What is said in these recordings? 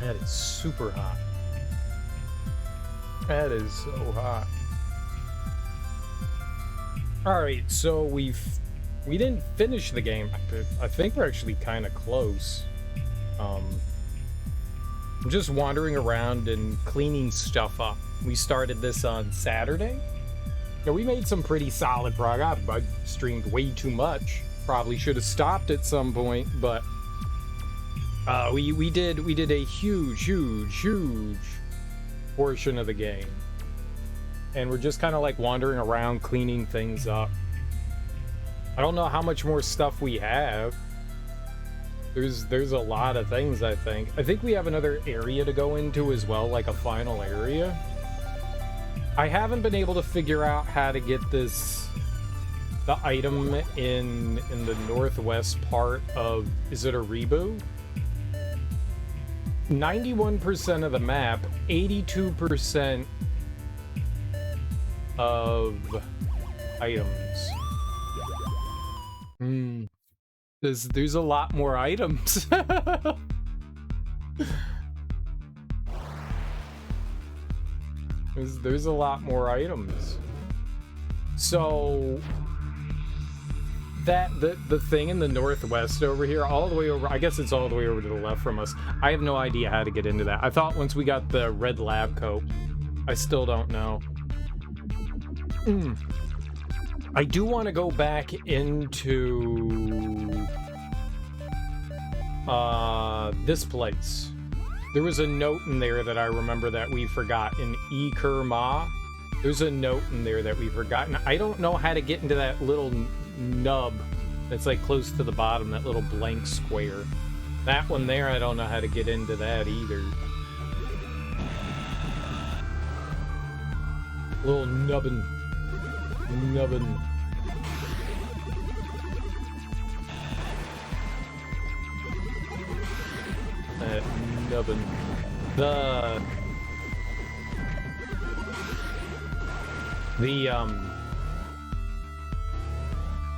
That is super hot. That is so hot. Alright, so we didn't finish the game. I think we're actually kind of close. I'm just wandering around and cleaning stuff up. We started this on Saturday. Yeah, we made some pretty solid progress. I streamed way too much. Probably should have stopped at some point, but we did a huge portion of the game. And we're just kind of like wandering around cleaning things up. I don't know how much more stuff we have. There's a lot of things, I think. I think we have another area to go into as well, like a final area. I haven't been able to figure out how to get the item in the northwest part of, is it Aribu? 91% of the map, 82% of items. There's a lot more items. There's a lot more items. So that the thing in the northwest over here, all the way over, I guess it's all the way over to the left from us. I have no idea how to get into that. I thought once we got the red lab coat. I still don't know. I do want to go back into this place. There was a note in there that I remember that we forgot in Ekerma. There's a note in there that we forgot. And I don't know how to get into that little nub that's like close to the bottom, that little blank square. That one there, I don't know how to get into that either. Little nubbin. Nubbin.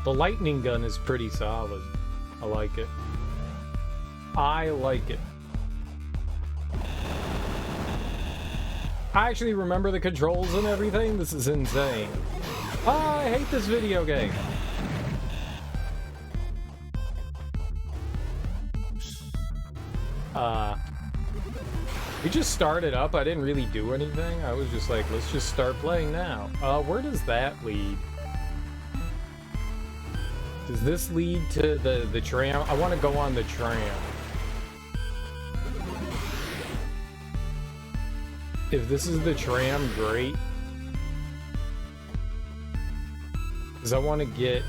The lightning gun is pretty solid. I like it. I like it. I actually remember the controls and everything. This is insane. Oh, I hate this video game. We just started up. I didn't really do anything. I was just like, let's just start playing now. Where does that lead? Does this lead to the tram? I want to go on the tram. If this is the tram, great. Because I want to get...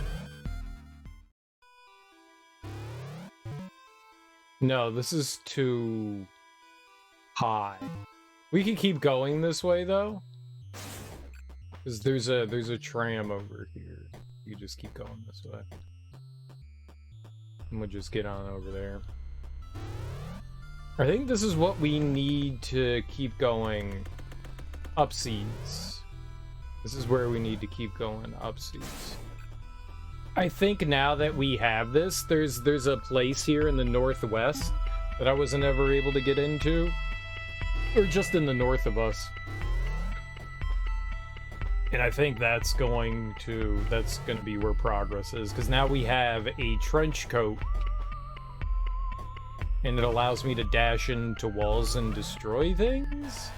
No, this is too high. We can keep going this way, though. Because there's a tram over here. You just keep going this way. And we'll just get on over there. I think this is what we need to keep going upseas. This is where we need to keep going upseas. I think now that we have this, there's a place here in the northwest that I wasn't ever able to get into. Or just in the north of us. And I think that's going to be where progress is, because now we have a trench coat and it allows me to dash into walls and destroy things,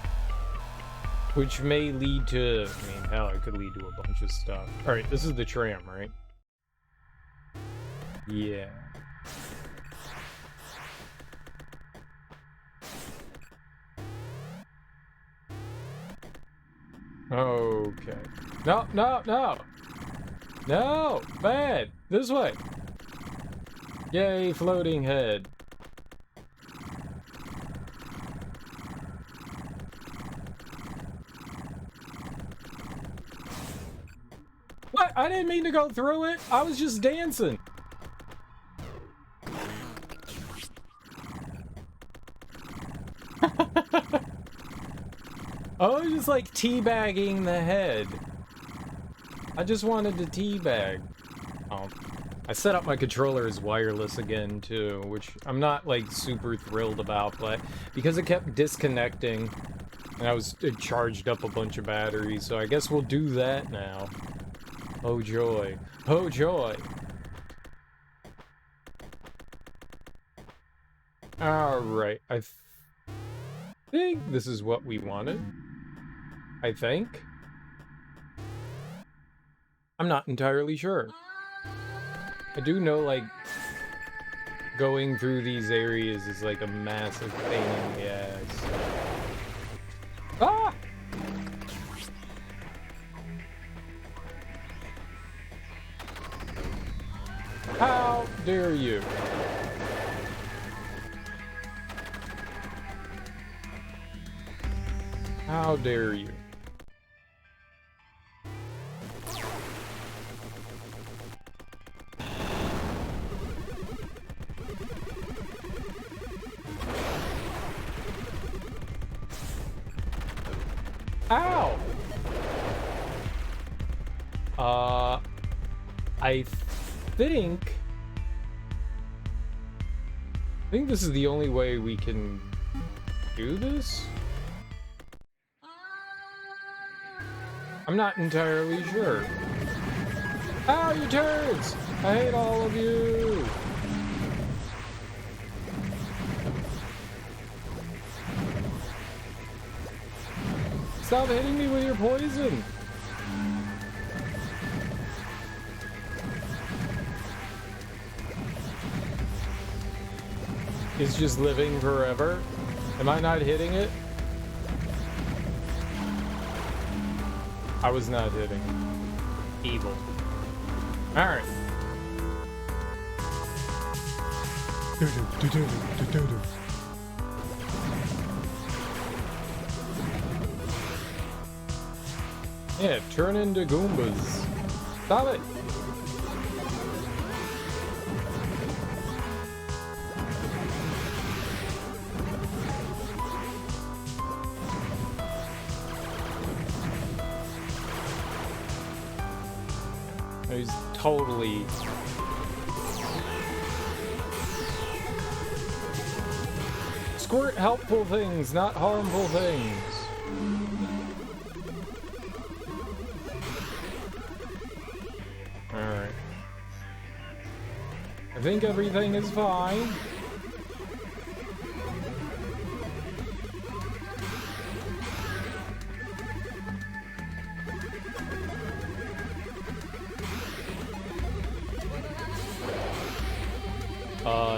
which may lead to, I mean, hell, it could lead to a bunch of stuff. All right, this is the tram, right? Yeah. Okay. No, no, no! No! Bad! This way! Yay, floating head. What? I didn't mean to go through it! I was just dancing! I was just like teabagging the head. I just wanted to teabag. Oh, I set up my controller as wireless again too, which I'm not like super thrilled about, but because it kept disconnecting and it charged up a bunch of batteries, so I guess we'll do that now. Oh joy. Oh joy. Alright, I think this is what we wanted. I think. I'm not entirely sure. I do know, like, going through these areas is like a massive pain in the ass. Ah! How dare you? How dare you? Ow! I think this is the only way we can do this? I'm not entirely sure. Ow, you turds! I hate all of you! Stop hitting me with your poison! It's just living forever? Am I not hitting it? I was not hitting it. Evil. Alright. Yeah, turn into Goombas. Stop it! He's totally... Squirt helpful things, not harmful things. Alright. I think everything is fine.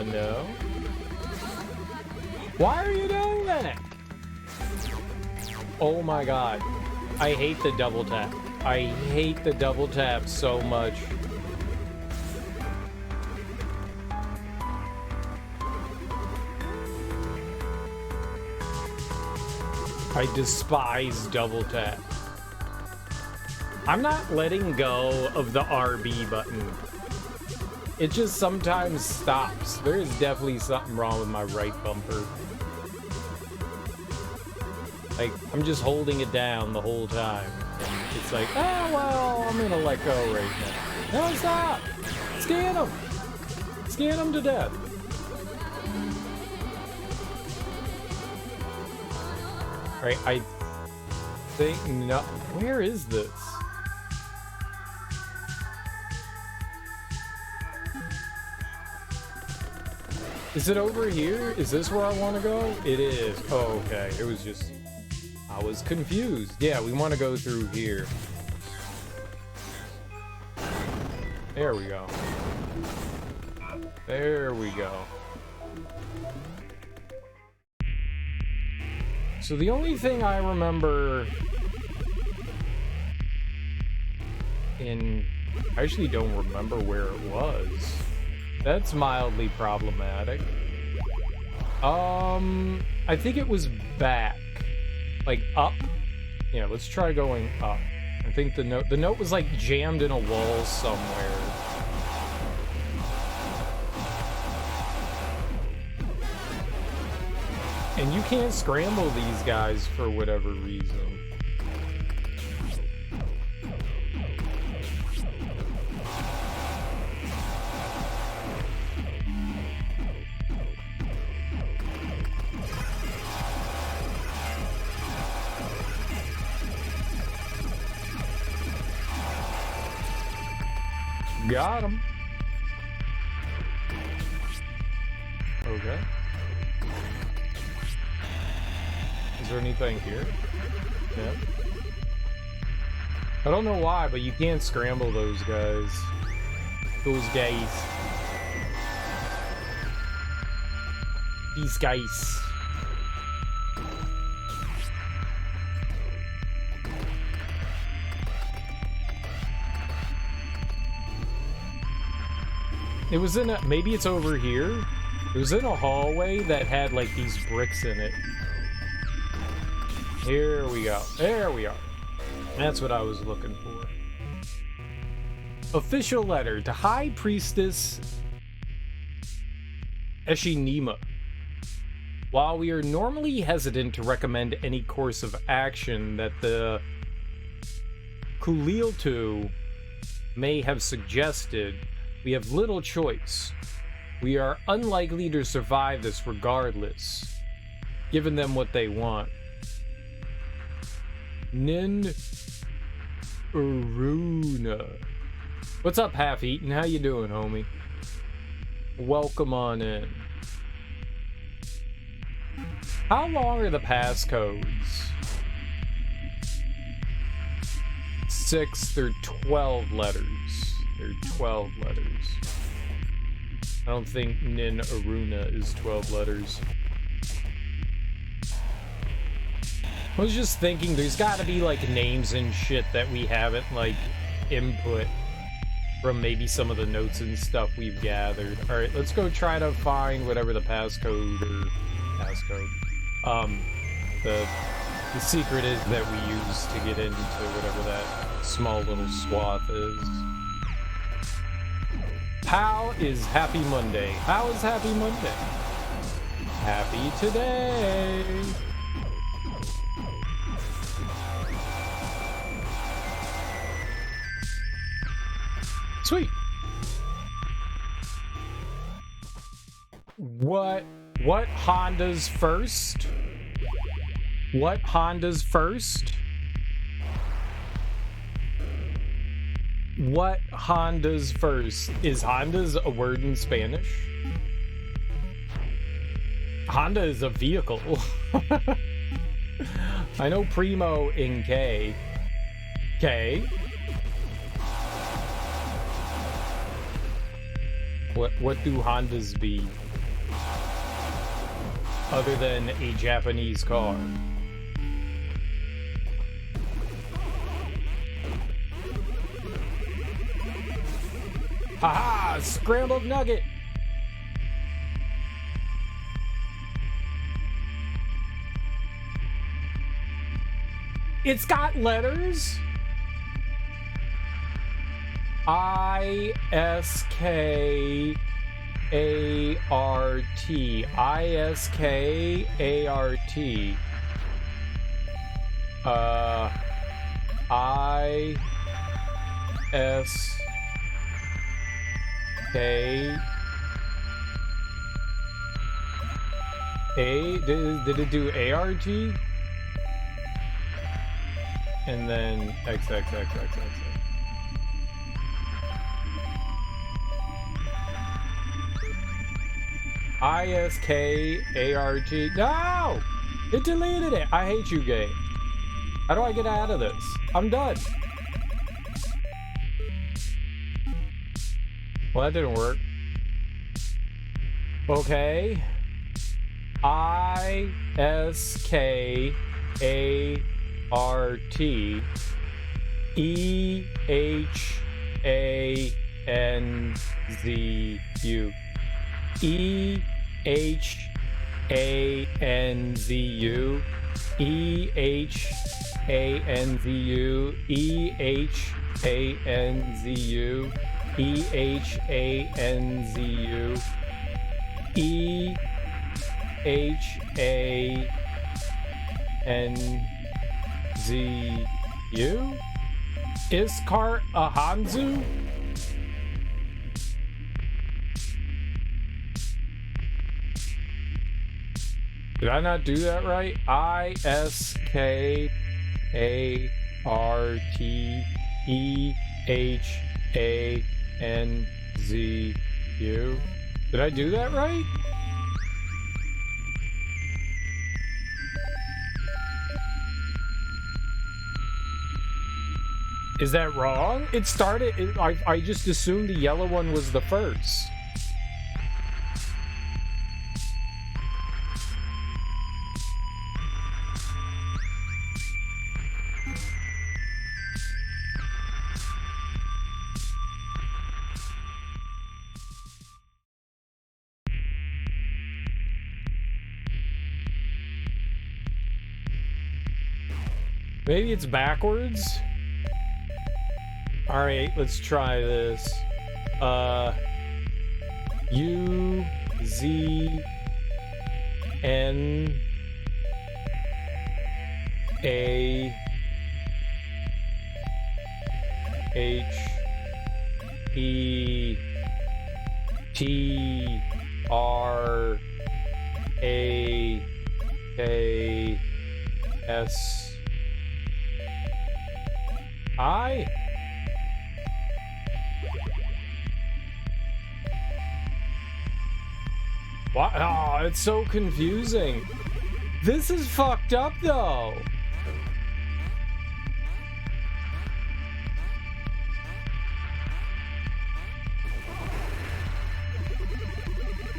No. Why are you doing that? Oh my god. I hate the double tap. I hate the double tap so much. I despise double tap. I'm not letting go of the RB button. It just sometimes stops. There is definitely something wrong with my right bumper. Like, I'm just holding it down the whole time. And it's like, oh, well, I'm gonna let go right now. No, stop! Scan him! Scan him to death. Right, I think no. Where is this? Is it over here? Is this where I want to go? It is. Oh, okay. It was just... I was confused. Yeah, we want to go through here. There we go. There we go. So the only thing I remember in... I actually don't remember where it was. That's mildly problematic. I think it was back. Like, up. Yeah, let's try going up. I think the note was, like, jammed in a wall somewhere. And you can't scramble these guys for whatever reason. Got him. Okay. Is there anything here? Yeah. I don't know why, but you can't scramble those guys. Those guys. These guys. It was in a, maybe it's over here. It was in a hallway that had like these bricks in it. Here we go. There we are. That's what I was looking for. Official letter to High Priestess Eshinima. While we are normally hesitant to recommend any course of action that the Kuliltu may have suggested, we have little choice. We are unlikely to survive this regardless, given them what they want. Nin Uruna. What's up, Half-Eaten? How you doing, homie? Welcome on in. How long are the passcodes? 6, they're 12 letters. They're 12 letters. I don't think Nin Aruna is 12 letters. I was just thinking there's gotta be like names and shit that we haven't like input from maybe some of the notes and stuff we've gathered. Alright, let's go try to find whatever the passcode or the secret is that we use to get into whatever that small little swath is. How is Happy Monday? How is Happy Monday? Happy today! Sweet! What Honda's first? What Honda's first? What Honda's first? Is Honda's a word in Spanish? Honda is a vehicle. I know Primo in K. K? What do Hondas be? Other than a Japanese car. Haha! Scrambled nugget! It's got letters? I-S-K-A-R-T. I-S-K-A-R-T. I-S-K... Did it do A-R-T? And then XXXXX. I-S-K-A-R-T. No! It deleted it. I hate you, game. How do I get out of this? I'm done. Well, that didn't work. Okay. I-S-K-A-R-T E-H-A-N-Z-U. E-H-A-N-Z-U. E-H-A-N-Z-U. E-H-A-N-Z-U. E-H-A-N-Z-U. E-H-A-N-Z-U. Iskar Ahanzu? Did I not do that right? I-S-K-A-R-T-E-H-A-N-Z-U. N Z U. Did I do that right? Is that wrong? It started. I just assumed the yellow one was the first. Maybe it's backwards? Alright, let's try this. U Z N A H E T R A K S I. What? Oh, it's so confusing. This is fucked up, though.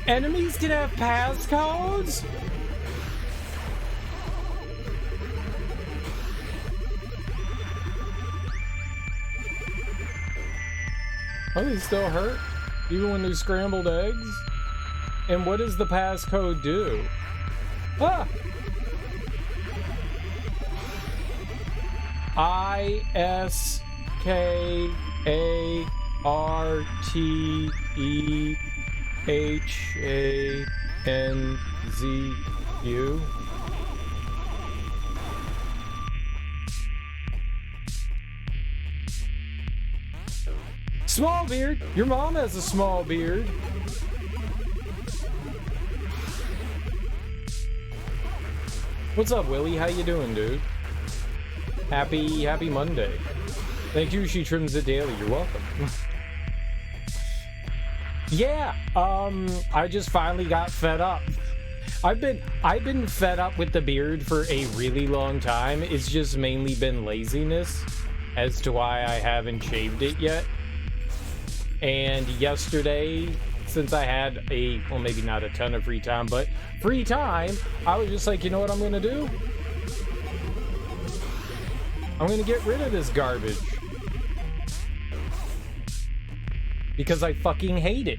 Enemies can have passcodes? Oh, they still hurt? Even when they're scrambled eggs? And what does the passcode do? Ah! ISKARTEHANZU. Small beard? Your mom has a small beard. What's up, Willie? How you doing, dude? Happy Monday. Thank you, She Trims It Daily. You're welcome. Yeah, I just finally got fed up. I've been fed up with the beard for a really long time. It's just mainly been laziness as to why I haven't shaved it yet. And yesterday, since I had well, maybe not a ton of free time, but free time, I was just like, you know what I'm gonna do? I'm gonna get rid of this garbage. Because I fucking hate it.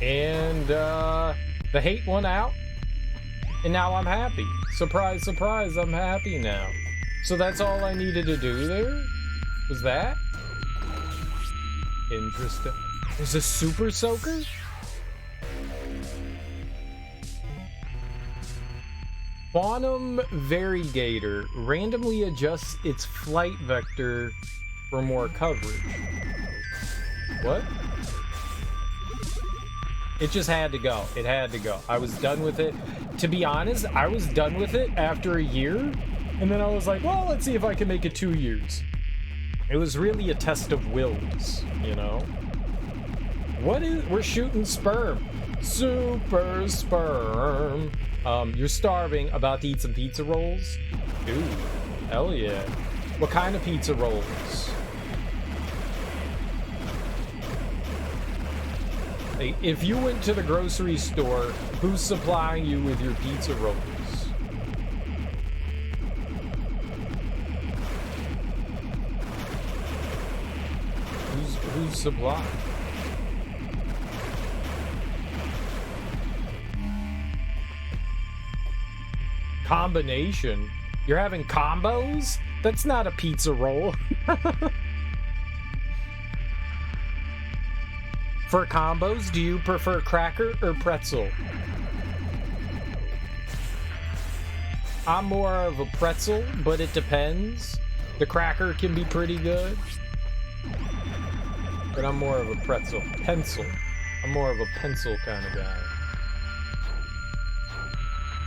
And, the hate won out. And now I'm happy. Surprise, surprise, I'm happy now. So that's all I needed to do there? Was that? Interesting. There's a super soaker? Quantum Variegator randomly adjusts its flight vector for more coverage. What? It just had to go. It had to go. I was done with it. To be honest, I was done with it after a year. And then I was like, well, let's see if I can make it 2 years. It was really a test of wills, you know? We're shooting sperm. Super sperm. You're starving, about to eat some pizza rolls? Ooh, hell yeah. What kind of pizza rolls? Hey, if you went to the grocery store, who's supplying you with your pizza rolls? Who's supplying? Combination? You're having combos? That's not a pizza roll. For combos, do you prefer cracker or pretzel? I'm more of a pretzel, but it depends. The cracker can be pretty good. But I'm more of a pretzel. Pencil. I'm more of a pencil kind of guy.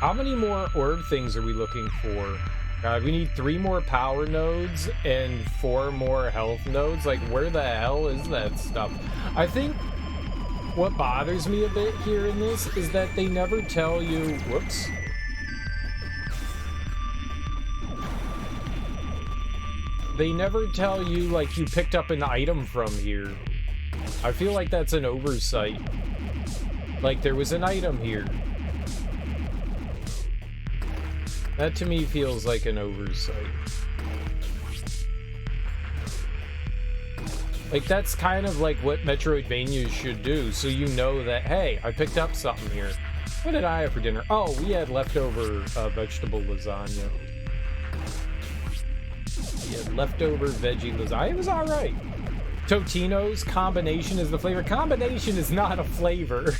How many more orb things are we looking for? God, we need 3 more power nodes and 4 more health nodes. Like, where the hell is that stuff? I think what bothers me a bit here in this is that they never tell you... Whoops. They never tell you, like, you picked up an item from here. I feel like that's an oversight. Like, there was an item here. That to me feels like an oversight. Like, that's kind of like what Metroidvanias should do, so you know that, hey, I picked up something here. What did I have for dinner? Oh, we had leftover vegetable lasagna. We had leftover veggie lasagna. It was alright. Totino's combination is the flavor. Combination is not a flavor.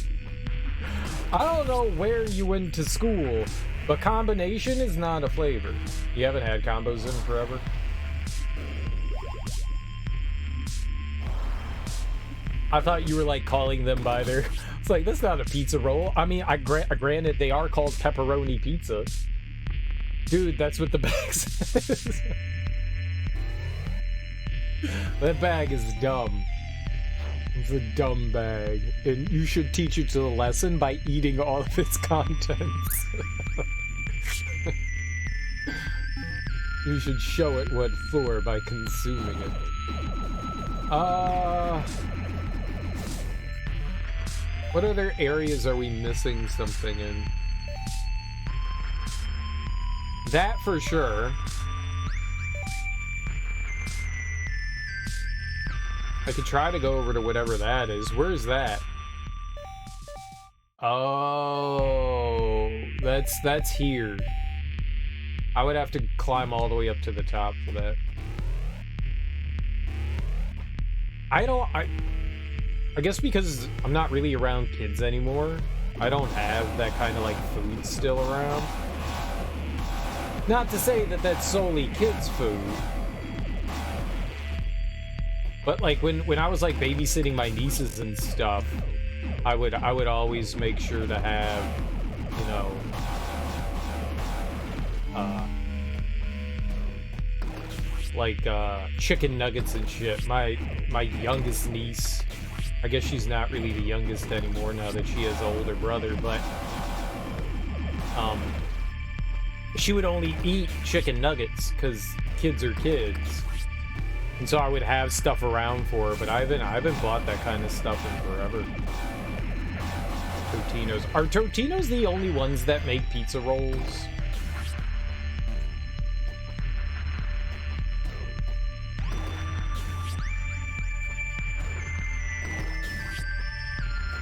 I don't know where you went to school, but combination is not a flavor. You haven't had combos in forever? I thought you were like calling them by their... It's like, that's not a pizza roll. I mean, granted, they are called pepperoni pizza. Dude, that's what the bag says. That bag is dumb. It's a dumb bag. And you should teach it to the lesson by eating all of its contents. You should show it what for by consuming it. What other areas are we missing something in? That for sure. I could try to go over to whatever that is. Where's that? Oh, that's here. I would have to climb all the way up to the top for that. I guess because I'm not really around kids anymore, I don't have that kind of like food still around. Not to say that that's solely kids' food. But like when I was like babysitting my nieces and stuff, I would always make sure to have, you know, chicken nuggets and shit. My youngest niece, I guess she's not really the youngest anymore now that she has an older brother, but she would only eat chicken nuggets because kids are kids. And so I would have stuff around for her, but I haven't bought that kind of stuff in forever. Totino's. Are Totino's the only ones that make pizza rolls?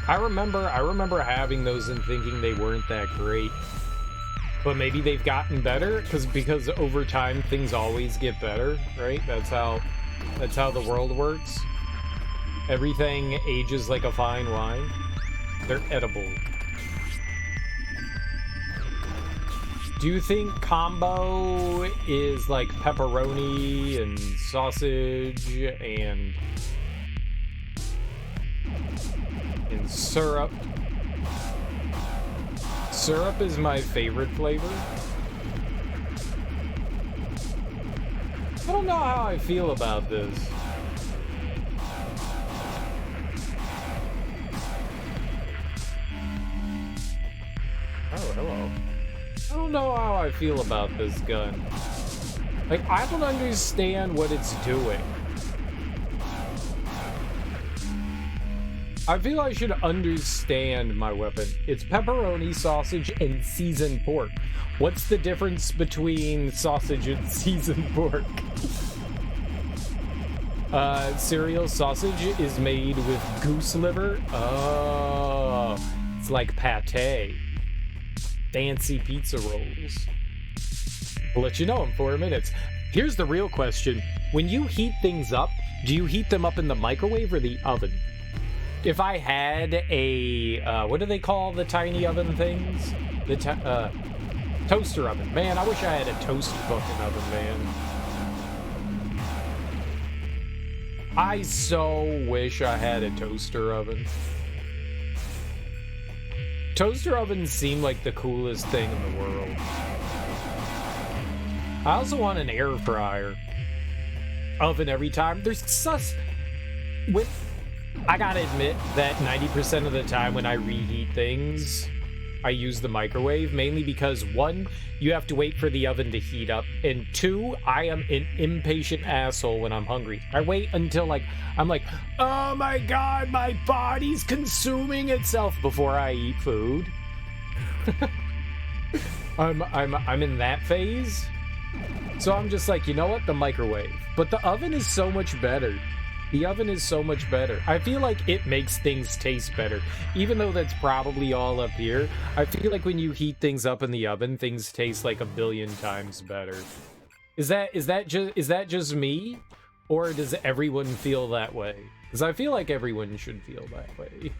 I remember having those and thinking they weren't that great. But maybe they've gotten better because over time things always get better, right? That's how the world works. Everything ages like a fine wine. They're edible. Do you think combo is like pepperoni and sausage and syrup? Syrup is my favorite flavor. I don't know how I feel about this. Oh, hello. I don't know how I feel about this gun. Like, I don't understand what it's doing. I feel I should understand my weapon. It's pepperoni, sausage, and seasoned pork. What's the difference between sausage and seasoned pork? Cereal sausage is made with goose liver. Oh, it's like pate. Fancy pizza rolls. I'll let you know in 4 minutes. Here's the real question. When you heat things up, do you heat them up in the microwave or the oven? If I had a, what do they call the tiny oven things? The toaster oven. Man, I wish I had a toaster fucking oven, man. I so wish I had a toaster oven. Toaster ovens seem like the coolest thing in the world. I also want an air fryer oven every time. There's sus with. I gotta admit that 90% of the time when I reheat things, I use the microwave, mainly because 1, you have to wait for the oven to heat up, and 2, I am an impatient asshole when I'm hungry. I wait until like I'm like, oh my god, my body's consuming itself before I eat food. I'm in that phase. So I'm just like, you know what? The microwave. But the oven is so much better. The oven is so much better. I feel like it makes things taste better. Even though that's probably all up here, I feel like when you heat things up in the oven, things taste like 1,000,000,000 times better. Is that just me? Or does everyone feel that way? Because I feel like everyone should feel that way.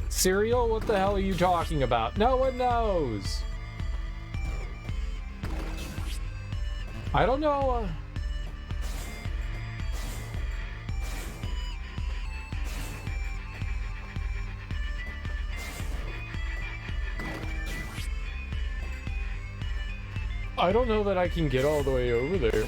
Cereal? What the hell are you talking about? No one knows. I don't know. I don't know that I can get all the way over there.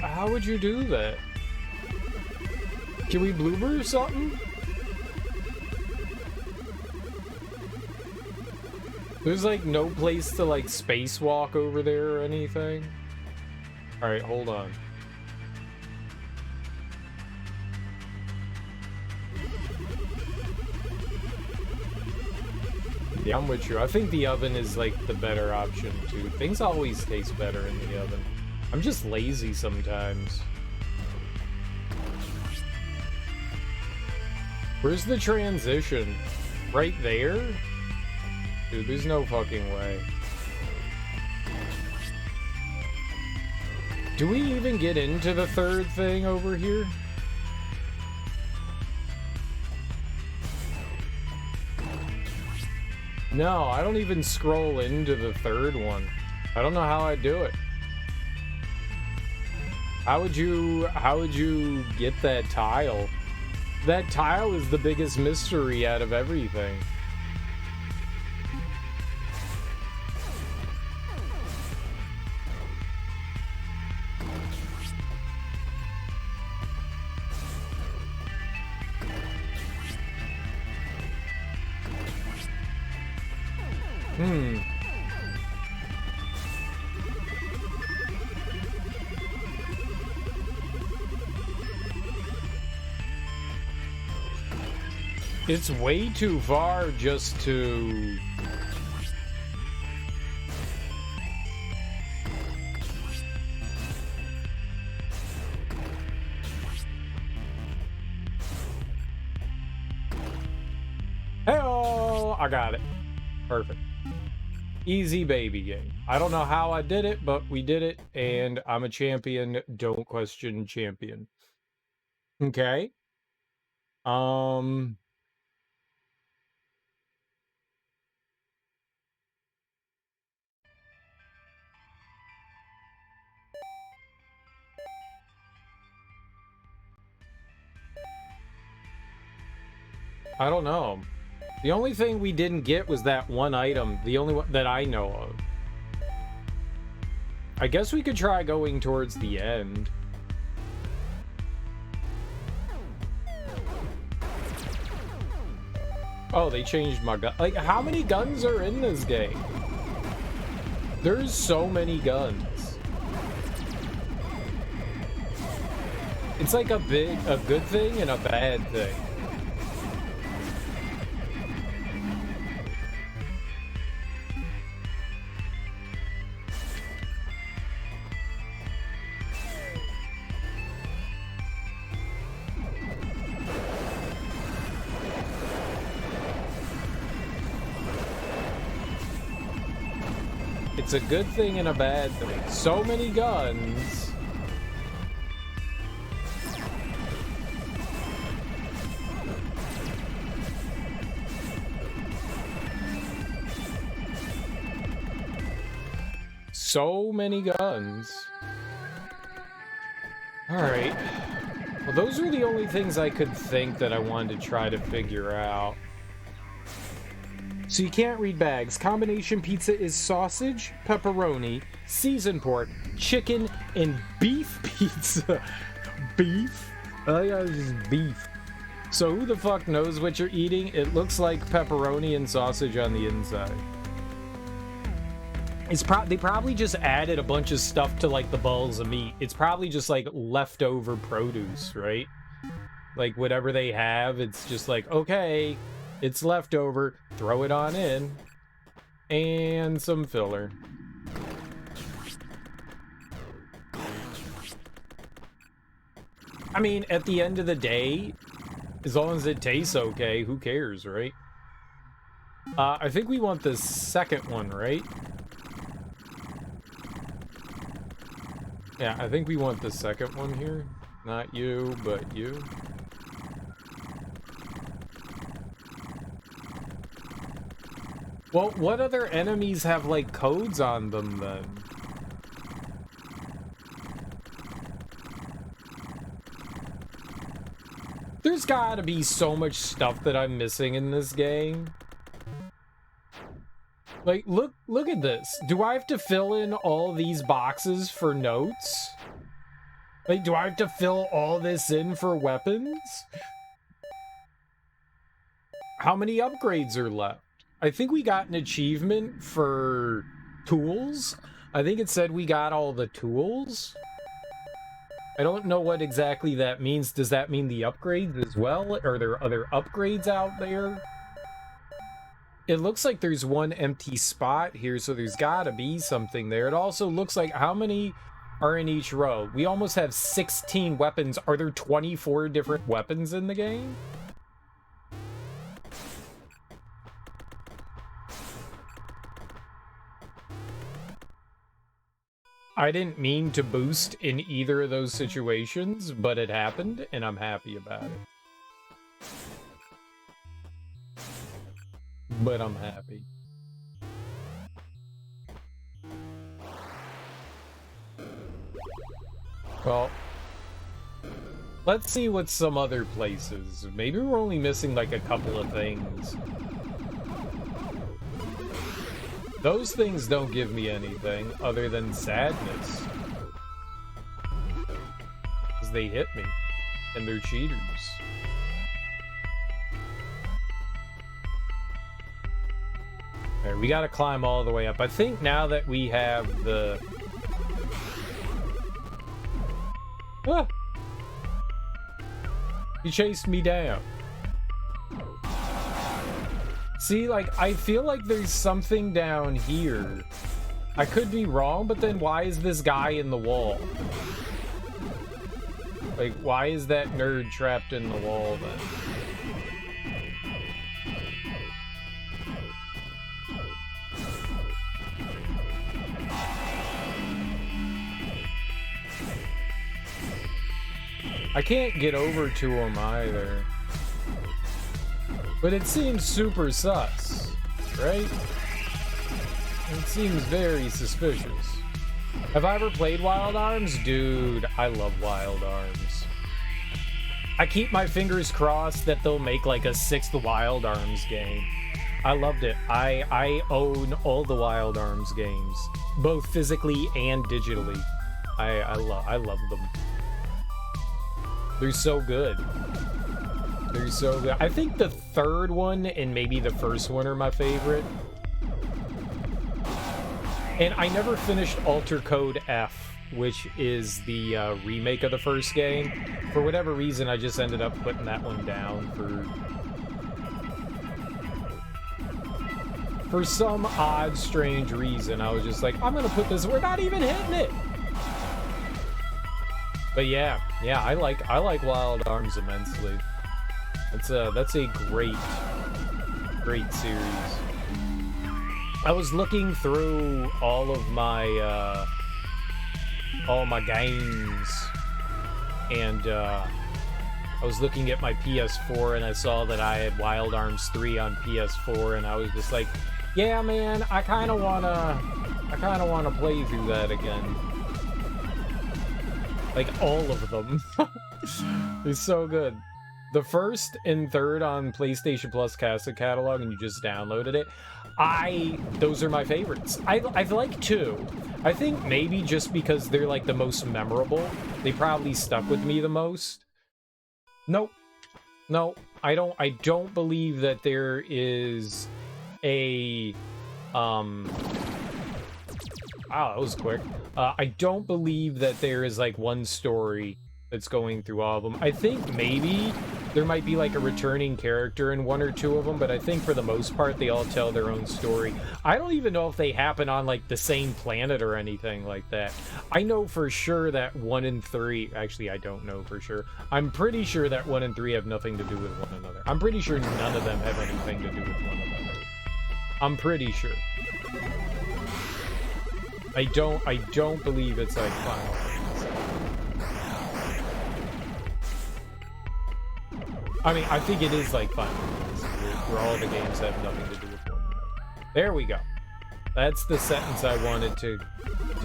How would you do that? Can we blooper or something? There's like no place to like spacewalk over there or anything. All right, hold on. Yeah, I'm with you. I think the oven is like the better option too. Things always taste better in the oven. I'm just lazy sometimes. Where's the transition? Right there? Dude, there's no fucking way. Do we even get into the third thing over here? No, I don't even scroll into the third one. I don't know how I do it. How would you get that tile? That tile is the biggest mystery out of everything. It's way too far just to... Hey-oh! I got it. Perfect. Easy baby game. I don't know how I did it, but we did it, and I'm a champion. Don't question champion. Okay. I don't know. The only thing we didn't get was that one item. The only one that I know of. I guess we could try going towards the end. Oh, they changed my gun. Like, how many guns are in this game? There's so many guns. It's like a good thing and a bad thing. It's a good thing and a bad thing. So many guns. So many guns. Alright. Well, those are the only things I could think that I wanted to try to figure out. So you can't read bags. Combination pizza is sausage, pepperoni, seasoned pork, chicken, and beef pizza. Beef? Oh yeah, it's just beef. So who the fuck knows what you're eating? It looks like pepperoni and sausage on the inside. They probably just added a bunch of stuff to like the balls of meat. It's probably just like leftover produce, right? Like whatever they have, it's just like, okay, it's leftover, throw it on in. And some filler. I mean, at the end of the day, as long as it tastes okay, who cares, right? I think we want the second one, right? Yeah, I think we want the second one here. Not you, but you. Well, what other enemies have, like, codes on them, then? There's gotta be so much stuff that I'm missing in this game. Like, look at this. Do I have to fill in all these boxes for notes? Like, do I have to fill all this in for weapons? How many upgrades are left? I think we got an achievement for tools. I think it said we got all the tools. I don't know what exactly that means. Does that mean the upgrades as well? Are there other upgrades out there? It looks like there's one empty spot here, so there's gotta be something there. It also looks like how many are in each row? We almost have 16 weapons. Are there 24 different weapons in the game? I didn't mean to boost in either of those situations, but it happened, and I'm happy about it. But I'm happy. Well, let's see what some other places. Maybe we're only missing like a couple of things. Those things don't give me anything other than sadness. Because they hit me. And they're cheaters. Alright, we gotta climb all the way up. I think now that we have the... Ah! He chased me down. See, like, I feel like there's something down here. I could be wrong, but then why is this guy in the wall? Like, why is that nerd trapped in the wall, then? I can't get over to him either. But it seems super sus, right? It seems very suspicious. Have I ever played Wild Arms? Dude, I love Wild Arms. I keep my fingers crossed that they'll make like a 6th Wild Arms game. I loved it. I own all the Wild Arms games, both physically and digitally. I love them. They're so good. They're so good. I think the third one and maybe the first one are my favorite. And I never finished Alter Code F, which is the remake of the first game. For whatever reason, I just ended up putting that one down for some odd, strange reason. I was just like, I'm gonna put this, we're not even hitting it. But yeah, I like Wild Arms immensely. That's a great series. I was looking through all my games, and I was looking at my PS4, and I saw that I had Wild Arms 3 on PS4, and I was just like, yeah, man, I kind of wanna play through that again. Like, all of them. It's so good. The first and third on PlayStation Plus cassette catalog, and you just downloaded it. Those are my favorites. I've liked 2. I think maybe just because they're like the most memorable, they probably stuck with me the most. Nope. No, I don't believe that there is a wow, that was quick. I don't believe that there is like one story that's going through all of them. I think maybe there might be like a returning character in 1 or 2 of them, but I think for the most part they all tell their own story. I don't even know if they happen on like the same planet or anything like that. I know for sure that 1 and 3, actually I don't know for sure. I'm pretty sure that 1 and 3 have nothing to do with one another. I'm pretty sure none of them have anything to do with one another. I'm pretty sure. I don't believe it's like Final Fantasy. I mean, I think it is like Final Fantasy, where all the games have nothing to do with one another. There we go. That's the sentence I wanted to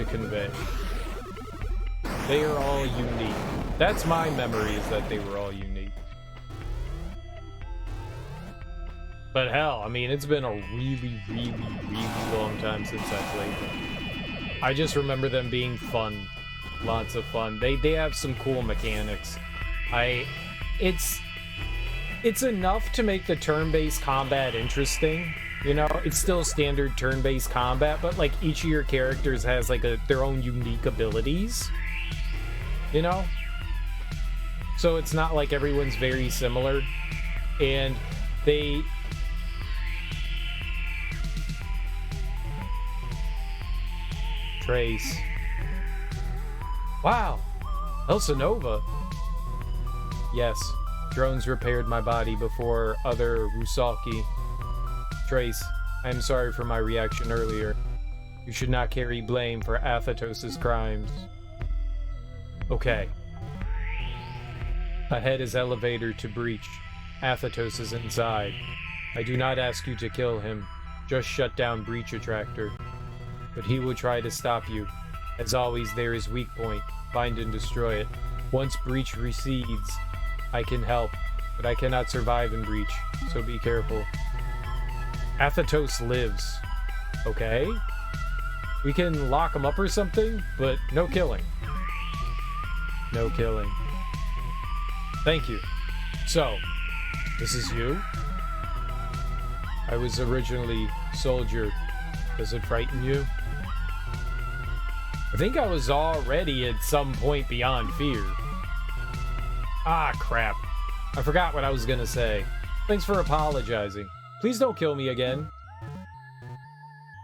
convey. They are all unique. That's my memory, is that they were all unique. But hell, I mean, it's been a really, really, really long time since I played them. I just remember them being fun. Lots of fun. They have some cool mechanics. It's enough to make the turn-based combat interesting. You know, it's still standard turn-based combat, but like each of your characters has like their own unique abilities. You know? So it's not like everyone's very similar. And they... Trace. Wow. Elsa Nova. Yes. Drones repaired my body before other Rusaki. Trace, I am sorry for my reaction earlier. You should not carry blame for Athatos' crimes. Okay. Ahead is elevator to breach. Athatos is inside. I do not ask you to kill him. Just shut down breach attractor. But he will try to stop you. As always, there is weak point. Find and destroy it. Once breach recedes, I can help, but I cannot survive in breach, so be careful. Athatos lives. Okay? We can lock him up or something, but no killing. No killing. Thank you. So, this is you? I was originally soldier. Does it frighten you? I think I was already at some point beyond fear. Ah, crap. I forgot what I was gonna say. Thanks for apologizing. Please don't kill me again.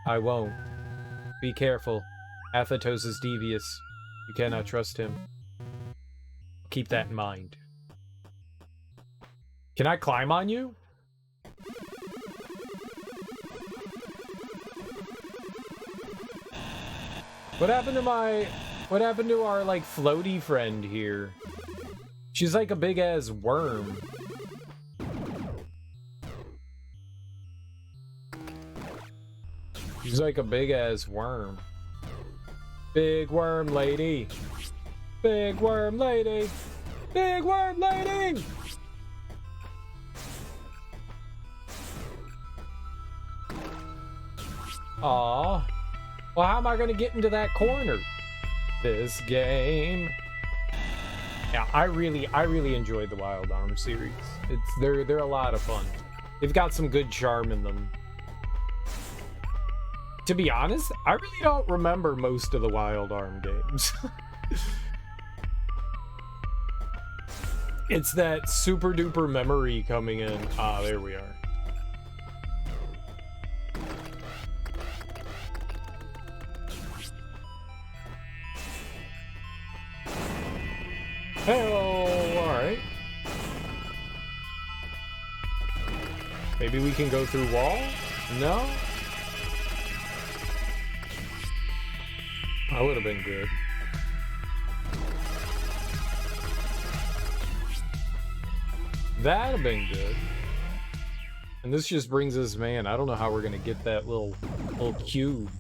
I won't. Be careful. Athatos is devious. You cannot trust him. Keep that in mind. Can I climb on you? What happened to our, like, floaty friend here? She's like a big-ass worm. She's like a big-ass worm. Big worm lady. Big worm lady. Big worm lady! Aww. Well, how am I gonna get into that corner? This game. Yeah, I really enjoyed the Wild Arms series. They're a lot of fun. They've got some good charm in them. To be honest, I really don't remember most of the Wild Arm games. It's that super duper memory coming in. Ah, there we are. Hey-oh, alright. Maybe we can go through wall? No? That would have been good. That'd have been good. And this just brings us, man, I don't know how we're gonna get that little cube.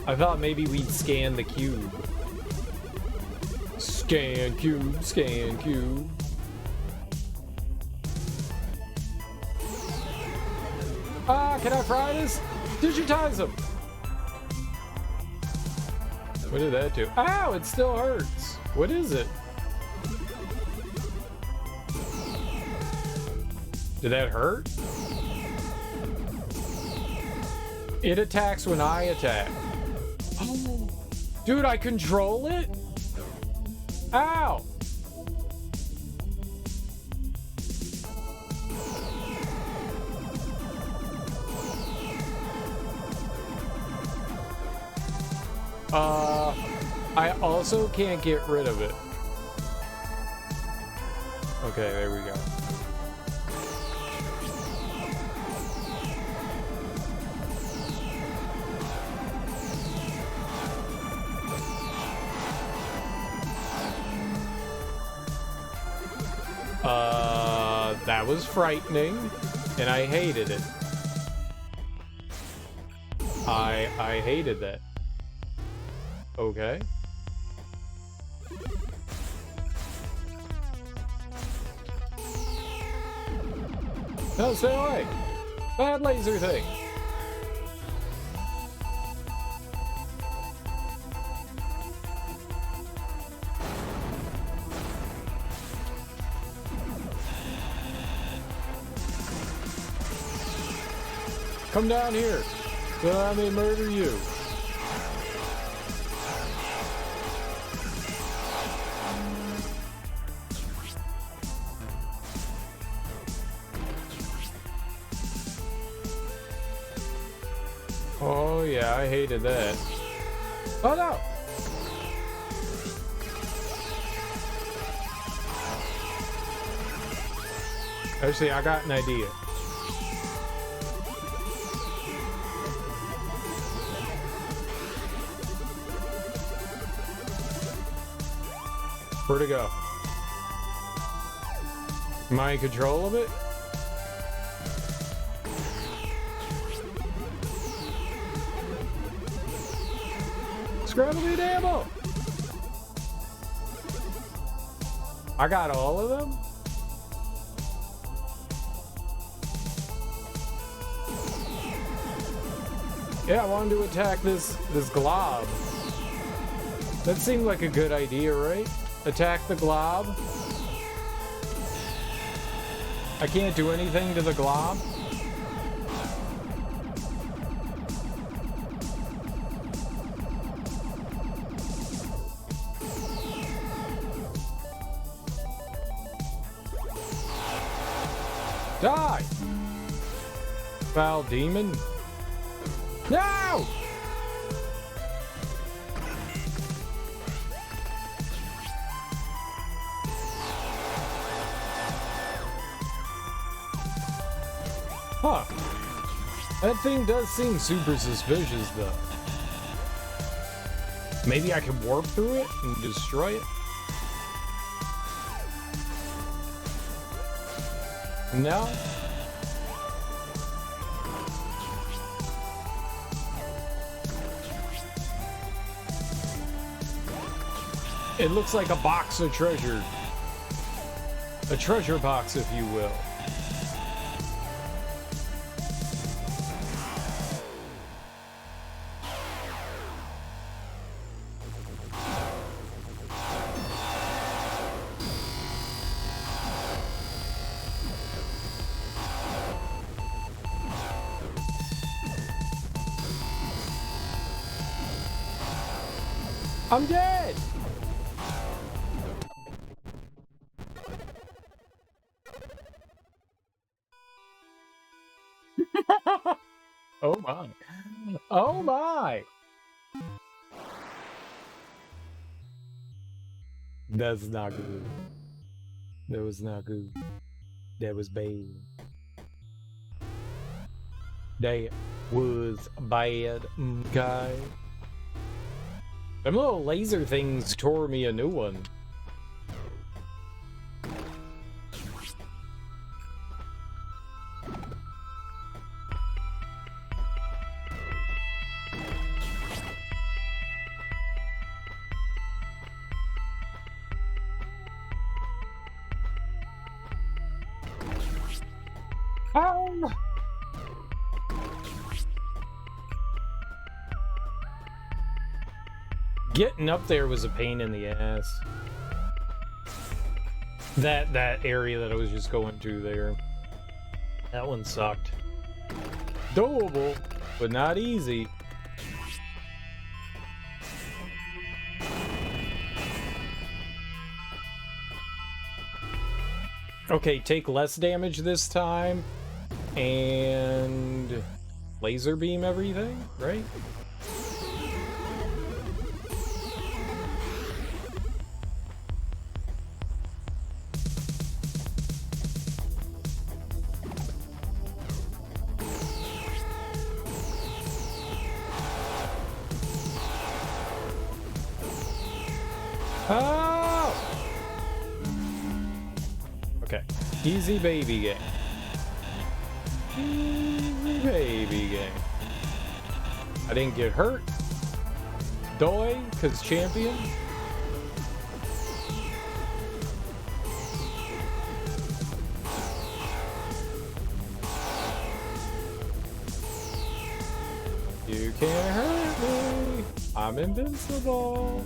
I thought maybe we'd scan the cube. Scan cube, scan cube. Ah, can I fry this? Digitize them. What did that do? Ow, it still hurts. What is it? Did that hurt? It attacks when I attack. Oh. Dude, I control it? Ow! I also can't get rid of it. Okay, there we go. That was frightening, and I hated it. I hated that. Okay. No, stay away. Bad laser thing. Come down here, so I may murder you. Oh yeah, I hated that. Oh no! Actually, I got an idea. Where'd it go? Am I in control of it? Scramble the ammo! I got all of them? Yeah, I wanted to attack this glob. That seemed like a good idea, right? Attack the glob. I can't do anything to the glob. Die! Foul demon. No! Huh. That thing does seem super suspicious, though. Maybe I can warp through it and destroy it? No? It looks like a box of treasure. A treasure box, if you will. I'm dead! Oh my. Oh my! That's not good. That was not good. That was bad. That was bad. Okay. Them little laser things tore me a new one. Oh! Getting up there was a pain in the ass. That area that I was just going to there. That one sucked. Doable, but not easy. Okay, take less damage this time. And laser beam everything, right? Oh! Okay, easy baby game. Easy baby game. I didn't get hurt. Doi, cause champion. You can't hurt me. I'm invincible.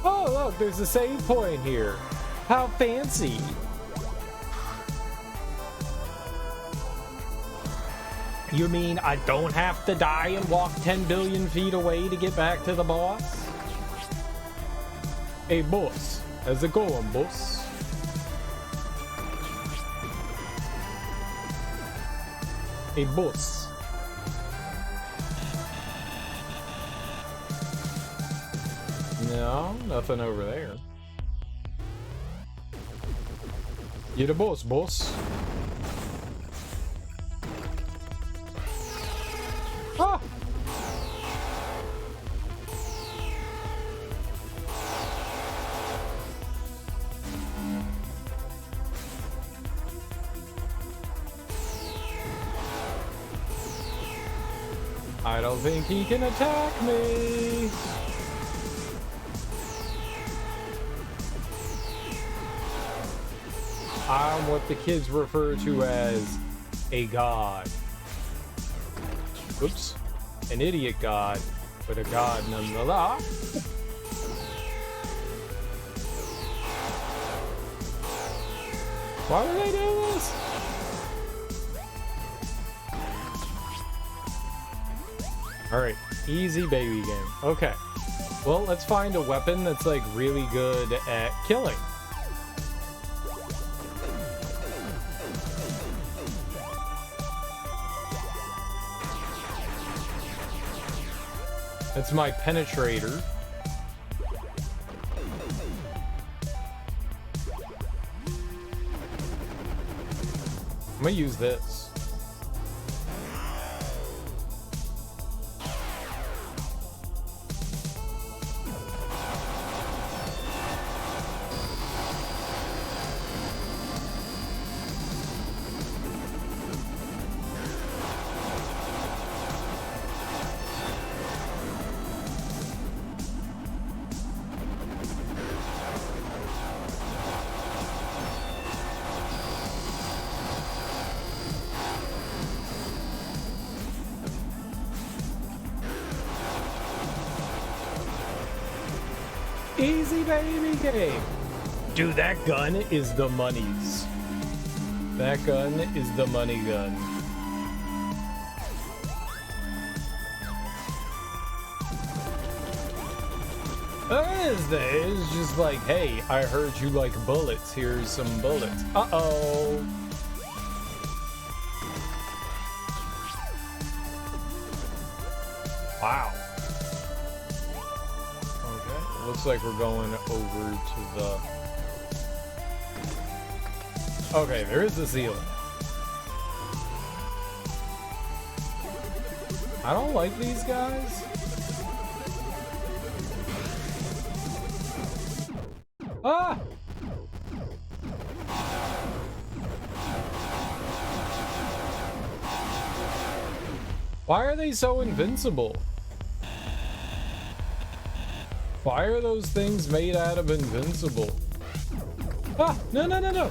Oh, look, there's a save point here. How fancy. You mean I don't have to die and walk 10 billion feet away to get back to the boss? Hey, boss. How's it going, boss? Hey, boss. No, nothing over there. You the boss, boss. Ah! I don't think he can attack me. I'm what the kids refer to as a god. Oops. An idiot god, but a god nonetheless. Why would they do this? Alright, easy baby game. Okay. Well, let's find a weapon that's like really good at killing. That's my penetrator. I'm gonna use this. Easy baby game. Dude, that gun is the money's. That gun is the money gun. It's just like, hey, I heard you like bullets. Here's some bullets. Uh-oh. Wow. Okay, looks like we're going over to the... Okay, there is the ceiling. I don't like these guys. Ah! Why are they so invincible? Why are those things made out of invincible? Ah! No, no, no, no!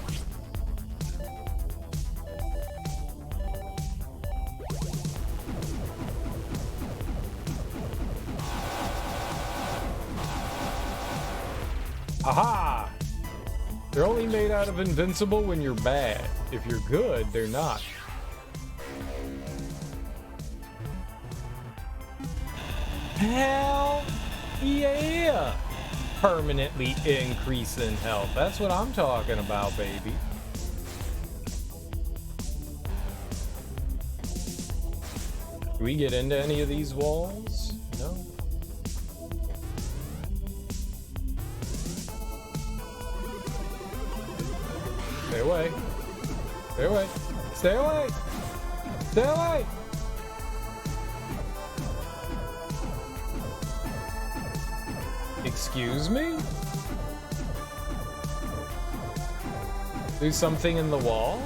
Aha! They're only made out of invincible when you're bad. If you're good, they're not. Hell yeah! Permanently increase in health. That's what I'm talking about, baby. Do we get into any of these walls? No. Stay away. Stay away. Stay away. Stay away. Excuse me? There's something in the wall?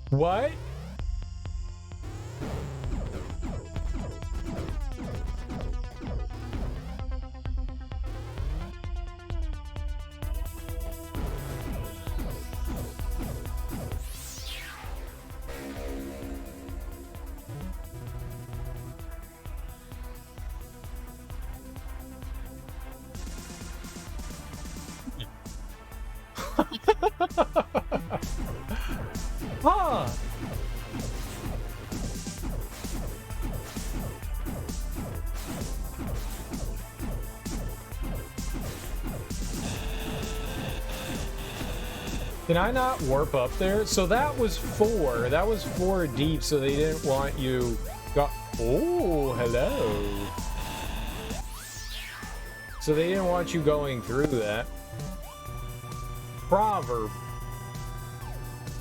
What? Huh. Can I not warp up there? So that was 4. That was 4 deep, so they didn't want you... Oh, hello. So they didn't want you going through that. Proverb.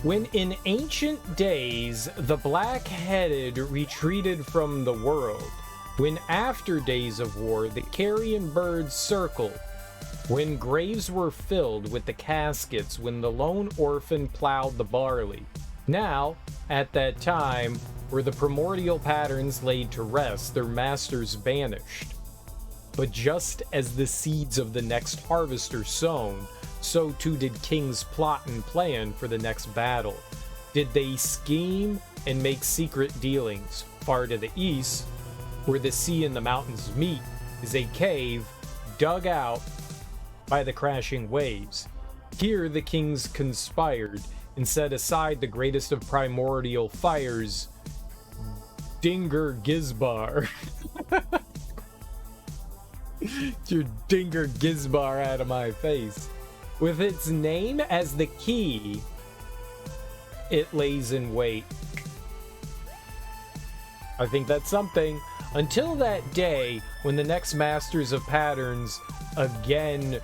When in ancient days the black-headed retreated from the world, when after days of war the carrion birds circled, when graves were filled with the caskets, when the lone orphan plowed the barley, now, at that time, were the primordial patterns laid to rest, their masters banished. But just as the seeds of the next harvest are sown, so too did kings plot and plan for the next battle. Did they scheme and make secret dealings? Far to the east, where the sea and the mountains meet, is a cave dug out by the crashing waves. Here the kings conspired and set aside the greatest of primordial fires, Dinger Gizbar. Get your Dinger Gizbar out of my face. With its name as the key, it lays in wait. I think that's something. Until that day when the next masters of patterns again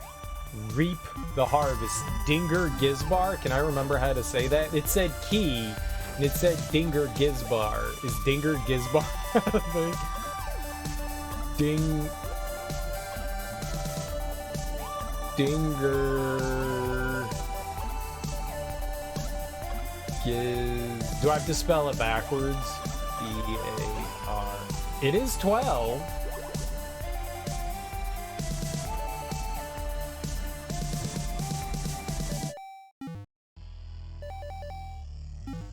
reap the harvest. Dinger Gizbar? Can I remember how to say that? It said key, and it said Dinger Gizbar. Is Dinger Gizbar? Dinger Giz... Do I have to spell it backwards? E-A-R. It is 12.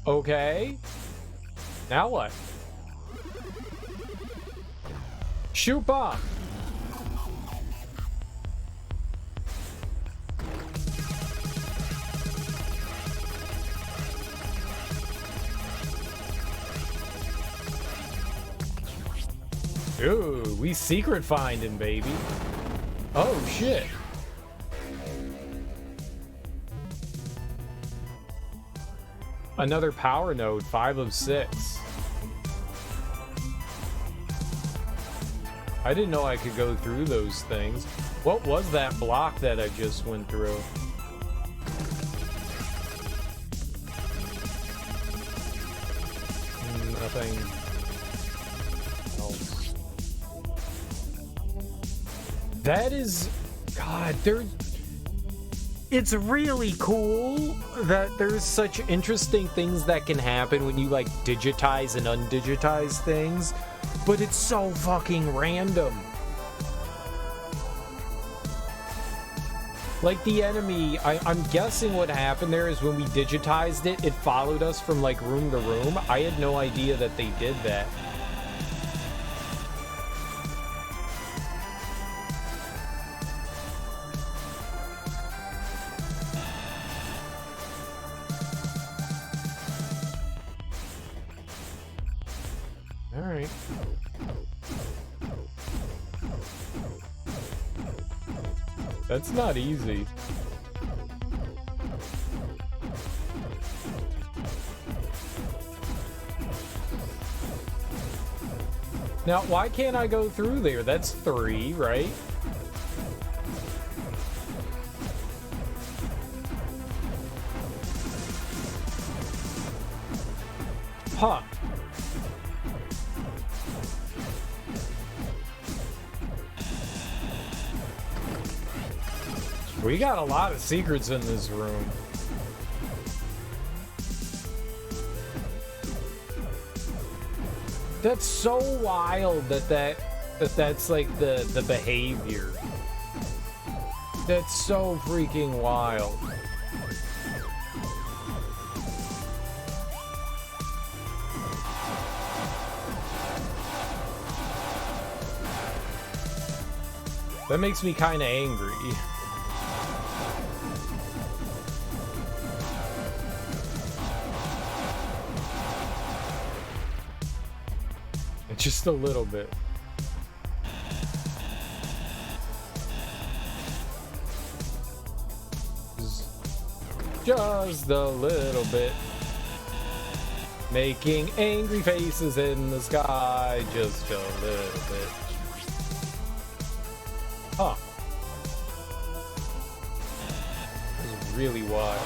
Okay. Now what? Shoot up. Ooh, we secret finding, baby. Oh, shit. Another power node, 5 of 6. I didn't know I could go through those things. What was that block that I just went through? Nothing else. That is... God, it's really cool that there's such interesting things that can happen when you, like, digitize and undigitize things, but it's so fucking random. Like, the enemy, I'm guessing what happened there is when we digitized it, it followed us from, like, room to room. I had no idea that they did that. Alright. That's not easy. Now, why can't I go through there? That's 3, right? Huh. We got a lot of secrets in this room. That's so wild that's like the behavior. That's so freaking wild. That makes me kind of angry. Just a little bit. Just a little bit. Making angry faces in the sky. Just a little bit. Huh. This is really wild.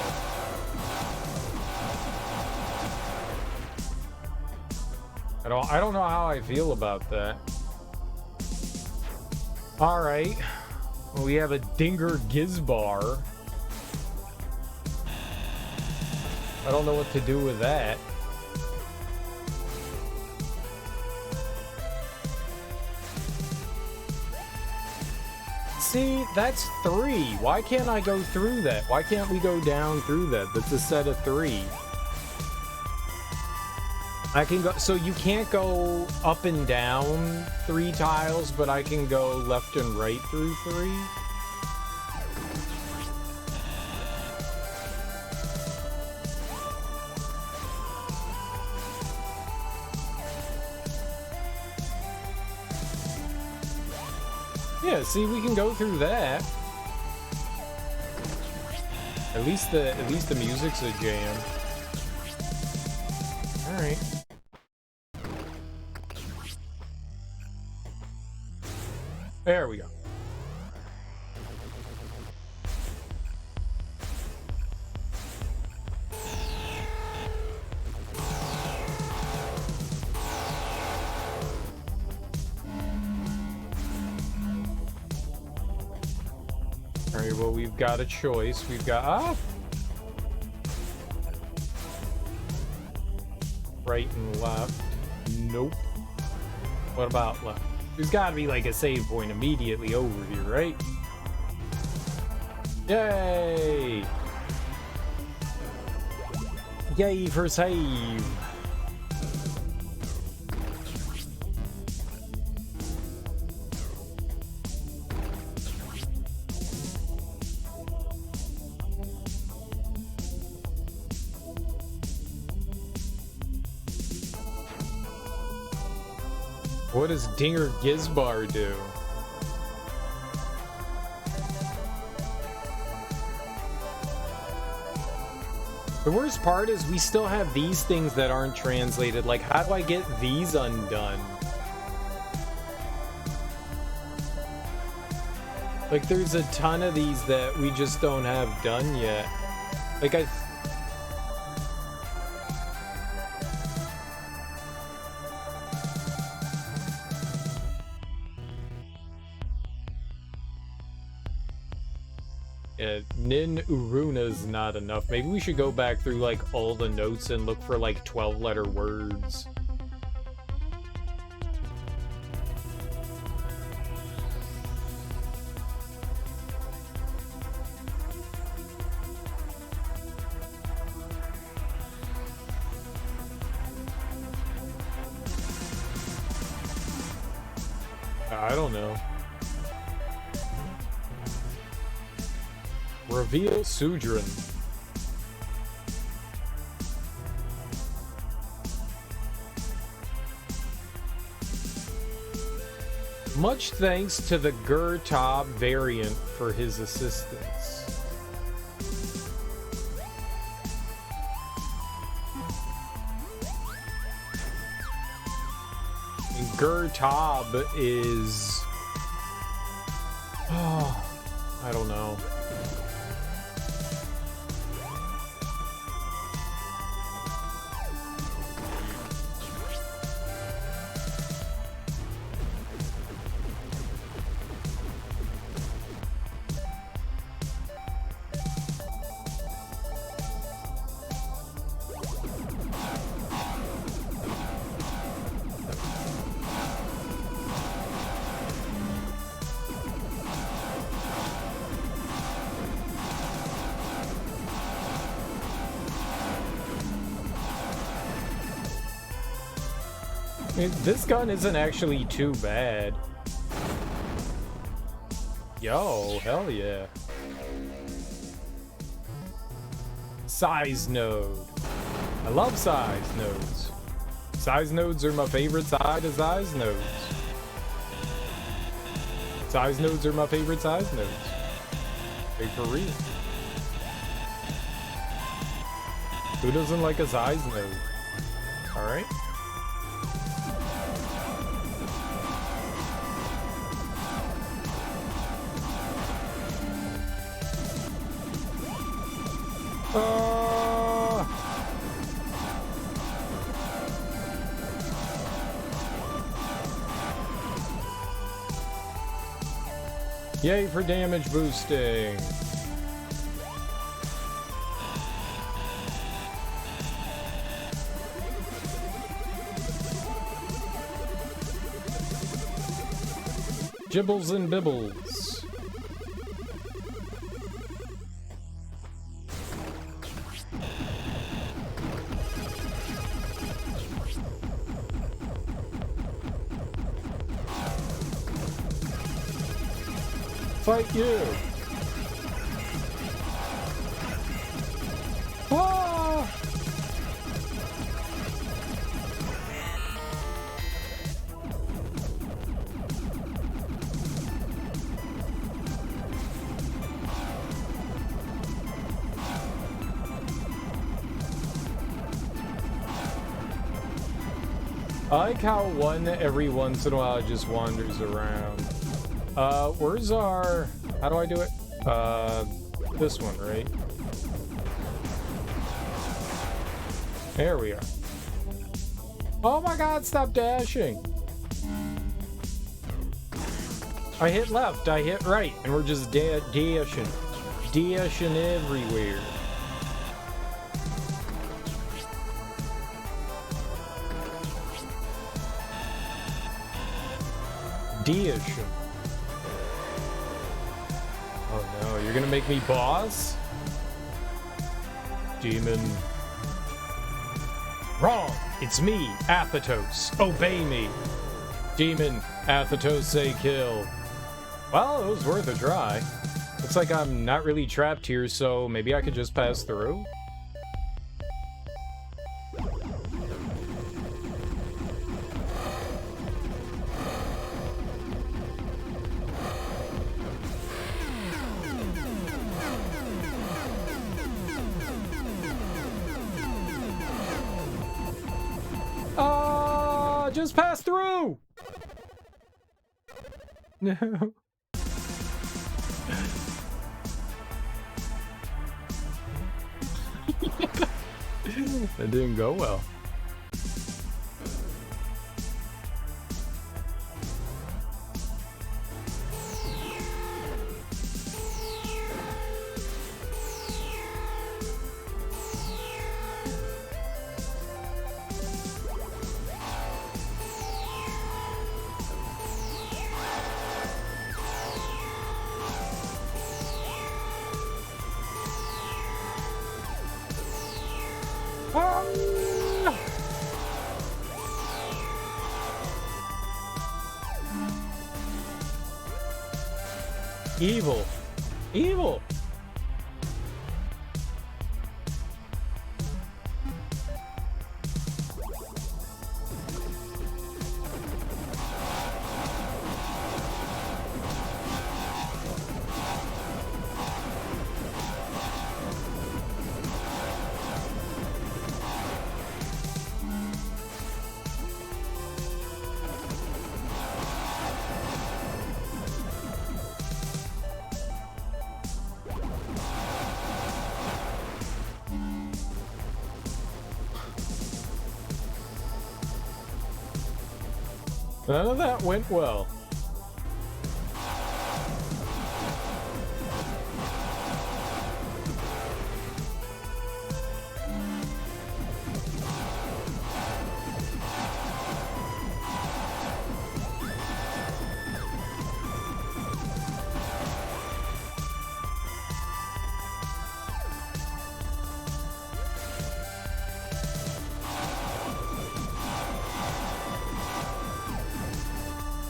I don't know how I feel about that. All right. Well, we have a Dinger Gizbar. I don't know what to do with that. See, that's 3. Why can't I go through that? Why can't we go down through that? That's a set of 3. I can go, so you can't go up and down 3 tiles, but I can go left and right through 3. Yeah, see, we can go through that. At least the music's a jam. All right. There we go. All right, well, we've got a choice. We've got right and left. Nope. What about left? There's got to be like a save point immediately over here, right? Yay! Yay for save! What does Dinger Gizbar do? The worst part is we still have these things that aren't translated. Like, how do I get these undone? Like, there's a ton of these that we just don't have done yet. Like, yeah, Nin Uruna's not enough. Maybe we should go back through, like, all the notes and look for, like, 12-letter words. I don't know. Reveal Sudrin. Much thanks to the Gurtab variant for his assistance. Gurtab is... oh, I don't know. This gun isn't actually too bad. Yo, hell yeah. Size node. I love size nodes. Size nodes are my favorite side of size nodes. Size nodes are my favorite size nodes. Big for real. Who doesn't like a size node? Alright. Yay for damage boosting. Gibbles and bibbles. Fight you! Ah! I like how one every once in a while just wanders around. Where's our... how do I do it? This one, right? There we are. Oh my god, stop dashing! I hit left, I hit right, and we're just dashing. Dashing everywhere. Dashing. Oh no, you're gonna make me boss? Demon. Wrong! It's me, Athetos. Obey me! Demon, Athetos say kill. Well, it was worth a try. Looks like I'm not really trapped here, so maybe I could just pass through? just pass through! No. That didn't go well. Evil. Evil. None of that went well.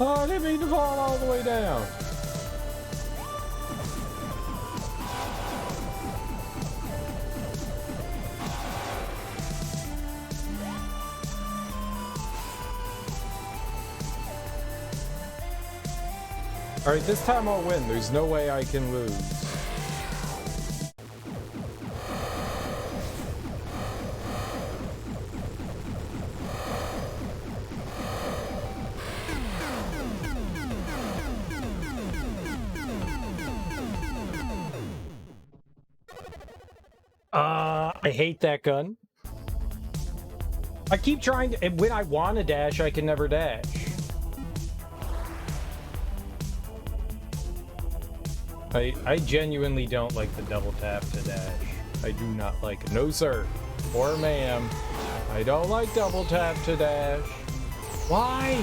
Oh, I didn't mean to fall all the way down. Alright, this time I'll win. There's no way I can lose. I hate that gun. I keep trying to, and when I want to dash, I can never dash. I genuinely don't like the double tap to dash. I do not like it. No, sir. Or ma'am. I don't like double tap to dash. Why?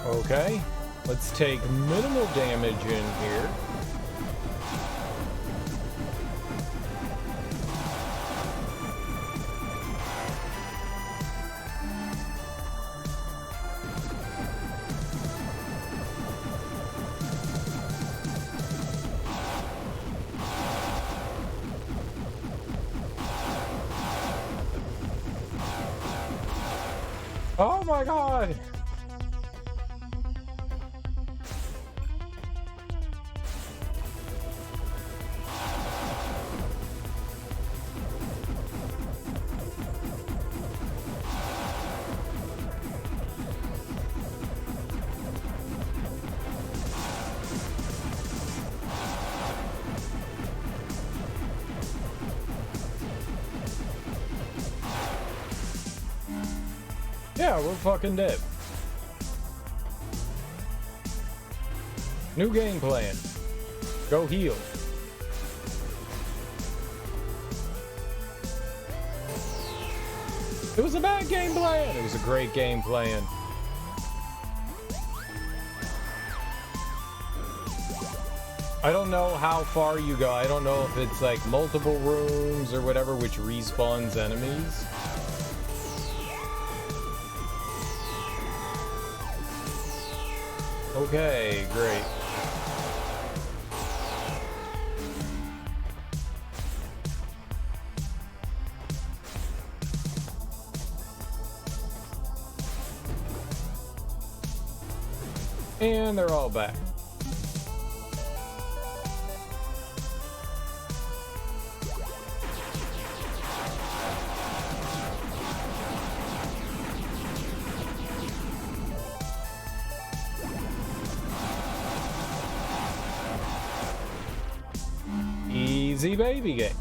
Okay, let's take minimal damage in here. Oh my god! Yeah, we're fucking dead. New game plan. Go heal. It was a bad game plan. It was a great game plan. I don't know how far you go. I don't know if it's like multiple rooms or whatever, which respawns enemies. Okay, great. And they're all back. Easy baby game.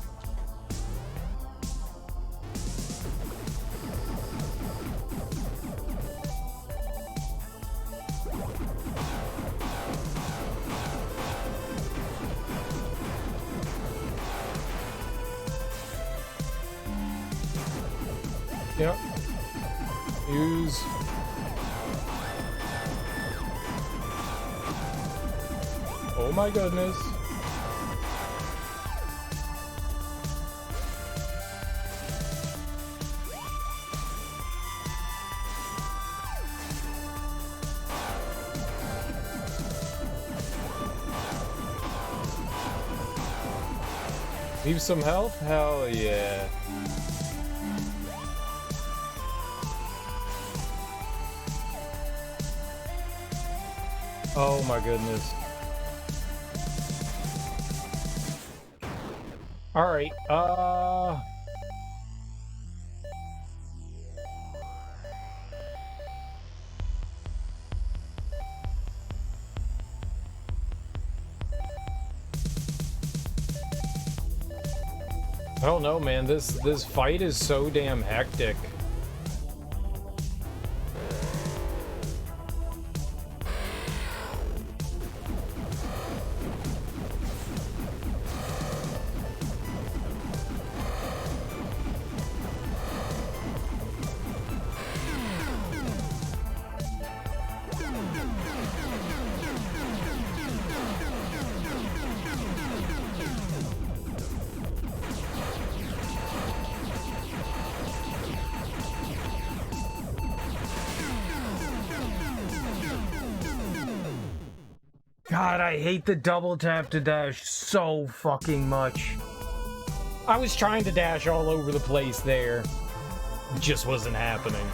Yep. Use. Oh my goodness. Leave some health? Hell yeah. Oh my goodness. Alright, I don't know, man. This fight is so damn hectic. God, I hate the double tap to dash so fucking much. I was trying to dash all over the place there. It just wasn't happening.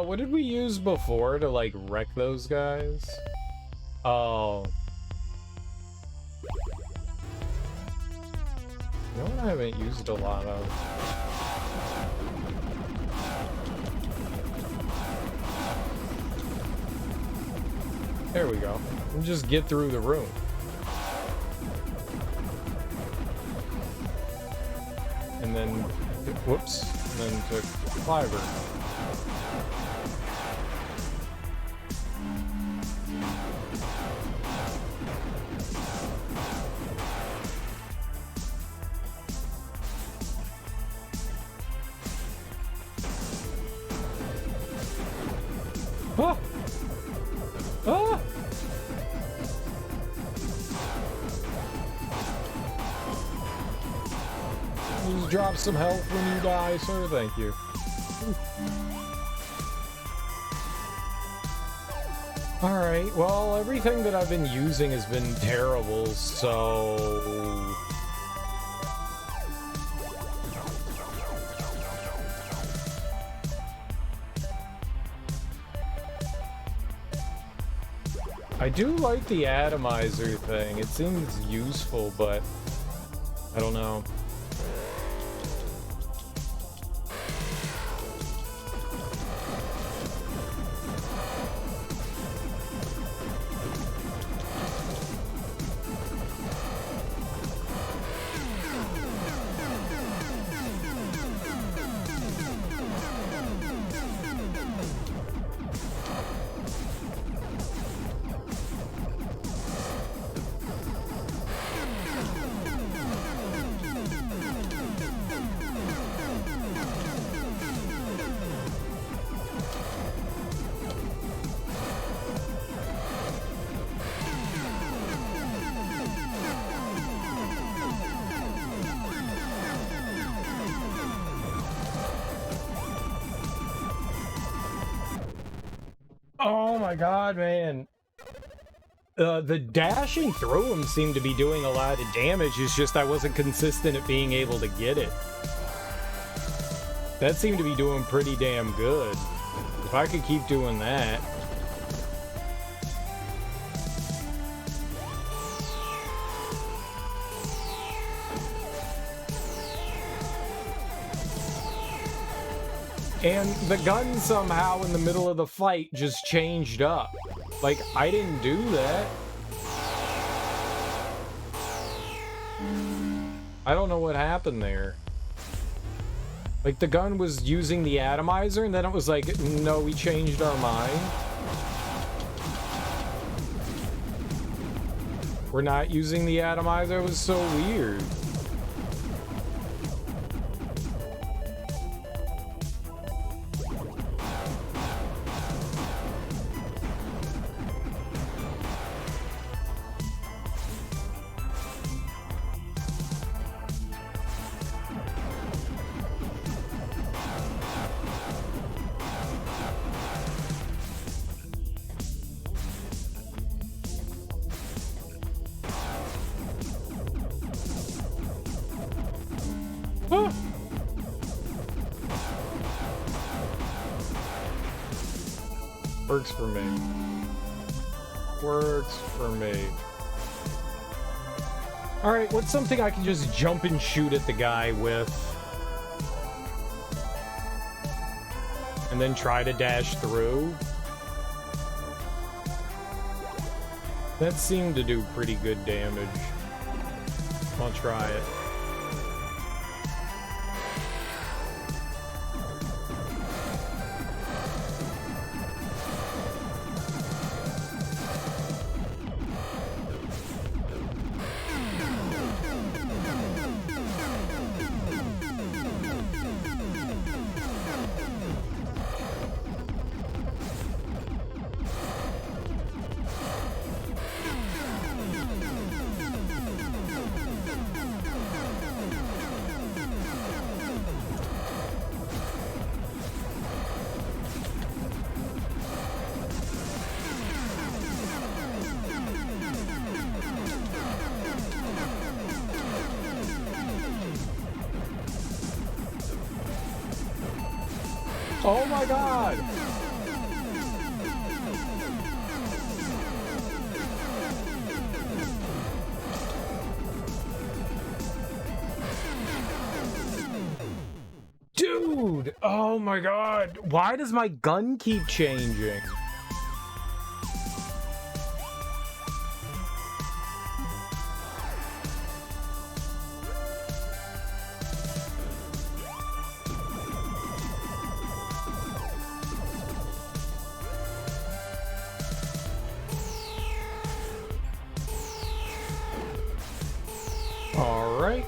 What did we use before to, like, wreck those guys? Oh. You know what I haven't used a lot of? There we go. We'll just get through the room. And then, whoops, and then took Cliver. Ah! Ah! Just drop some health when you die, sir. Thank you. Alright, well, everything that I've been using has been terrible, so... I do like the atomizer thing. It seems useful, but I don't know. Oh my god, man. The dashing through him seemed to be doing a lot of damage. It's just I wasn't consistent at being able to get it. That seemed to be doing pretty damn good. If I could keep doing that. And the gun somehow in the middle of the fight just changed up. Like, I didn't do that. I don't know what happened there. Like, the gun was using the atomizer, and then it was like, no, we changed our mind. We're not using the atomizer. It was so weird. Works for me. Works for me. Alright, what's something I can just jump and shoot at the guy with? And then try to dash through? That seemed to do pretty good damage. I'll try it. Oh my god! Dude! Oh my god! Why does my gun keep changing? Alright.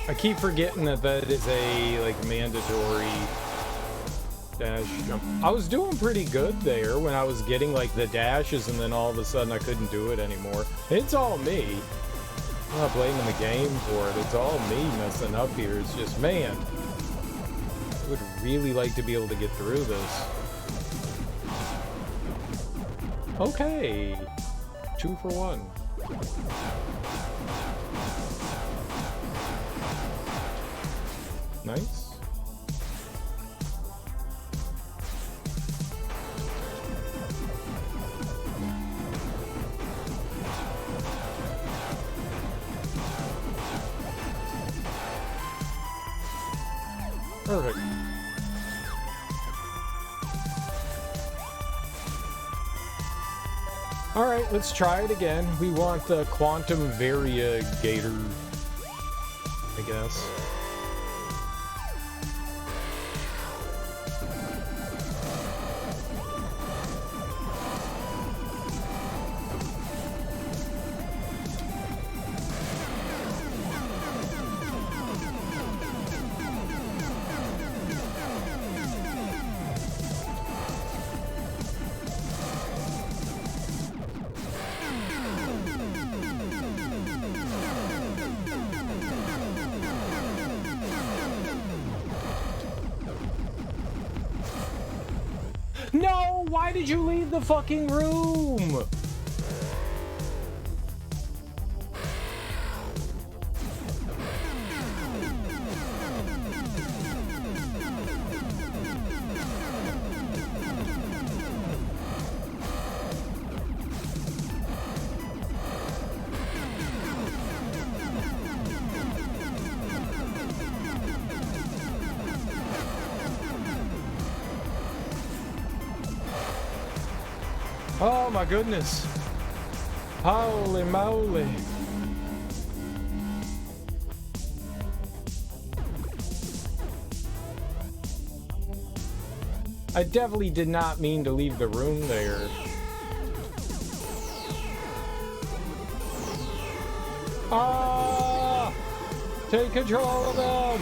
I keep forgetting that that is a, like, mandatory dash jump. I was doing pretty good there when I was getting, like, the dashes, and then all of a sudden I couldn't do it anymore. It's all me. I'm not blaming the game for it. It's all me messing up here. It's just, man, I would really like to be able to get through this. Okay. 2 for 1. Nice. Perfect. All right, let's try it again. We want the quantum variegator, I guess. No! Why did you leave the fucking room? Oh my goodness. Holy moly. I definitely did not mean to leave the room there. Ah! Take control of them!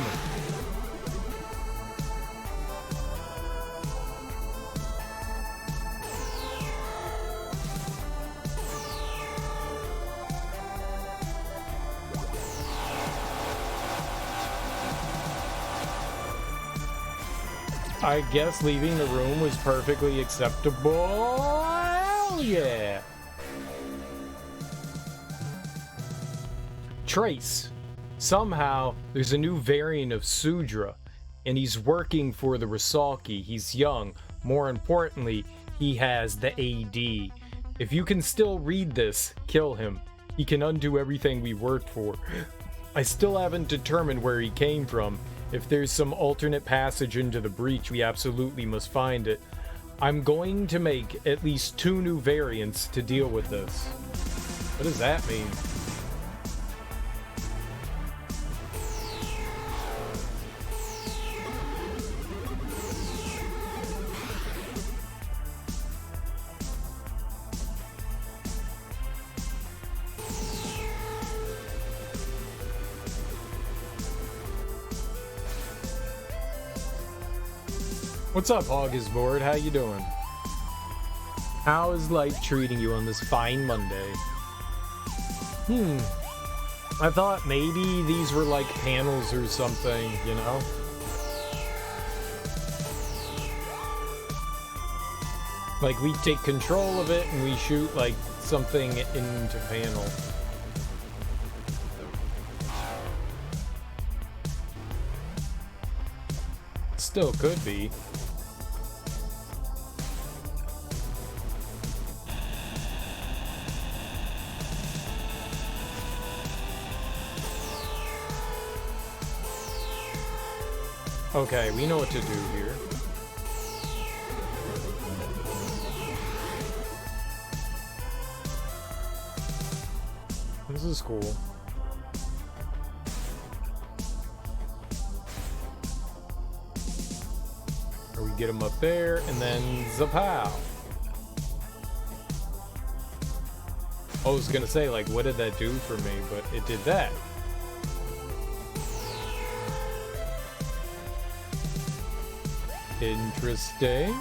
I guess leaving the room was perfectly acceptable. Hell yeah. Trace. Somehow, there's a new variant of Sudra, and he's working for the Rusalki. He's young. More importantly, he has the AD. If you can still read this, kill him. He can undo everything we worked for. I still haven't determined where he came from. If there's some alternate passage into the breach, we absolutely must find it. I'm going to make at least 2 new variants to deal with this. What does that mean? What's up, Augustboard? How you doing? How is life treating you on this fine Monday? I thought maybe these were like panels or something, you know? Like we take control of it and we shoot like something into panel. Still could be. Okay, we know what to do here. This is cool. Or we get him up there, and then zapow. I was gonna say, like, what did that do for me? But it did that. Interesting.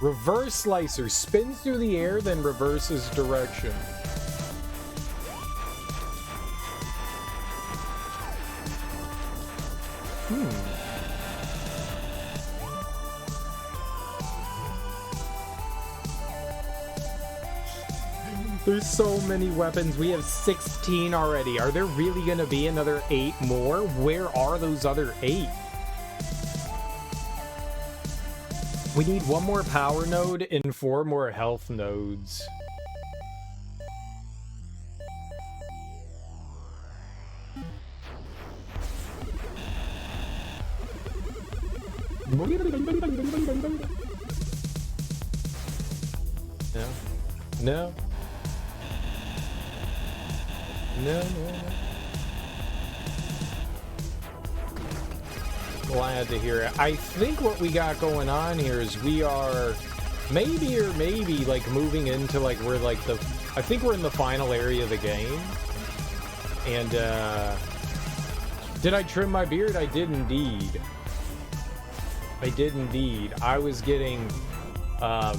Reverse slicer spins through the air, then reverses direction. There's so many weapons. We have 16 already. Are there really gonna be another 8 more? Where are those other 8? We need 1 more power node and 4 more health nodes. No. No. No. Well, I had to hear it. I think what we got going on here is we are maybe like moving into like we're like the I think we're in the final area of the game. And did I trim my beard? I did indeed. I was getting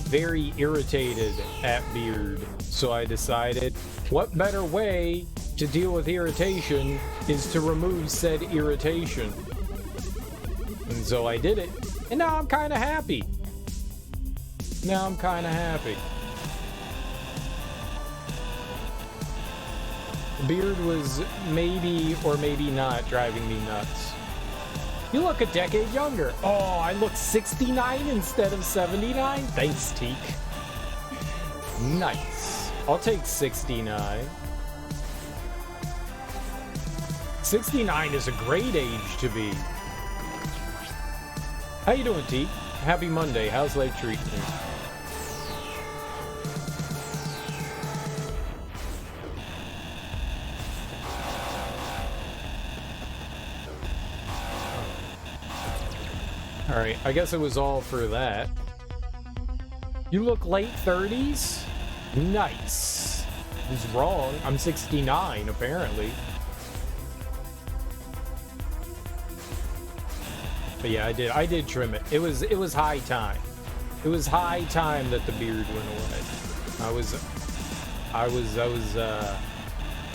very irritated at beard, so I decided what better way to deal with irritation is to remove said irritation. And so I did it, and now I'm kind of happy. Now I'm kind of happy. The beard was maybe or maybe not driving me nuts. You look a decade younger. Oh, I look 69 instead of 79? Thanks, Teak. Nice. I'll take 69. 69 is a great age to be. How you doing, Teak? Happy Monday. How's life treating you? Alright, I guess it was all for that. You look late 30s? Nice. Who's wrong? I'm 69, apparently. But yeah, I did trim it. It was high time. It was high time that the beard went away. I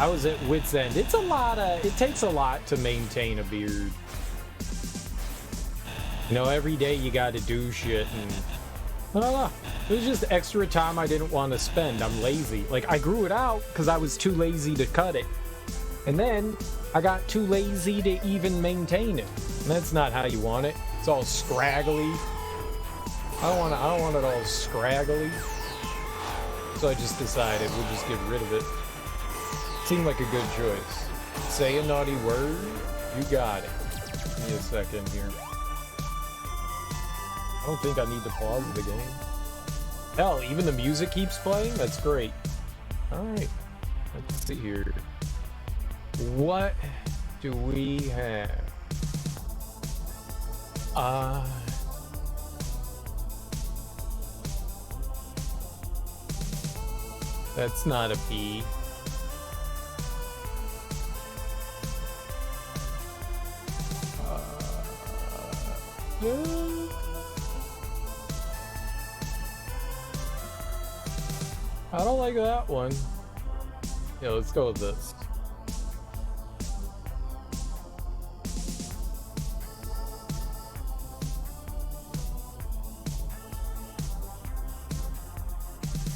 was at wit's end. It takes a lot to maintain a beard. You know, every day you gotta do shit, and I don't know. It was just extra time I didn't want to spend. I'm lazy. Like, I grew it out because I was too lazy to cut it. And then I got too lazy to even maintain it. And that's not how you want it. It's all scraggly. I don't want it all scraggly. So I just decided we'll just get rid of it. Seemed like a good choice. Say a naughty word. You got it. Give me a second here. I don't think I need to pause the game. Hell, even the music keeps playing? That's great. Alright. Let's see here. What do we have? That's not a P. I don't like that one. Yeah, let's go with this.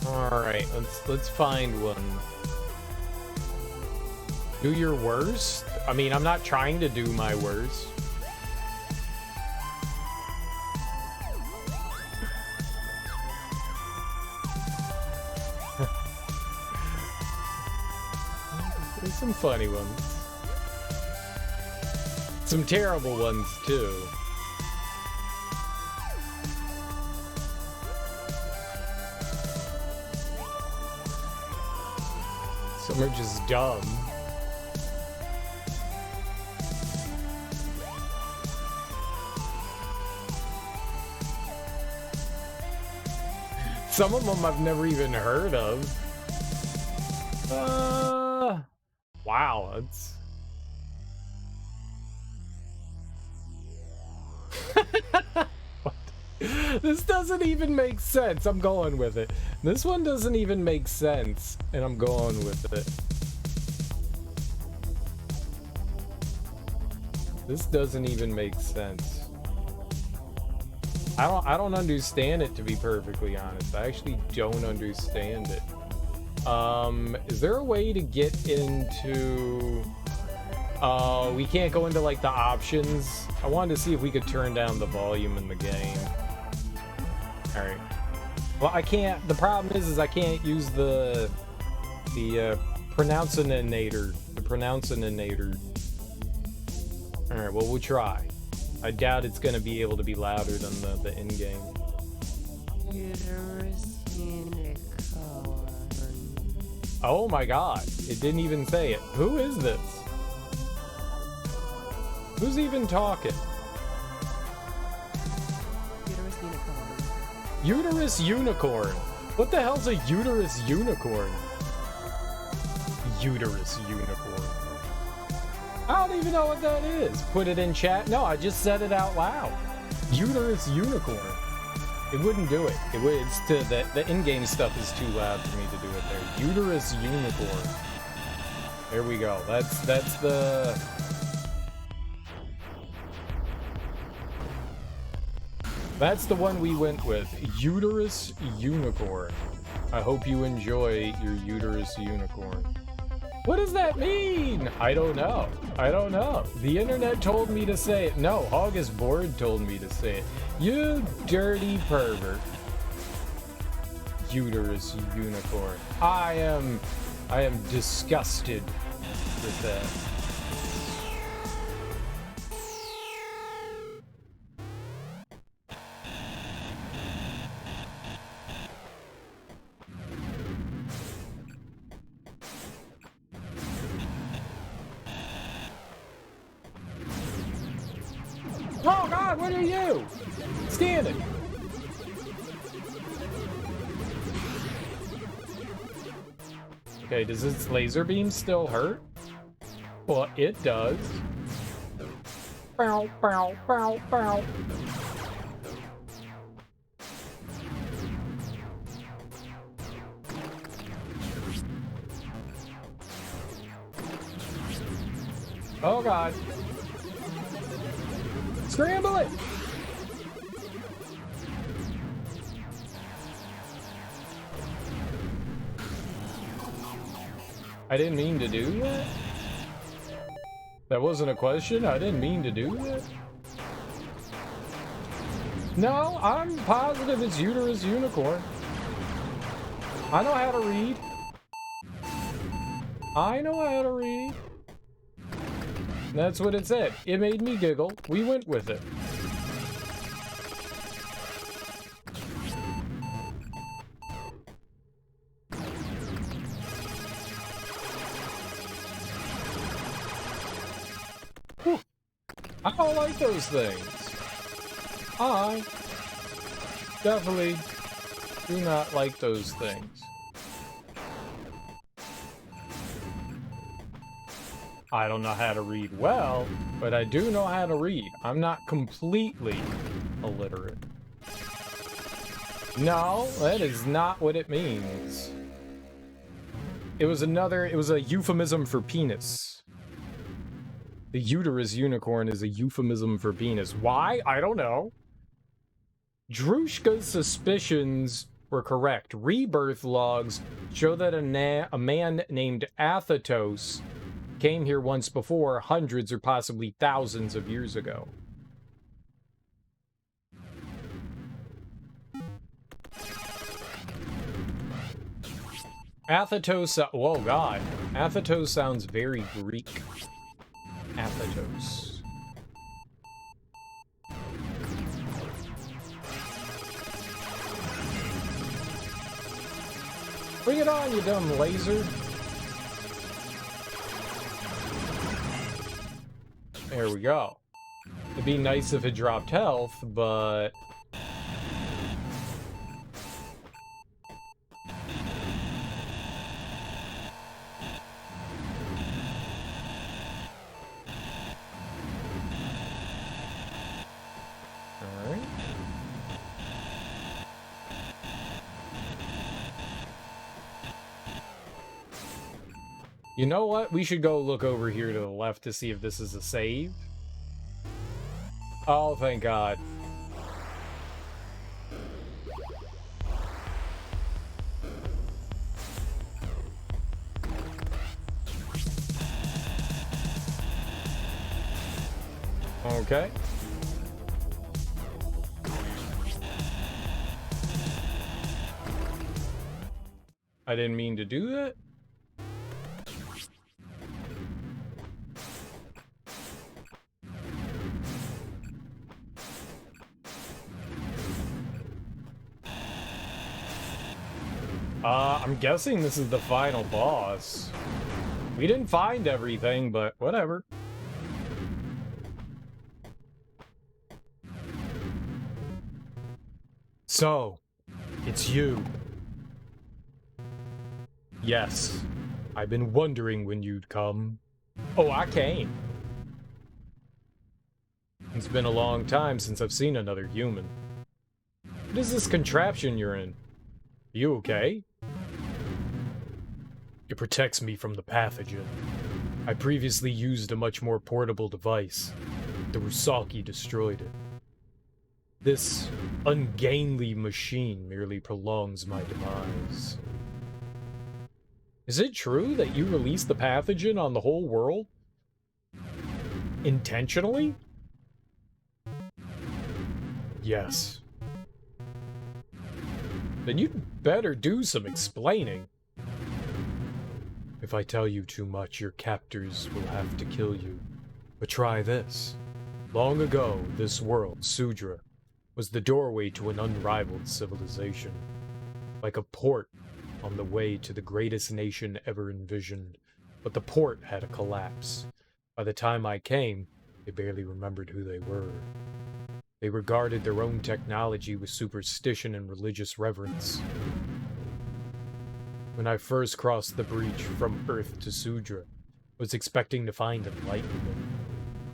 Alright, let's find one. Do your worst? I mean, I'm not trying to do my worst. There's some funny ones. Some terrible ones, too. Some are just dumb. Some of them I've never even heard of. Wow, that's... This doesn't even make sense. I'm going with it. This one doesn't even make sense, and I'm going with it. This doesn't even make sense. I don't understand it, to be perfectly honest. I actually don't understand it. Is there a way to get into... we can't go into, like, the options. I wanted to see if we could turn down the volume in the game. Alright. Well, I can't... The problem is I can't use the pronounce-inator. The pronounce-inator. Alright, well, we'll try. I doubt it's gonna be able to be louder than the in-game. Oh my god, it didn't even say it. Who is this? Who's even talking? Uterus unicorn. What the hell's a uterus unicorn? Uterus unicorn. I don't even know what that is. Put it in chat. No, I just said it out loud. Uterus unicorn. It wouldn't do it. It would. It's to the in-game stuff is too loud for me to do it there. Uterus unicorn. There we go. That's the one we went with. Uterus unicorn. I hope you enjoy your uterus unicorn. What does that mean? I don't know. I don't know. The internet told me to say it. No, August Board told me to say it. You dirty pervert. Uterus unicorn. I am disgusted with that. Oh God, what are you? Standing. Okay, does its laser beam still hurt? Well, it does. Bow, bow, bow, bow. Oh God. Scramble it! I didn't mean to do that. That wasn't a question. I didn't mean to do that. No, I'm positive it's uterus unicorn. I know how to read. I know how to read. That's what it said. It made me giggle. We went with it. Whew. I don't like those things. I definitely do not like those things. I don't know how to read well, but I do know how to read. I'm not completely illiterate. No, that is not what it means. It was a euphemism for penis. The uterus unicorn is a euphemism for penis. Why? I don't know. Drushka's suspicions were correct. Rebirth logs show that a man named Athatos came here once before, hundreds or possibly thousands of years ago. Athatos, oh God. Athatos sounds very Greek. Athatos. Bring it on, you dumb laser. There we go. It'd be nice if it dropped health, but... Alright. You know what? We should go look over here to the left to see if this is a save. Oh, thank God. Okay. I didn't mean to do that. I'm guessing this is the final boss. We didn't find everything, but whatever. So, it's you. Yes, I've been wondering when you'd come. Oh, I came. It's been a long time since I've seen another human. What is this contraption you're in? You okay? It protects me from the pathogen. I previously used a much more portable device. The Rusaki destroyed it. This ungainly machine merely prolongs my demise. Is it true that you released the pathogen on the whole world? Intentionally? Yes. Then you'd better do some explaining. If I tell you too much, your captors will have to kill you. But try this. Long ago, this world, Sudra, was the doorway to an unrivaled civilization. Like a port on the way to the greatest nation ever envisioned. But the port had a collapse. By the time I came, they barely remembered who they were. They regarded their own technology with superstition and religious reverence. When I first crossed the breach from Earth to Sudra, I was expecting to find enlightenment.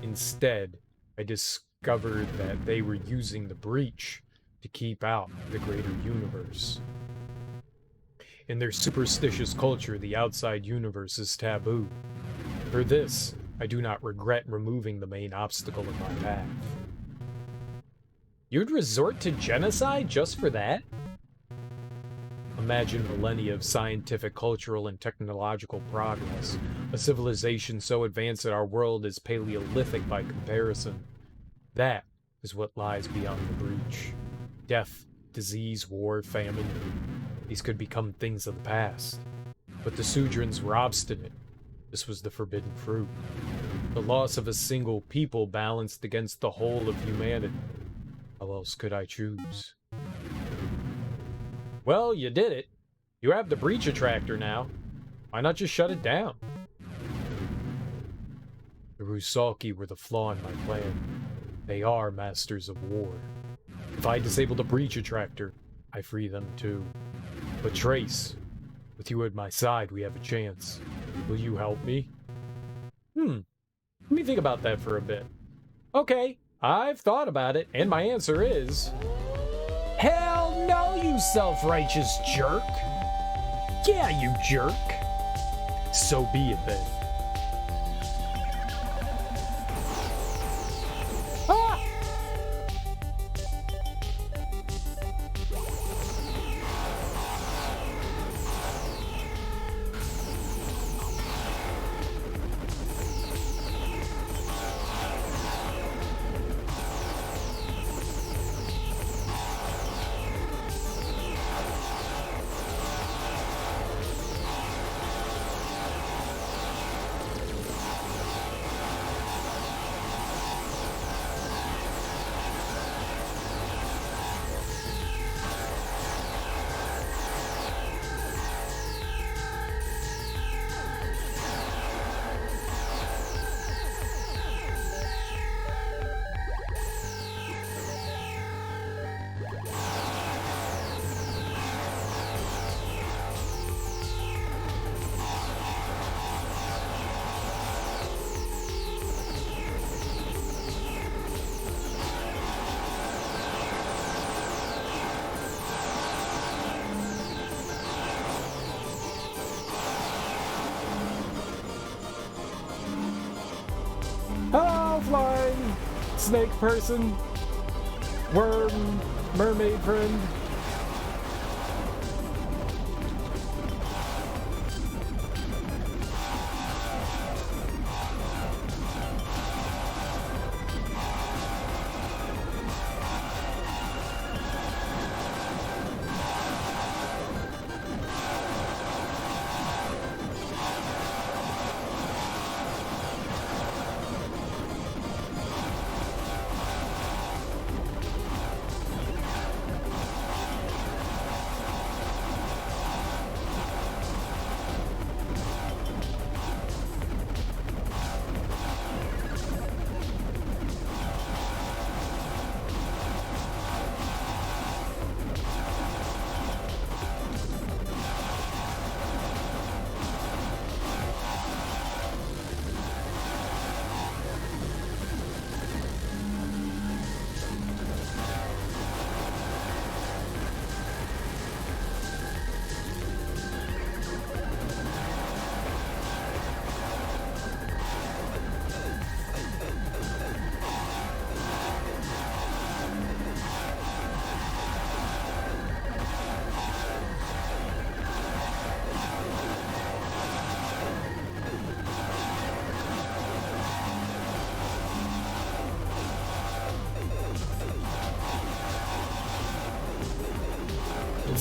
Instead, I discovered that they were using the breach to keep out the greater universe. In their superstitious culture, the outside universe is taboo. For this, I do not regret removing the main obstacle in my path. You'd resort to genocide just for that? Imagine millennia of scientific, cultural, and technological progress. A civilization so advanced that our world is Paleolithic by comparison. That is what lies beyond the breach. Death, disease, war, famine. These could become things of the past. But the Sudrans were obstinate. This was the forbidden fruit. The loss of a single people balanced against the whole of humanity. How else could I choose? Well, you did it. You have the breach attractor now. Why not just shut it down? The Rusaki were the flaw in my plan. They are masters of war. If I disable the breach attractor, I free them too. But Trace, with you at my side, we have a chance. Will you help me? Let me think about that for a bit. Okay, I've thought about it, and my answer is... Hell no, you self-righteous jerk! Yeah, you jerk! So be it then. Ah! Hello, flying snake person, worm, mermaid friend.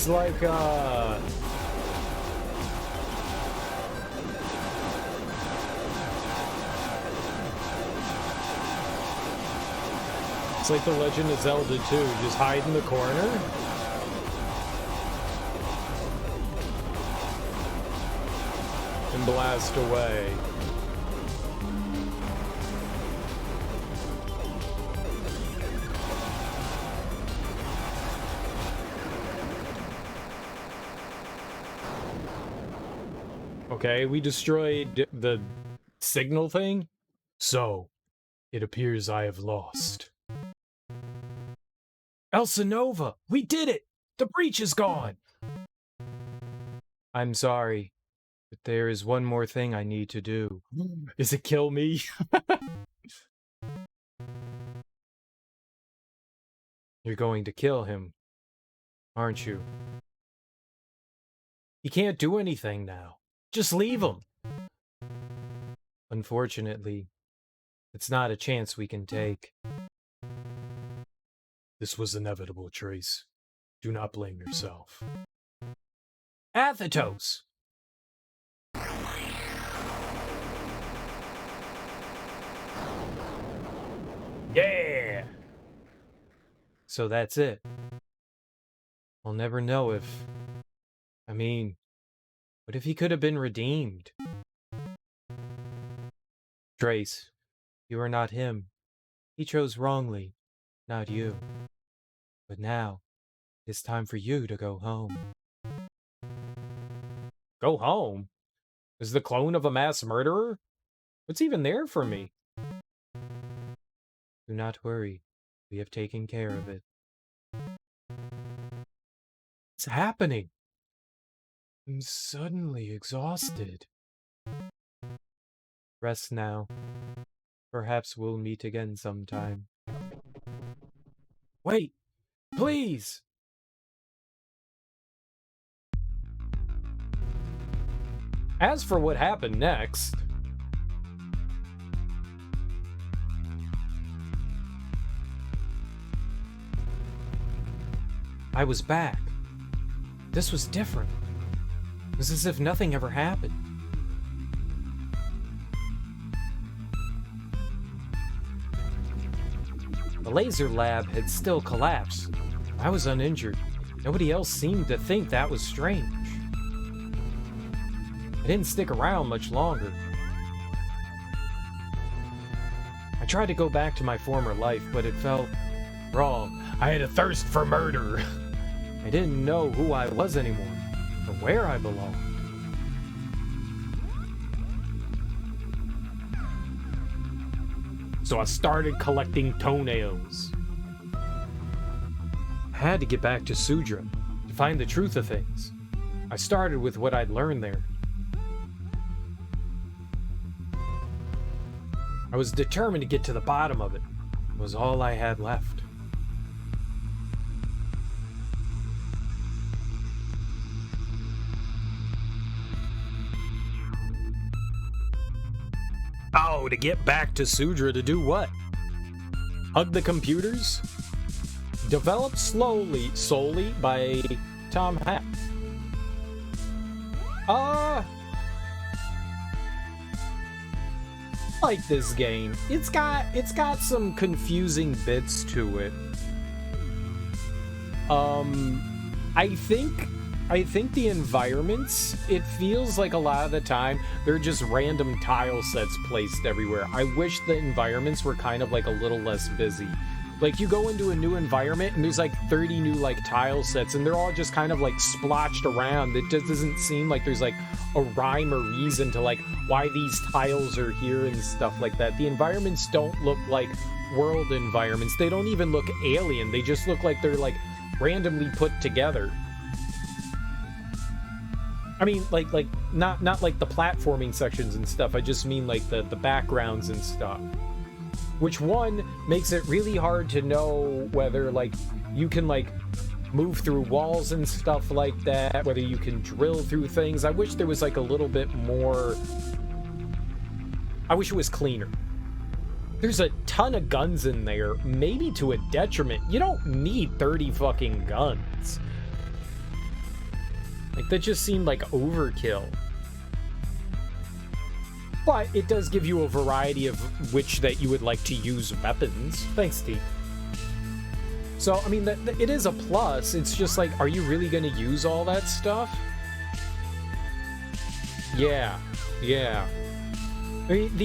It's like, it's like The Legend of Zelda 2, just hide in the corner. And blast away. Okay, we destroyed the signal thing. So, it appears I have lost. Elsa Nova, we did it! The breach is gone! I'm sorry, but there is one more thing I need to do. Is it kill me? You're going to kill him, aren't you? He can't do anything now. Just leave him. Unfortunately, it's not a chance we can take. This was inevitable, Trace. Do not blame yourself. Athetos! Yeah! So that's it. I'll never know if... I mean, what if he could have been redeemed? Trace, you are not him. He chose wrongly, not you. But now, it's time for you to go home. Go home? Is the clone of a mass murderer? What's even there for me? Do not worry. We have taken care of it. What's happening? I'm suddenly exhausted. Rest now. Perhaps we'll meet again sometime. Wait! Please! As for what happened next... I was back. This was different. It was as if nothing ever happened. The laser lab had still collapsed. I was uninjured. Nobody else seemed to think that was strange. I didn't stick around much longer. I tried to go back to my former life, but it felt wrong. I had a thirst for murder. I didn't know who I was anymore, or where I belonged. So I started collecting toenails. I had to get back to Sudra to find the truth of things. I started with what I'd learned there. I was determined to get to the bottom of it. It was all I had left. Oh, to get back to Sudra to do what? Hug the computers? Developed solely by Tom Hack. I like this game. It's got some confusing bits to it. I think the environments, it feels like a lot of the time they're just random tile sets placed everywhere. I wish the environments were kind of like a little less busy. Like, you go into a new environment and there's like 30 new like tile sets and they're all just kind of like splotched around. It just doesn't seem like there's like a rhyme or reason to like why these tiles are here and stuff like that. The environments don't look like world environments. They don't even look alien. They just look like they're like randomly put together. I mean, like not like the platforming sections and stuff. I just mean like the backgrounds and stuff. Which one makes it really hard to know whether like you can like move through walls and stuff like that, whether you can drill through things. I wish there was like a little bit more. I wish it was cleaner. There's a ton of guns in there, maybe to a detriment. You don't need 30 fucking guns. Like, that just seemed like overkill. But it does give you a variety of which that you would like to use weapons. Thanks, T. So, I mean, it is a plus. It's just like, are you really going to use all that stuff? Yeah. I mean,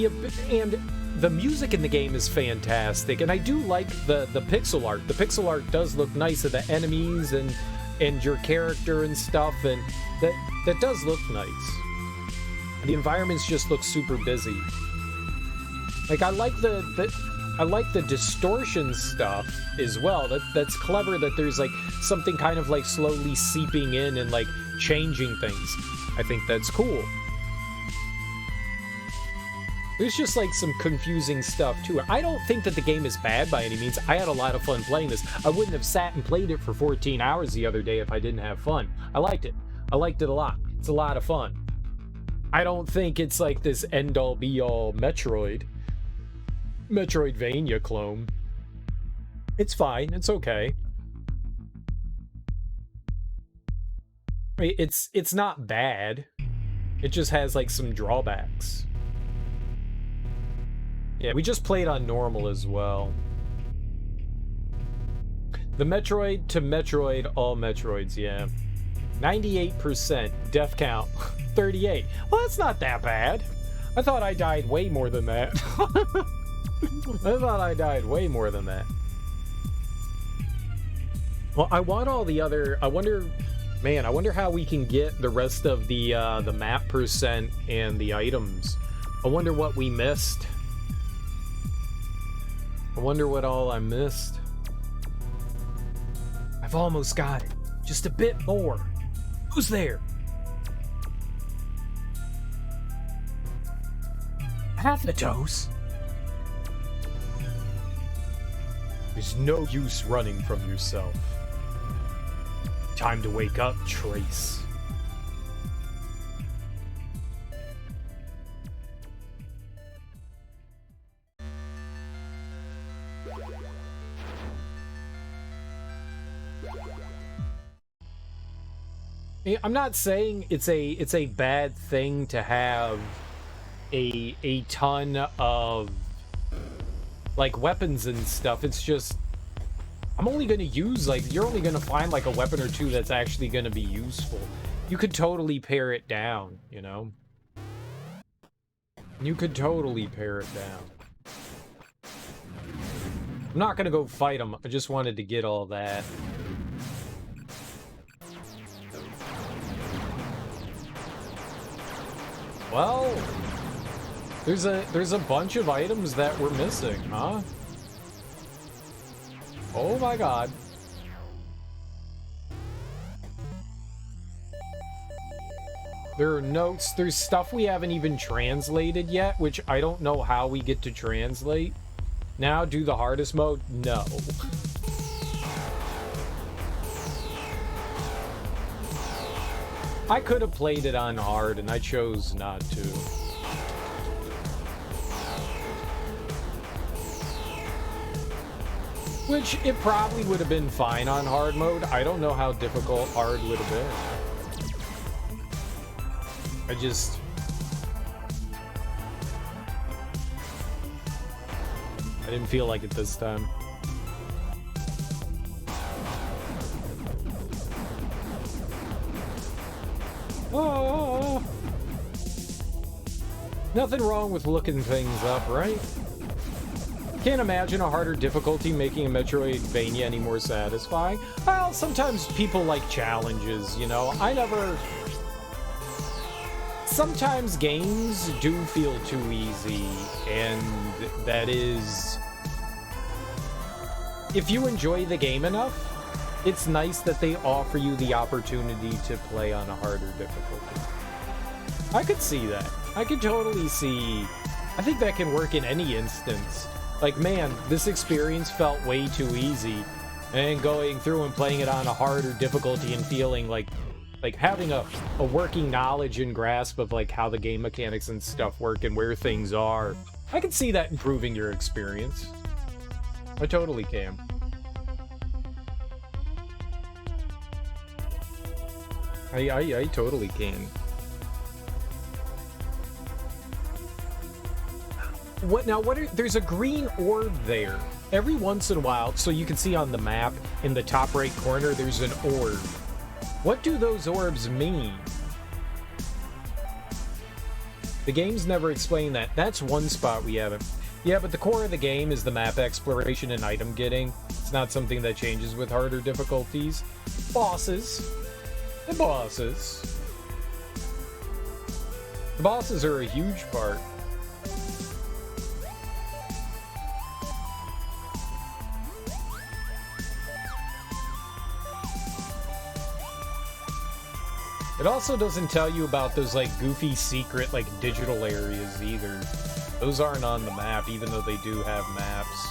the music in the game is fantastic, and I do like the pixel art. The pixel art does look nice of the enemies and your character and stuff, and that does look nice. The environments just look super busy. Like, I like the distortion stuff as well. That's clever that there's like something kind of like slowly seeping in and like changing things. I think that's cool. There's just like some confusing stuff too. I don't think that the game is bad by any means. I had a lot of fun playing this. I wouldn't have sat and played it for 14 hours the other day if I didn't have fun. I liked it. I liked it a lot. It's a lot of fun. I don't think it's like this end-all be-all Metroidvania clone. It's fine. It's okay. It's not bad. It just has like some drawbacks. Yeah, we just played on normal as well. The Metroid to Metroid, all Metroids, yeah. 98% death count. 38. Well, that's not that bad. I thought I died way more than that. I thought I died way more than that. Well, I want all the other... I wonder how we can get the rest of the map percent and the items. I wonder what we missed. I wonder what all I missed. I've almost got it. Just a bit more. Who's there? Half a dose. There's no use running from yourself. Time to wake up, Trace. I'm not saying it's a bad thing to have a ton of like weapons and stuff. It's just I'm only going to use like you're only going to find like a weapon or two that's actually going to be useful. You could totally pare it down, you know? You could totally pare it down. I'm not going to go fight them. I just wanted to get all that. Well, there's a bunch of items that we're missing, huh? Oh my god. There are notes, there's stuff we haven't even translated yet, which I don't know how we get to translate. Now do the hardest mode? No. I could have played it on hard, and I chose not to. Which, it probably would have been fine on hard mode. I don't know how difficult hard would have been. I didn't feel like it this time. Oh, nothing wrong with looking things up, right? Can't imagine a harder difficulty making a Metroidvania any more satisfying. Well, sometimes people like challenges, you know? Sometimes games do feel too easy, and that is... If you enjoy the game enough, it's nice that they offer you the opportunity to play on a harder difficulty. I could see that. I could totally see... I think that can work in any instance. Like, man, this experience felt way too easy. And going through and playing it on a harder difficulty and feeling like having a working knowledge and grasp of like how the game mechanics and stuff work and where things are. I can see that improving your experience. I totally can. I totally can. What now? There's a green orb there. Every once in a while, so you can see on the map in the top right corner, there's an orb. What do those orbs mean? The game's never explained that. That's one spot we haven't. Yeah, but the core of the game is the map exploration and item getting. It's not something that changes with harder difficulties. Bosses. The bosses. The bosses are a huge part. It also doesn't tell you about those, like, goofy secret, like, digital areas either. Those aren't on the map, even though they do have maps.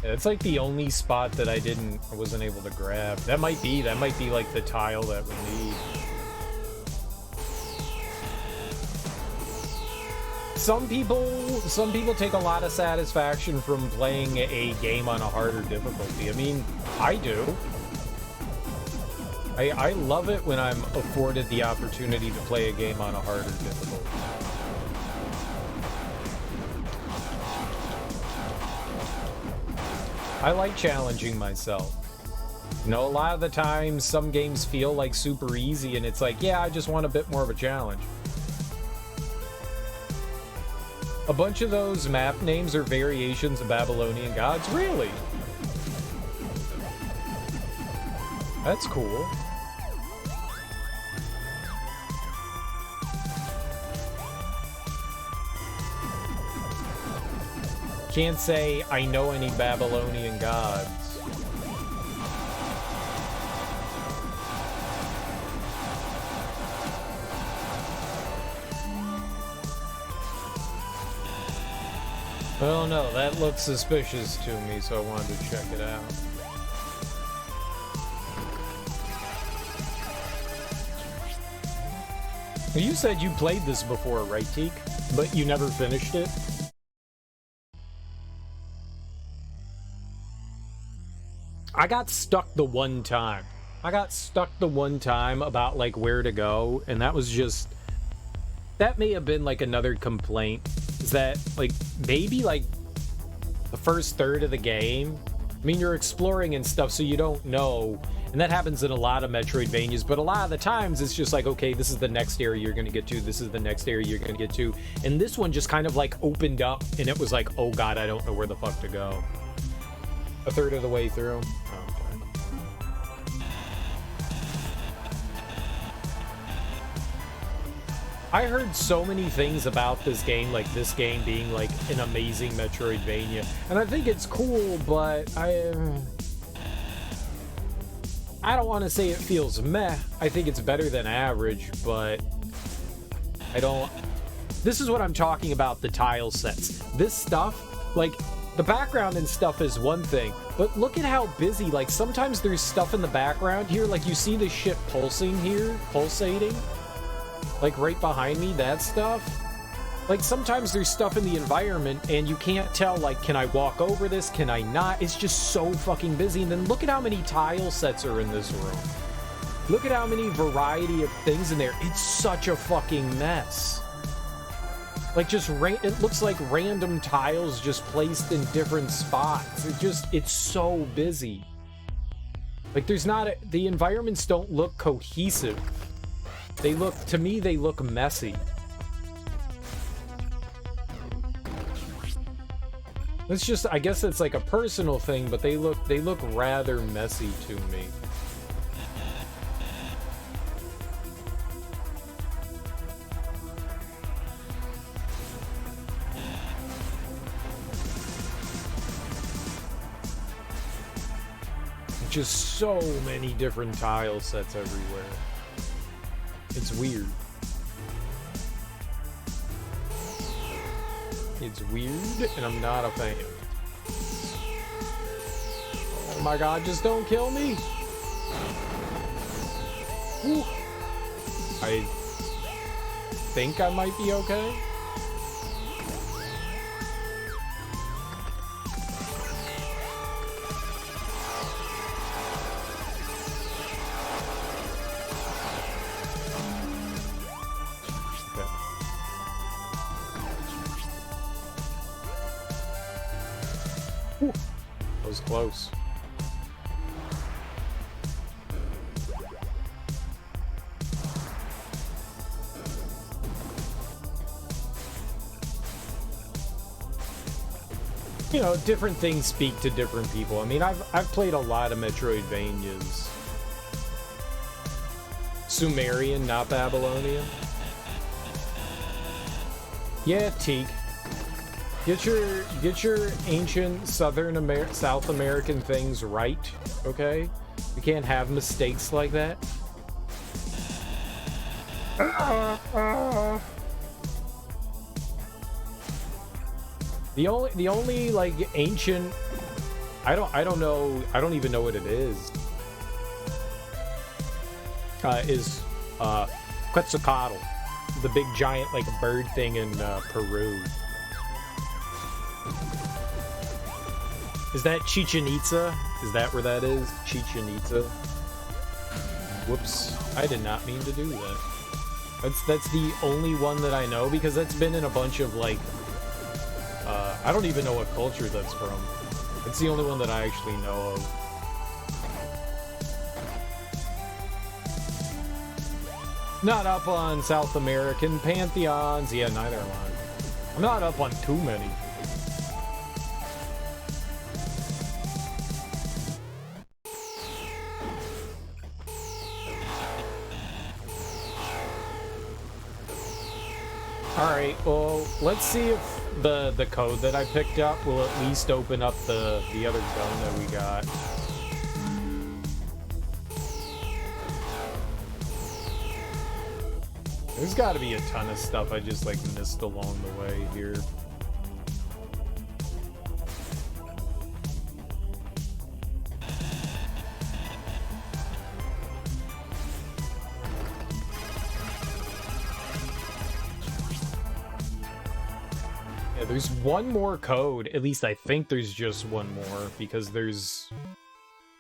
Yeah, it's like the only spot that I wasn't able to grab. That might be like the tile that we need. Some people take a lot of satisfaction from playing a game on a harder difficulty. I mean, I do. I love it when I'm afforded the opportunity to play a game on a harder difficulty. I like challenging myself. You know, a lot of the times, some games feel like super easy, and it's like, yeah, I just want a bit more of a challenge. A bunch of those map names are variations of Babylonian gods? Really? That's cool. Can't say I know any Babylonian gods. Well, no, that looks suspicious to me, so I wanted to check it out. Well, you said you played this before, right, Teak? But you never finished it? I got stuck the one time. About, like, where to go, and that was just... That may have been, like, another complaint. Is that, like, maybe, like, the first third of the game? I mean, you're exploring and stuff, so you don't know. And that happens in a lot of Metroidvanias, but a lot of the times it's just like, okay, this is the next area you're gonna get to, this is the next area you're gonna get to. And this one just kind of, like, opened up, and it was like, oh god, I don't know where the fuck to go. A third of the way through. I heard so many things about this game, like this game being like an amazing Metroidvania, and I think it's cool, but I don't want to say it feels meh. I think it's better than average, but I don't... This is what I'm talking about, the tile sets. This stuff, like, the background and stuff is one thing, but look at how busy, like, sometimes there's stuff in the background here, like, you see this shit pulsating, like, right behind me, that stuff. Like, sometimes there's stuff in the environment, and you can't tell, like, can I walk over this, can I not? It's just so fucking busy, and then look at how many tile sets are in this room. Look at how many variety of things in there. It's such a fucking mess. Like, just it looks like random tiles just placed in different spots. It's so busy. Like, the environments don't look cohesive. To me, they look messy. It's just, I guess it's like a personal thing, but they look rather messy to me. Just so many different tile sets everywhere. It's weird. It's weird, and I'm not a fan. Oh my god, just don't kill me! Whew. I think I might be okay. Whew. That was close. You know, different things speak to different people. I mean, I've played a lot of Metroidvanias. Sumerian, not Babylonian. Yeah, Teak. Get your ancient South American things right, okay? You can't have mistakes like that. The only like ancient, I don't know, I don't even know what it is Quetzalcoatl, the big giant like bird thing in Peru. Is that Chichen Itza? Is that where that is? Chichen Itza? Whoops, I did not mean to do that. That's the only one that I know, because that's been in a bunch of like I don't even know what culture that's from. It's the only one that I actually know of. Not up on South American pantheons. Yeah, neither am I. I'm not up on too many. Alright, well, let's see if the code that I picked up will at least open up the other gun that we got. There's got to be a ton of stuff I just, like, missed along the way here. There's one more code. At least I think there's just one more, because there's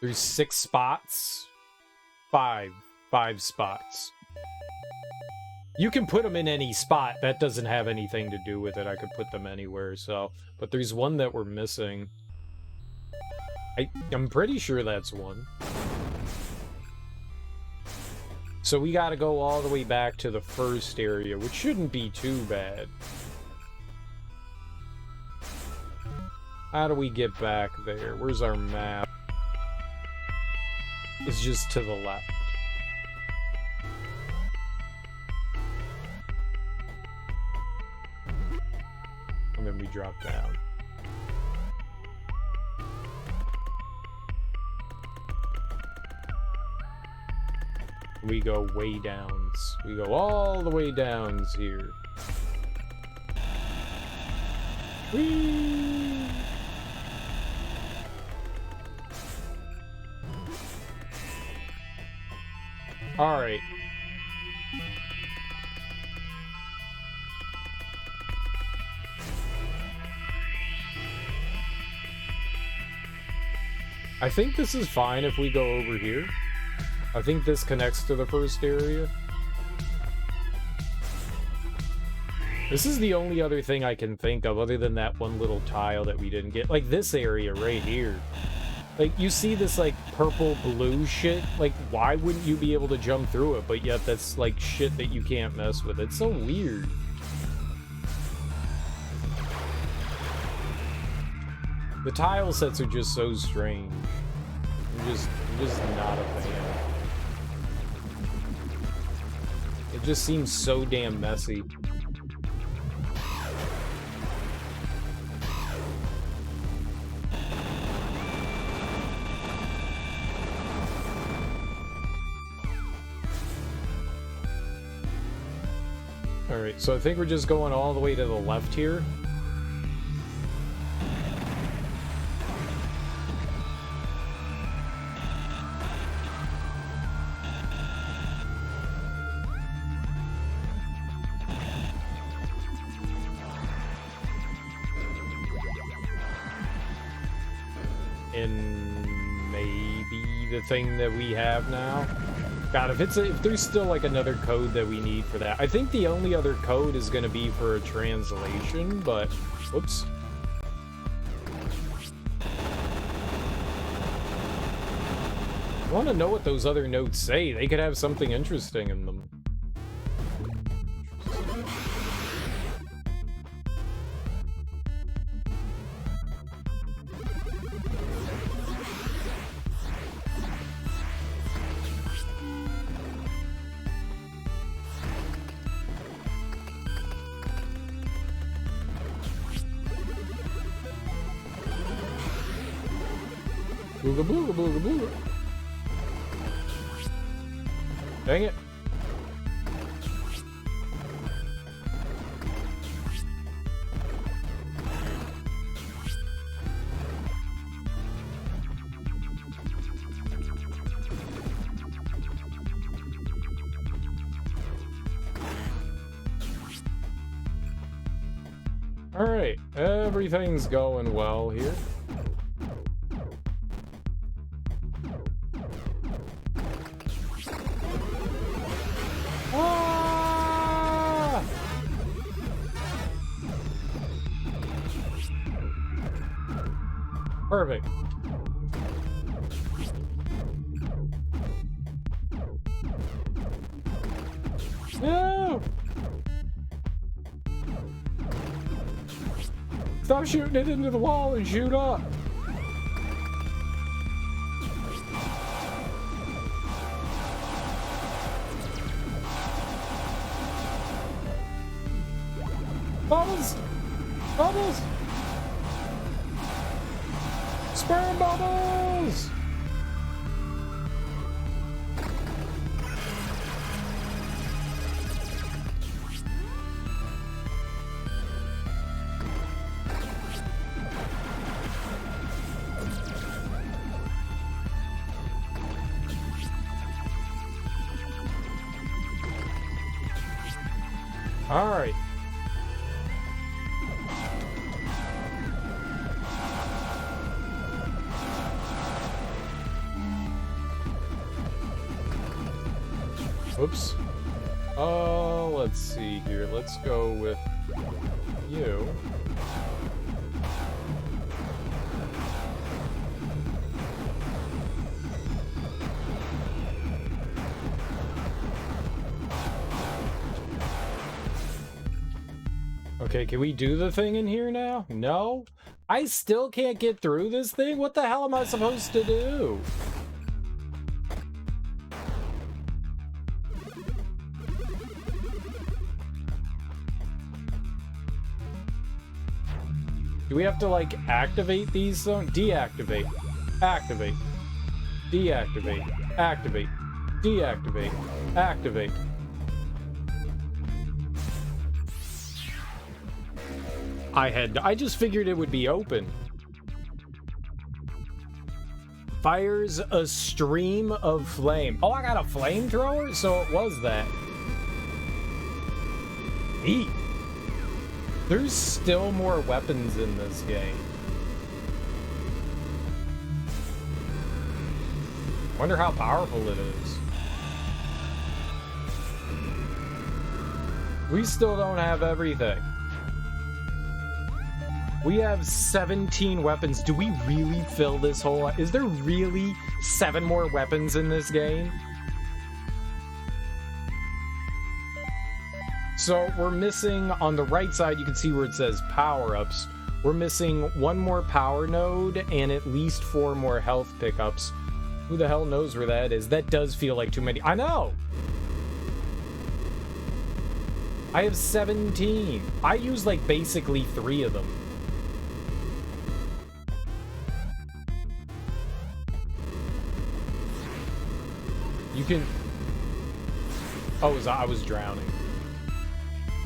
6 spots. Five spots. You can put them in any spot. That doesn't have anything to do with it. I could put them anywhere, so. But there's one that we're missing. I'm pretty sure that's one. So we gotta go all the way back to the first area, which shouldn't be too bad. How do we get back there? Where's our map? It's just to the left. And then we drop down. We go way downs. We go all the way downs here. Whee! Alright. I think this is fine if we go over here. I think this connects to the first area. This is the only other thing I can think of other than that one little tile that we didn't get. Like this area right here. Like, you see this, like, purple-blue shit? Like, why wouldn't you be able to jump through it? But yet that's, like, shit that you can't mess with. It's so weird. The tile sets are just so strange. I'm just not a fan. It just seems so damn messy. Alright, so I think we're just going all the way to the left here. And maybe the thing that we have now. God, if there's still like another code that we need for that. I think the only other code is going to be for a translation, but whoops. I want to know what those other notes say. They could have something interesting in them. Booga booga booga booga. Dang it. All right, everything's going well here. Perfect. No! Stop shooting it into the wall and shoot up. Bubbles! Bubbles! Sperm bubbles! All right. Oops. Let's see here. Let's go with you. Okay, can we do the thing in here now? No? I still can't get through this thing? What the hell am I supposed to do? Do we have to, like, activate these? Deactivate. Activate. Deactivate. Activate. Deactivate. Activate. I just figured it would be open. Fires a stream of flame. Oh, I got a flamethrower? So it was that. Neat. There's still more weapons in this game. Wonder how powerful it is. We still don't have everything. We have 17 weapons. Do we really fill this whole... Is there really 7 more weapons in this game? So we're missing, on the right side, you can see where it says power-ups. We're missing 1 more power node and at least 4 more health pickups. Who the hell knows where that is? That does feel like too many. I know! I have 17. I use, like, basically 3 of them. You can... Oh, I was drowning.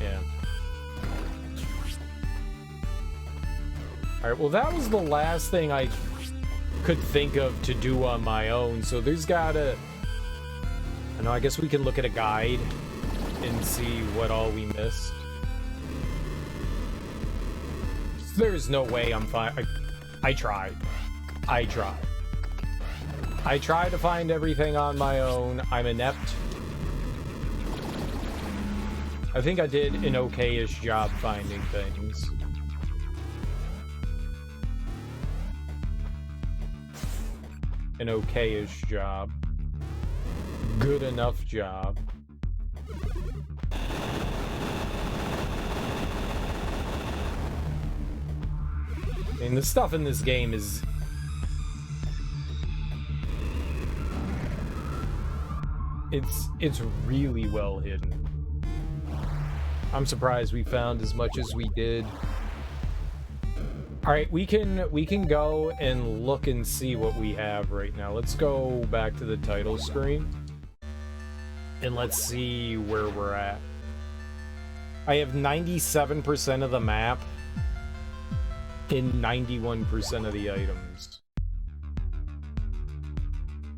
Yeah. Alright, well that was the last thing I could think of to do on my own, so there's gotta... I know, I guess we can look at a guide and see what all we missed. There's no way I'm fine. I tried. I tried. I tried to find everything on my own. I'm inept. I think I did an okay-ish job finding things. an okay-ish job. Good enough job. I mean, the stuff in this game is... It's really well hidden. I'm surprised we found as much as we did. All right, we can go and look and see what we have right now. Let's go back to the title screen. And let's see where we're at. I have 97% of the map in 91% of the items.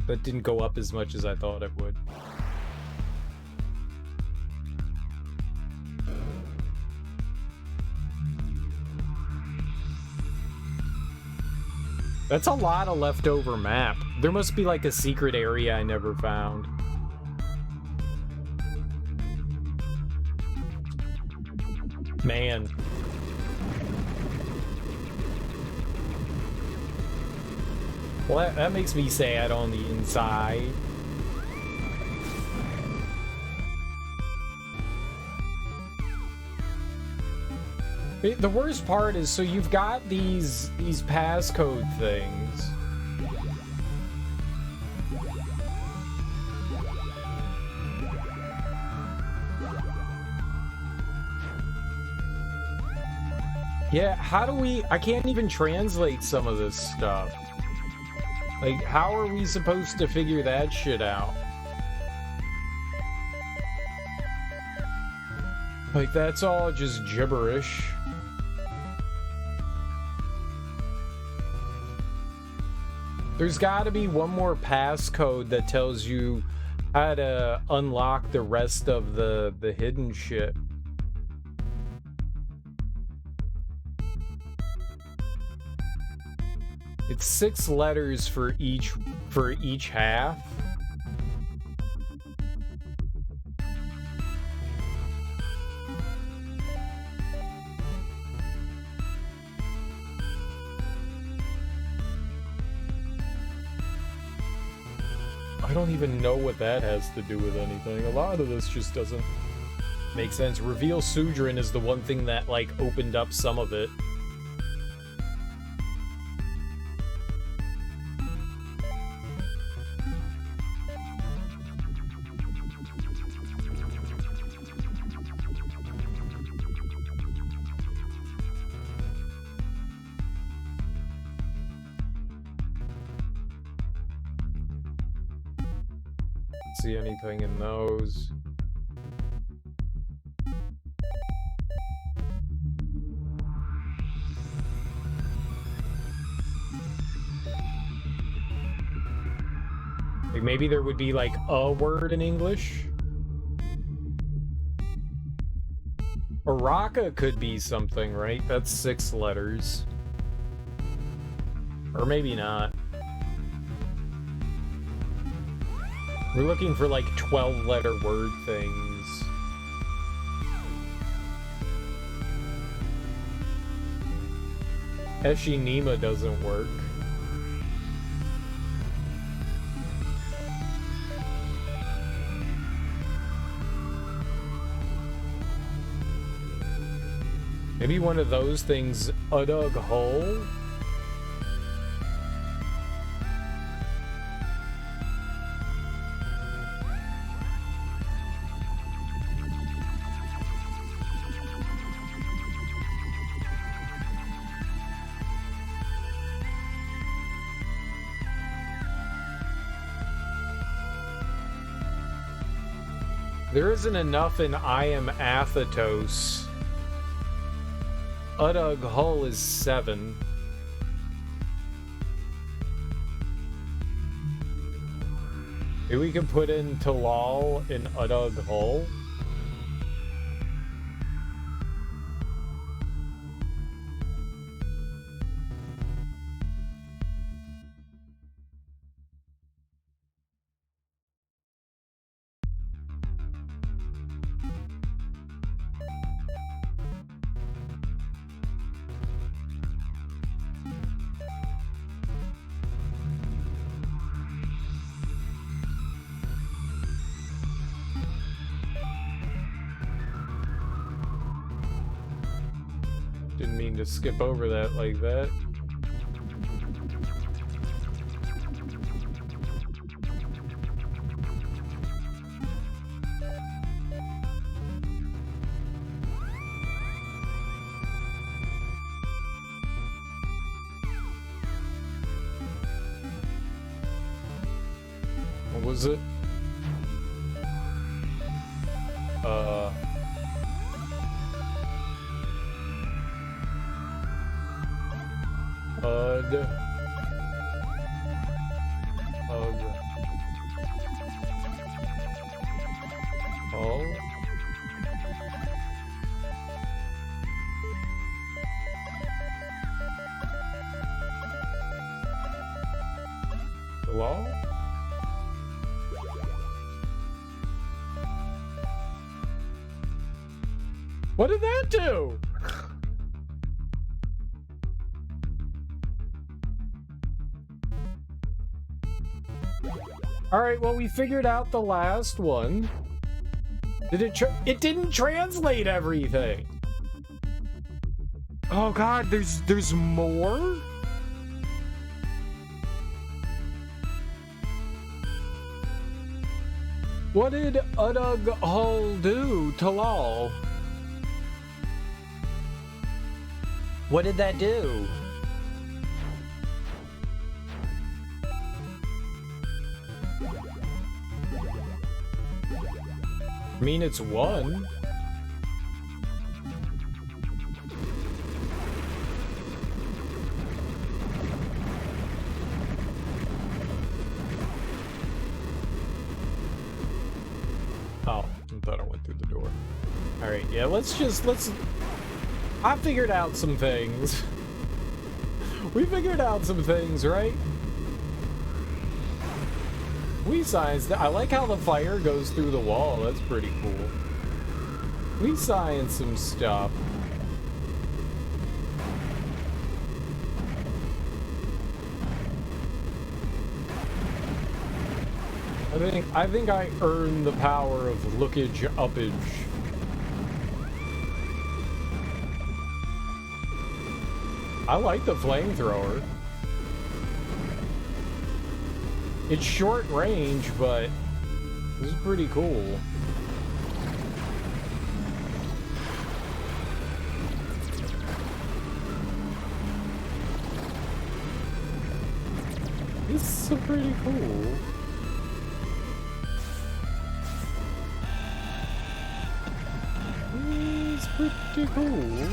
That didn't go up as much as I thought it would. That's a lot of leftover map. There must be like a secret area I never found. Man. Well, that makes me sad on the inside. The worst part is, so you've got these passcode things. Yeah, how do we... I can't even translate some of this stuff. Like, how are we supposed to figure that shit out? Like, that's all just gibberish. There's gotta be one more passcode that tells you how to unlock the rest of the hidden shit. It's 6 letters for each half. I don't even know what that has to do with anything. A lot of this just doesn't make sense. Reveal Sudrin is the one thing that, like, opened up some of it. See anything in those. Like maybe there would be like a word in English. Araka could be something, right? That's 6 letters. Or maybe not. We're looking for like 12-letter word things. Eshinima doesn't work. Maybe one of those things, Udug Hole? There isn't enough in I am Athatos. Udug Hull is 7. Maybe we can put in Talal in Udug Hull. mean to skip over that like that. What was it? Hello? What did that do? All right, well, we figured out the last one. Did it didn't translate everything. Oh god, there's more? What did Udug Hull do to Lol? What did that do? I mean, it's one. Oh, I thought I went through the door. All right, yeah, let's. I figured out some things. We figured out some things, right? We scienced that. I like how the fire goes through the wall. That's pretty cool. We scienced some stuff. I think I earned the power of lookage uppage. I like the flamethrower. It's short range, but this is pretty cool. This is pretty cool. It's pretty cool.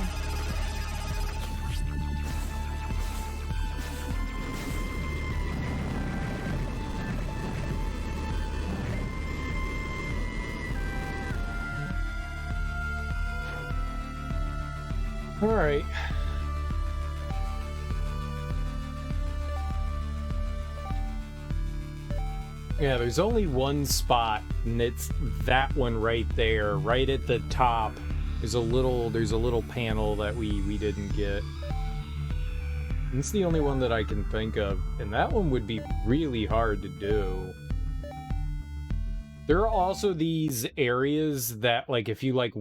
All right. Yeah, there's only one spot, and it's that one right there, right at the top. There's a little panel that we didn't get. And it's the only one that I can think of, and that one would be really hard to do. There are also these areas that, like, if you like.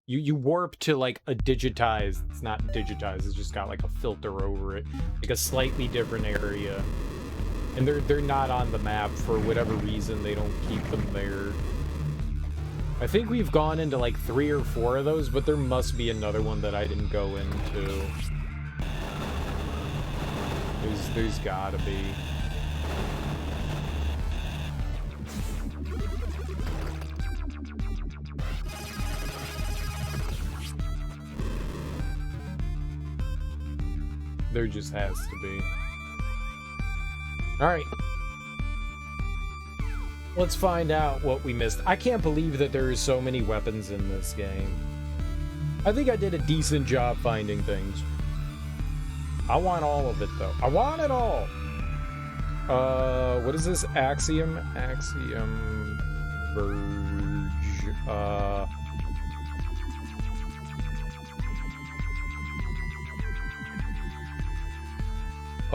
You warp to like a digitized, it's not digitized, it's just got like a filter over it, like a slightly different area. And they're not on the map for whatever reason, they don't keep them there. I think we've gone into like 3 or 4 of those, but there must be another one that I didn't go into. There's gotta be. There just has to be. Alright. Let's find out what we missed. I can't believe that there are so many weapons in this game. I think I did a decent job finding things. I want all of it, though. I want it all! What is this? Axiom? Axiom... Verge...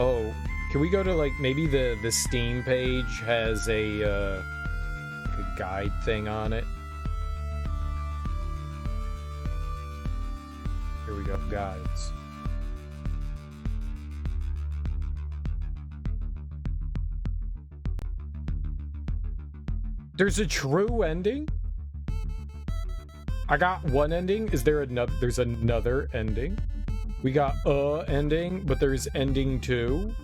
Oh, can we go to, like, maybe the Steam page has a guide thing on it? Here we go, guides. There's a true ending? I got one ending. Is there another? There's another ending. We got a ending, but there's ending 2.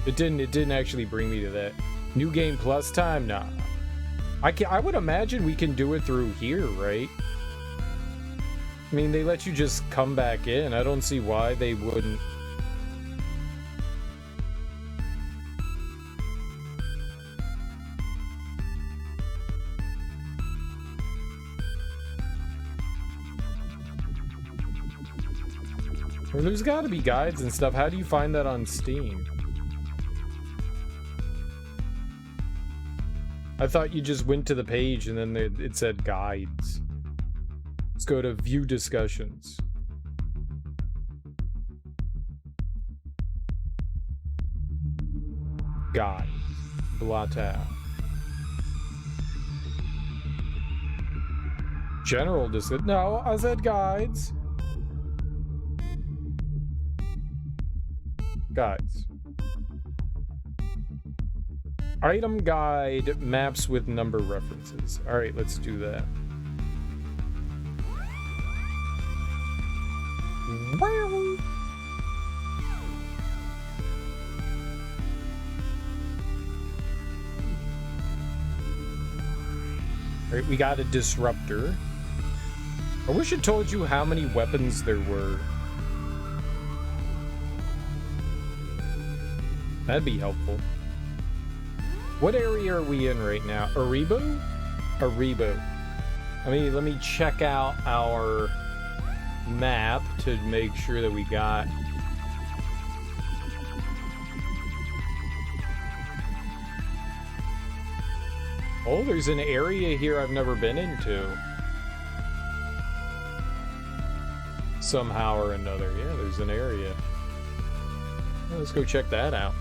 It didn't actually bring me to that. New game plus time? Nah. I would imagine we can do it through here, right? I mean, they let you just come back in. I don't see why they wouldn't. Well, there's got to be guides and stuff. How do you find that on Steam? I thought you just went to the page and then it said guides. Let's go to view discussions. Guide. Blot out. General discussion. No, I said guides. Guides. Item guide maps with number references. All right, let's do that. All right, we got a disruptor. I wish it told you how many weapons there were. That'd be helpful. What area are we in right now? Aribo? Aribo. Let me check out our map to make sure that we got... Oh, there's an area here I've never been into. Somehow or another. Yeah, there's an area. Well, let's go check that out.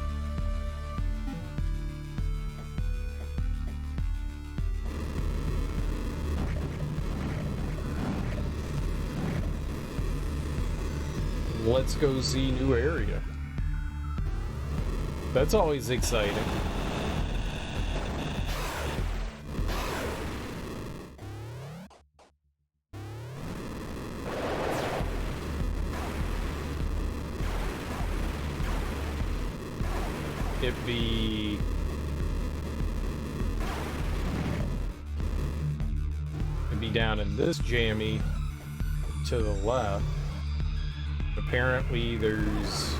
Let's go see new area. That's always exciting. It'd be down in this jammy to the left. Apparently there's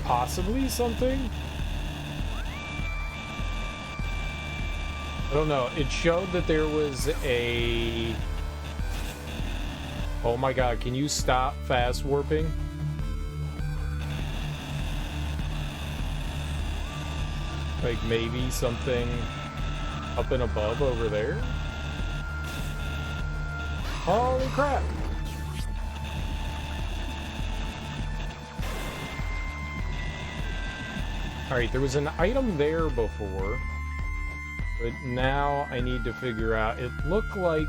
possibly something. I don't know. It showed that there was a... Oh my god, can you stop fast warping? Like maybe something up and above over there? Holy crap! Alright, there was an item there before. But now I need to figure out... It looked like...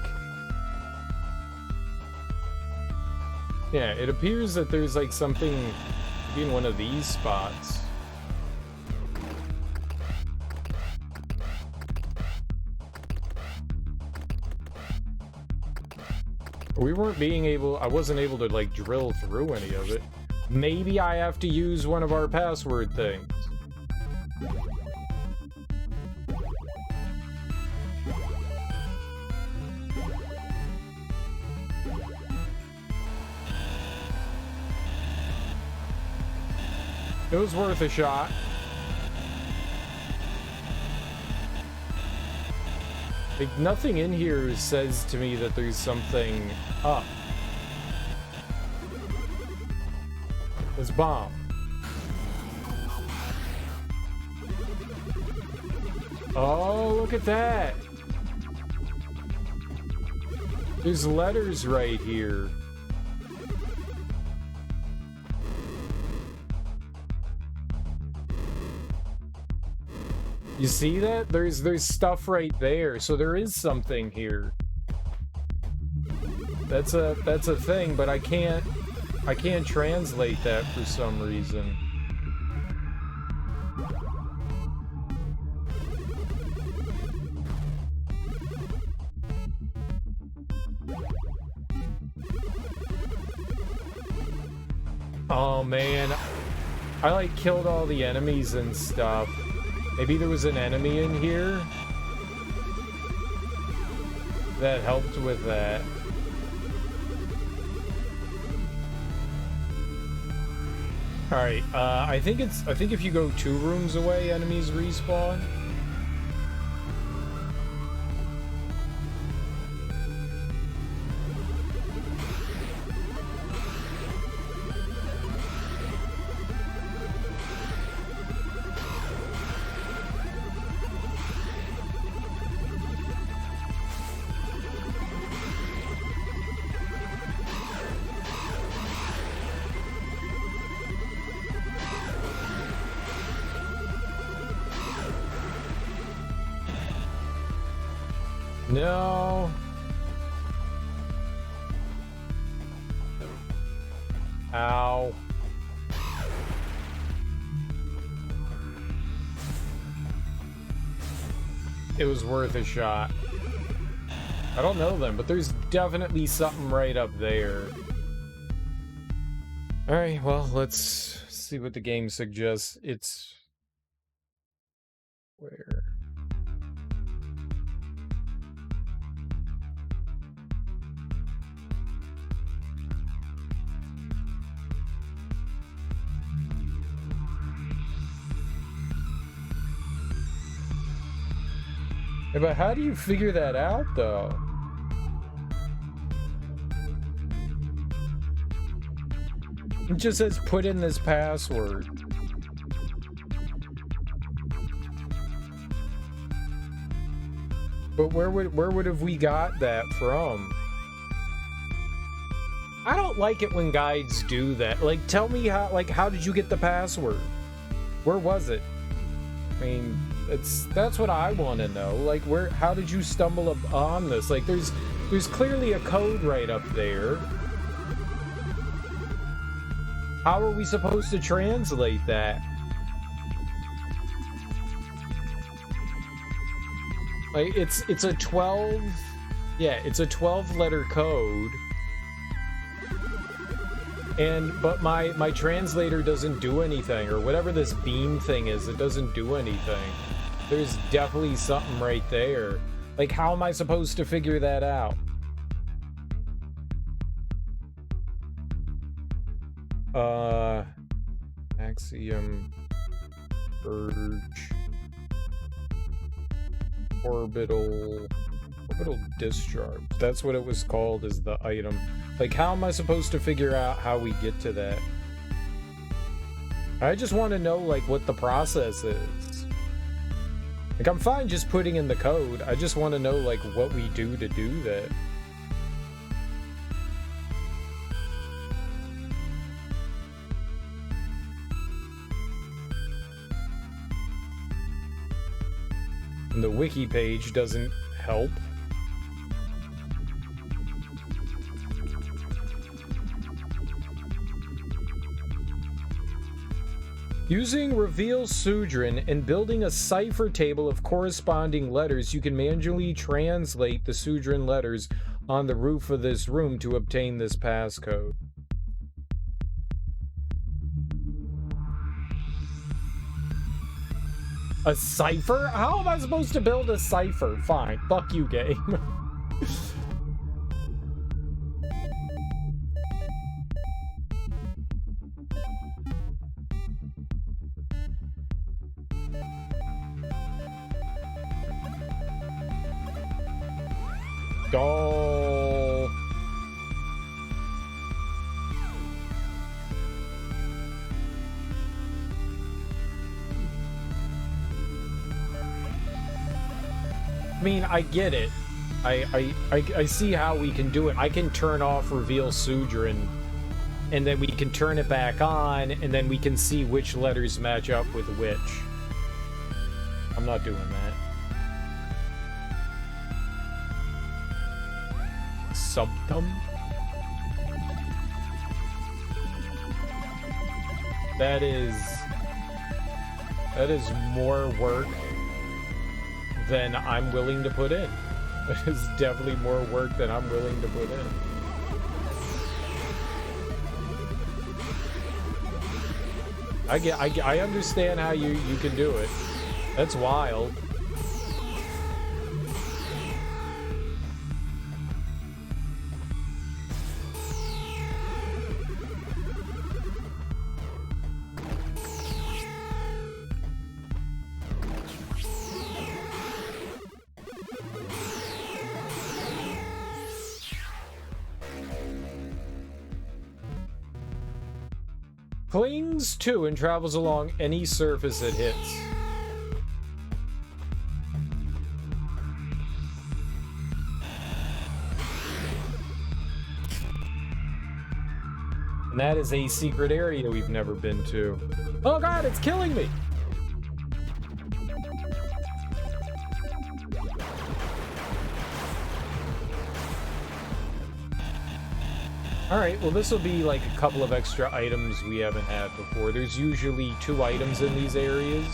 Yeah, it appears that there's like something in one of these spots. We weren't being able... I wasn't able to like drill through any of it. Maybe I have to use one of our password things. It was worth a shot. Like, nothing in here says to me that there's something up. Let's bomb. Oh, look at that. There's letters right here. You see that? There's stuff right there. So there is something here. That's a thing, but I can't translate that for some reason. Oh man, I like killed all the enemies and stuff. Maybe there was an enemy in here that helped with that. All right, I think if you go 2 rooms away, enemies respawn. No. Ow. It was worth a shot. I don't know them, but there's definitely something right up there. Alright, well, let's see what the game suggests. It's... where? Yeah, but how do you figure that out, though? It just says put in this password. But where would have we got that from? I don't like it when guides do that. Like, tell me how did you get the password? Where was it? I mean, that's what I want to know. Like, how did you stumble upon this? Like, there's clearly a code right up there. How are we supposed to translate that? Like, it's a 12, yeah, it's a 12-letter code. But my translator doesn't do anything, or whatever this beam thing is, it doesn't do anything. There's definitely something right there. Like, how am I supposed to figure that out? Axiom, Verge, orbital discharge. That's what it was called, as the item. Like, how am I supposed to figure out how we get to that? I just want to know, like, what the process is. Like, I'm fine just putting in the code. I just want to know, like, what we do to do that. And the wiki page doesn't help. Using Reveal Sudrin and building a cipher table of corresponding letters, you can manually translate the Sudrin letters on the roof of this room to obtain this passcode. A cipher? How am I supposed to build a cipher? Fine, fuck you, game. Go. I mean, I get it. I see how we can do it. I can turn off Reveal Sudrin, and then we can turn it back on, and then we can see which letters match up with which. I'm not doing that. Subtum? That is more work than I'm willing to put in. That is definitely more work than I'm willing to put in. I understand how you can do it. That's wild. Clings to and travels along any surface it hits. And that is a secret area we've never been to. Oh god, it's killing me! Alright, well this will be like a couple of extra items we haven't had before. There's usually 2 items in these areas.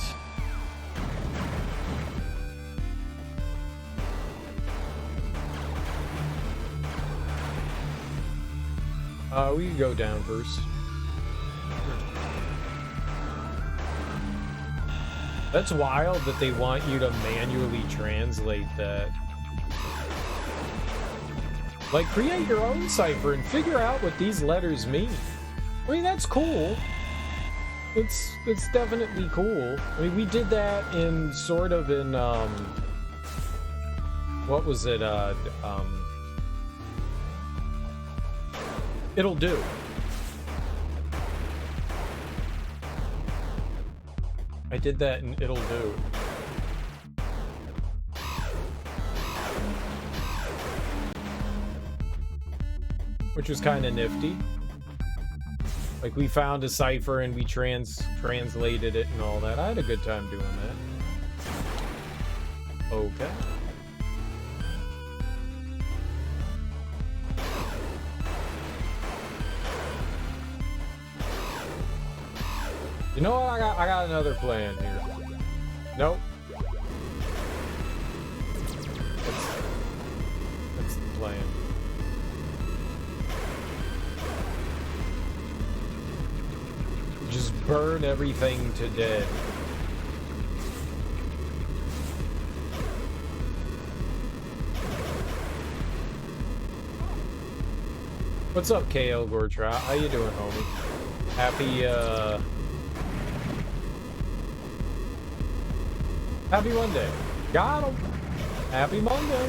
We can go down first. That's wild that they want you to manually translate that. Like, create your own cipher and figure out what these letters mean. I mean, that's cool. It's definitely cool. I mean, we did that in, sort of in, what was it, It'll Do. I did that in It'll Do. Which was kind of nifty. Like, we found a cipher and we translated it and all that. I had a good time doing that. Okay. You know what? I got another plan here. Nope. That's the plan. Just burn everything to dead. What's up, KL Gortra? How you doing, homie? Happy Monday. Got him. Happy Monday.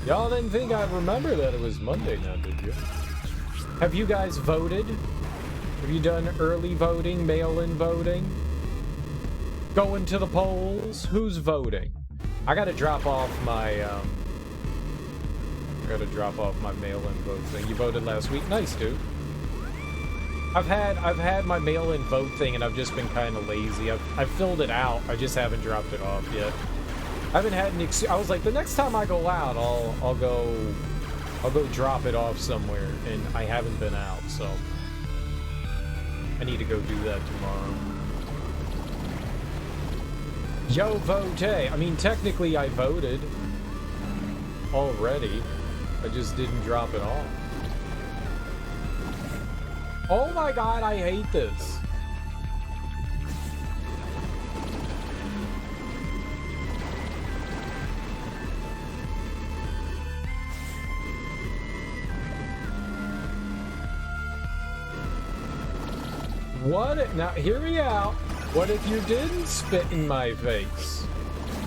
Y'all didn't think I'd remember that it was Monday now, did you? Have you guys voted? Have you done early voting, mail-in voting? Going to the polls? Who's voting? I gotta drop off my mail-in vote thing. You voted last week? Nice, dude. I've had my mail-in vote thing, and I've just been kind of lazy. I've filled it out. I just haven't dropped it off yet. I haven't had an excuse. I was like, the next time I go out, I'll go drop it off somewhere, and I haven't been out, so I need to go do that tomorrow. Yo, vote! I mean, technically, I voted already. I just didn't drop it off. Oh my god, I hate this. What? Now, hear me out. What if you didn't spit in my face?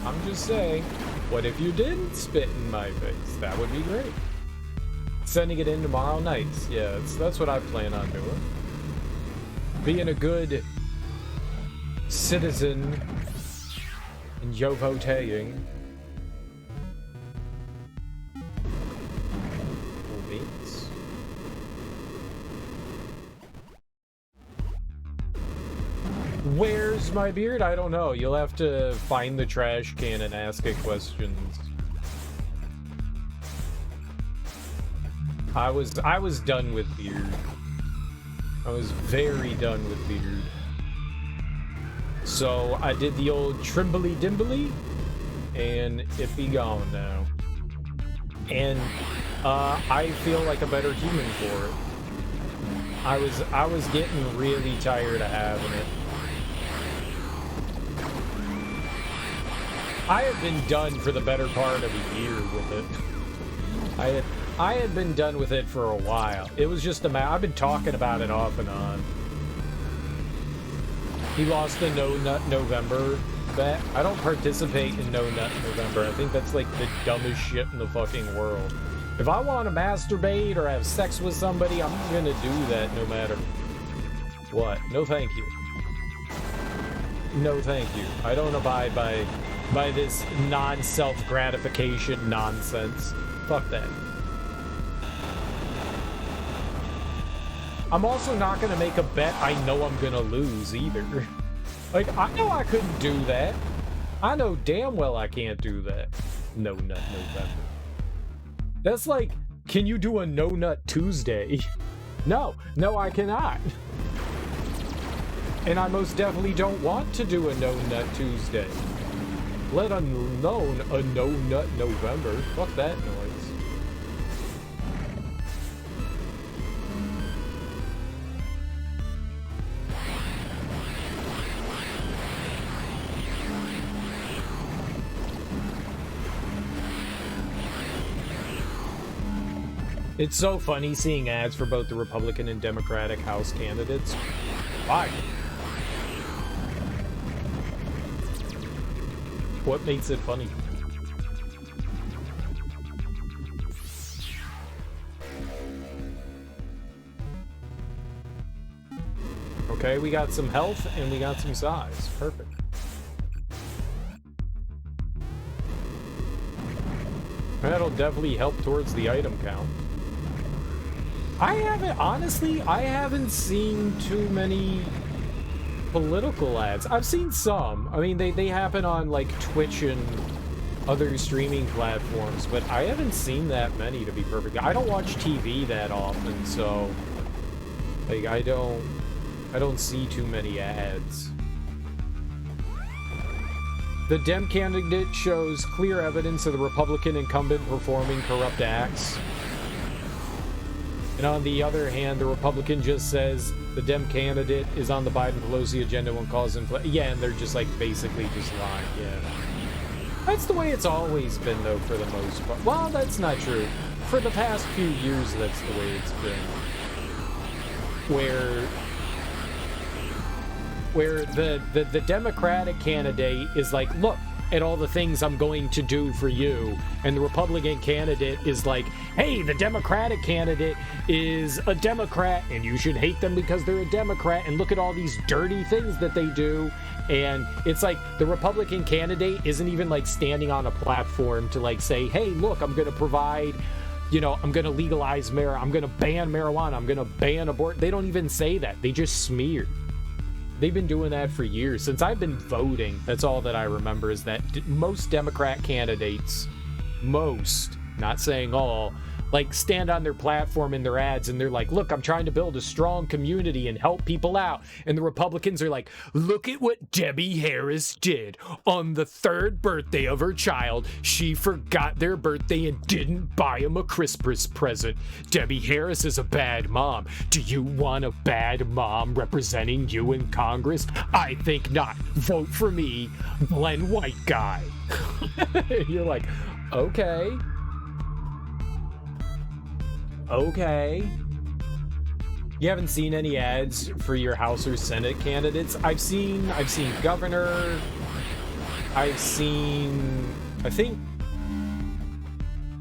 I'm just saying, what if you didn't spit in my face? That would be great. Sending it in tomorrow night. Yeah, that's what I plan on doing. Being a good citizen and yo-voting. Where's my beard? I don't know. You'll have to find the trash can and ask it questions. I was done with beard. I was very done with beard. So I did the old trimbly dimbly, and it be gone now. And I feel like a better human for it. I was getting really tired of having it. I had been done for the better part of a year with it. I had been done with it for a while. It was just a matter. I've been talking about it off and on. He lost the No Nut November bet. I don't participate in No Nut November. I think that's like the dumbest shit in the fucking world. If I want to masturbate or have sex with somebody, I'm gonna do that no matter what. No thank you. No thank you. I don't abide by this non-self-gratification nonsense. Fuck that. I'm also not gonna make a bet I know I'm gonna lose either. Like, I know I couldn't do that. I know damn well I can't do that. No Nut November. That's like, can you do a No Nut Tuesday? No, I cannot. And I most definitely don't want to do a No Nut Tuesday. Let alone a No Nut November. Fuck that noise. It's so funny seeing ads for both the Republican and Democratic House candidates. Why? What makes it funny? Okay, we got some health and we got some size. Perfect. That'll definitely help towards the item count. I haven't seen too many political ads. I've seen some. I mean, they happen on like Twitch and other streaming platforms, but I haven't seen that many, to be perfect. I don't watch TV that often, so like I don't see too many ads. The Dem candidate shows clear evidence of the Republican incumbent performing corrupt acts. And on the other hand, the Republican just says the Dem candidate is on the Biden-Pelosi agenda when calls yeah, and they're just like basically just lying. Yeah, that's the way it's always been, though, for the most part. Well, that's not true. For the past few years, that's the way it's been. Where the Democratic candidate is like, look at all the things I'm going to do for you, and the Republican candidate is like, hey, the Democratic candidate is a Democrat and you should hate them because they're a Democrat, and look at all these dirty things that they do. And it's like the Republican candidate isn't even like standing on a platform to like say, hey, look, I'm going to provide, you know, I'm going to legalize marijuana, I'm going to ban marijuana, I'm going to ban abortion. They don't even say that. They just smear. They've been doing that for years. Since I've been voting, that's all that I remember, is that most Democrat candidates, most, not saying all, like stand on their platform in their ads and they're like, look, I'm trying to build a strong community and help people out. And the Republicans are like, look at what Debbie Harris did. On the 3rd birthday of her child, she forgot their birthday and didn't buy them a Christmas present. Debbie Harris is a bad mom. Do you want a bad mom representing you in Congress? I think not. Vote for me, Glenn White guy. You're like, okay. Okay. You haven't seen any ads for your House or Senate candidates? I've seen governor. I think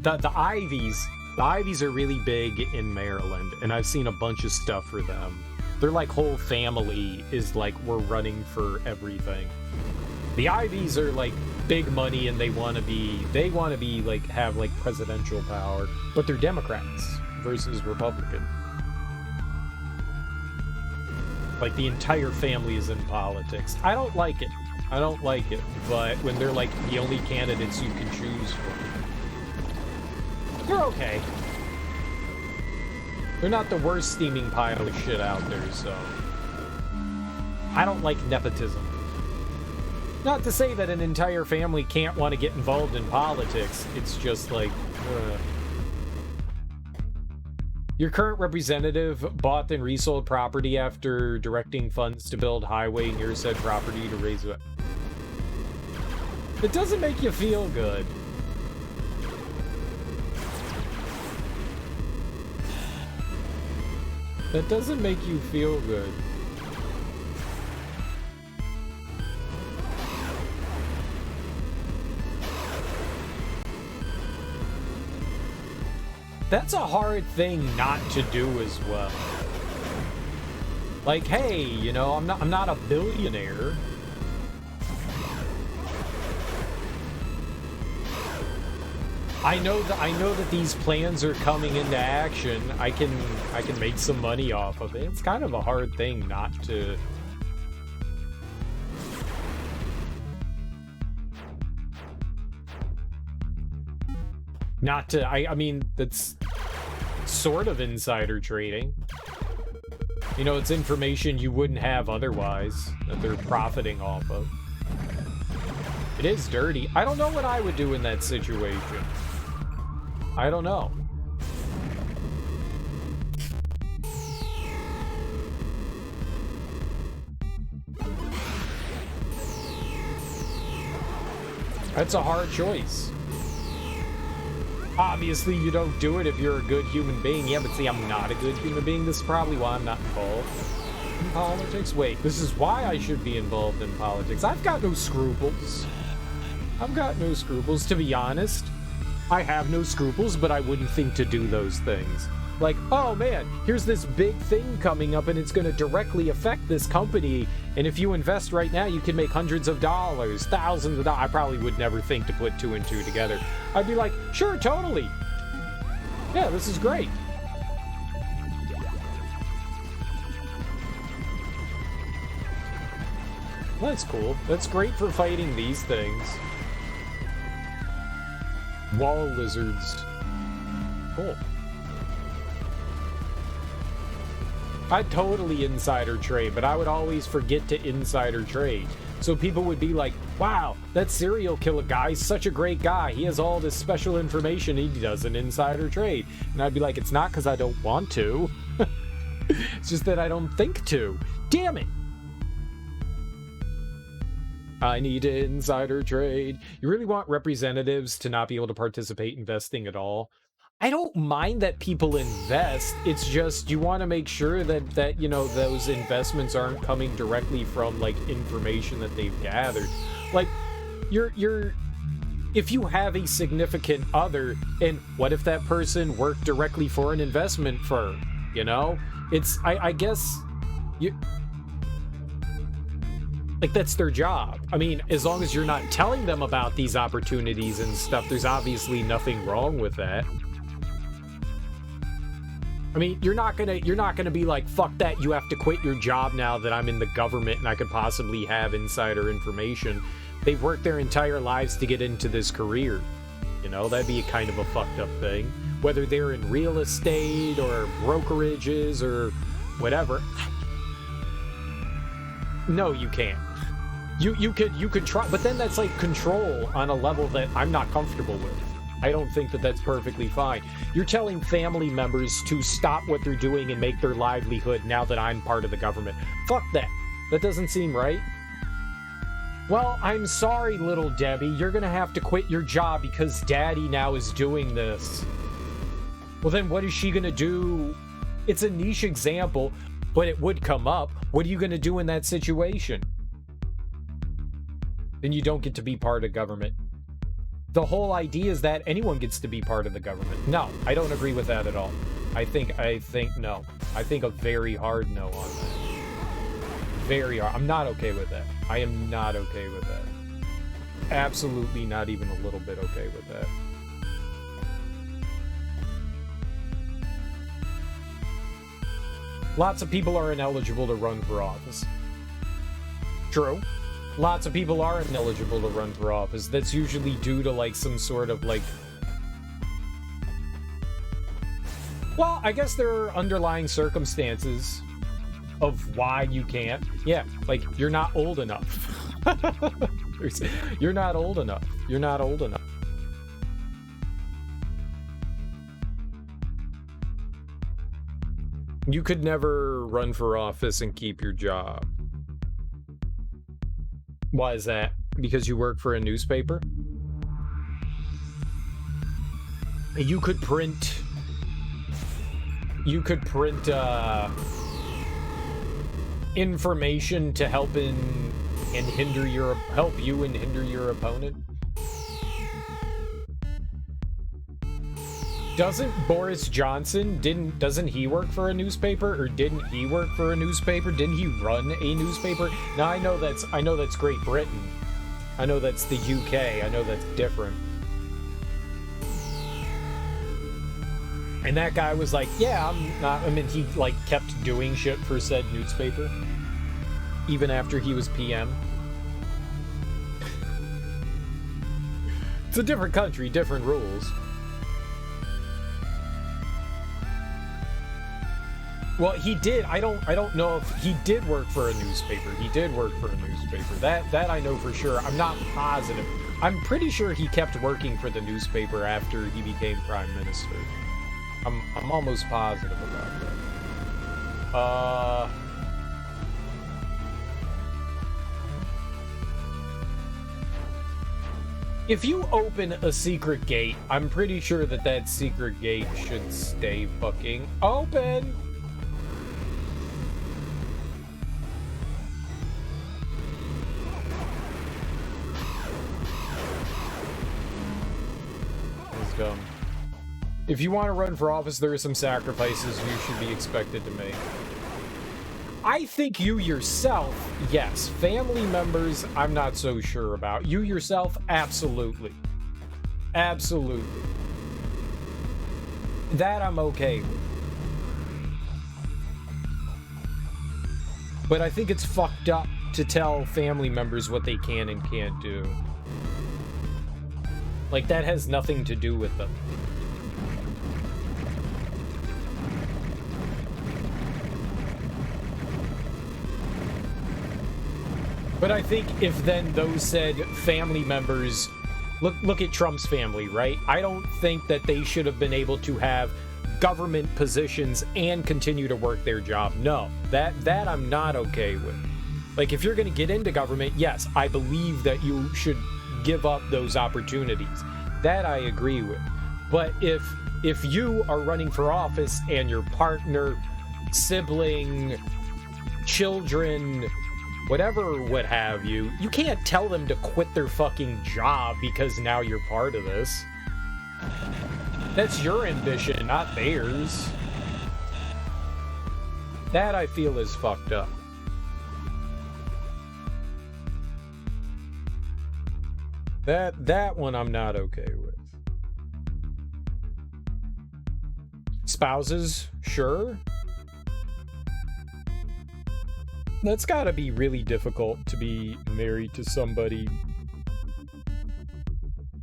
the Ivies. The Ivies are really big in Maryland, and I've seen a bunch of stuff for them. Their like whole family is like, we're running for everything. The Ivies are like big money, and they want to be like have like presidential power, but they're Democrats versus Republican. Like, the entire family is in politics. I don't like it. I don't like it. But when they're, like, the only candidates you can choose from, they're okay. They're not the worst steaming pile of shit out there, so... I don't like nepotism. Not to say that an entire family can't want to get involved in politics. It's just like... Your current representative bought and resold property after directing funds to build highway near said property to raise it. It doesn't make you feel good. That doesn't make you feel good. That's a hard thing not to do as well. Like, hey, you know, I'm not a billionaire. I know that these plans are coming into action. I can make some money off of it. It's kind of a hard thing not to. I mean, that's sort of insider trading. You know, it's information you wouldn't have otherwise that they're profiting off of. It is dirty. I don't know what I would do in that situation. I don't know. That's a hard choice. Obviously, you don't do it if you're a good human being. Yeah, but see, I'm not a good human being. This is probably why I'm not involved in politics. Wait, this is why I should be involved in politics. I've got no scruples. I've got no scruples, to be honest. I have no scruples, but I wouldn't think to do those things. Like, oh man, here's this big thing coming up and it's going to directly affect this company. And if you invest right now, you can make hundreds of dollars, thousands of dollars. I probably would never think to put 2 and 2 together. I'd be like, sure, totally. Yeah, this is great. That's cool. That's great for fighting these things. Wall lizards. Cool. I'd totally insider trade, but I would always forget to insider trade. So people would be like, wow, that serial killer guy's such a great guy. He has all this special information. He does an insider trade. And I'd be like, it's not because I don't want to. It's just that I don't think to. Damn it. I need to insider trade. You really want representatives to not be able to participate in investing at all? I don't mind that people invest. It's just you want to make sure that you know those investments aren't coming directly from like information that they've gathered. Like if you have a significant other, and what if that person worked directly for an investment firm? You know, it's I guess you. Like, that's their job. I mean, as long as you're not telling them about these opportunities and stuff, there's obviously nothing wrong with that. I mean, you're not gonna be like, fuck that, you have to quit your job now that I'm in the government and I could possibly have insider information. They've worked their entire lives to get into this career. You know, that'd be kind of a fucked up thing. Whether they're in real estate or brokerages or whatever. No, you can't. You could try, but then that's like control on a level that I'm not comfortable with. I don't think that that's perfectly fine. You're telling family members to stop what they're doing and make their livelihood now that I'm part of the government. Fuck that. That doesn't seem right. Well, I'm sorry, little Debbie. You're gonna have to quit your job because Daddy now is doing this. Well, then what is she gonna do? It's a niche example, but it would come up. What are you gonna do in that situation? Then you don't get to be part of government. The whole idea is that anyone gets to be part of the government. No, I don't agree with that at all. I think no. I think a very hard no on that. Very hard. I'm not okay with that. I am not okay with that. Absolutely not even a little bit okay with that. Lots of people are ineligible to run for office. True. Lots of people are ineligible to run for office. That's usually due to, like, some sort of, like... Well, I guess there are underlying circumstances of why you can't. Yeah, like, you're not old enough. You're not old enough. You're not old enough. You could never run for office and keep your job. Why is that? Because you work for a newspaper? You could print information to help you and hinder your opponent. Doesn't Boris Johnson, doesn't he work for a newspaper, or didn't he work for a newspaper? Didn't he run a newspaper? Now I know that's Great Britain. I know that's the UK. I know that's different. And that guy was like, yeah, he like kept doing shit for said newspaper even after he was PM. It's a different country, different rules. Well, he did. I don't know if he did work for a newspaper. He did work for a newspaper. That I know for sure. I'm not positive. I'm pretty sure he kept working for the newspaper after he became prime minister. I'm almost positive about that. If you open a secret gate, I'm pretty sure that secret gate should stay fucking open. That's dumb. If you want to run for office, there are some sacrifices you should be expected to make. I think you yourself, yes. Family members, I'm not so sure about. You yourself, absolutely. Absolutely. That I'm okay with. But I think it's fucked up to tell family members what they can and can't do. Like, that has nothing to do with them. But I think if then those said family members, look at Trump's family, right? I don't think that they should have been able to have government positions and continue to work their job. No, that I'm not okay with. Like, if you're going to get into government, yes, I believe that you should give up those opportunities. That I agree with. But if you are running for office and your partner, sibling, children, whatever, what have you, you can't tell them to quit their fucking job because now you're part of this. That's your ambition, not theirs. That I feel is fucked up. That one I'm not okay with. Spouses, sure. That's gotta be really difficult to be married to somebody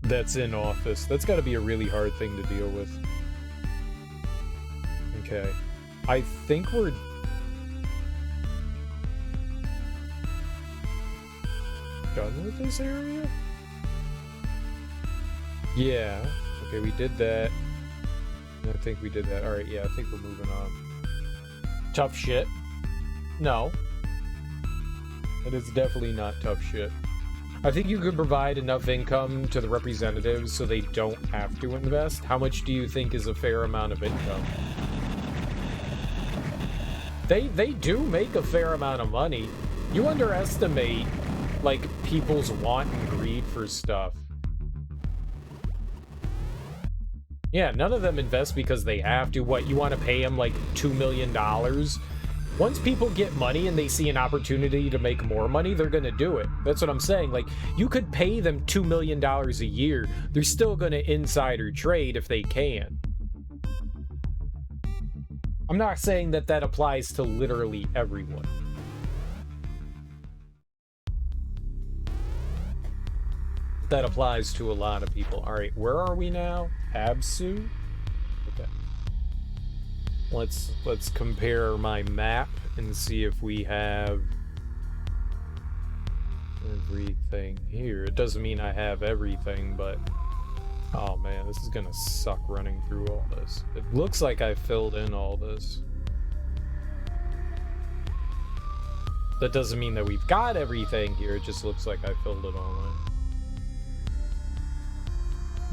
that's in office. That's gotta be a really hard thing to deal with. Okay. I think we're done with this area? Yeah. Okay, we did that. I think we did that. Alright, yeah, I think we're moving on. Tough shit? No. It is definitely not tough shit. I think you could provide enough income to the representatives so they don't have to invest. How much do you think is a fair amount of income? They do make a fair amount of money. You underestimate, like, people's want and greed for stuff. Yeah, none of them invest because they have to. What, you want to pay them, like, $2 million? Once people get money and they see an opportunity to make more money, they're gonna do it. That's what I'm saying. Like, you could pay them $2 million a year. They're still gonna insider trade if they can. I'm not saying that that applies to literally everyone. That applies to a lot of people. All right, where are we now? Absu? Okay. Let's compare my map and see if we have everything here. It doesn't mean I have everything, but oh man, this is gonna suck running through all this. It looks like I filled in all this. That doesn't mean that we've got everything here. It just looks like I filled it all in.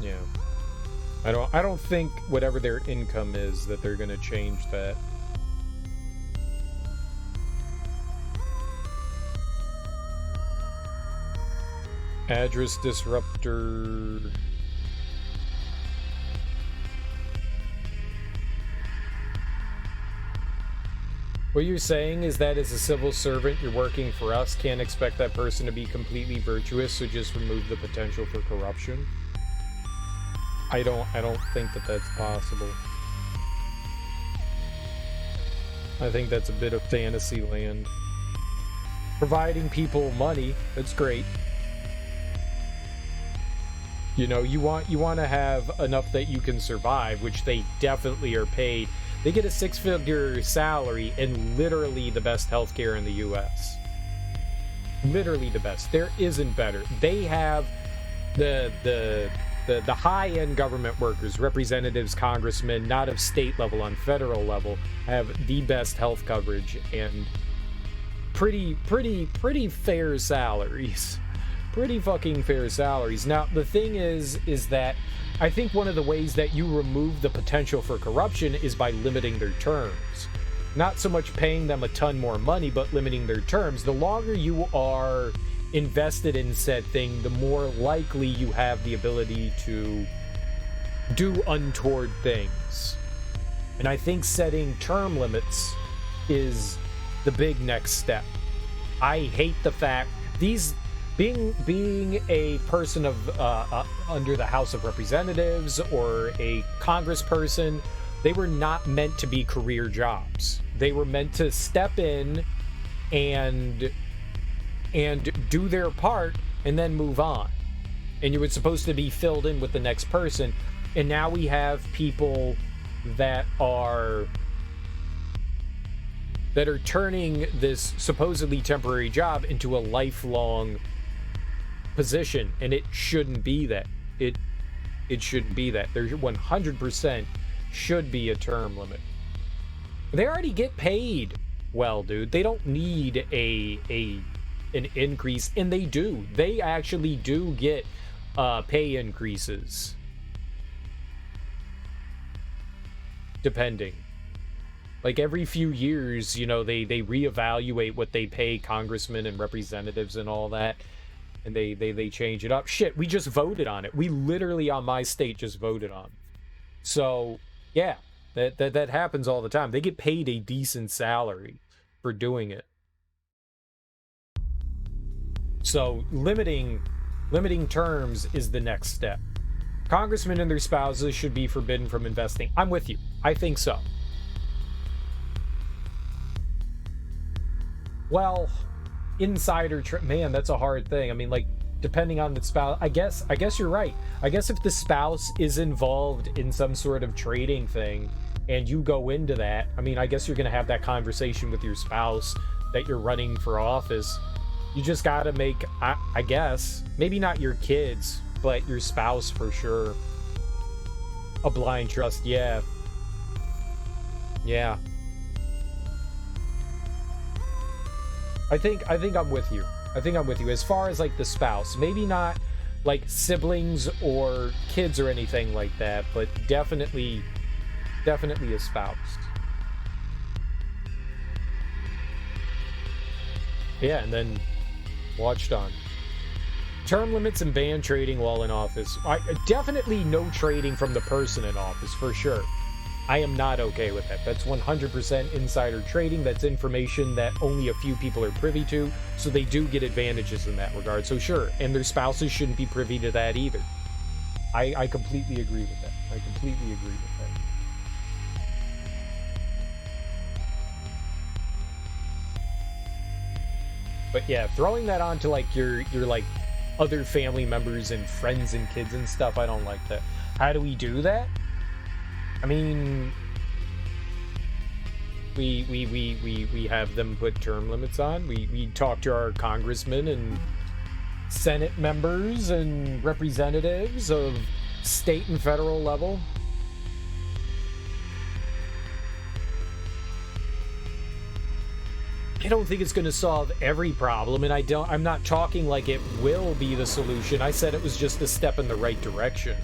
Yeah. I don't think whatever their income is that they're gonna change that. Address disruptor. What you're saying is that as a civil servant, you're working for us, can't expect that person to be completely virtuous, so just remove the potential for corruption. I don't think that that's possible. I think that's a bit of fantasy land. Providing people money, that's great. You know, you want to have enough that you can survive, which they definitely are paid. They get a 6-figure salary and literally the best healthcare in the US. Literally the best. There isn't better. They have the high-end government workers, representatives, congressmen, not of state level, on federal level, have the best health coverage and pretty fair salaries. Pretty fucking fair salaries. Now, the thing is that I think one of the ways that you remove the potential for corruption is by limiting their terms. Not so much paying them a ton more money, but limiting their terms. The longer you are invested in said thing, the more likely you have the ability to do untoward things. And I think setting term limits is the big next step. I hate the fact being a person of under the House of Representatives or a congressperson, they were not meant to be career jobs. They were meant to step in and do their part and then move on. And you were supposed to be filled in with the next person. And now we have people that are turning this supposedly temporary job into a lifelong position, and it shouldn't be that. It shouldn't be that. There 100% should be a term limit. They already get paid well, dude. They don't need an increase, and they do. They actually do get pay increases, depending. Like every few years, you know, they reevaluate what they pay congressmen and representatives and all that, and they change it up. Shit, we just voted on it. We literally on my state just voted on. So yeah, that happens all the time. They get paid a decent salary for doing it. So limiting terms is the next step. Congressmen and their spouses should be forbidden from investing. I'm with you. I think so. Well, insider man, that's a hard thing. I mean, like, depending on the spouse, I guess you're right. I guess if the spouse is involved in some sort of trading thing and you go into that, I mean, I guess you're going to have that conversation with your spouse that you're running for office. You just got to make, I guess, maybe not your kids, but your spouse for sure. A blind trust, yeah. Yeah. I think I'm with you. I think I'm with you. As far as like the spouse, maybe not like siblings or kids or anything like that, but definitely a spouse. Yeah, and then watched on. Term limits and ban trading while in office. Definitely no trading from the person in office, for sure. I am not okay with that. That's 100% insider trading. That's information that only a few people are privy to, so they do get advantages in that regard. So sure, and their spouses shouldn't be privy to that either. I completely agree with that. I completely agree with that. But yeah, throwing that onto like your like other family members and friends and kids and stuff, I don't like that. How do we do that? I mean, we have them put term limits on. We talk to our congressmen and Senate members and representatives of state and federal level. I don't think it's going to solve every problem, and I'm not talking like it will be the solution. I said it was just a step in the right direction.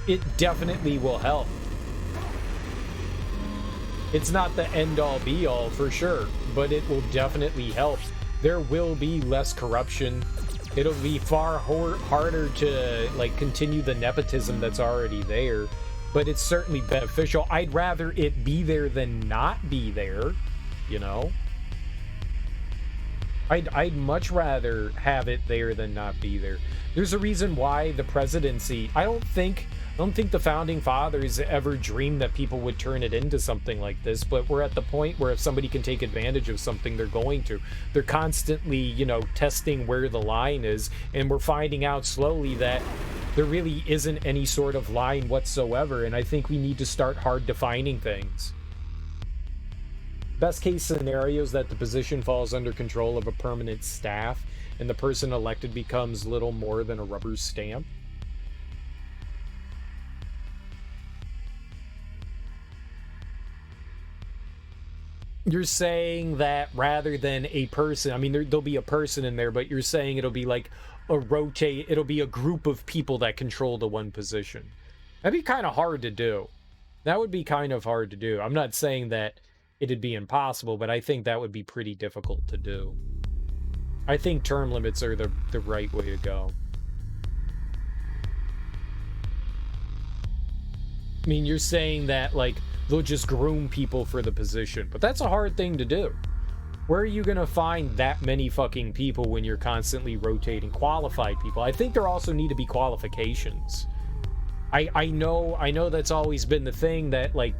It definitely will help. It's not the end-all be-all for sure, but it will definitely help. There will be less corruption. It'll be far harder to like continue the nepotism that's already there, but it's certainly beneficial. I'd rather it be there than not be there, you know? I'd much rather have it there than not be there. There's a reason why the presidency, I don't think the founding fathers ever dreamed that people would turn it into something like this, but we're at the point where if somebody can take advantage of something, they're going to. They're constantly, you know, testing where the line is, and we're finding out slowly that there really isn't any sort of line whatsoever, and I think we need to start hard defining things. Best case scenario is that the position falls under control of a permanent staff, and the person elected becomes little more than a rubber stamp. You're saying that rather than a person, I mean, there'll be a person in there, but you're saying it'll be like it'll be a group of people that control the one position. That'd be kind of hard to do. That would be kind of hard to do. I'm not saying that it'd be impossible, but I think that would be pretty difficult to do. I think term limits are the right way to go. I mean, you're saying that, like, they'll just groom people for the position, but that's a hard thing to do. Where are you gonna find that many fucking people when you're constantly rotating qualified people? I think there also need to be qualifications. I know that's always been the thing, that, like,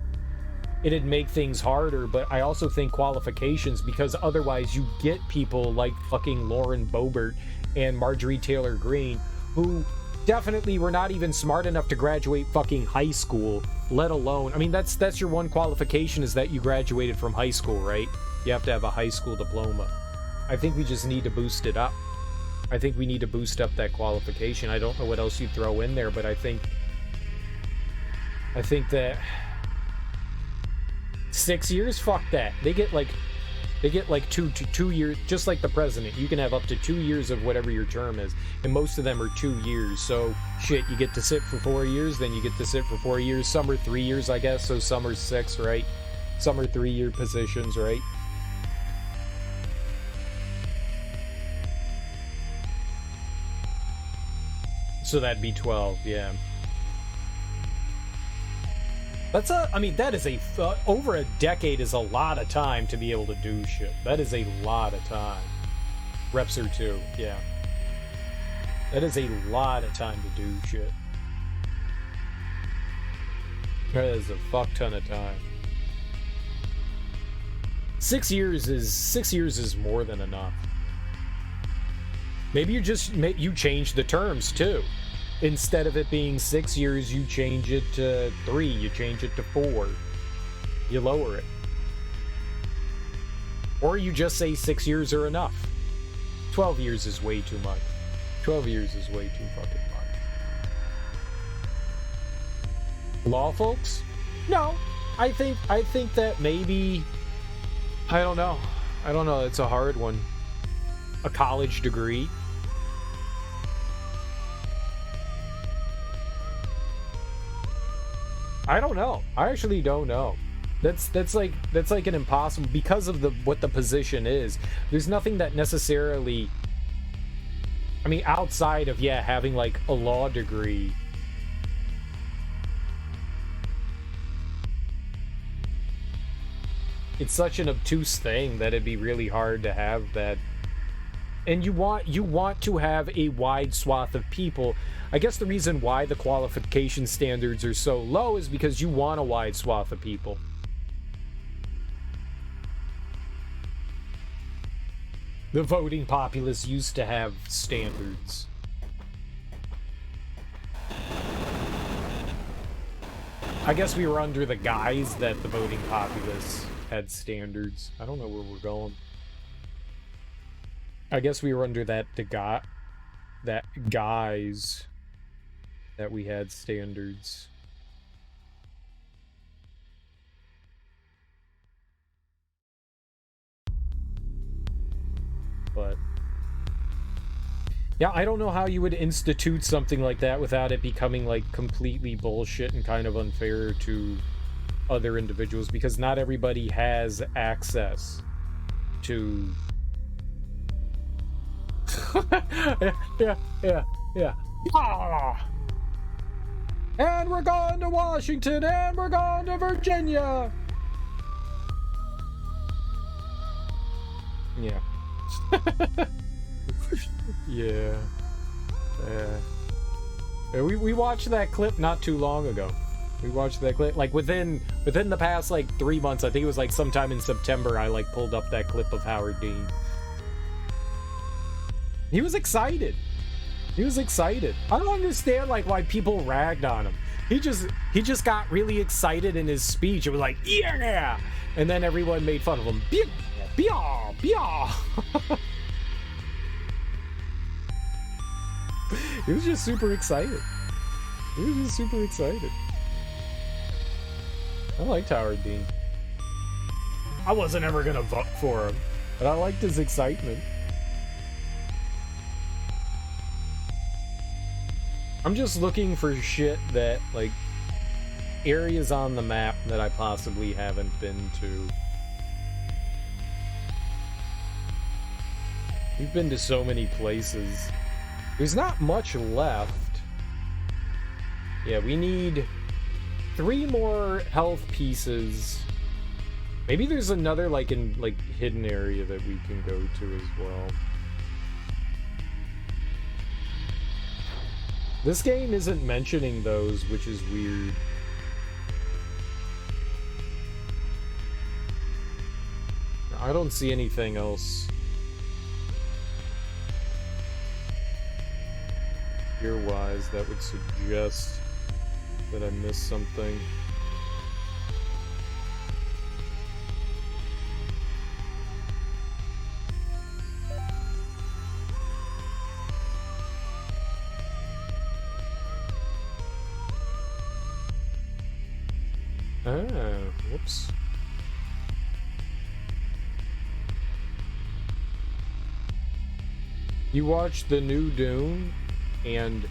it'd make things harder, but I also think qualifications, because otherwise you get people like fucking Lauren Boebert and Marjorie Taylor Greene, who definitely were not even smart enough to graduate fucking high school, let alone, I mean, that's your one qualification, is that you graduated from high school, right? You have to have a high school diploma. I think we just need to boost it up. I think we need to boost up that qualification. I don't know what else you throw in there, but I think that 6 years, fuck that. They get like two years, just like the president. You can have up to 2 years of whatever your term is, and most of them are 2 years. So shit, you get to sit for 4 years, then you get to sit for 4 years. Some are 3 years, I guess, so some are 6, right? Some are 3-year positions, right? So that'd be 12, yeah. I mean, that is over a decade is a lot of time to be able to do shit. That is a lot of time. Reps are 2, yeah. That is a lot of time to do shit. That is a fuck ton of time. 6 years is more than enough. Maybe you change the terms too. Instead of it being 6 years, you change it to 3, you change it to 4. You lower it. Or you just say 6 years are enough. 12 years is way too much. 12 years is way too fucking much. Law folks? No. I think that maybe, I don't know. It's a hard one. A college degree. I don't know. I actually don't know. That's like an impossible, because of what the position is. There's nothing that necessarily, I mean, outside of having like a law degree. It's such an obtuse thing that it'd be really hard to have that. And you want to have a wide swath of people. I guess the reason why the qualification standards are so low is because you want a wide swath of people. The voting populace used to have standards. I guess we were under the guise that the voting populace had standards. I don't know where we're going. I guess we were under that guise that we had standards. But yeah, I don't know how you would institute something like that without it becoming like completely bullshit and kind of unfair to other individuals, because not everybody has access to yeah. Ah! And we're going to Washington, and we're going to Virginia. Yeah. Yeah. We watched that clip not too long ago. We watched that clip like within the past like 3 months. I think it was like sometime in September. I like pulled up that clip of Howard Dean. He was excited. He was excited. I don't understand like why people ragged on him. He just got really excited in his speech. It was like, yeah, and then everyone made fun of him. Bia. He was just super excited. I liked Howard Dean. I wasn't ever gonna vote for him, but I liked his excitement. I'm just looking for shit that, like, areas on the map that I possibly haven't been to. We've been to so many places. There's not much left. Yeah, we need 3 more health pieces. Maybe there's another, like, hidden area that we can go to as well. This game isn't mentioning those, which is weird. I don't see anything else here-wise that would suggest that I missed something. Whoops. You watched the new Dune, and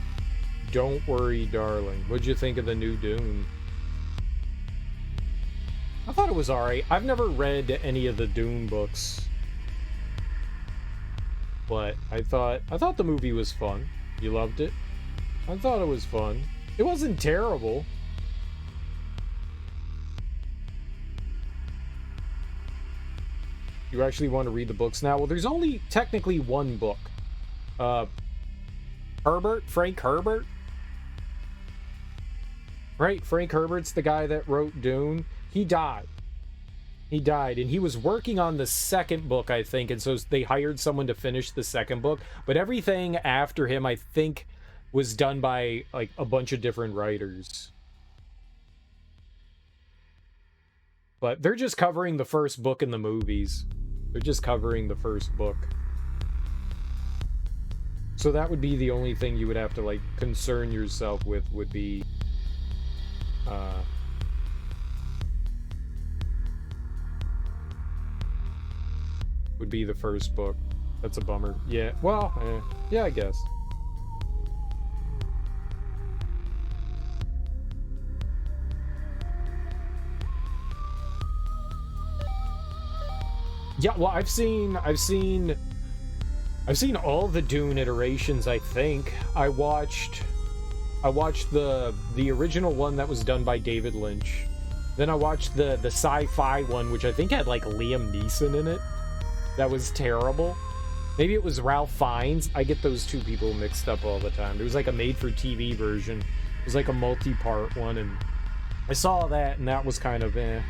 Don't Worry, Darling. What'd you think of the new Dune? I thought it was alright. I've never read any of the Dune books, but I thought the movie was fun. You loved it? I thought it was fun. It wasn't terrible. You actually want to read the books now? Well, there's only technically one book. Frank Herbert? Right, Frank Herbert's the guy that wrote Dune. He died. And he was working on the second book, I think, and so they hired someone to finish the second book. But everything after him, I think, was done by, like, a bunch of different writers. But they're just covering the first book in the movies. They're just covering the first book. So that would be the only thing you would have to, like, concern yourself with, would be the first book. That's a bummer. Yeah, well, yeah, I guess. Yeah, well, I've seen all the Dune iterations, I think. I watched the original one that was done by David Lynch. Then I watched the sci-fi one, which I think had, like, Liam Neeson in it. That was terrible. Maybe it was Ralph Fiennes. I get those two people mixed up all the time. There was, like, a made-for-TV version. It was, like, a multi-part one, and I saw that, and that was kind of, That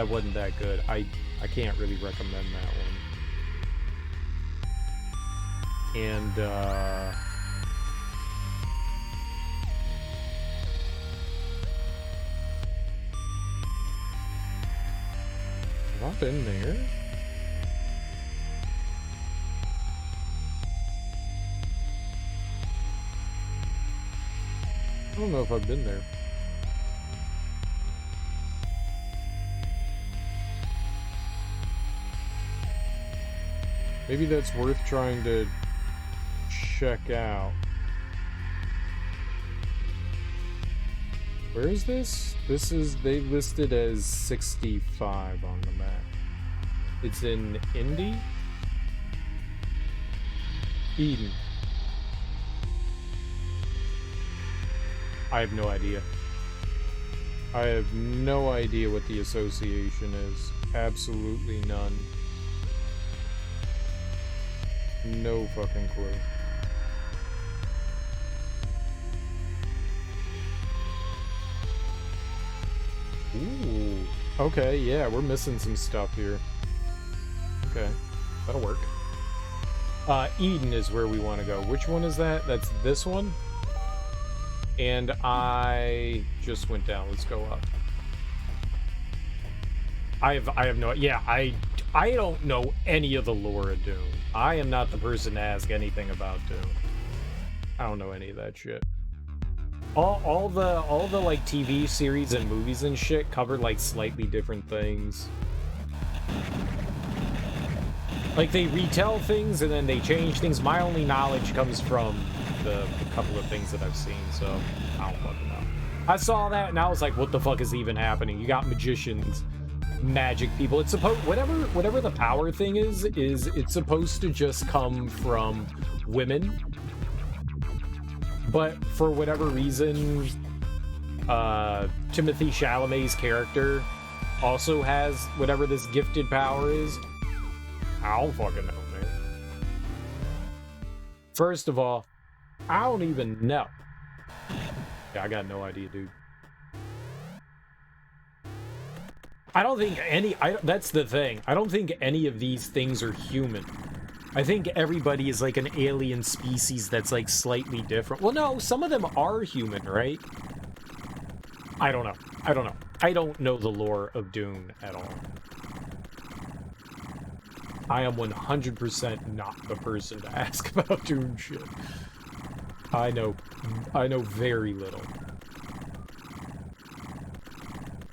wasn't that good. I can't really recommend that one. And, have I been there? I don't know if I've been there. Maybe that's worth trying to check out. Where is this? This is, they listed as 65 on the map. It's in Indy? Eden. I have no idea. I have no idea what the association is. Absolutely none. No fucking clue. Ooh. Okay, yeah, we're missing some stuff here. Okay, that'll work. Eden is where we want to go. Which one is that? That's this one? And I just went down. Let's go up. I have no... Yeah, I don't know any of the lore of Doom. I am not the person to ask anything about Doom. I don't know any of that shit. All the like TV series and movies and shit cover like slightly different things. Like they retell things and then they change things. My only knowledge comes from the couple of things that I've seen, so I don't fucking know. I saw that and I was like, what the fuck is even happening? You got magicians, magic people. It's supposed, whatever the power thing is it's supposed to just come from women. But for whatever reason, Timothy Chalamet's character also has whatever this gifted power is. I don't fucking know, man. First of all, I don't even know. Yeah, I got no idea, dude. I don't think any... that's the thing. I don't think any of these things are human. I think everybody is like an alien species that's like slightly different. Well, no, some of them are human, right? I don't know. I don't know. I don't know the lore of Dune at all. I am 100% not the person to ask about Dune shit. I know very little.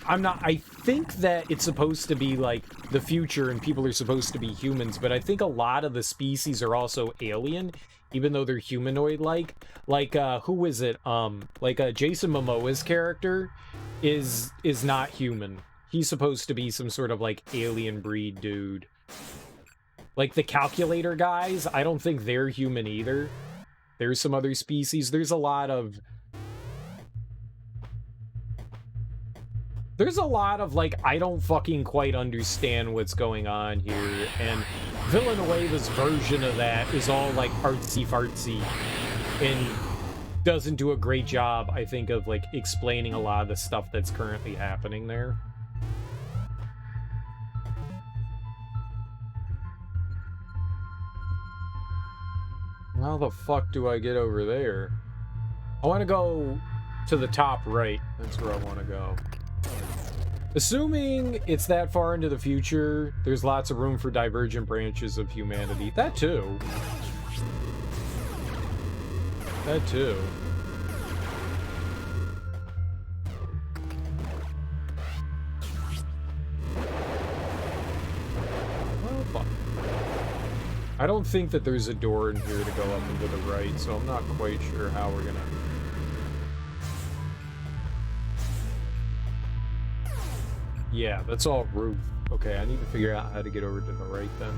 I think that it's supposed to be like the future and people are supposed to be humans, but I think a lot of the species are also alien, even though they're humanoid-like. Like, who is it? Jason Momoa's character is not human. He's supposed to be some sort of, like, alien breed dude. Like, the calculator guys, I don't think they're human either. There's some other species. There's a lot of, like, I don't fucking quite understand what's going on here, and Villanueva's version of that is all, like, artsy-fartsy, and doesn't do a great job, I think, of, like, explaining a lot of the stuff that's currently happening there. How the fuck do I get over there? I want to go to the top right. That's where I want to go. Assuming it's that far into the future, there's lots of room for divergent branches of humanity. That too. That too. Well, fuck. I don't think that there's a door in here to go up and to the right, so I'm not quite sure how we're gonna... Yeah, that's all roof. Okay, I need to figure out how to get over to the right then.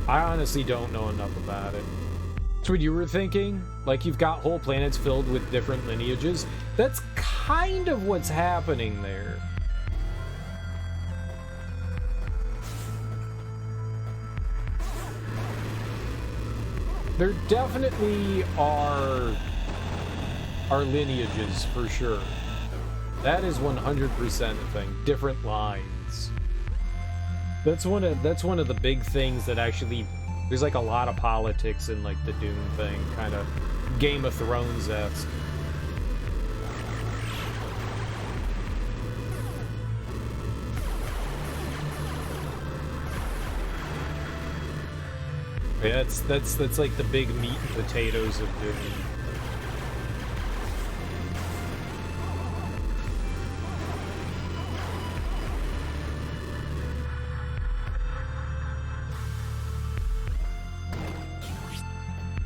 I honestly don't know enough about it. That's what you were thinking? Like, you've got whole planets filled with different lineages? That's kind of what's happening there. There definitely are lineages, for sure. That is 100% a thing. Different lines. That's one of the big things that actually there's like a lot of politics in like the Doom thing, kind of Game of Thrones-esque. Yeah, that's like the big meat and potatoes of Doom.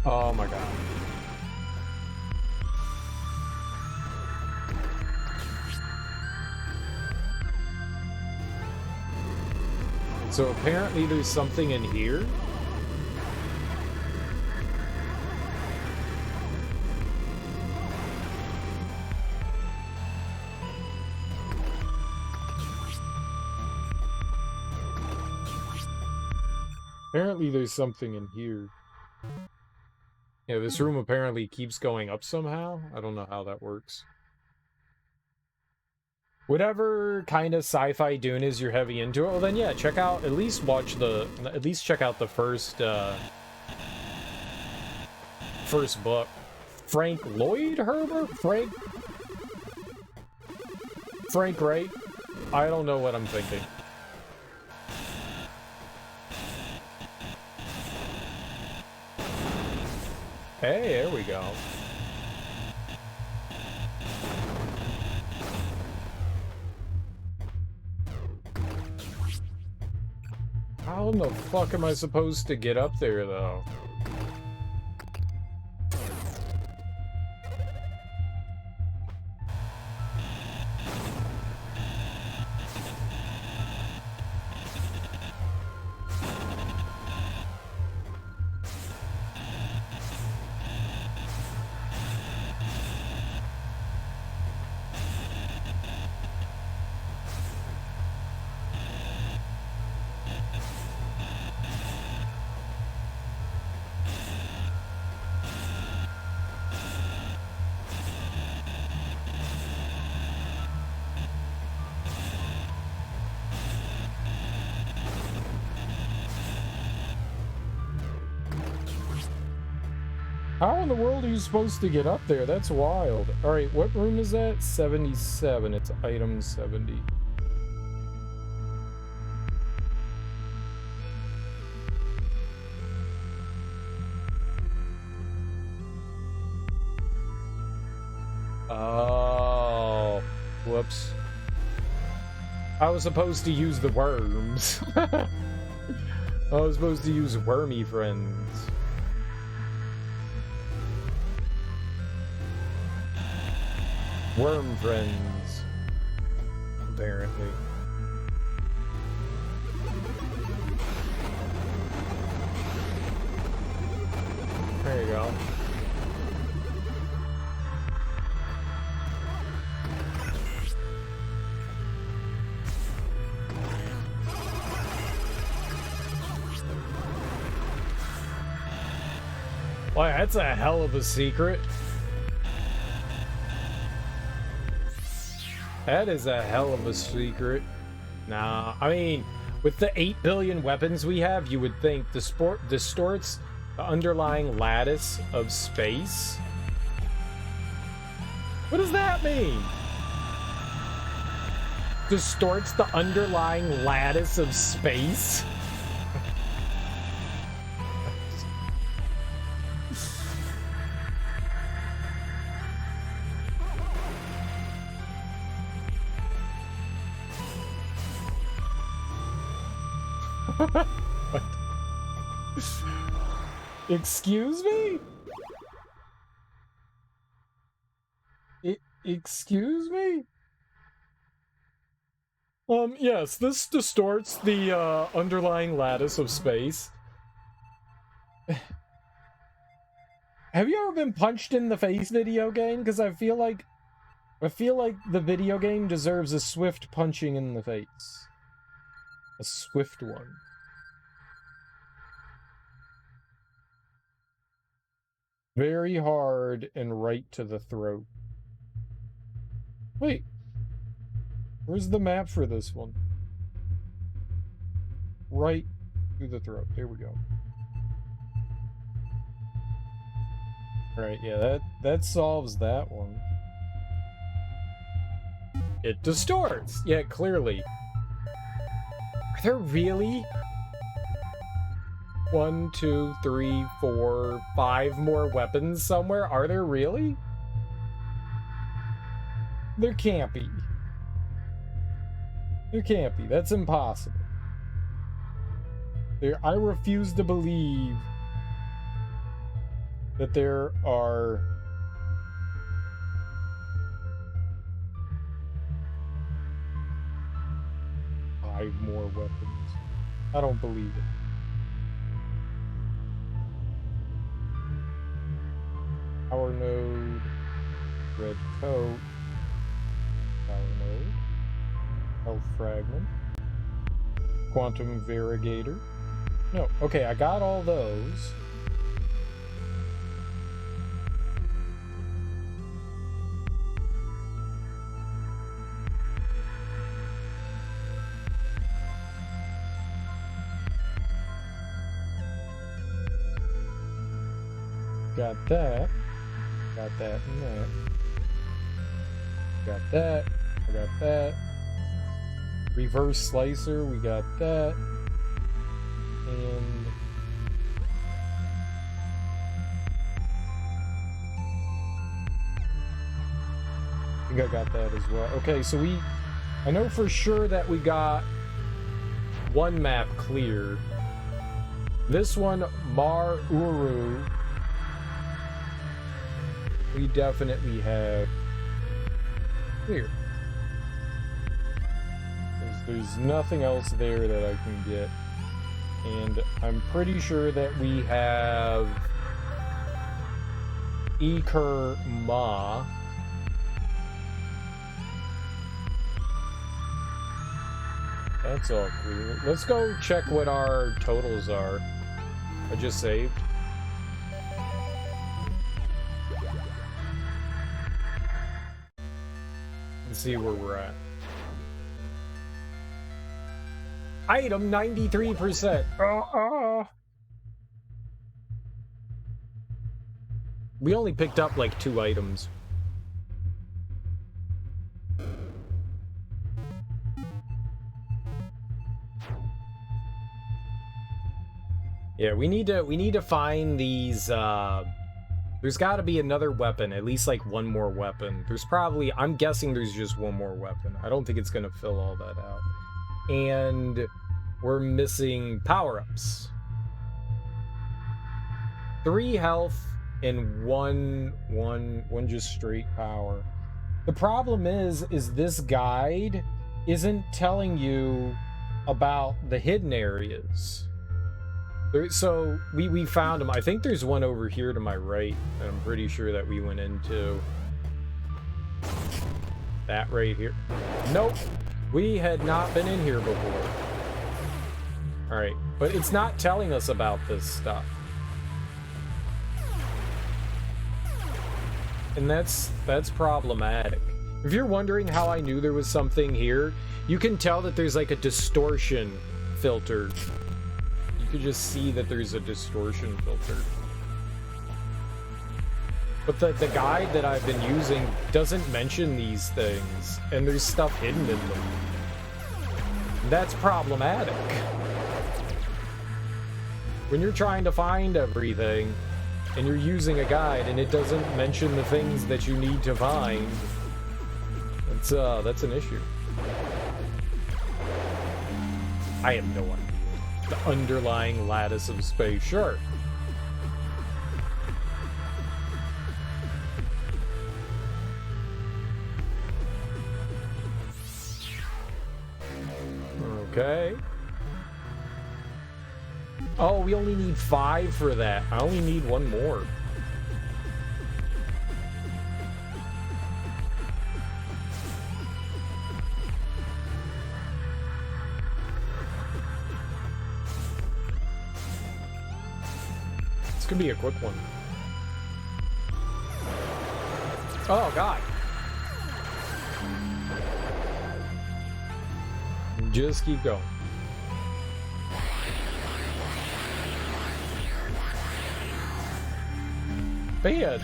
Oh my god. So apparently there's something in here. Apparently there's something in here. Yeah, this room apparently keeps going up somehow. I don't know how that works. Whatever kind of sci-fi Dune is you're heavy into it, well then yeah, check out, at least check out the first book. Frank Lloyd Herbert? Frank Wright? I don't know what I'm thinking. Hey, there we go. How in the fuck am I supposed to get up there, though? How in the world are you supposed to get up there? That's wild. Alright, what room is that? 77. It's item 70. Oh. Whoops. I was supposed to use the worms. I was supposed to use wormy friends. Worm friends, apparently. There you go. Well, that's a hell of a secret. That is a hell of a secret. Nah, I mean, with the 8 billion weapons we have, you would think distorts the underlying lattice of space. What does that mean? Distorts the underlying lattice of space? What? Excuse me? Excuse me? Yes, this distorts the underlying lattice of space. Have you ever been punched in the face, video game? Because I feel like the video game deserves a swift punching in the face. A swift one. Very hard and right to the throat. Wait. Where's the map for this one? right through the throat. There we go. Alright, yeah, that solves that one. It distorts! Yeah, clearly. Are there really 1, 2, 3, 4, 5 more weapons somewhere? Are there really? There can't be. There can't be. That's impossible. I refuse to believe that there are five more weapons. I don't believe it. Power node, red coat, power node, health fragment, quantum variegator. No, okay, I got all those. Got that. Got that and that. Got that. I got that. Reverse slicer, we got that. And I think I got that as well. Okay, so I know for sure that we got one map clear. This one, Mar Uru, we definitely have clear. There's nothing else there that I can get. And I'm pretty sure that we have Eker Ma. That's all clear. Let's go check what our totals are. I just saved. Let's see where we're at. Item 93%. We only picked up like 2 items. Yeah, we need to find these there's got to be another weapon, at least like one more weapon. There's probably, I'm guessing there's just one more weapon. I don't think it's going to fill all that out. And we're missing power-ups. 3 health and one just straight power. The problem is this guide isn't telling you about the hidden areas. So we found them. I think there's one over here to my right that I'm pretty sure that we went into. That right here. Nope. We had not been in here before. Alright, but it's not telling us about this stuff. And that's problematic. If you're wondering how I knew there was something here, you can tell that there's like a distortion filter. You could just see that there's a distortion filter. But the guide that I've been using doesn't mention these things, and there's stuff hidden in them. That's problematic. When you're trying to find everything, and you're using a guide, and it doesn't mention the things that you need to find, that's an issue. I have no idea. The underlying lattice of space, sure. Okay. Oh, we only need 5 for that. I only need 1 more. This could be a quick one. Oh, God. Just keep going. bad.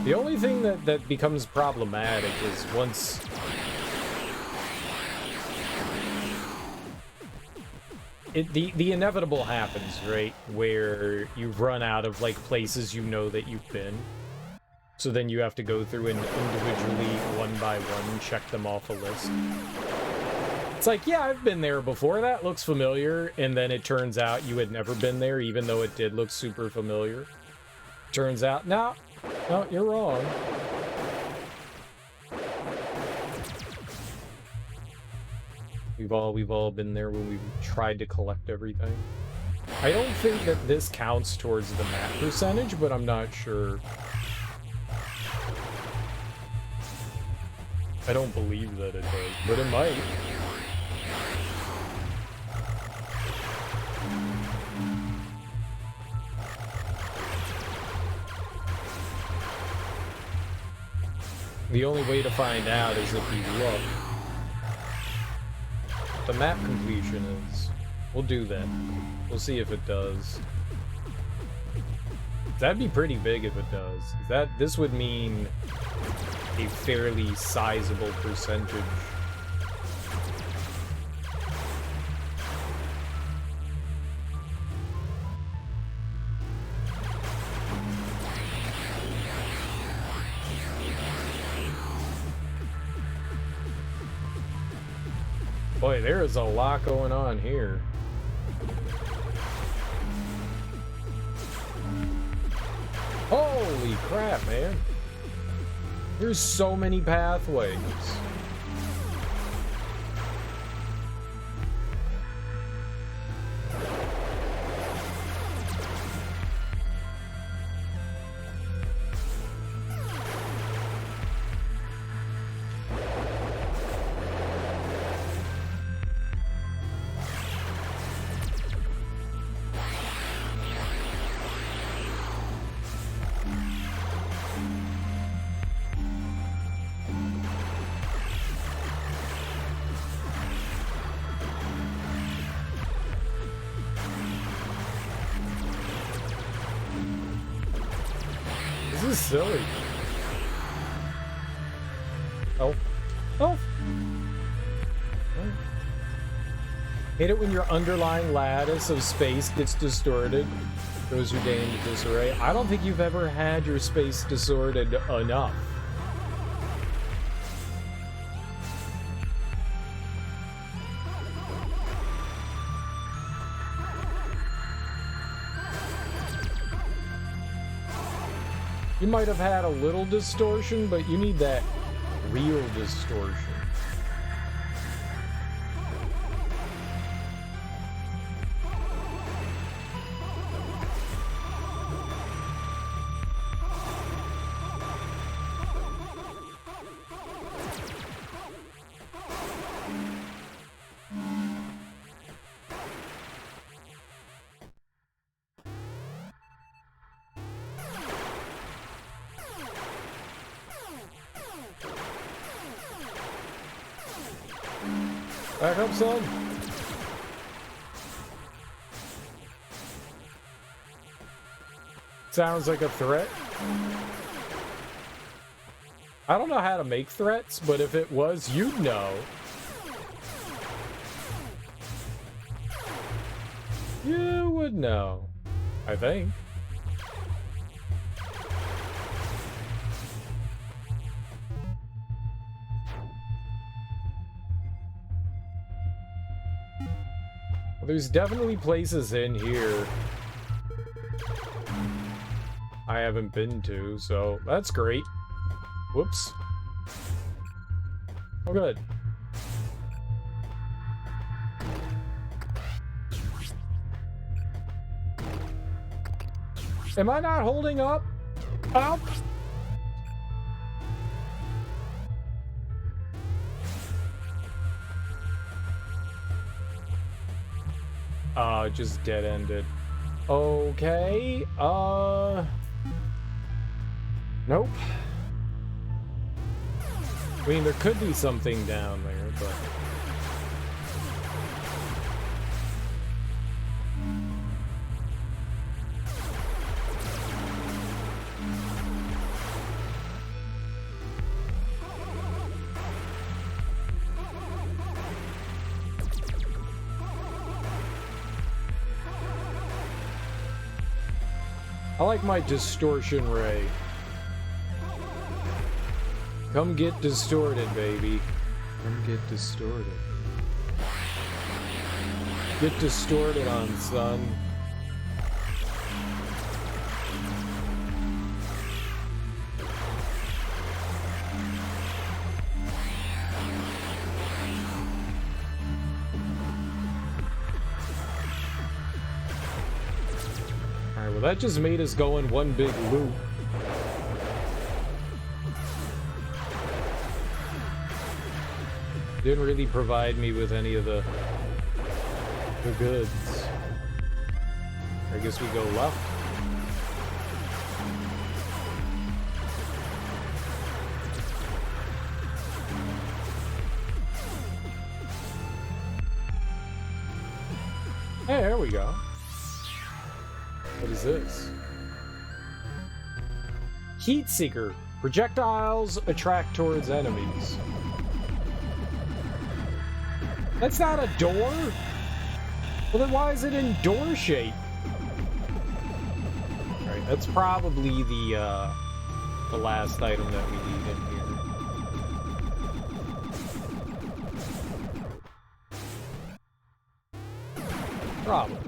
The only thing that becomes problematic is once... The inevitable happens, right? Where you run out of, like, places you know that you've been. So then you have to go through and individually, one by one, check them off a list. It's like, yeah, I've been there before, that looks familiar, and then it turns out you had never been there, even though it did look super familiar. Turns out, no, you're wrong. We've all been there when we've tried to collect everything. I don't think that this counts towards the map percentage, but I'm not sure. I don't believe that it does, but it might. The only way to find out is if you look. The map completion is... We'll do that. We'll see if it does. That'd be pretty big if it does. This would mean a fairly sizable percentage. Boy, there is a lot going on here. Holy crap, man. There's so many pathways. This is silly. Oh. Oh. Hate it when your underlying lattice of space gets distorted. Throws your game into disarray. I don't think you've ever had your space distorted enough. You might have had a little distortion, but you need that real distortion. Back up, son. Sounds like a threat. I don't know how to make threats, but if it was, you'd know. You would know, I think. Well, there's definitely places in here I haven't been to, so that's great. Whoops. Oh, good. Am I not holding up? Up? Just dead-ended. Okay, nope. I mean, there could be something down there, but... I like my distortion ray. Come get distorted, baby. Come get distorted. Get distorted on, son. Alright, well that just made us go in one big loop. Didn't really provide me with any of the goods. I guess we go left. Hey, there we go. What is this? Heat Seeker. Projectiles attract towards enemies. That's not a door? Well, then why is it in door shape? Alright, that's probably the last item that we need in here. Probably.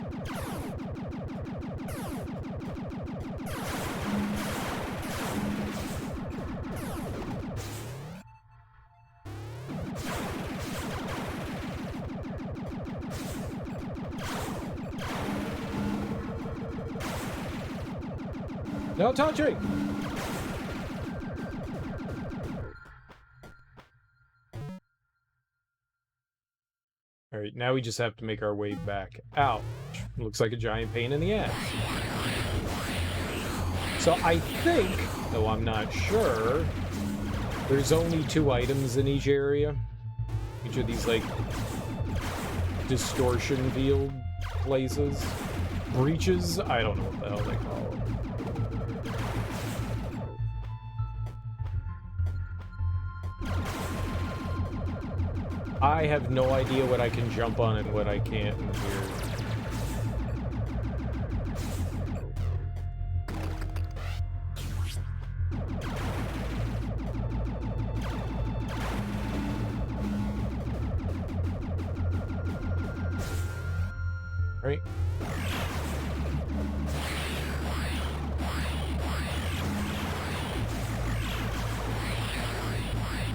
No touching! Alright, now we just have to make our way back out. Looks like a giant pain in the ass. So I think, though I'm not sure, there's only 2 items in each area. Each of these, like, distortion field places. Breaches? I don't know what the hell they call them. I have no idea what I can jump on and what I can't in here. Right.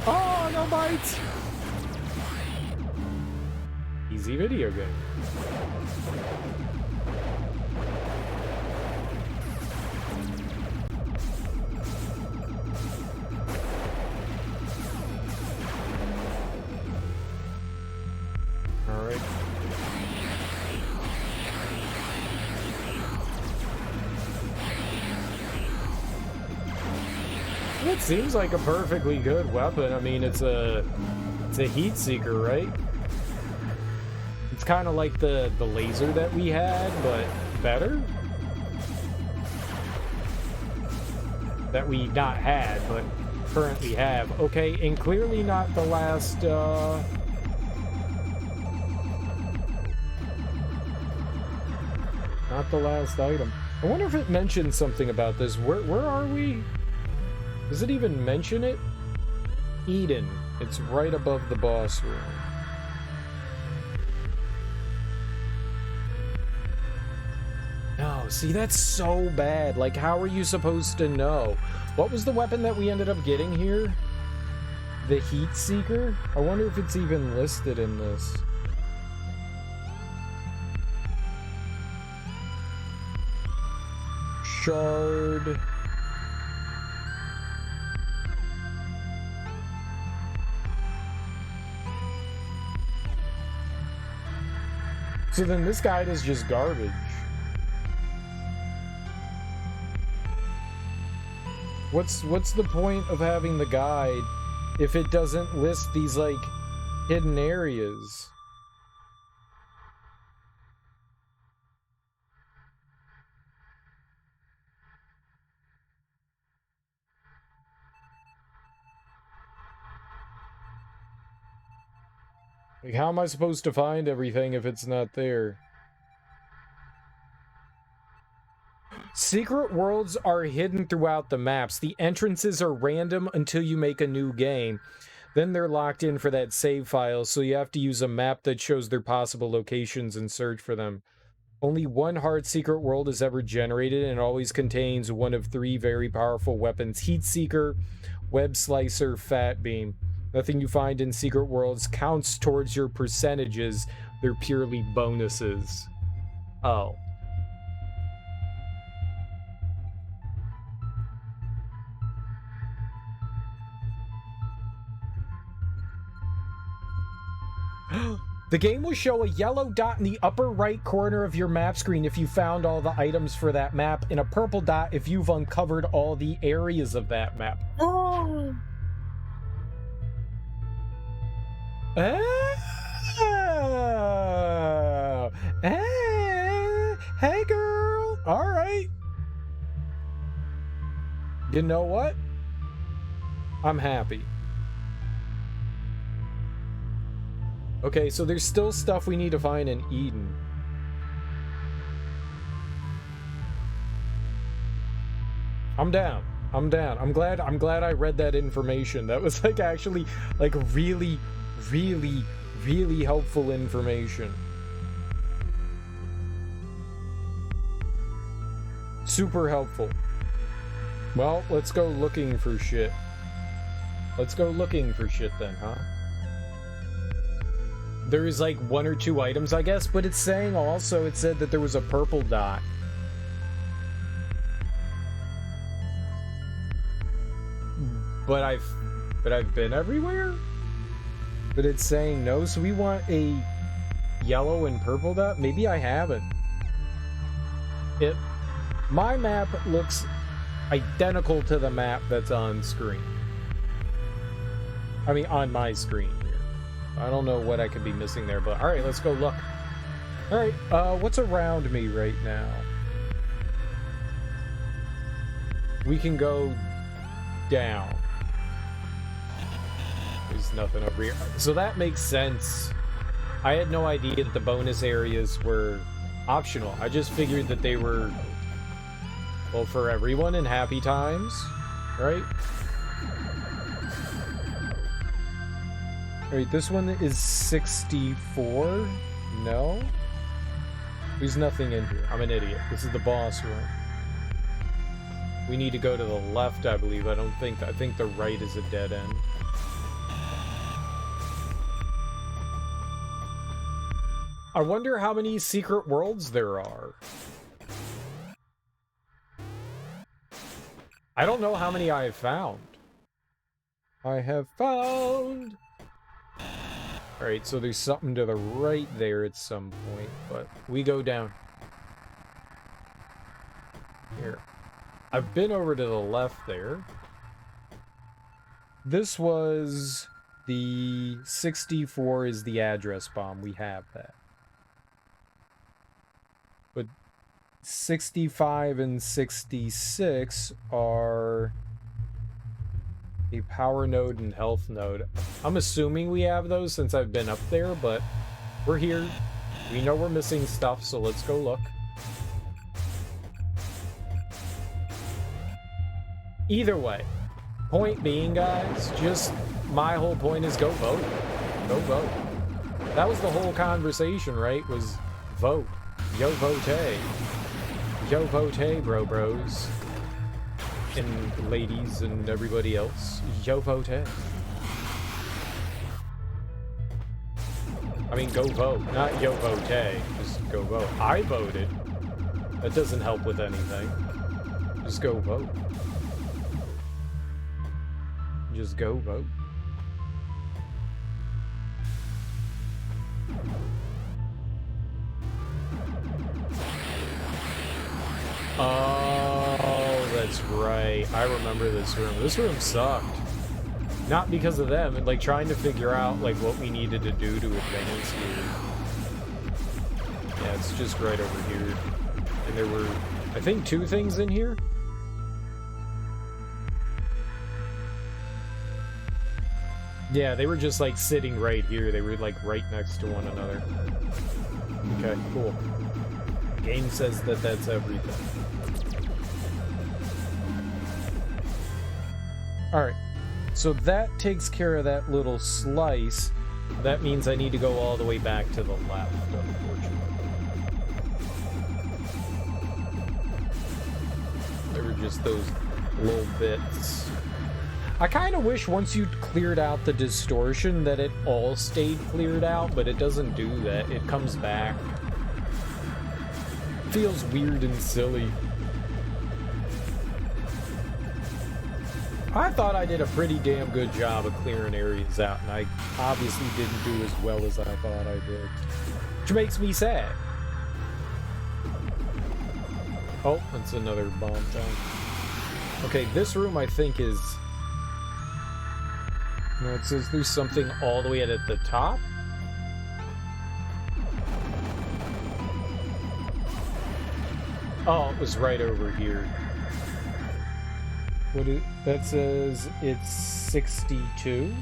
Oh, no bites! Easy video game. All right. It seems like a perfectly good weapon. I mean, it's a heat seeker, right? It's kind of like the laser that we had, but better? That we not had, but currently have. Okay, and clearly not the last, not the last item. I wonder if it mentions something about this. Where are we? Does it even mention it? Eden. It's right above the boss room. No, see, that's so bad. Like, how are you supposed to know? What was the weapon that we ended up getting here? The Heat Seeker? I wonder if it's even listed in this. Shard. So then this guide is just garbage. What's the point of having the guide if it doesn't list these, like, hidden areas. Like, how am I supposed to find everything if it's not there? Secret worlds are hidden throughout the maps. The entrances are random until you make a new game. Then they're locked in for that save file, so you have to use a map that shows their possible locations and search for them. Only one hard secret world is ever generated, and always contains one of 3 very powerful weapons: Heat Seeker, Web Slicer, Fat Beam. Nothing you find in secret worlds counts towards your percentages. They're purely bonuses. Oh. The game will show a yellow dot in the upper right corner of your map screen if you found all the items for that map, and a purple dot if you've uncovered all the areas of that map. Oh. Oh. Hey, girl. All right. You know what? I'm happy. Okay, so there's still stuff we need to find in Eden. I'm down. I'm down. I'm glad I read that information. That was like actually like really helpful information. Super helpful. Well, let's go looking for shit. Let's go looking for shit then, huh? There's like 1 or 2 items, I guess, but it's saying also, it said that there was a purple dot. But I've been everywhere? But it's saying no, so we want a yellow and purple dot? Maybe I haven't. My map looks identical to the map that's on screen. I mean, on my screen. I don't know what I could be missing there, but alright, let's go look. Alright, what's around me right now? We can go down. There's nothing over here. So that makes sense. I had no idea that the bonus areas were optional. I just figured that they were, well, for everyone in happy times, right? Alright, this one is 64? No? There's nothing in here. I'm an idiot. This is the boss room. We need to go to the left, I believe. I think the right is a dead end. I wonder how many secret worlds there are. I don't know how many I have found. I have found... Alright, so there's something to the right there at some point, but we go down. Here. I've been over to the left there. This was the 64 is the address bomb. We have that. But 65 and 66 are a power node and health node. I'm assuming we have those since I've been up there, but we're here. We know we're missing stuff, so let's go look. Either way, point being, guys, just my whole point is go vote. Go vote. That was the whole conversation, right? Was vote. Yo vote. Yo vote, bros. And ladies and everybody else. Yo vote. I mean, go vote. Not yo vote. Just go vote. I voted. That doesn't help with anything. Just go vote. Just go vote. Oh, that's right. I remember this room. This room sucked. Not because of them, and like trying to figure out like what we needed to do to advance here. Yeah, it's just right over here. And there were, I think, 2 things in here. Yeah, they were just like sitting right here. They were like right next to one another. Okay, cool. The game says that that's everything. Alright, so that takes care of that little slice. That means I need to go all the way back to the left, unfortunately. There were just those little bits. I kind of wish once you cleared out the distortion that it all stayed cleared out, but it doesn't do that. It comes back. Feels weird and silly. I thought I did a pretty damn good job of clearing areas out, and I obviously didn't do as well as I thought I did. Which makes me sad. Oh, that's another bomb tank. Okay, this room I think is... No, it says there's something all the way at the top. Oh, it was right over here. That says it's 62.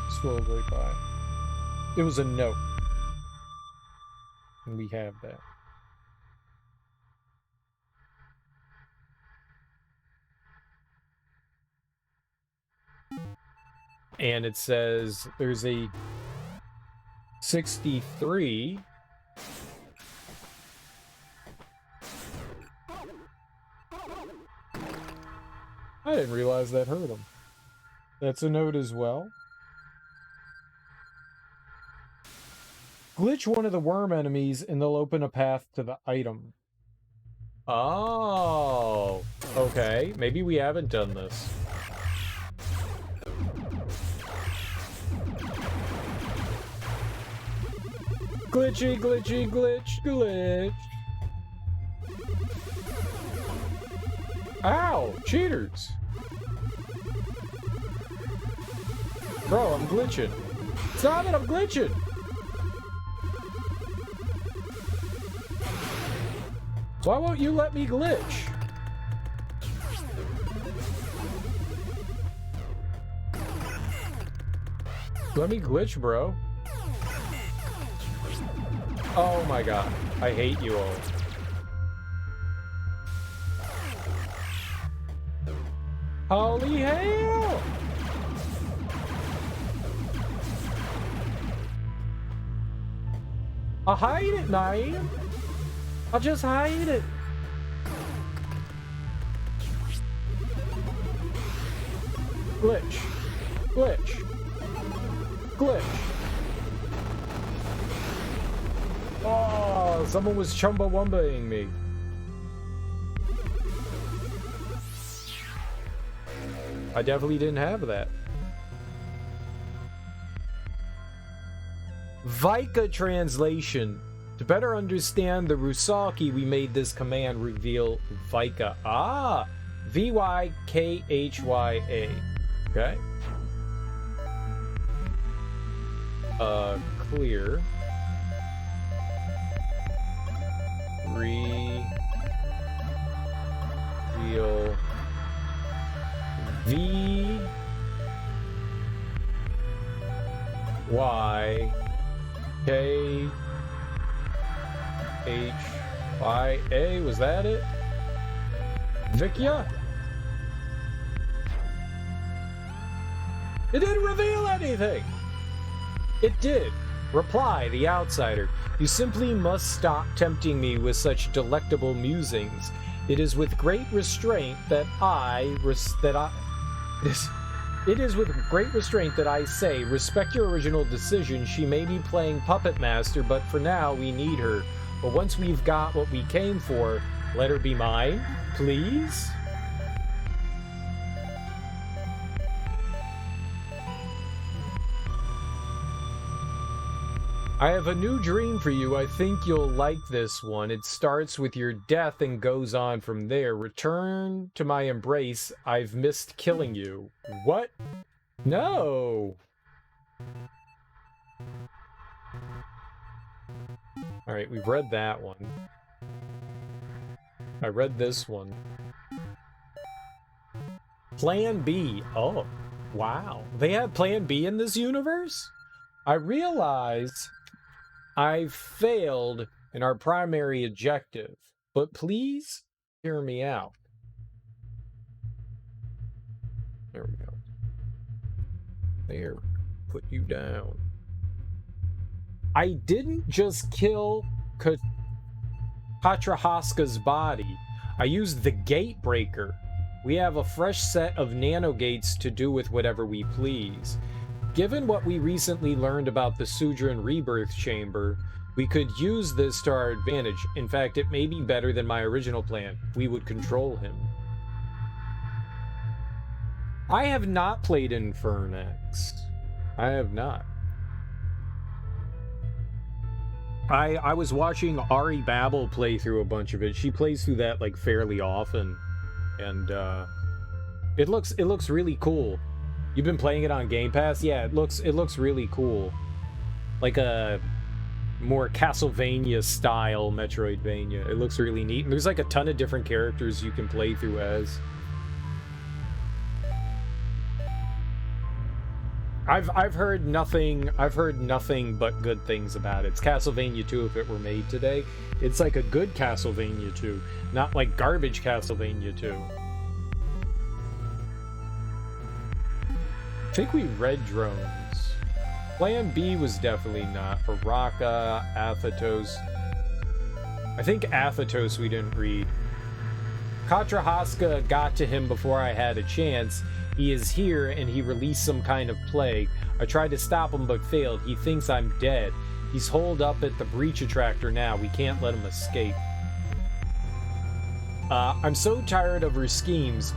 Scroll right by. It was a note. And we have that. And it says there's a 63. I didn't realize that hurt him. That's a note as well. Glitch one of the worm enemies and they'll open a path to the item. Oh, okay. Maybe we haven't done this. Glitchy, glitchy, glitch, glitch. Ow! Cheaters! Bro, I'm glitching. Stop it, I'm glitching! Why won't you let me glitch? Let me glitch, bro. Oh my god. I hate you all. Holy hell! I'll hide it, man. I'll just hide it. Glitch. Glitch. Glitch. Oh, someone was chumbawumbaing me. I definitely didn't have that. Vika translation. To better understand the Rusaki, we made this command reveal Vika. Ah! V-Y-K-H-Y-A. Okay. Clear. Reveal V Y K H Y A. Was that it? Vikia? It didn't reveal anything. It did. Reply, the outsider. You simply must stop tempting me with such delectable musings. It is with great restraint that It is with great restraint that I say, respect your original decision. She may be playing Puppet Master, but for now, we need her. But once we've got what we came for, let her be mine, please? I have a new dream for you. I think you'll like this one. It starts with your death and goes on from there. Return to my embrace. I've missed killing you. What? No! Alright, we've read that one. I read this one. Plan B. Oh, wow. They have Plan B in this universe? I realize I've failed in our primary objective, but please hear me out. There we go. There. Put you down. I didn't just kill Katrahaska's body. I used the gate breaker. We have a fresh set of nanogates to do with whatever we please. Given what we recently learned about the Sudran rebirth chamber, we could use this to our advantage. In fact, it may be better than my original plan. We would control him. I have not played Infernax. I have not. I was watching Ari Babel play through a bunch of it. She plays through that like fairly often, and it looks really cool. You've been playing it on Game Pass? Yeah, it looks really cool, like a more Castlevania style Metroidvania. It looks really neat, and there's like a ton of different characters you can play through as. I've heard nothing but good things about it. It's Castlevania 2 if it were made today. It's like a good Castlevania 2, not like garbage Castlevania 2. I think we read drones. Plan B was definitely not. Baraka, Athatos. I think Athatos we didn't read. Katrahaska got to him before I had a chance. He is here, and he released some kind of plague. I tried to stop him, but failed. He thinks I'm dead. He's holed up at the breach attractor now. We can't let him escape. I'm so tired of her schemes.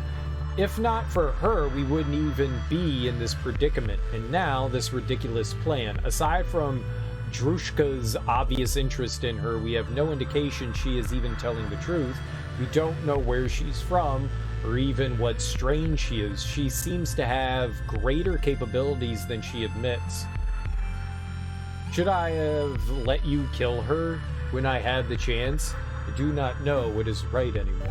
If not for her, we wouldn't even be in this predicament. And now, this ridiculous plan. Aside from Drushka's obvious interest in her, we have no indication she is even telling the truth. We don't know where she's from, or even what strain she is. She seems to have greater capabilities than she admits. Should I have let you kill her when I had the chance? I do not know what is right anymore.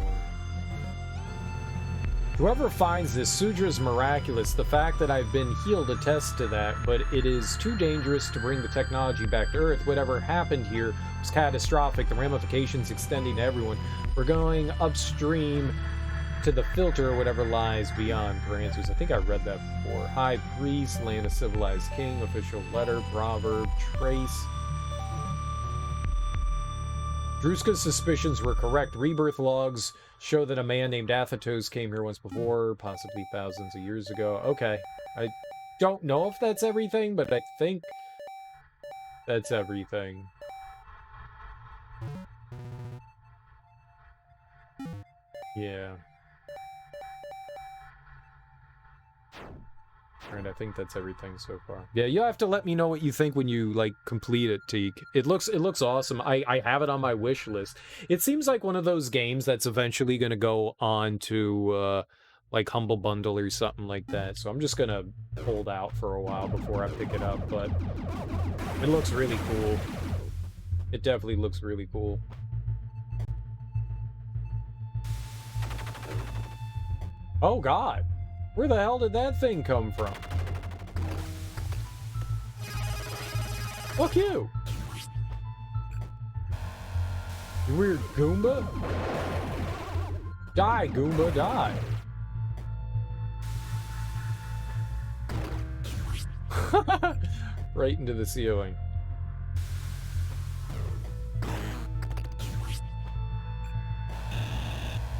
Whoever finds this, Sudra's miraculous. The fact that I've been healed attests to that, but it is too dangerous to bring the technology back to Earth. Whatever happened here was catastrophic, the ramifications extending to everyone. We're going upstream to the filter or whatever lies beyond for answers. I think I read that before. High Priest, Land of Civilized King, official letter, proverb, trace. Druska's suspicions were correct. Rebirth logs show that a man named Athatos came here once before, possibly thousands of years ago. Okay. I don't know if that's everything, but I think that's everything. Yeah. Alright, I think that's everything so far. Yeah, you'll have to let me know what you think when you, like, complete it, Teak. It looks awesome. I have it on my wish list. It seems like one of those games that's eventually gonna go on to, like, Humble Bundle or something like that. So I'm just gonna hold out for a while before I pick it up, but it looks really cool. It definitely looks really cool. Oh, God. Where the hell did that thing come from? Fuck you! You weird Goomba? Die, Goomba, die! Right into the ceiling.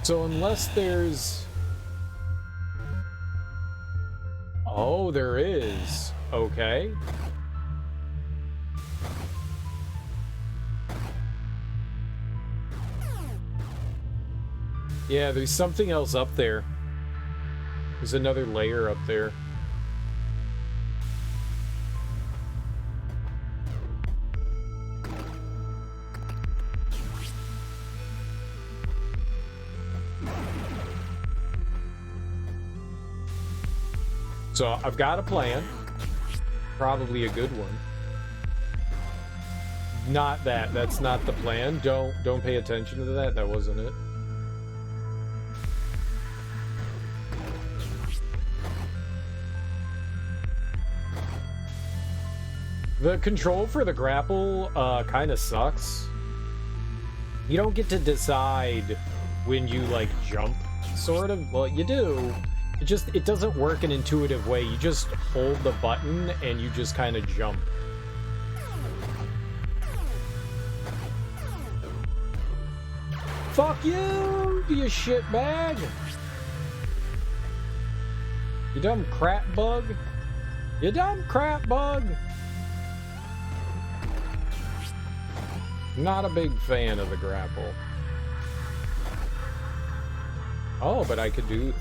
So unless there's... Oh, there is. Okay. Yeah, there's something else up there. There's another layer up there. So I've got a plan. Probably a good one. Not that. That's not the plan. Don't pay attention to that. That wasn't it. The control for the grapple kind of sucks. You don't get to decide when you, like, jump, sort of. Well, you do. It doesn't work an intuitive way. You just hold the button and you just kind of jump. Fuck you, you shitbag! You dumb crap bug. You dumb crap bug! Not a big fan of the grapple. Oh, but I could do...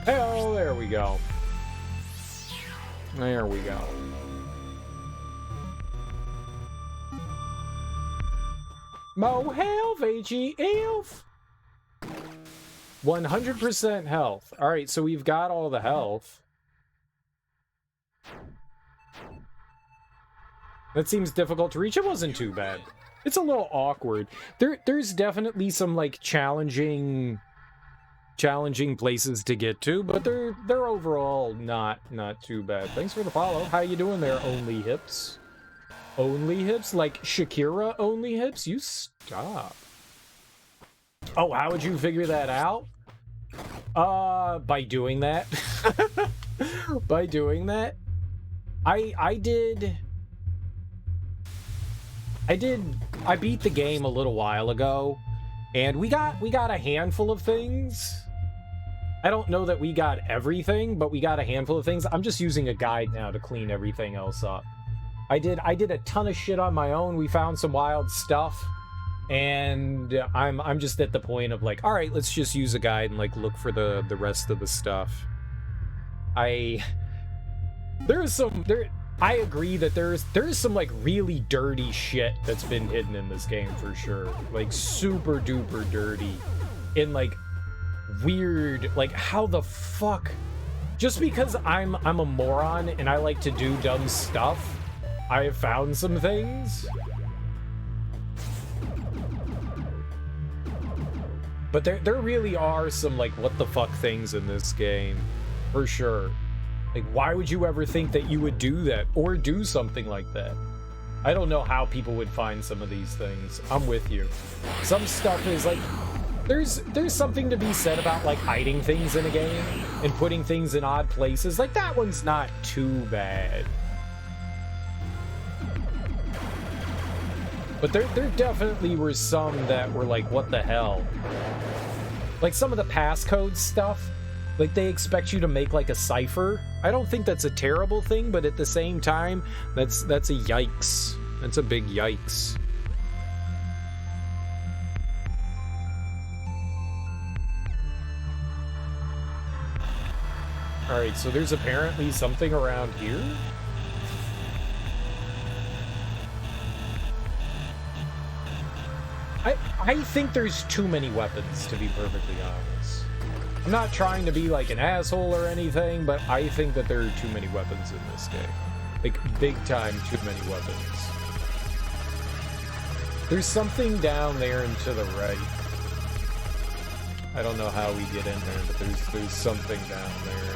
Oh, there we go. There we go. Mo health, HE health. 100% health. Alright, so we've got all the health. That seems difficult to reach. It wasn't too bad. It's a little awkward. There's definitely some, like, challenging places to get to, but they're overall not too bad. Thanks for the follow. How you doing there, Only Hips? Only Hips? Like Shakira Only Hips? You stop. Oh, how would you figure that out? By doing that. By doing that. I beat the game a little while ago, and we got a handful of things. I don't know that we got everything, but we got a handful of things. I'm just using a guide now to clean everything else up. I did a ton of shit on my own. We found some wild stuff, and I'm just at the point of like, all right, let's just use a guide and like look for the rest of the stuff. I agree that there's some like really dirty shit that's been hidden in this game for sure. Like super duper dirty. In like weird, like how the fuck, just because I'm a moron and I like to do dumb stuff, I have found some things. But there really are some like what the fuck things in this game for sure. Like, why would you ever think that you would do that or do something like that? I don't know how people would find some of these things. I'm with you. Some stuff is like, there's something to be said about like hiding things in a game and putting things in odd places. Like that one's not too bad. But there definitely were some that were like, what the hell? Like some of the passcode stuff, like they expect you to make like a cipher. I don't think that's a terrible thing, but at the same time, that's a yikes. That's a big yikes. Alright, so there's apparently something around here? I think there's too many weapons, to be perfectly honest. I'm not trying to be like an asshole or anything, but I think that there are too many weapons in this game. Like, big time too many weapons. There's something down there and to the right. I don't know how we get in there, but there's something down there.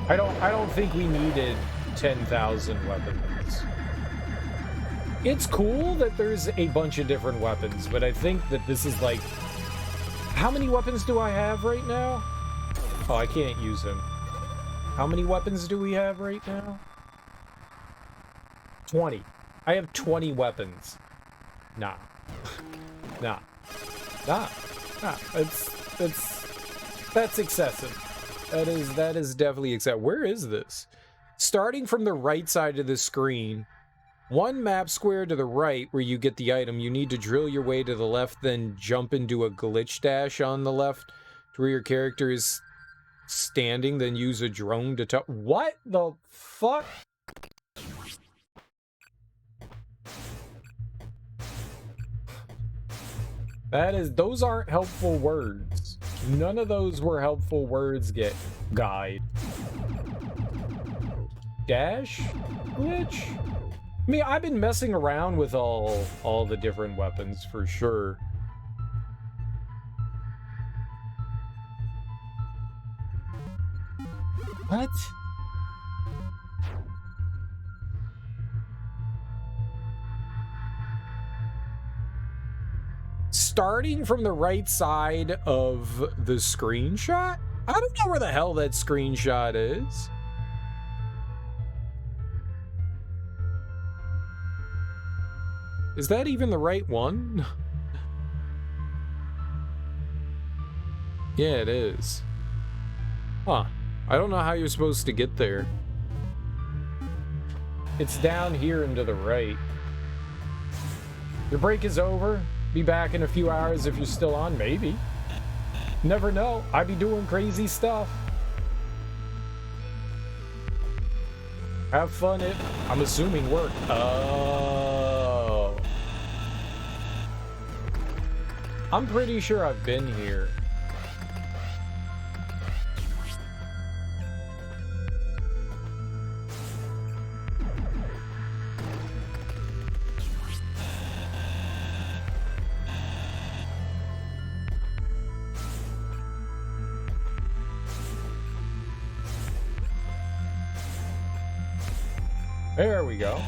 I don't think we needed 10,000 weapons. It's cool that there's a bunch of different weapons, but I think that this is like... How many weapons do I have right now? Oh, I can't use him. How many weapons do we have right now? 20. I have 20 weapons. Nah. Nah. Nah. Nah. That's excessive. That is definitely excessive. Where is this? Starting from the right side of the screen, one map square to the right where you get the item, you need to drill your way to the left, then jump into a glitch dash on the left to where your character is standing, then use a drone to tell. What the fuck? Those aren't helpful words. None of those were helpful words, guide. Dash? Glitch? I mean, I've been messing around with all the different weapons for sure. What? Starting from the right side of the screenshot? I don't know where the hell that screenshot is. Is that even the right one? Yeah, it is. Huh. I don't know how you're supposed to get there. It's down here and to the right. Your break is over. Be back in a few hours if you're still on, maybe. Never know. I be doing crazy stuff. Have fun it. I'm assuming work. Oh. I'm pretty sure I've been here. There we go.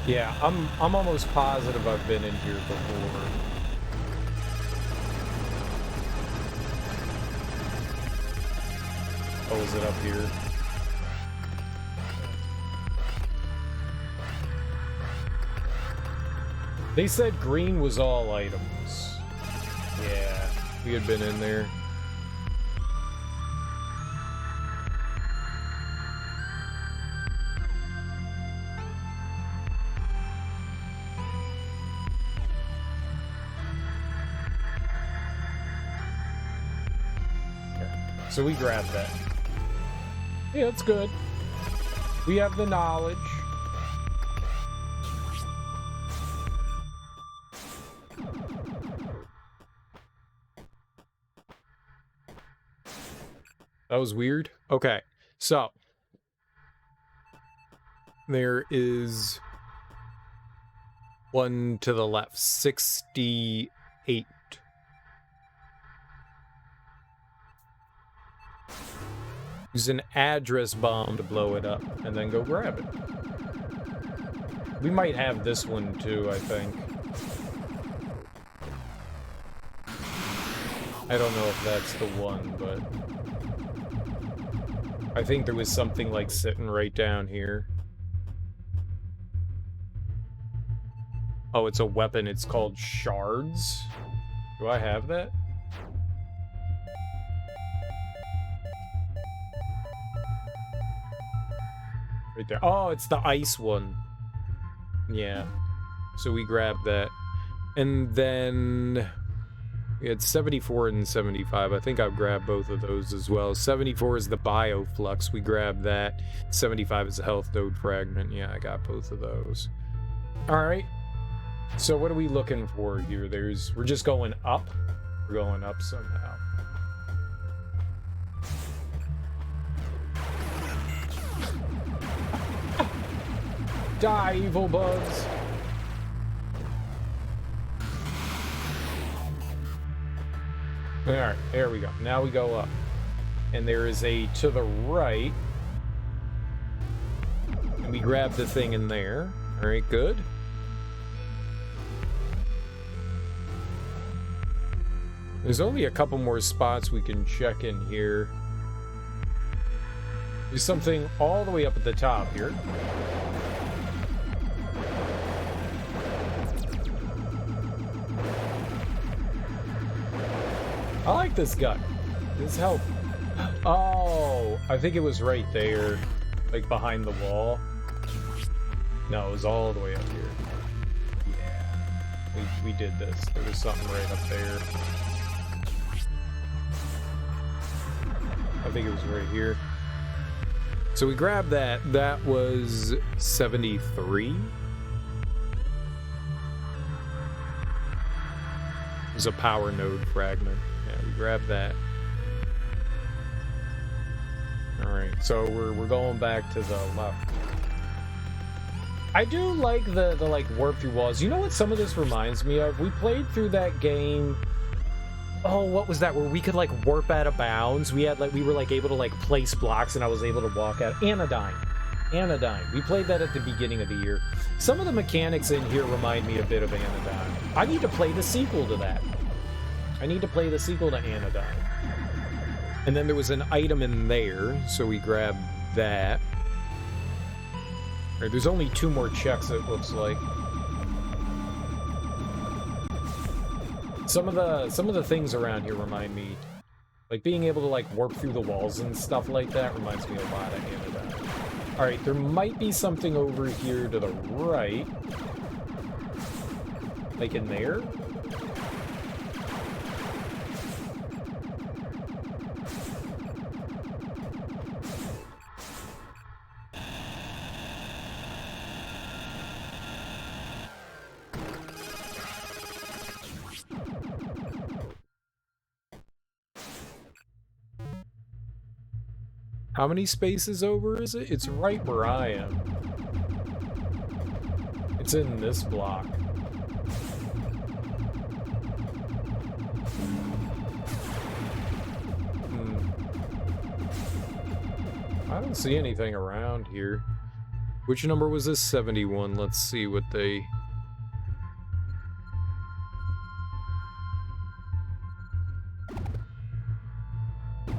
Yeah, I'm almost positive I've been in here before. Oh, is it up here? They said green was all items. Yeah, we had been in there. So we grabbed that. Yeah, that's good. We have the knowledge. That was weird. Okay, so there is one to the left, 68. Use an address bomb to blow it up, and then go grab it. We might have this one too, I think. I don't know if that's the one, but I think there was something like sitting right down here. Oh, it's a weapon. It's called shards. Do I have that? Right there. Oh, it's the ice one. Yeah. So we grabbed that. And then we had 74 and 75. I think I've grabbed both of those as well. 74 is the bioflux. We grabbed that. 75 is the health node fragment. Yeah, I got both of those. All right. So what are we looking for here? We're just going up. We're going up somehow. Die, evil bugs. Alright, there we go. Now we go up. And there is a to the right. And we grab the thing in there. Alright, good. There's only a couple more spots we can check in here. There's something all the way up at the top here. I like this guy. His health. Oh, I think it was right there. Like behind the wall. No, it was all the way up here. Yeah. We did this. There was something right up there. I think it was right here. So we grabbed that. That was 73. It was a power node fragment. Yeah, we grabbed that. Alright, so we're going back to the left. I do like the like warp through walls. You know what some of this reminds me of? We played through that game. Oh, what was that? Where we could like warp out of bounds. We were like able to like place blocks, and I was able to walk out. Anodyne. We played that at the beginning of the year. Some of the mechanics in here remind me a bit of Anodyne. I need to play the sequel to that. I need to play the sequel to Anodyne. And then there was an item in there, so we grabbed that. All right, there's only 2 more checks, it looks like. Some of the things around here remind me, like being able to like warp through the walls and stuff like that reminds me a lot of Anodyne. All right, there might be something over here to the right, like in there. How many spaces over is it? It's right where I am. It's in this block. I don't see anything around here. Which number was this? 71. Let's see what they...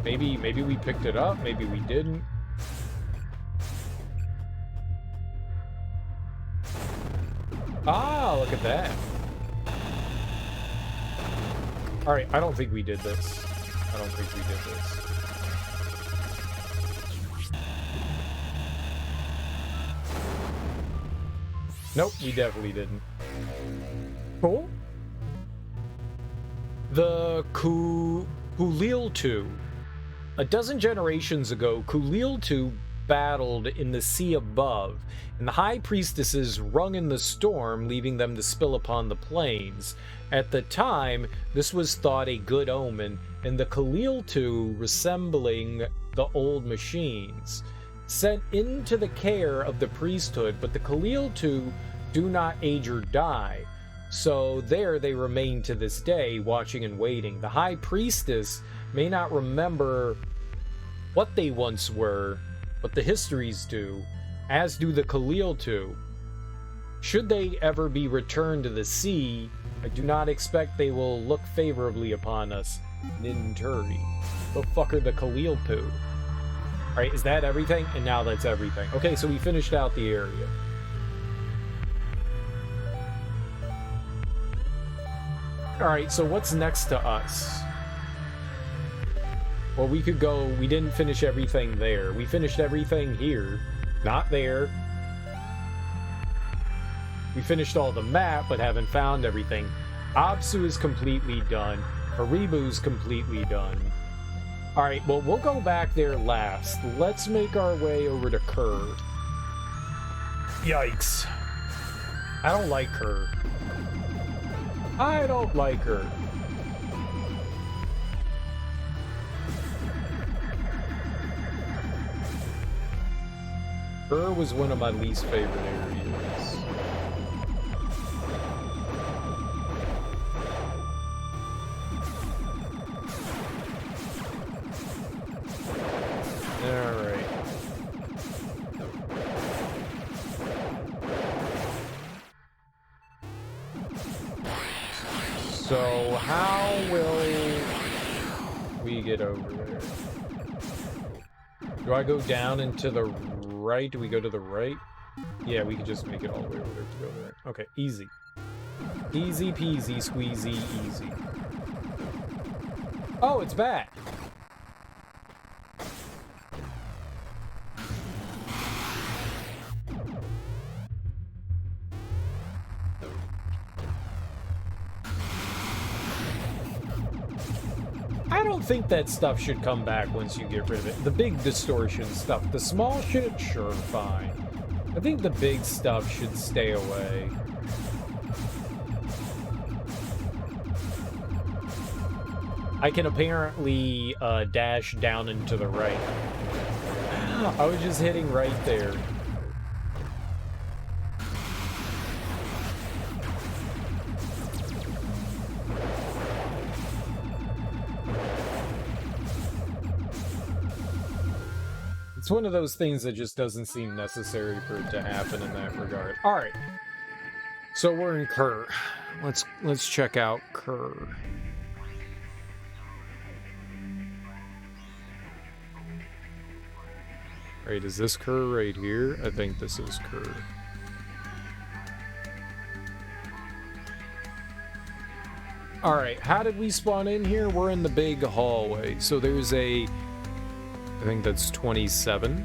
Maybe we picked it up, maybe we didn't. Ah, look at that. Alright, I don't think we did this. I don't think we did this. Nope, we definitely didn't. Cool. The Kulil-2. A dozen generations ago, Kulil-2 battled in the sea above, and the high priestesses wrung in the storm, leaving them to spill upon the plains. At the time, this was thought a good omen, and the Kulil-2 resembling the old machines. Sent into the care of the priesthood, but the Kulil-2 do not age or die. So there they remain to this day, watching and waiting. The high priestess may not remember what they once were, but the histories do, as do the Kulil-2. Should they ever be returned to the sea, I do not expect they will look favorably upon us. Ninturi. The fuck are the Kulil-2? Alright, is that everything? And now that's everything. Okay, so we finished out the area. Alright, so what's next to us? Well, we could go... We didn't finish everything there. We finished everything here. Not there. We finished all the map, but haven't found everything. Absu is completely done. Haribu's completely done. Alright, well, we'll go back there last. Let's make our way over to Kerr. Yikes. I don't like her. I don't like her. Kerr was one of my least favorite areas. Alright. So, how will we get over there? Do I go down and to the right? Do we go to the right? Yeah, we could just make it all the way over there to go there. Okay, easy. Easy peasy, squeezy, easy. Oh, it's back. I don't think that stuff should come back once you get rid of it. The big distortion stuff. The small shit, sure, fine. I think the big stuff should stay away. I can apparently dash down and to the right. I was just hitting right there. It's one of those things that just doesn't seem necessary for it to happen in that regard. All right. So we're in Kerr. Let's check out Kerr. Right, is this Kerr right here? I think this is Kerr. All right, how did we spawn in here? We're in the big hallway. So there's a, I think that's 27.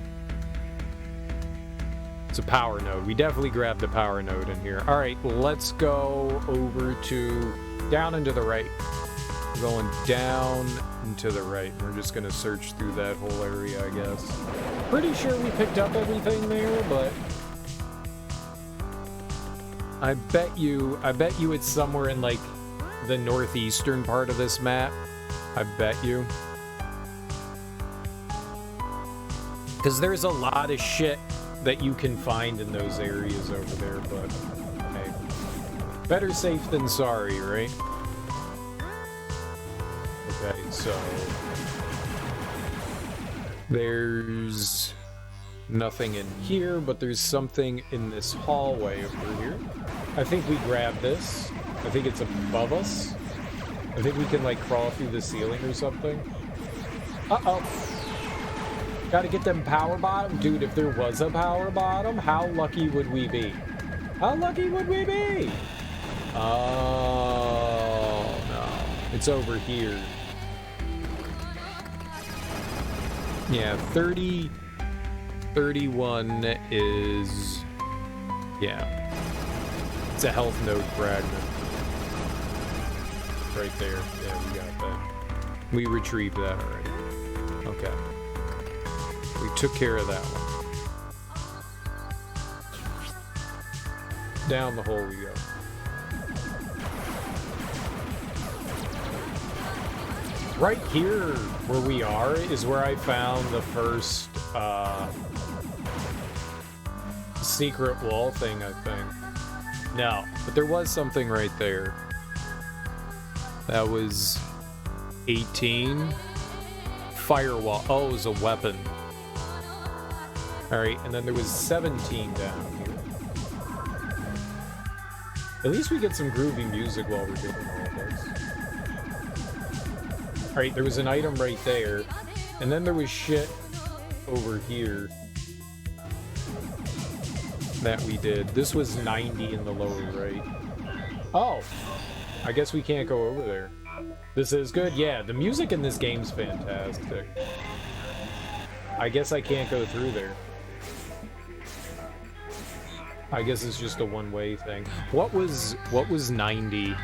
It's a power node. We definitely grabbed the power node in here. All right, let's go over to down and to the right. We're going down and to the right. We're just gonna search through that whole area, I guess. Pretty sure we picked up everything there, but I bet you it's somewhere in like the northeastern part of this map. I bet you. Because there's a lot of shit that you can find in those areas over there, but hey, better safe than sorry, right? Okay, so there's nothing in here, but there's something in this hallway over here. I think we grabbed this. I think it's above us. I think we can like crawl through the ceiling or something. Uh-oh. Gotta get them power bottom. Dude, if there was a power bottom, how lucky would we be? How lucky would we be? Oh, no. It's over here. Yeah, 30, 31 is, yeah. It's a health node fragment. Right there. Yeah, we got that. We retrieved that already. Okay. We took care of that one. Down the hole we go. Right here, where we are, is where I found the first secret wall thing, I think. No, but there was something right there. That was 18. Firewall. Oh, it was a weapon. Alright, and then there was 17 down here. At least we get some groovy music while we're doing all this. Alright, there was an item right there, and then there was shit over here that we did. This was 90 in the lower right. Oh! I guess we can't go over there. This is good? Yeah, the music in this game's fantastic. I guess I can't go through there. I guess it's just a one-way thing. What was 90?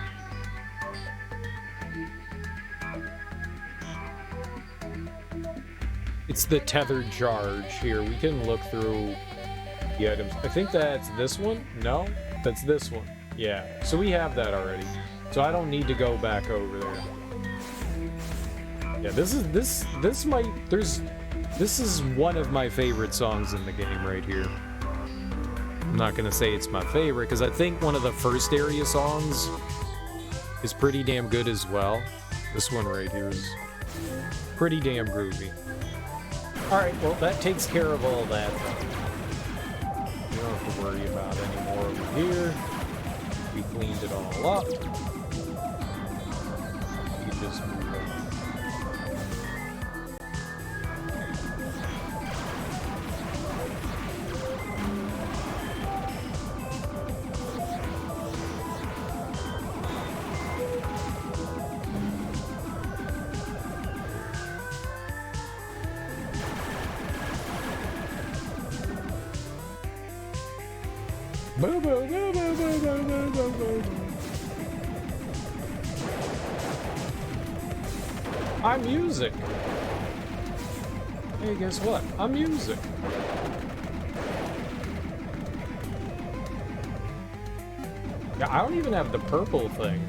It's the tethered charge. Here, we can look through the items. I think that's this one? No? That's this one. Yeah. So we have that already. So I don't need to go back over there. Yeah, this is one of my favorite songs in the game right here. I'm not gonna say it's my favorite, because I think one of the first area songs is pretty damn good as well. This one right here is pretty damn groovy. Alright, well, that takes care of all that. We don't have to worry about any more over here. We cleaned it all up. We can just move on. Boo, boo, boo, boo, boo, boo, boo, boo, boo. I'm music. Hey, guess what? I'm music. Yeah, I don't even have the purple thing.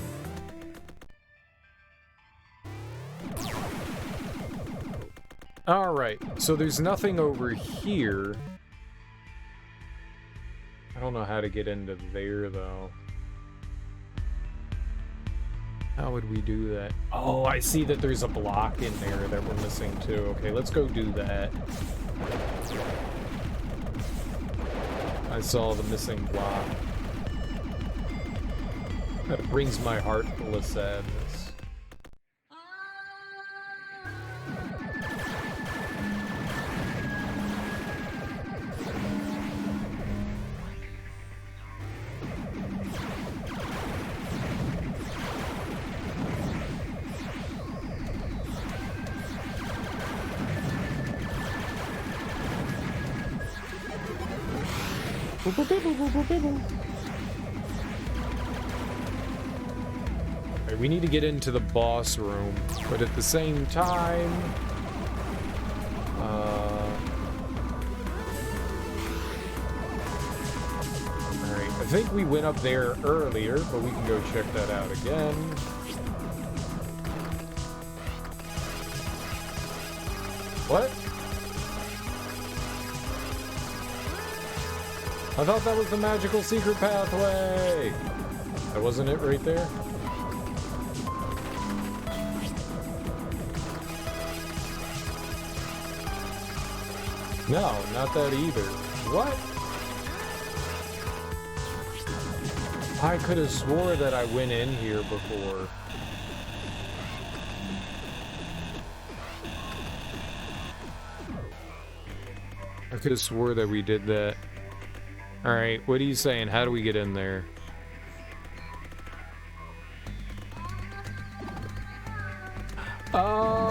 Alright, so there's nothing over here. I don't know how to get into there, though. How would we do that? Oh, I see that there's a block in there that we're missing, too. Okay, let's go do that. I saw the missing block. That brings my heart full of sadness. Right, we need to get into the boss room, but at the same time, alright, I think we went up there earlier, but we can go check that out again. What? I thought that was the magical secret pathway! That wasn't it right there? No, not that either. What? I could have swore that I went in here before. I could have swore that we did that. Alright, what are you saying? How do we get in there? Oh,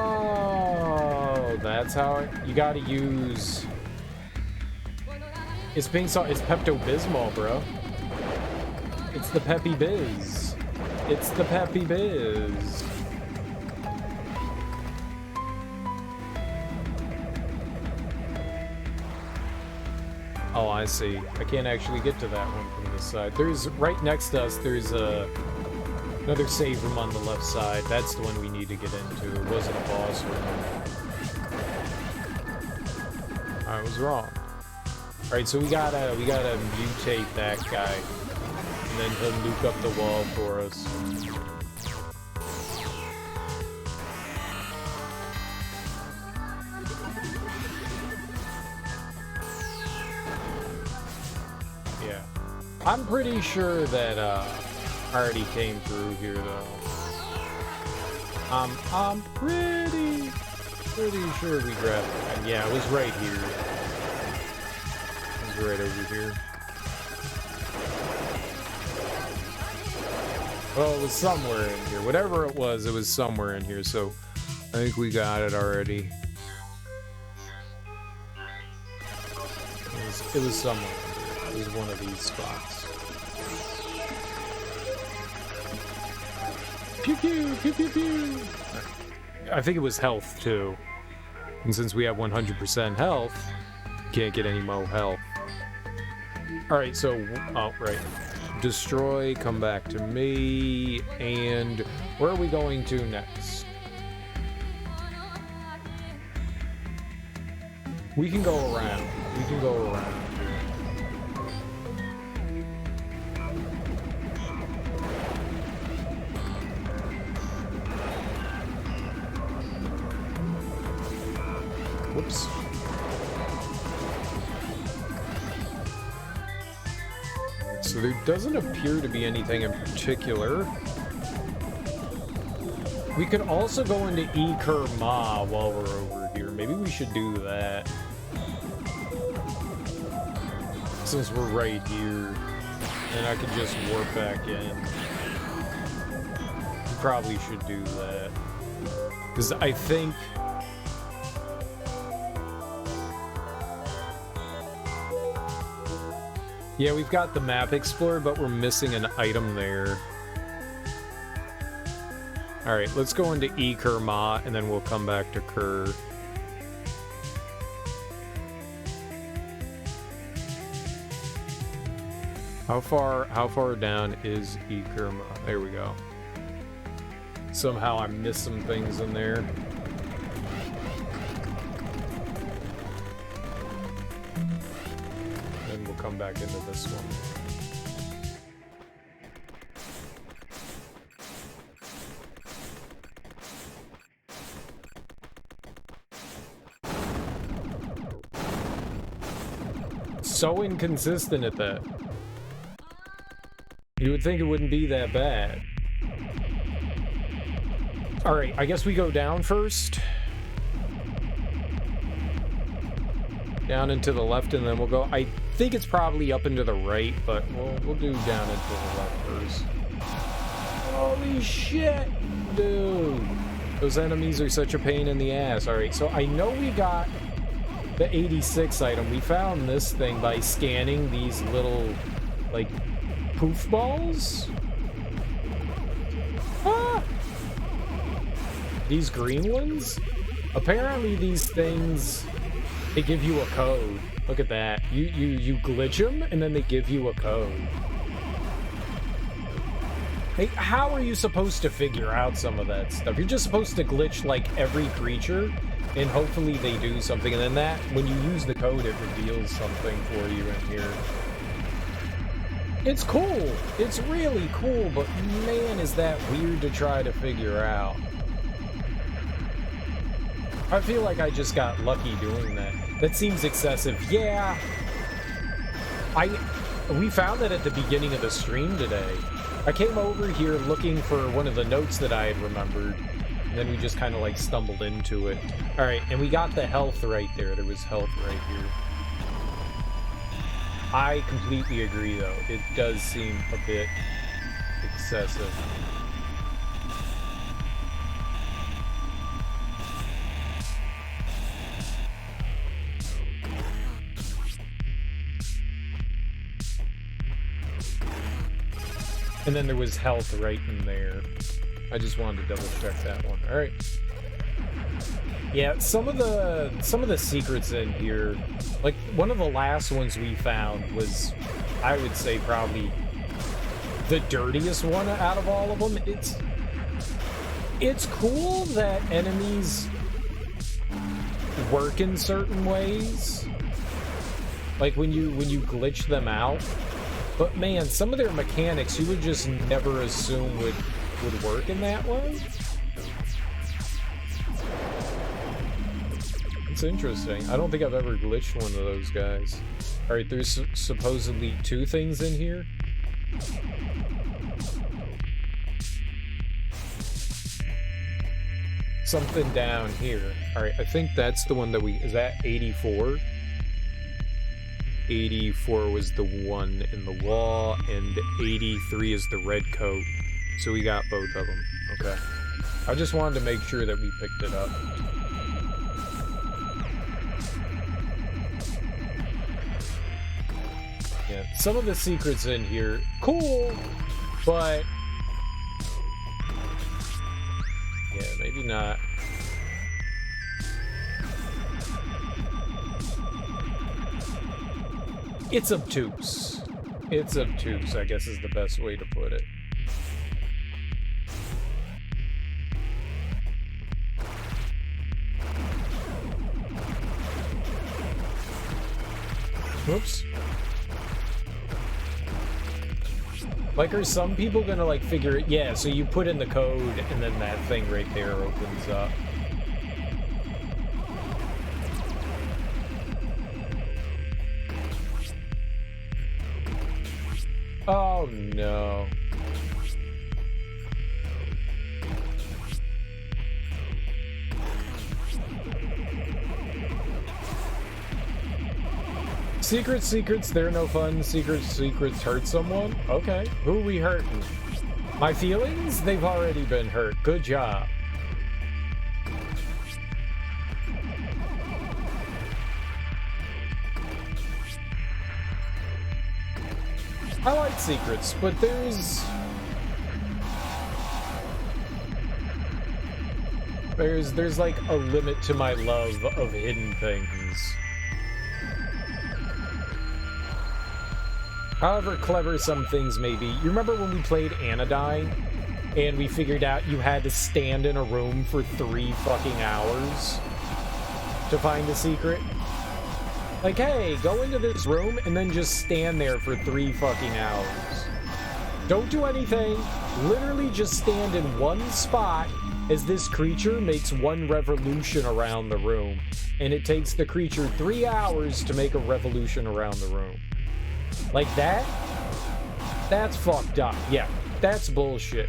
that's how you gotta use... It's pink salt, it's Pepto-Bismol, bro. It's the Peppy Biz. It's the Peppy Biz. Oh, I see. I can't actually get to that one from this side. There's, right next to us, there's another save room on the left side. That's the one we need to get into. It wasn't a boss room. I was wrong. Alright, so we gotta mutate that guy. And then he'll nuke up the wall for us. I'm pretty sure that I already came through here, though. I'm pretty sure we grabbed it. Yeah, it was right here. It was right over here. Well, it was somewhere in here. Whatever it was somewhere in here, so I think we got it already. It was somewhere. It was one of these spots. Pew pew pew pew pew. I think it was health too, and since we have 100% health, can't get any more health. All right, so right, destroy. Come back to me, and where are we going to next? We can go around. We can go around. Whoops. So there doesn't appear to be anything in particular. We could also go into Eker-Ma while we're over here. Maybe we should do that. Since we're right here. And I could just warp back in. We probably should do that. Because I think... Yeah, we've got the map explored, but we're missing an item there. Alright, let's go into E-Kerma, and then we'll come back to Kerr. How far down is E-Kerma? There we go. Somehow I missed some things in there. Then we'll come back into this one. So inconsistent at that. You would think it wouldn't be that bad. Alright, I guess we go down first. Down and to the left, and then we'll go... I think it's probably up and to the right, but we'll do down and to the left first. Holy shit, dude! Those enemies are such a pain in the ass. Alright, so I know we got the 86 item. We found this thing by scanning these little, like, poof balls? Ah! These green ones? Apparently these things, they give you a code. Look at that. You glitch them, and then they give you a code. Hey, how are you supposed to figure out some of that stuff? You're just supposed to glitch, like, every creature, and hopefully they do something, and then that, when you use the code, it reveals something for you in here. It's cool. It's really cool, but man, is that weird to try to figure out. I feel like I just got lucky doing that. That seems excessive. Yeah. We found that at the beginning of the stream today. I came over here looking for one of the notes that I had remembered, and then we just kind of like stumbled into it. All right, and we got the health right there. There was health right here. I completely agree, though. It does seem a bit excessive. And then there was health right in there. I just wanted to double check that one. All right. Yeah, some of the secrets in here, like one of the last ones we found was, I would say, probably the dirtiest one out of all of them. It's cool that enemies work in certain ways, like when you glitch them out. But man, some of their mechanics you would just never assume would work in that way. It's interesting. I don't think I've ever glitched one of those guys. Alright, there's supposedly 2 things in here. Something down here. Alright, I think that's the one that we... Is that 84? 84 was the one in the wall, and 83 is the red coat. So we got both of them. Okay. I just wanted to make sure that we picked it up. Yeah, some of the secrets in here, cool, but yeah, maybe not. It's obtuse. It's obtuse, I guess is the best way to put it. Whoops. Like, are some people gonna, like, figure it? Yeah, so you put in the code, and then that thing right there opens up. Oh, no. Secrets, they're no fun. Secrets hurt someone? Okay. Who are we hurting? My feelings? They've already been hurt. Good job. I like secrets, but there's like a limit to my love of hidden things. However clever some things may be. You remember when we played Anodyne and we figured out you had to stand in a room for 3 fucking hours to find a secret? Like, hey, go into this room and then just stand there for 3 fucking hours. Don't do anything. Literally just stand in one spot as this creature makes 1 revolution around the room. And it takes the creature 3 hours to make a revolution around the room. Like that? That's fucked up. Yeah, that's bullshit.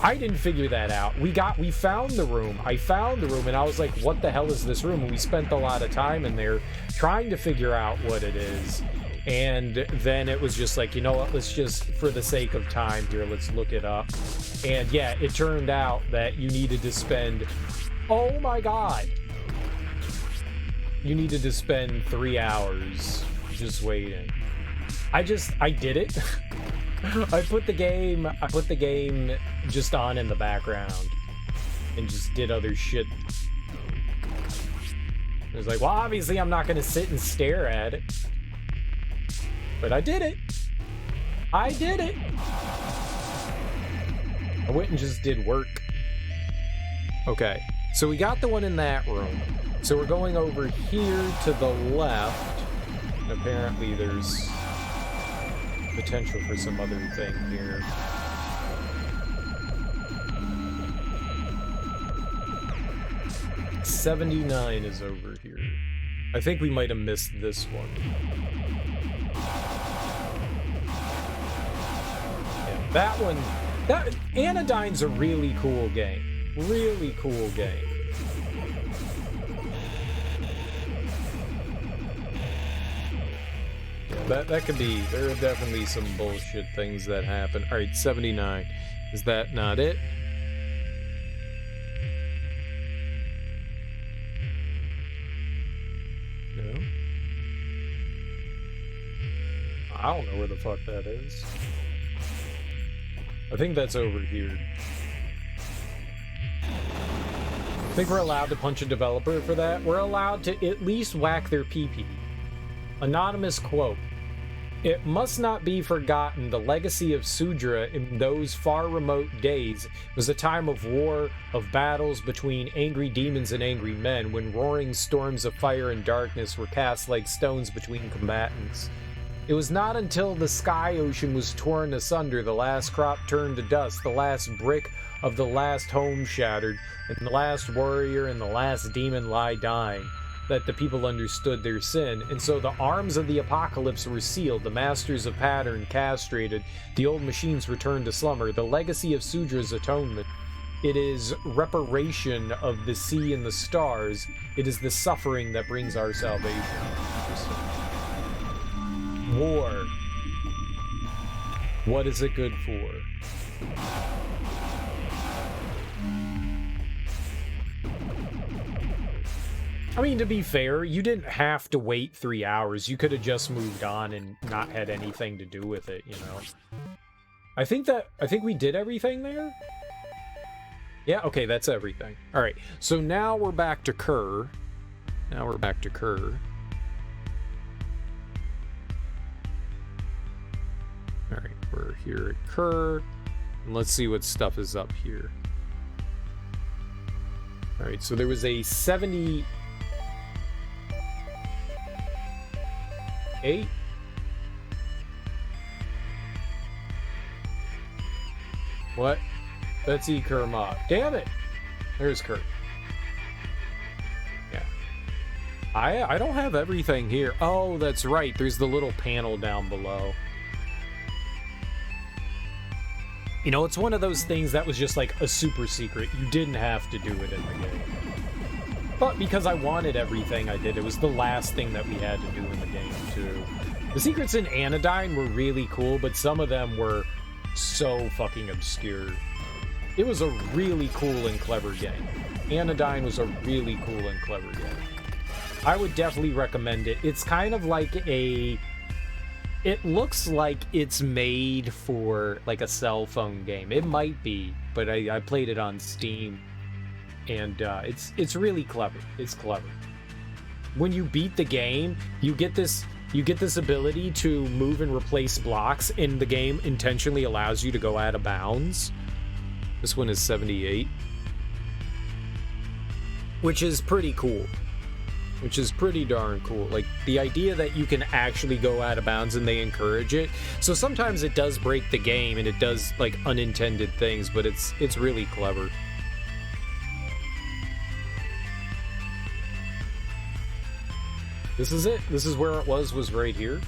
I didn't figure that out. We found the room. I found the room and I was like, what the hell is this room? And we spent a lot of time in there trying to figure out what it is. And then it was just like, you know what, let's just, for the sake of time here, let's look it up. And yeah, it turned out that you needed to spend, oh my god, you needed to spend 3 hours just waiting. I did it. I put the game just on in the background and just did other shit. It was like, well, obviously I'm not gonna sit and stare at it. But I did it. I did it. I went and just did work. Okay, so we got the one in that room. So we're going over here to the left. And apparently there's potential for some other thing here. $79 is over here. I think we might have missed this one. Yeah, that one. Anodyne's a really cool game. Really cool game. That could be, there are definitely some bullshit things that happen. Alright, 79. Is that not it? No? I don't know where the fuck that is. I think that's over here. I think we're allowed to punch a developer for that. We're allowed to at least whack their pee-pee. Anonymous quote. It must not be forgotten the legacy of Sudra in those far remote days was a time of war, of battles between angry demons and angry men, when roaring storms of fire and darkness were cast like stones between combatants. It was not until the sky ocean was torn asunder, the last crop turned to dust, the last brick of the last home shattered, and the last warrior and the last demon lie dying, that the people understood their sin, and so the arms of the apocalypse were sealed, the masters of pattern castrated, the old machines returned to slumber, the legacy of Sudra's atonement. It is reparation of the sea and the stars. It is the suffering that brings our salvation. War. What is it good for? I mean, to be fair, you didn't have to wait 3 hours. You could have just moved on and not had anything to do with it, you know? I think we did everything there? Yeah, okay, that's everything. Alright, so now we're back to Kerr. Alright, we're here at Kerr. And let's see what stuff is up here. Alright, so there was a 78. What? That's Kerr. Damn it! There's Kerr. Yeah. I don't have everything here. Oh, that's right. There's the little panel down below. You know, it's one of those things that was just like a super secret. You didn't have to do it in the game. But because I wanted everything, I did. It was the last thing that we had to do in the game, too. The secrets in Anodyne were really cool, but some of them were so fucking obscure. It was a really cool and clever game. Anodyne was a really cool and clever game. I would definitely recommend it. It's kind of like a It looks like it's made for like a cell phone game. It might be, but I played it on Steam, and it's really clever. It's clever. When you beat the game, you get this ability to move and replace blocks, and the game intentionally allows you to go out of bounds. This one is 78, which is pretty cool. Which is pretty darn cool. Like, the idea that you can actually go out of bounds and they encourage it. So sometimes it does break the game and it does, like, unintended things, but it's really clever. This is it. This is where it was right here.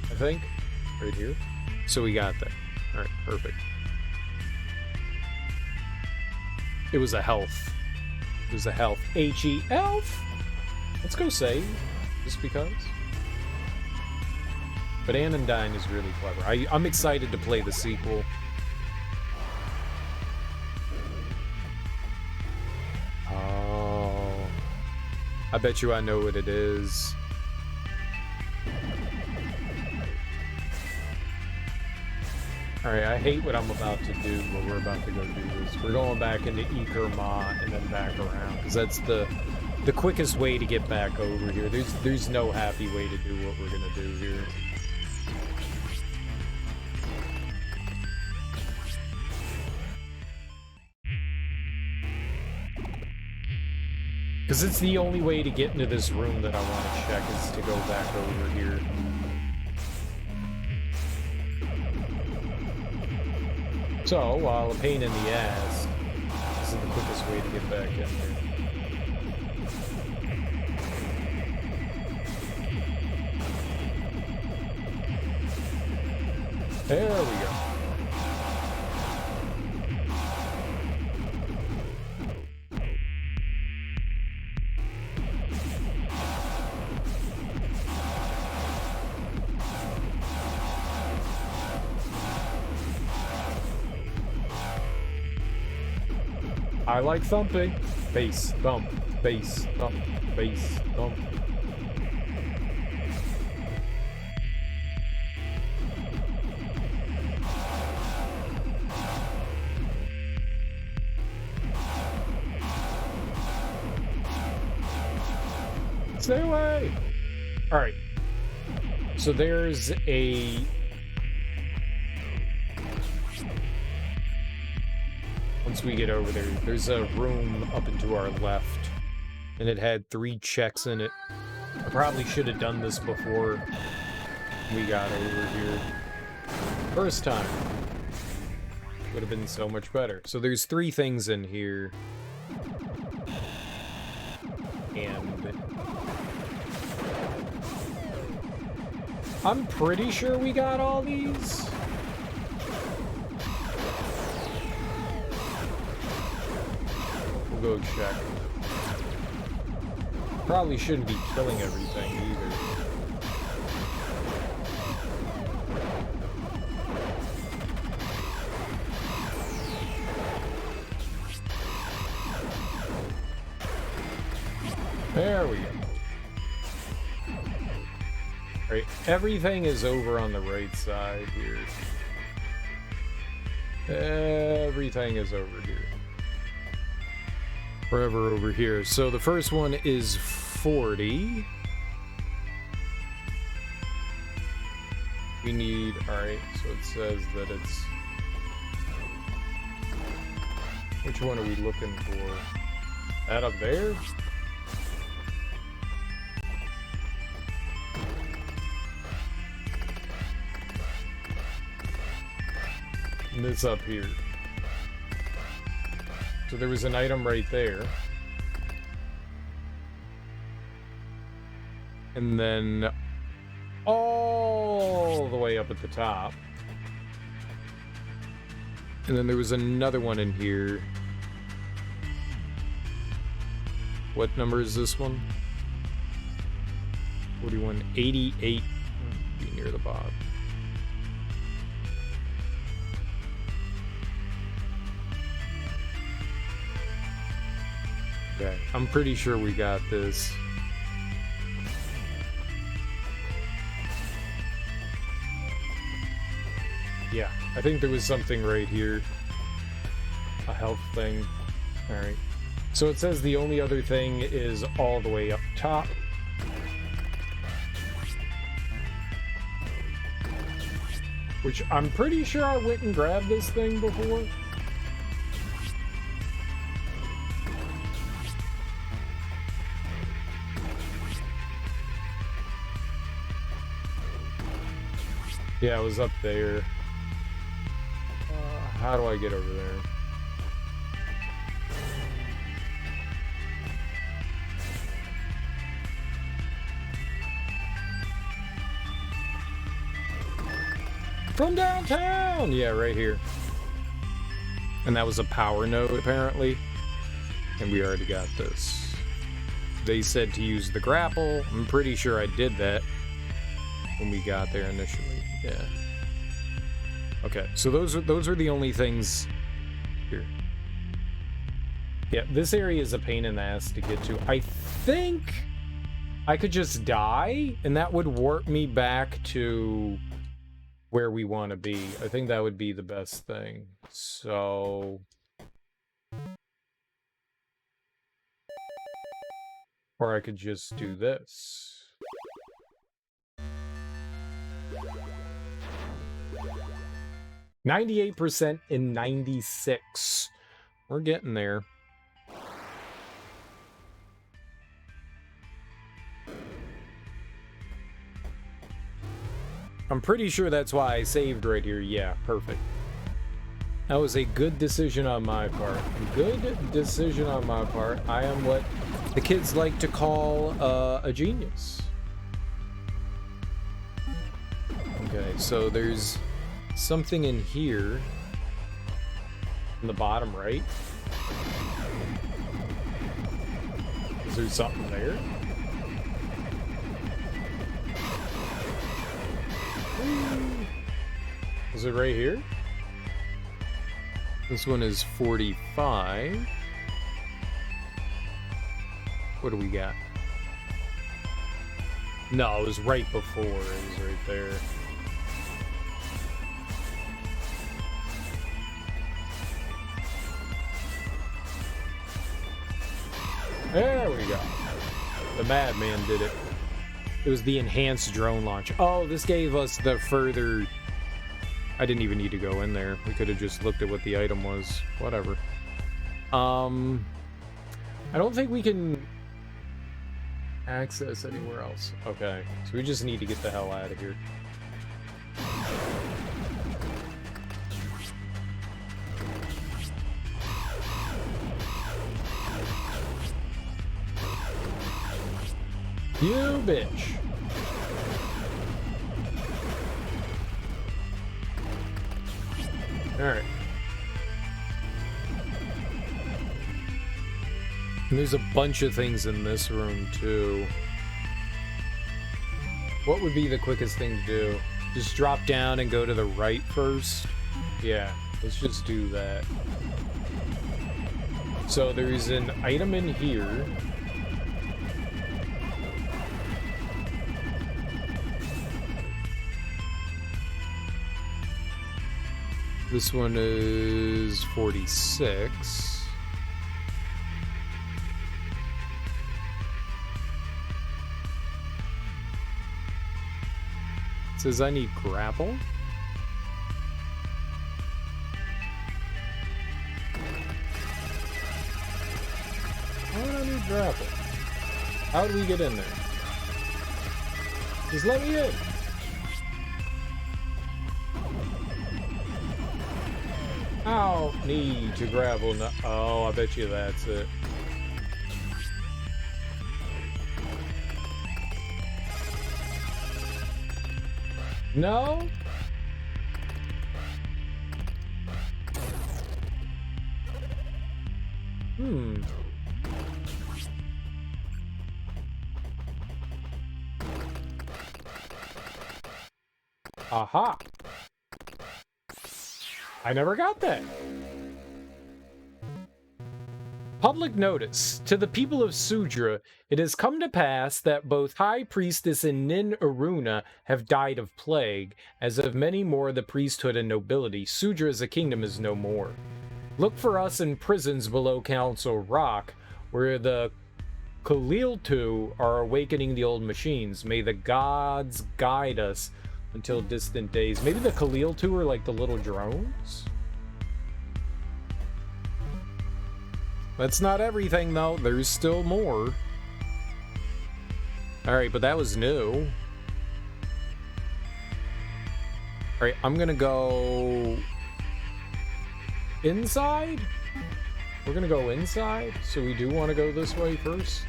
I think. Right here. So we got that. Alright, perfect. It was a health. It was a health. H-E, elf! Let's go save, just because. But Anodyne is really clever. I'm excited to play the sequel. Oh, I bet you I know what it is. Alright, I hate what I'm about to do, but we're about to go do this. We're going back into Iker-Ma and then back around, because that's the quickest way to get back over here. There's no happy way to do what we're gonna do here. Because it's the only way to get into this room that I want to check is to go back over here. So, while a pain in the ass, this is the quickest way to get back in there. There we go. I like thumping. Bass, thump, bass, thump, bass, thump. Stay away! Alright. So there's a... Once we get over there, there's a room up and to our left. And it had 3 checks in it. I probably should have done this before we got over here. First time. Would have been so much better. So there's 3 things in here. And... I'm pretty sure we got all these. We'll go check. Probably shouldn't be killing everything either. There we go. Right, everything is over on the right side here. Everything is over here. Forever over here. So the first one is 40. We need, alright, so it says that it's... Which one are we looking for? That up there? And this up here. So there was an item right there. And then all the way up at the top. And then there was another one in here. What number is this one? 41, 88. Be near the bottom. Okay, I'm pretty sure we got this. Yeah, I think there was something right here. A health thing. Alright. So it says the only other thing is all the way up top. Which I'm pretty sure I went and grabbed this thing before. Yeah, it was up there. How do I get over there? From downtown! Yeah, right here. And that was a power node, apparently. And we already got this. They said to use the grapple. I'm pretty sure I did that when we got there initially. Yeah. Okay, so those are the only things here. Yeah, this area is a pain in the ass to get to. I think I could just die, and that would warp me back to where we want to be. I think that would be the best thing. So... or I could just do this. 98% in 96. We're getting there. I'm pretty sure that's why I saved right here. Yeah, perfect. That was a good decision on my part. Good decision on my part. I am what the kids like to call a genius. Okay, so there's something in here in the bottom right. Is there something there? Is it right here? This one is 45. What do we got? No, it was right before. It was right there. There we go. The madman did it. It was the enhanced drone launch. Oh, this gave us the further... I didn't even need to go in there. We could have just looked at what the item was. Whatever. I don't think we can access anywhere else. Okay, so we just need to get the hell out of here. You bitch. Alright. And there's a bunch of things in this room, too. What would be the quickest thing to do? Just drop down and go to the right first? Yeah, let's just do that. So there's an item in here. This one is 46. It says I need grapple. Why do I need grapple? How do we get in there? Just let me in. I don't need to grapple. No. Oh, I bet you that's it. No? Aha! I never got that. Public notice. To the people of Sudra, it has come to pass that both High Priestess and Nin Aruna have died of plague, as of many more of the priesthood and nobility. Sudra as a kingdom is no more. Look for us in prisons below Council Rock, where the Khaliltu are awakening the old machines. May the gods guide us until distant days. Maybe the Khaliltu are like the little drones? That's not everything, though. There's still more. Alright, but that was new. Alright, I'm gonna go... inside? We're gonna go inside? So we do want to go this way first?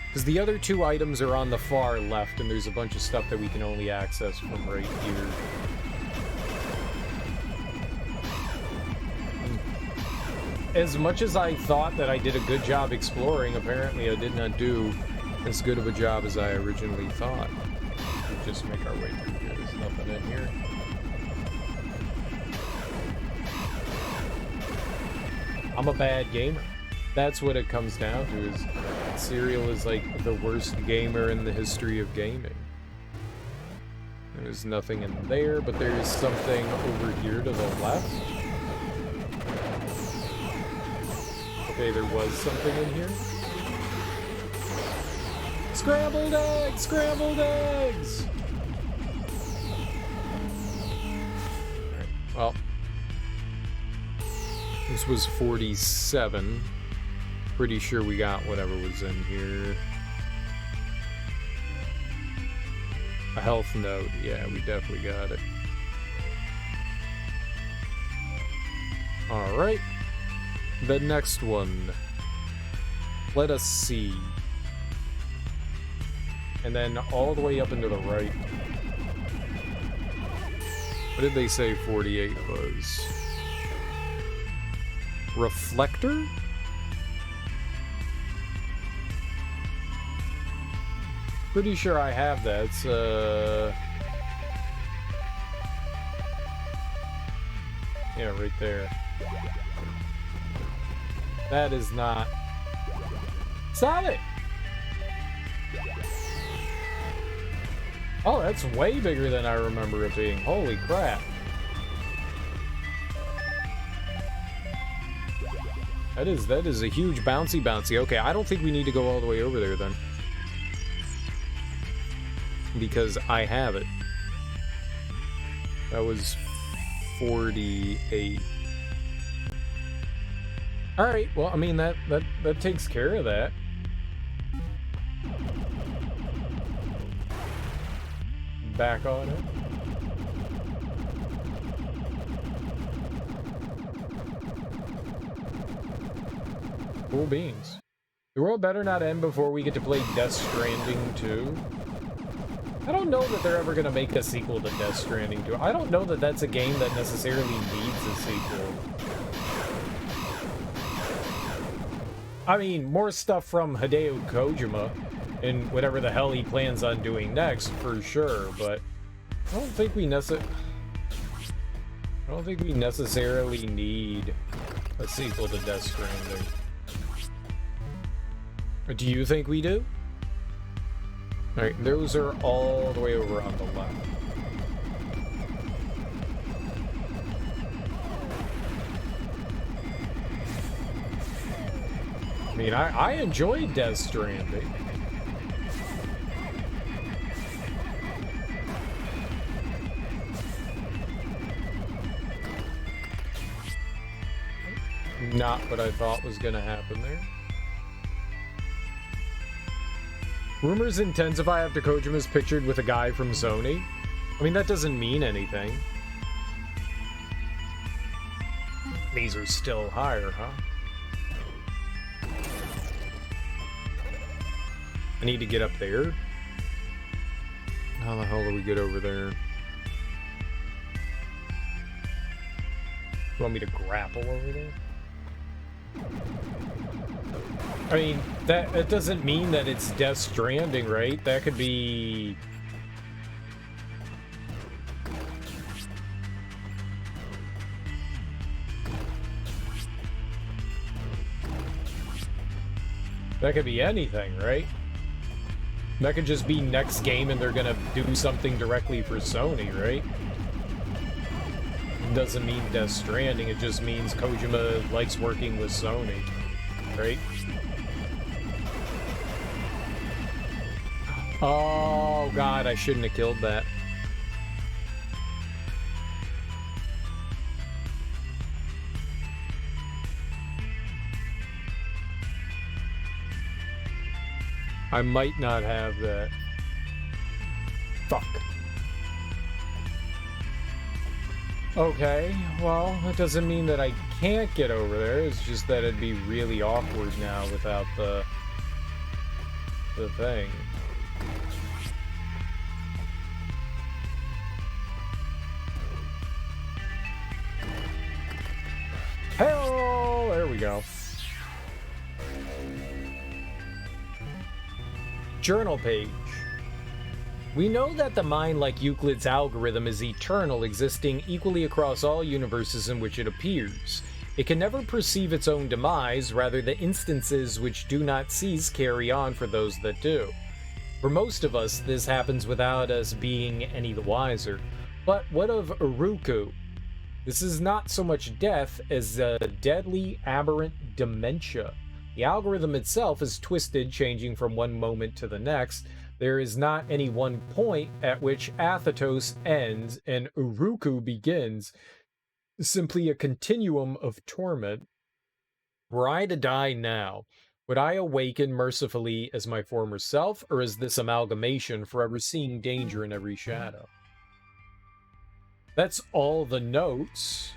Because the other two items are on the far left, and there's a bunch of stuff that we can only access from right here. As much as I thought that I did a good job exploring, apparently I did not do as good of a job as I originally thought. We'll just make our way through here. There's nothing in here. I'm a bad gamer. That's what it comes down to, is Serial is like the worst gamer in the history of gaming. There's nothing in there, but there is something over here to the left. Okay, there was something in here. Scrambled eggs! Scrambled eggs! Alright, well. This was 47. Pretty sure we got whatever was in here. A health node. Yeah, we definitely got it. Alright. The next one. Let us see. And then all the way up into the right. What did they say 48 was? Reflector? Pretty sure I have that. It's, yeah, right there. That is not... Stop it! Oh, that's way bigger than I remember it being. Holy crap. That is a huge bouncy. Okay, I don't think we need to go all the way over there then. Because I have it. That was 48. Alright, well, I mean, that takes care of that. Back on it. Cool beans. The world better not end before we get to play Death Stranding 2. I don't know that they're ever going to make a sequel to Death Stranding 2. I don't know that that's a game that necessarily needs a sequel. I mean, more stuff from Hideo Kojima and whatever the hell he plans on doing next, for sure, but I don't think we necessarily need a sequel to Death Stranding. Or do you think we do? Alright, those are all the way over on the left. I mean, I enjoyed Death Stranding. Not what I thought was going to happen there. Rumors intensify after Kojima's pictured with a guy from Sony. I mean, that doesn't mean anything. These are still higher, huh? I need to get up there. How the hell do we get over there? You want me to grapple over there? I mean, that doesn't mean that it's Death Stranding, right? That could be... That could be anything, right? That could just be next game and they're gonna do something directly for Sony, right? It doesn't mean Death Stranding, it just means Kojima likes working with Sony, right? Oh god, I shouldn't have killed that. I might not have that. Fuck. Okay, well, that doesn't mean that I can't get over there. It's just that it'd be really awkward now without the thing. Hell, there we go. Journal page. We know that the mind, like Euclid's algorithm, is eternal, existing equally across all universes in which it appears. It can never perceive its own demise, rather the instances which do not cease carry on for those that do. For most of us, this happens without us being any the wiser. But what of Uruku? This is not so much death as a deadly, aberrant dementia. The algorithm itself is twisted, changing from one moment to the next. There is not any one point at which Athetos ends and Uruku begins, simply a continuum of torment. Were I to die now, would I awaken mercifully as my former self, or is this amalgamation forever seeing danger in every shadow? That's all the notes.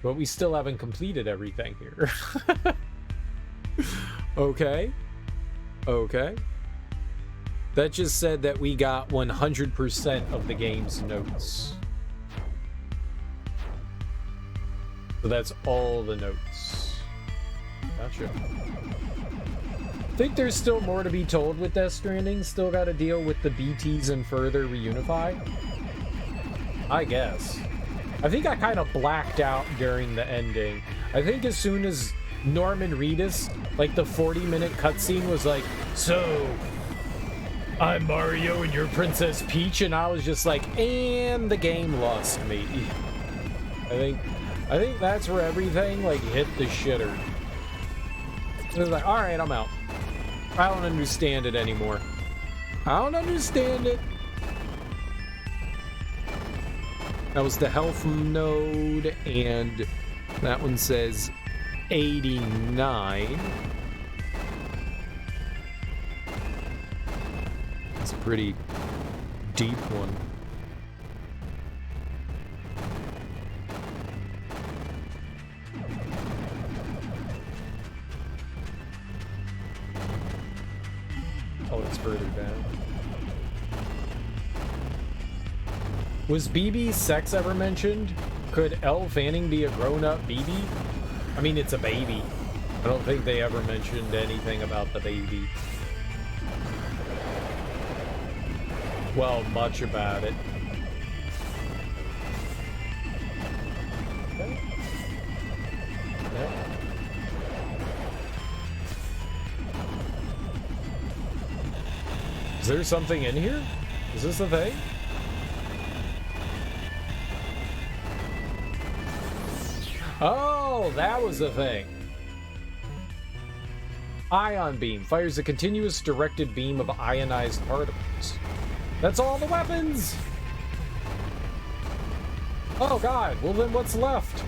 But we still haven't completed everything here. Okay. Okay. That just said that we got 100% of the game's notes. So that's all the notes. Gotcha. Think there's still more to be told with Death Stranding? Still got to deal with the BTs and further reunify? I guess. I think I kind of blacked out during the ending. I think as soon as Norman Reedus, like the 40-minute cutscene was like, so, I'm Mario and you're Princess Peach, and I was just like, and the game lost me. I think that's where everything like hit the shitter. It was like, alright, I'm out. I don't understand it anymore. I don't understand it. That was the health node, and that one says 89. It's a pretty deep one. Oh, it's further down. Was BB's sex ever mentioned? Could Elle Fanning be a grown-up BB? I mean, it's a baby. I don't think they ever mentioned anything about the baby. Well, much about it. Okay. Okay. Is there something in here? Is this a thing? Oh, that was the thing. Ion beam fires a continuous directed beam of ionized particles. That's all the weapons! Oh god, well then what's left?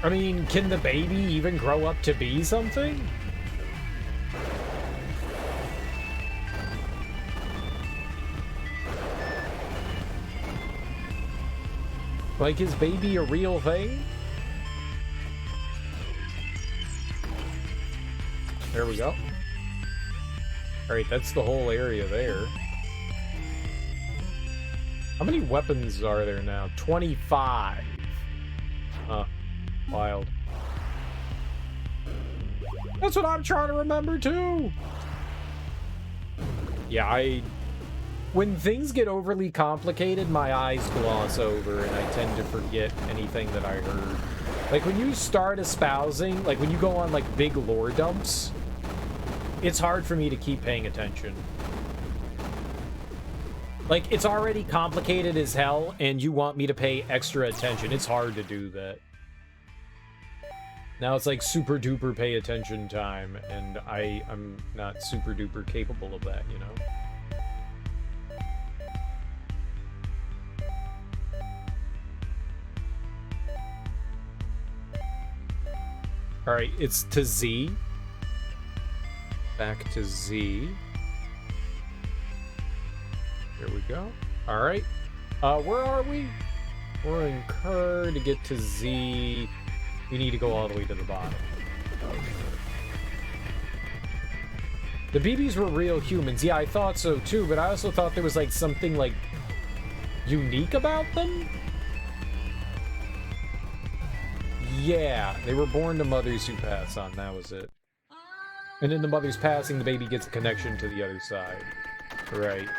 I mean, can the baby even grow up to be something? Like, is baby a real thing? There we go. Alright, that's the whole area there. How many weapons are there now? 25. Huh. Wild. That's what I'm trying to remember, too! Yeah, When things get overly complicated, my eyes gloss over and I tend to forget anything that I heard. Like when you start espousing, like when you go on like big lore dumps, it's hard for me to keep paying attention. Like it's already complicated as hell and you want me to pay extra attention. It's hard to do that. Now it's like super duper pay attention time and I'm not super duper capable of that, you know? All right, it's to Z. Back to Z. Here we go. All right. Where are we? We're in Kerr. To get to Z, we need to go all the way to the bottom. The BBs were real humans. Yeah, I thought so too, but I also thought there was like something like unique about them. Yeah, they were born to mothers who pass on. That was it. And in the mother's passing, the baby gets a connection to the other side. Right.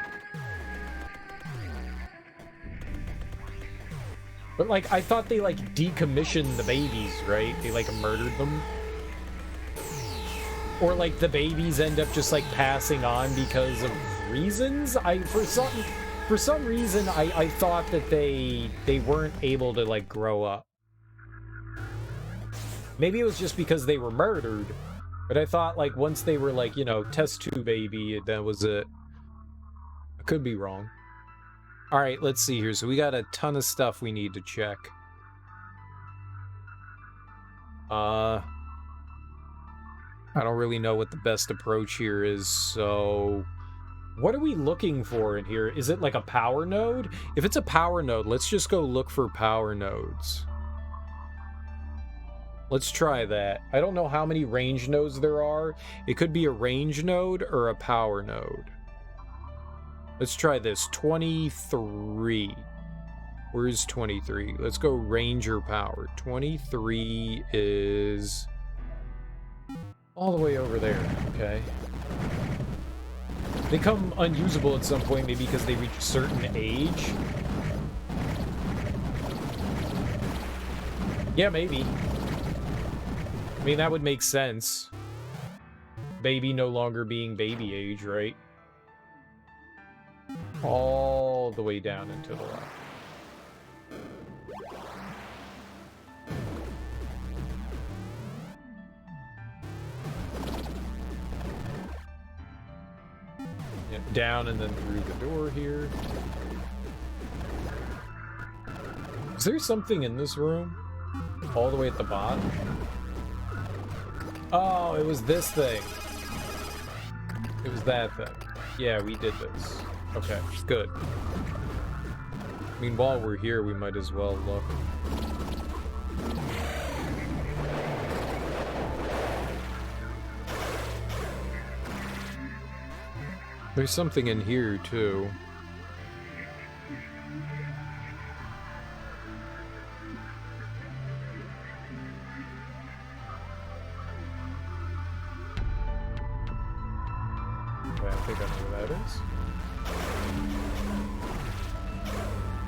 But, like, I thought they, like, decommissioned the babies, right? They, like, murdered them. Or, like, the babies end up just, like, passing on because of reasons? For some reason, I thought that they weren't able to, like, grow up. Maybe it was just because they were murdered, but I thought, like, once they were, like, you know, test tube baby, that was it. I could be wrong. Alright, let's see here. So we got a ton of stuff we need to check. I don't really know what the best approach here is, so... What are we looking for in here? Is it, like, a power node? If it's a power node, let's just go look for power nodes. Let's try that. I don't know how many range nodes there are. It could be a range node or a power node. Let's try this. 23. Where's 23? Let's go ranger power. 23 is all the way over there. Okay. They become unusable at some point, maybe because they reach a certain age. Yeah, maybe. I mean, that would make sense. Baby no longer being baby age, right? All the way down and to the left. Yeah, down and then through the door here. Is there something in this room? All the way at the bottom? Oh, it was this thing. It was that thing. Yeah, we did this. Okay, good. I mean, while we're here, we might as well look. There's something in here, too. Okay, I think I know what that is.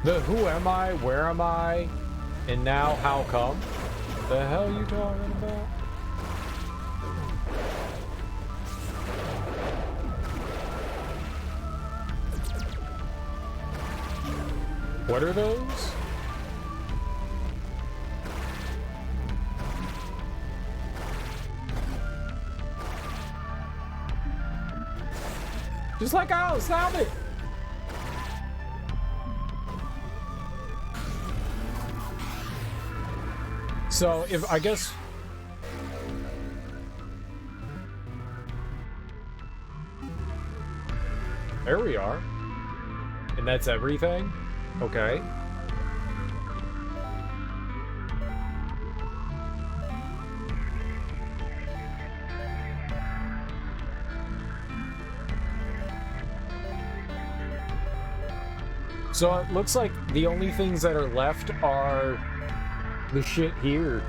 The who am I, where am I, and now how come? The hell are you talking about? What are those? Just like ours, stop it! So, if, I guess... There we are. And that's everything? Okay. So it looks like the only things that are left are the shit here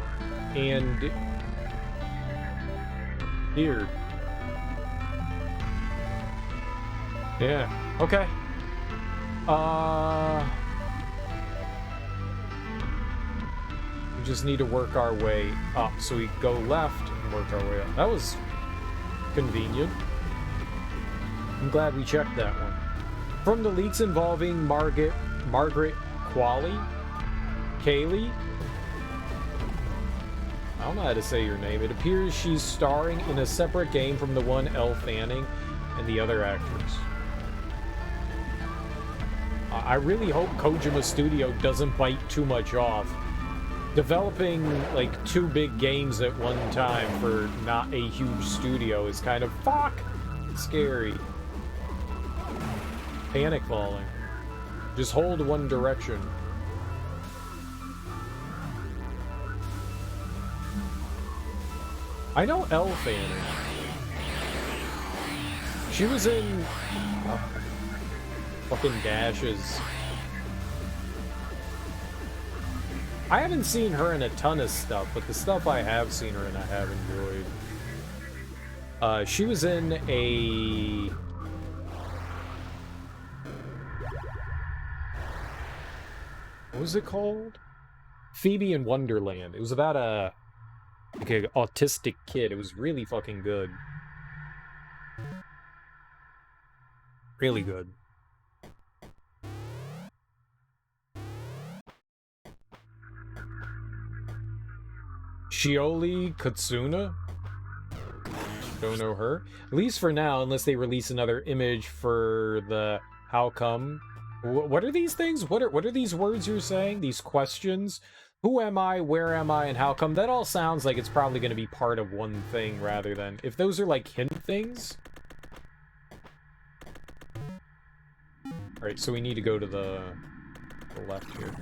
and here. Yeah, okay. We just need to work our way up. So we go left and work our way up. That was convenient. I'm glad we checked that one. From the leaks involving Margaret Kaylee? I don't know how to say your name. It appears she's starring in a separate game from the one Elle Fanning and the other actors. I really hope Kojima Studio doesn't bite too much off. Developing, like, 2 big games at one time for not a huge studio is kind of, fuck, scary. Panic falling. Just hold one direction. I know Elle Fanning. She was in fucking Dashes. I haven't seen her in a ton of stuff, but the stuff I have seen her in I have enjoyed. She was in a... What was it called? Phoebe in Wonderland. It was about a... like an autistic kid. It was really fucking good. Really good. Shioli Katsuna? Don't know her. At least for now, unless they release another image for the How Come. What are these things? What are these words you're saying? These questions? Who am I? Where am I? And how come? That all sounds like it's probably going to be part of one thing rather than... If those are like hint things... Alright, so we need to go to the left here.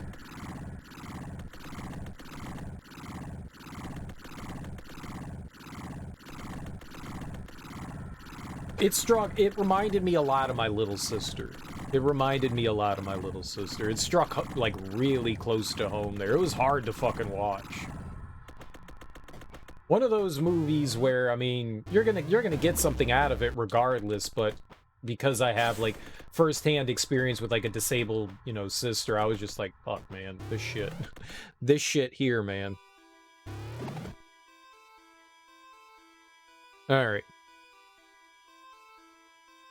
It reminded me a lot of my little sister. It reminded me a lot of my little sister. It struck, like, really close to home there. It was hard to fucking watch. One of those movies where, I mean, you're gonna get something out of it regardless, but because I have, like, first-hand experience with, like, a disabled, you know, sister, I was just like, fuck, man, this shit. This shit here, man. Alright.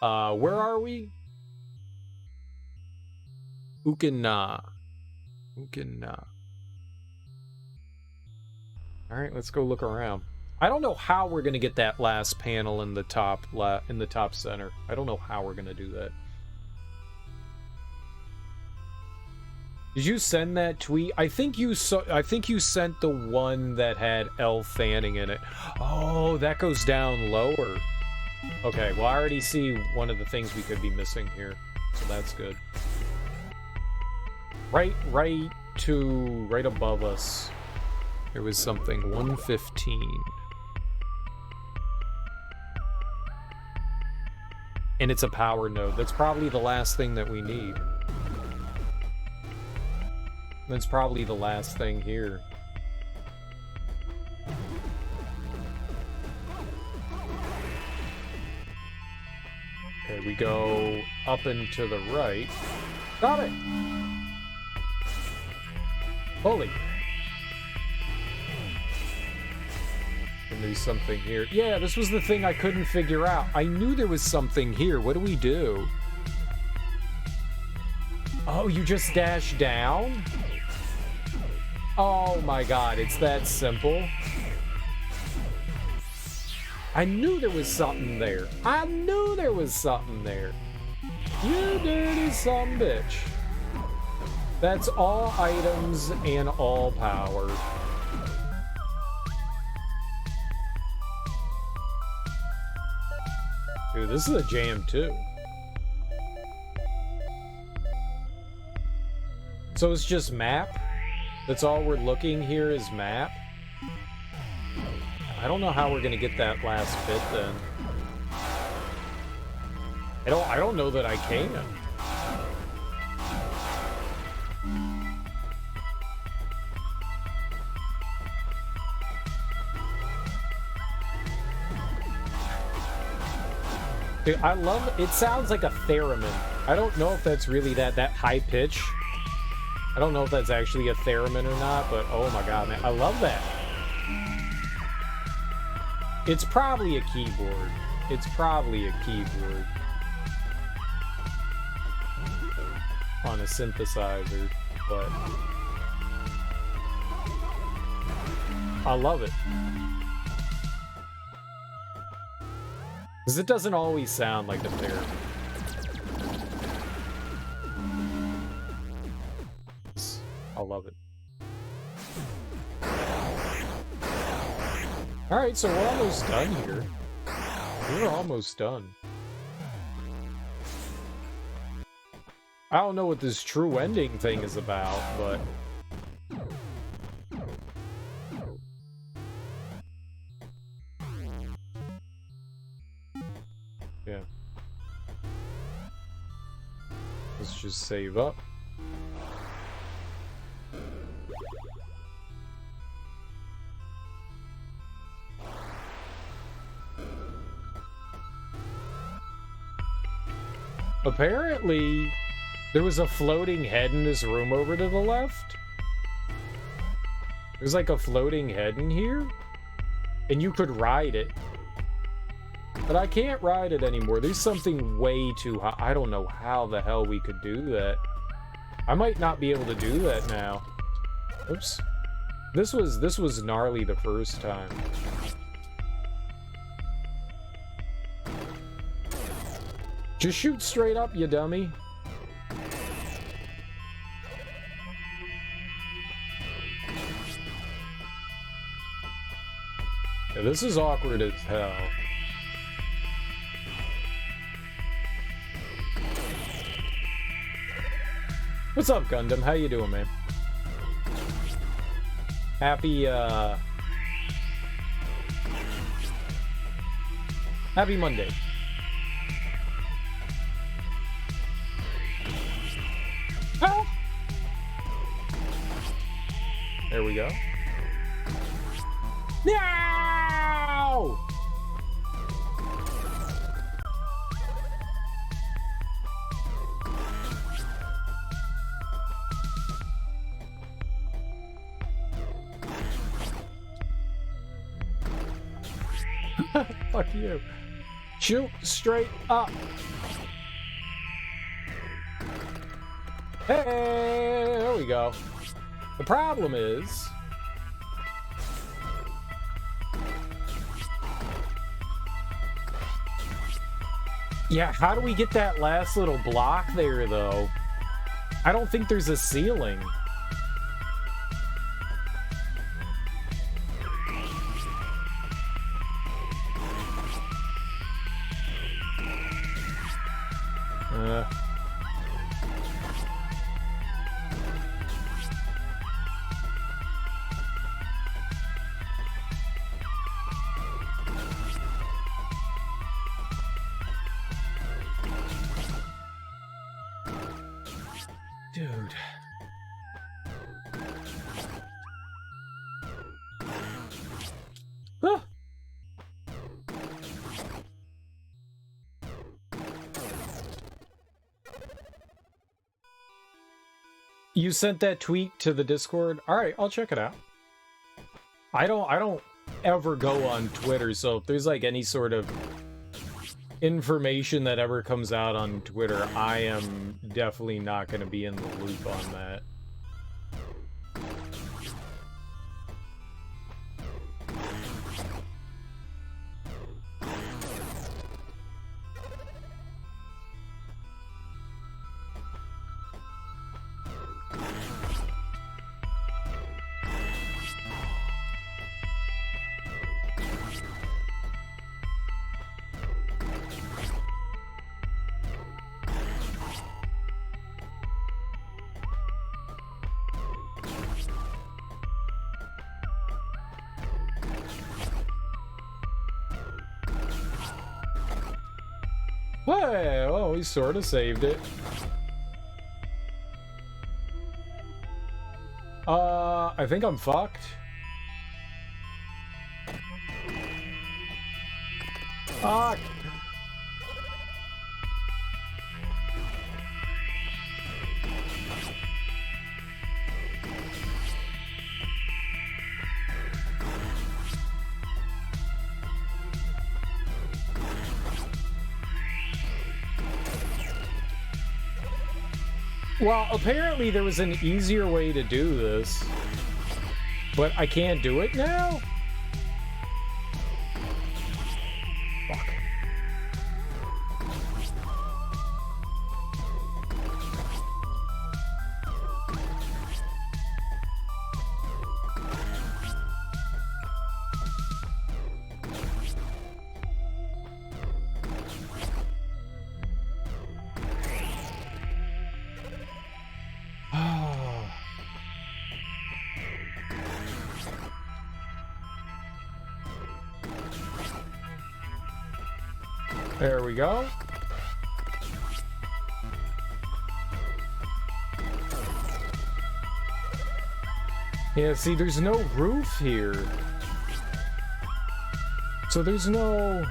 Where are we? Ukina. Alright, let's go look around. I don't know how we're gonna get that last panel in the top center. I don't know how we're gonna do that. Did you send that tweet? I think you sent the one that had Elle Fanning in it. Oh, that goes down lower. Okay, well I already see one of the things we could be missing here, so that's good. Right above us, there was something. 115. And it's a power node. That's probably the last thing that we need. That's probably the last thing here. Okay, we go up and to the right. Got it! Holy. And there's something here. Yeah, this was the thing I couldn't figure out. I knew there was something here. What do we do? Oh, you just dash down? Oh my god, it's that simple. I knew there was something there. I knew there was something there. You dirty son bitch. That's all items and all power. Dude, this is a jam too. So it's just map? That's all we're looking here is map? I don't know how we're gonna get that last bit then. I don't know that I can. Dude, I love it. Sounds like a theremin. I don't know if that's really that high pitch. I don't know if that's actually a theremin or not, but oh my god, man. I love that. It's probably a keyboard. It's probably a keyboard. On a synthesizer, but I love it. Because it doesn't always sound like the theremin. I love it. Alright, so we're almost done here. We're almost done. I don't know what this true ending thing is about, but... yeah. Let's just save up. Apparently, there was a floating head in this room over to the left. There's like a floating head in here. And you could ride it. But I can't ride it anymore. There's something way too high. I don't know how the hell we could do that. I might not be able to do that now. Oops. This was gnarly the first time. Just shoot straight up, you dummy. Yeah, this is awkward as hell. What's up, Gundam? How you doing, man? Happy Monday. Ah! There we go. No! Fuck you. Shoot straight up. Hey, there we go. The problem is... yeah, how do we get that last little block there, though? I don't think there's a ceiling. Dude. Ah. You sent that tweet to the Discord? All right, I'll check it out. I don't ever go on Twitter, so if there's like any sort of information that ever comes out on Twitter, I am definitely not going to be in the loop on that. Hey, oh, he sort of saved it. I think I'm fucked. Fuck. Well, apparently there was an easier way to do this, but I can't do it now? Fuck. There we go. Yeah, see, there's no roof here. So there's no...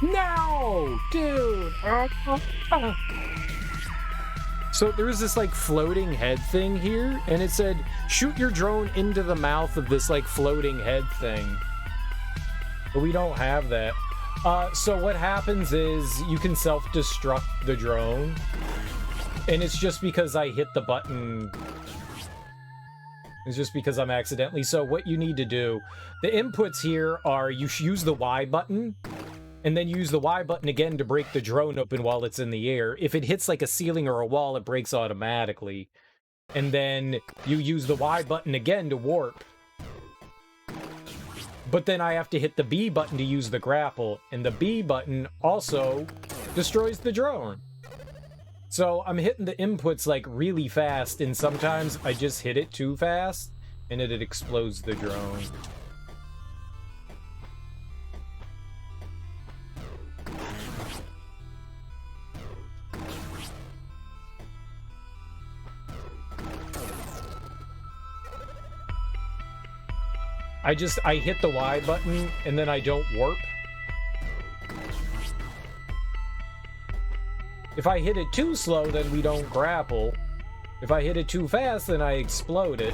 No! Dude! So there was this, like, floating head thing here, and it said, shoot your drone into the mouth of this, like, floating head thing. But we don't have that. So what happens is you can self-destruct the drone. And it's just because I hit the button. It's just because I'm accidentally. So what you need to do, the inputs here are you use the Y button. And then use the Y button again to break the drone open while it's in the air. If it hits like a ceiling or a wall, it breaks automatically. And then you use the Y button again to warp. But then I have to hit the B button to use the grapple, and the B button also destroys the drone. So I'm hitting the inputs like really fast, and sometimes I just hit it too fast, and it explodes the drone. I hit the Y button, and then I don't warp. If I hit it too slow, then we don't grapple. If I hit it too fast, then I explode it.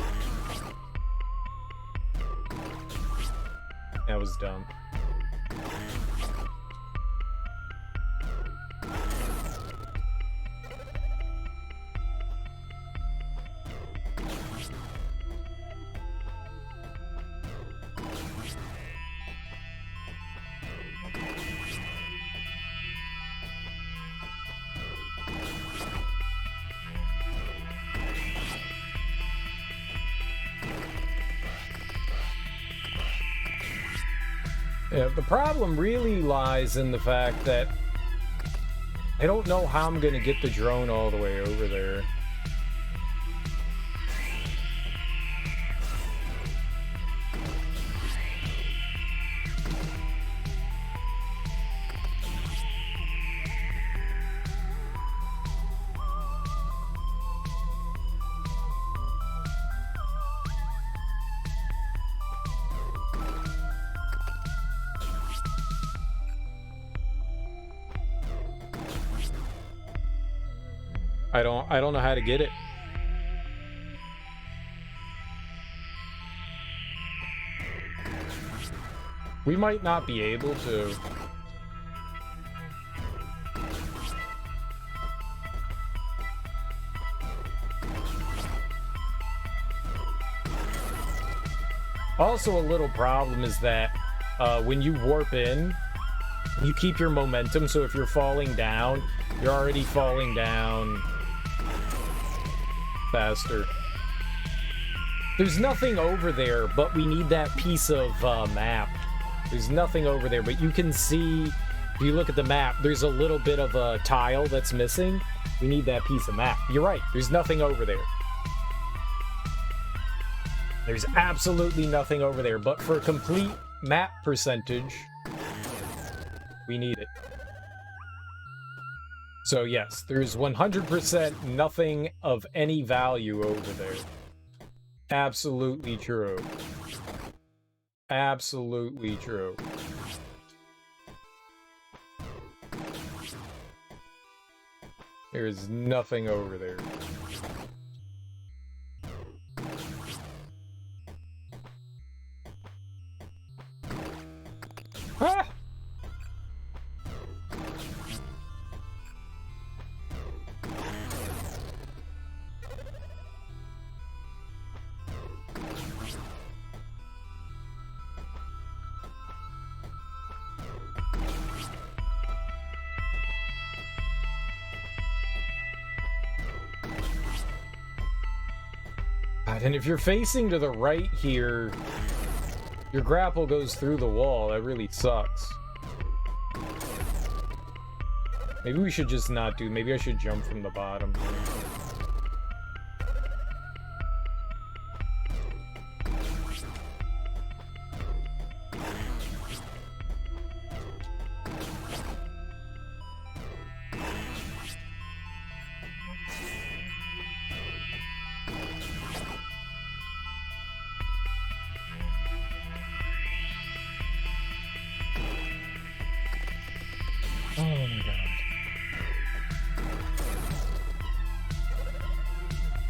That was dumb. Yeah, the problem really lies in the fact that I don't know how I'm gonna get the drone all the way over there. I don't know how to get it. We might not be able to. Also, a little problem is that when you warp in, you keep your momentum, so if you're falling down, you're already falling down faster. There's nothing over there, but we need that piece of map. There's nothing over there, but you can see, if you look at the map, there's a little bit of a tile that's missing. We need that piece of map. You're right, there's nothing over there. There's absolutely nothing over there, but for a complete map percentage, we need it. So yes, there's 100% nothing of any value over there. Absolutely true. Absolutely true. There is nothing over there. Ah! God, and if you're facing to the right here, your grapple goes through the wall. That really sucks. Maybe we should just not do... Maybe I should jump from the bottom.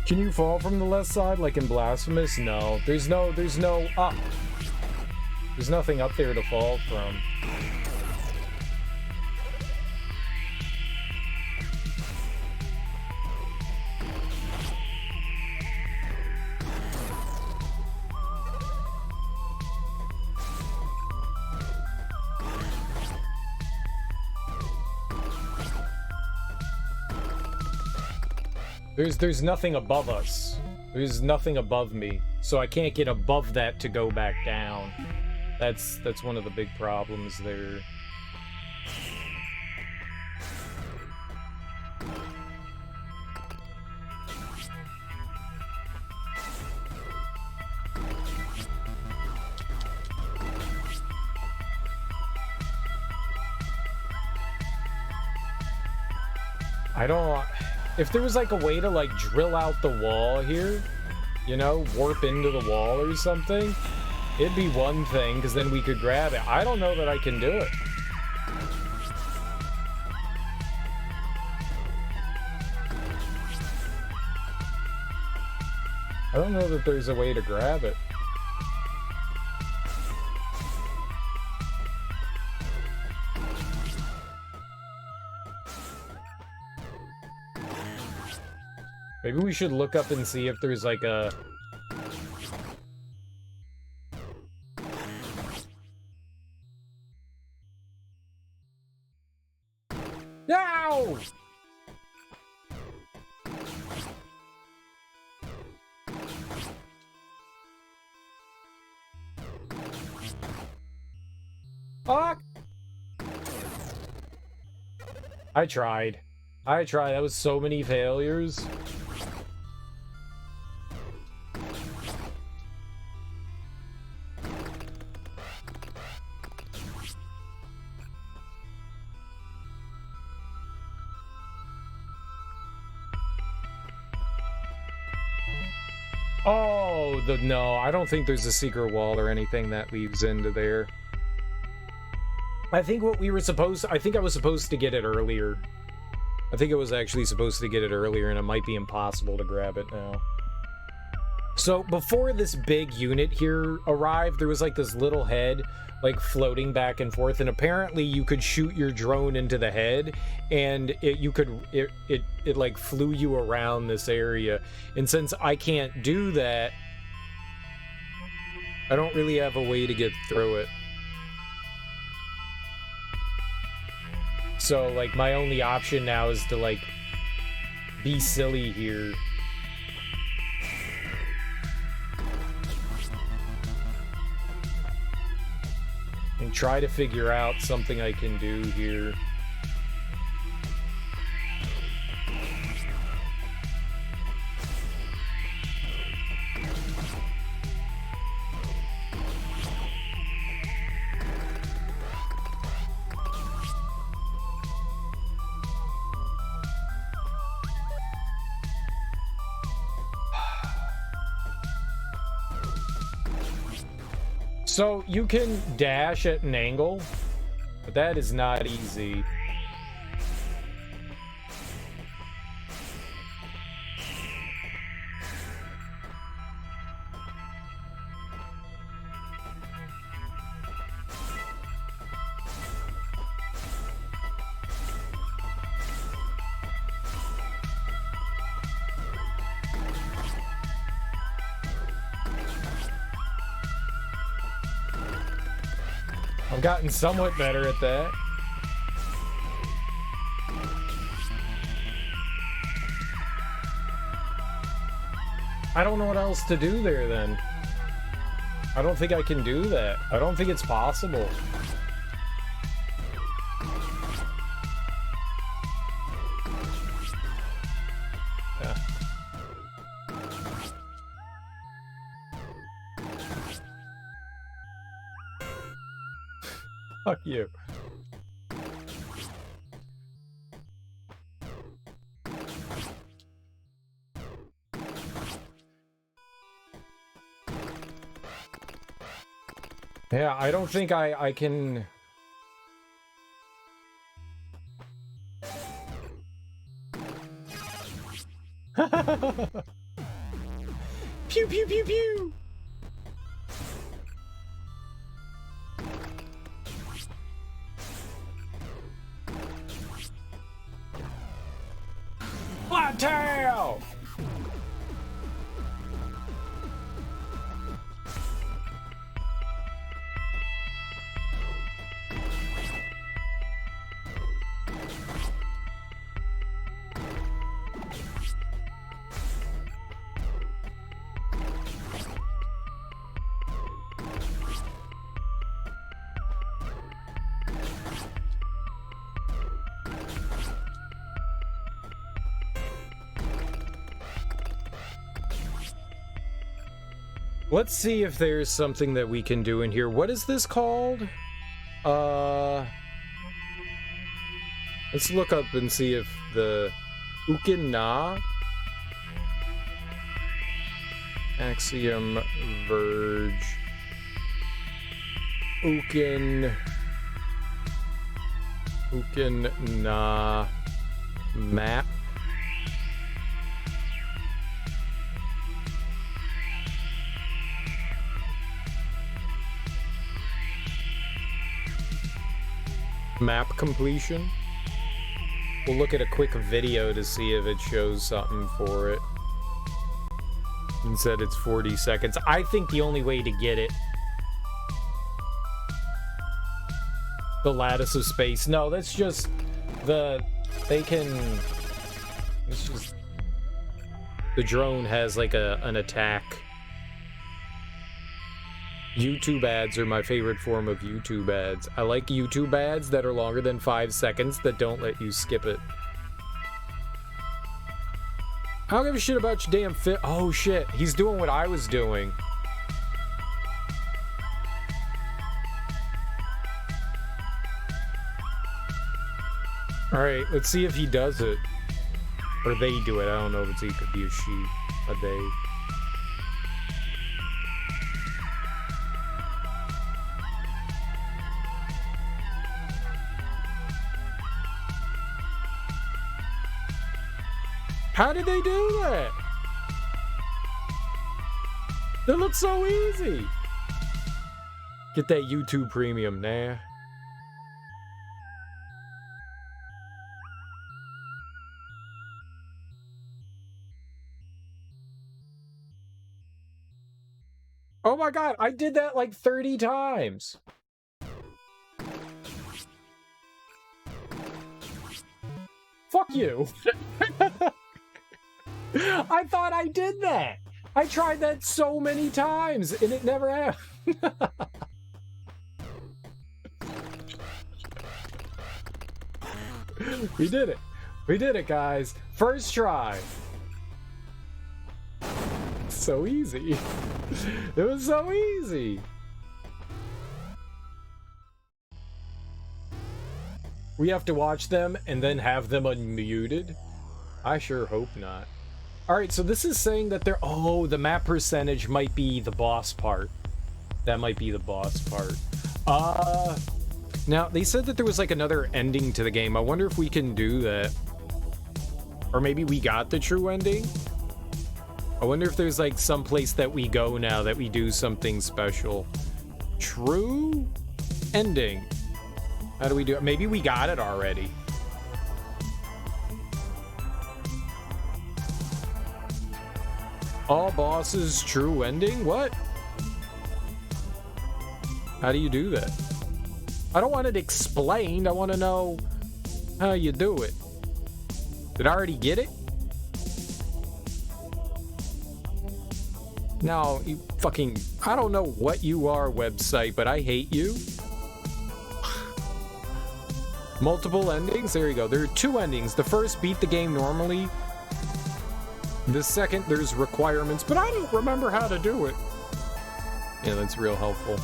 Can you fall from the left side like in Blasphemous? No. There's no up. There's nothing up there to fall from. There's nothing above us. There's nothing above me, so I can't get above that to go back down. That's one of the big problems there. I don't... If there was like a way to like drill out the wall here, you know, warp into the wall or something, it'd be one thing, because then we could grab it. I don't know that I can do it. I don't know that there's a way to grab it. Maybe we should look up and see if there's like a... No! Fuck! I tried. That was so many failures. Oh, no, I don't think there's a secret wall or anything that leads into there. I think what we were supposed... I think I was supposed to get it earlier. I think I was actually supposed to get it earlier, and it might be impossible to grab it now. So, before this big unit here arrived, there was like this little head, like floating back and forth, and apparently you could shoot your drone into the head, and it like flew you around this area. And since I can't do that, I don't really have a way to get through it. So, like, my only option now is to, like, be silly here. And try to figure out something I can do here. So, you can dash at an angle, but that is not easy. I've gotten somewhat better at that. I don't know what else to do there then. I don't think I can do that. I don't think it's possible. Yeah. Fuck you. Yeah, I don't think I can... Pew, pew, pew, pew! Flat tail! Let's see if there's something that we can do in here. What is this called? Let's look up and see if the Ukin-na Axiom Verge Ukin-na map. Map completion. We'll look at a quick video to see if it shows something for it. Instead, it's 40 seconds. I think the only way to get it... The lattice of space. No, that's just the... They can... It's just... The drone has like an attack. YouTube ads are my favorite form of YouTube ads. I like YouTube ads that are longer than 5 seconds that don't let you skip it. I don't give a shit about your damn fit. Oh shit, he's doing what I was doing. Alright, let's see if he does it. Or they do it. I don't know if it could be a she, a they. How did they do that? That looks so easy. Get that YouTube premium, nah. Oh my god, I did that like 30 times. Fuck you. I thought I did that. I tried that so many times and it never happened. We did it. We did it, guys. First try. So easy. It was so easy. We have to watch them and then have them unmuted? I sure hope not. Alright, so this is saying that they're... Oh, the map percentage might be the boss part. That might be the boss part. Now, they said that there was like another ending to the game. I wonder if we can do that. Or maybe we got the true ending? I wonder if there's like some place that we go now that we do something special. True ending. How do we do it? Maybe we got it already. All bosses true ending? What? How do you do that? I don't want it explained. I want to know how you do it. Did I already get it? No, you fucking... I don't know what you are, website, but I hate you. Multiple endings? There you go. There are 2 endings. The first, beat the game normally. The second, there's requirements, but I don't remember how to do it. Yeah, that's real helpful.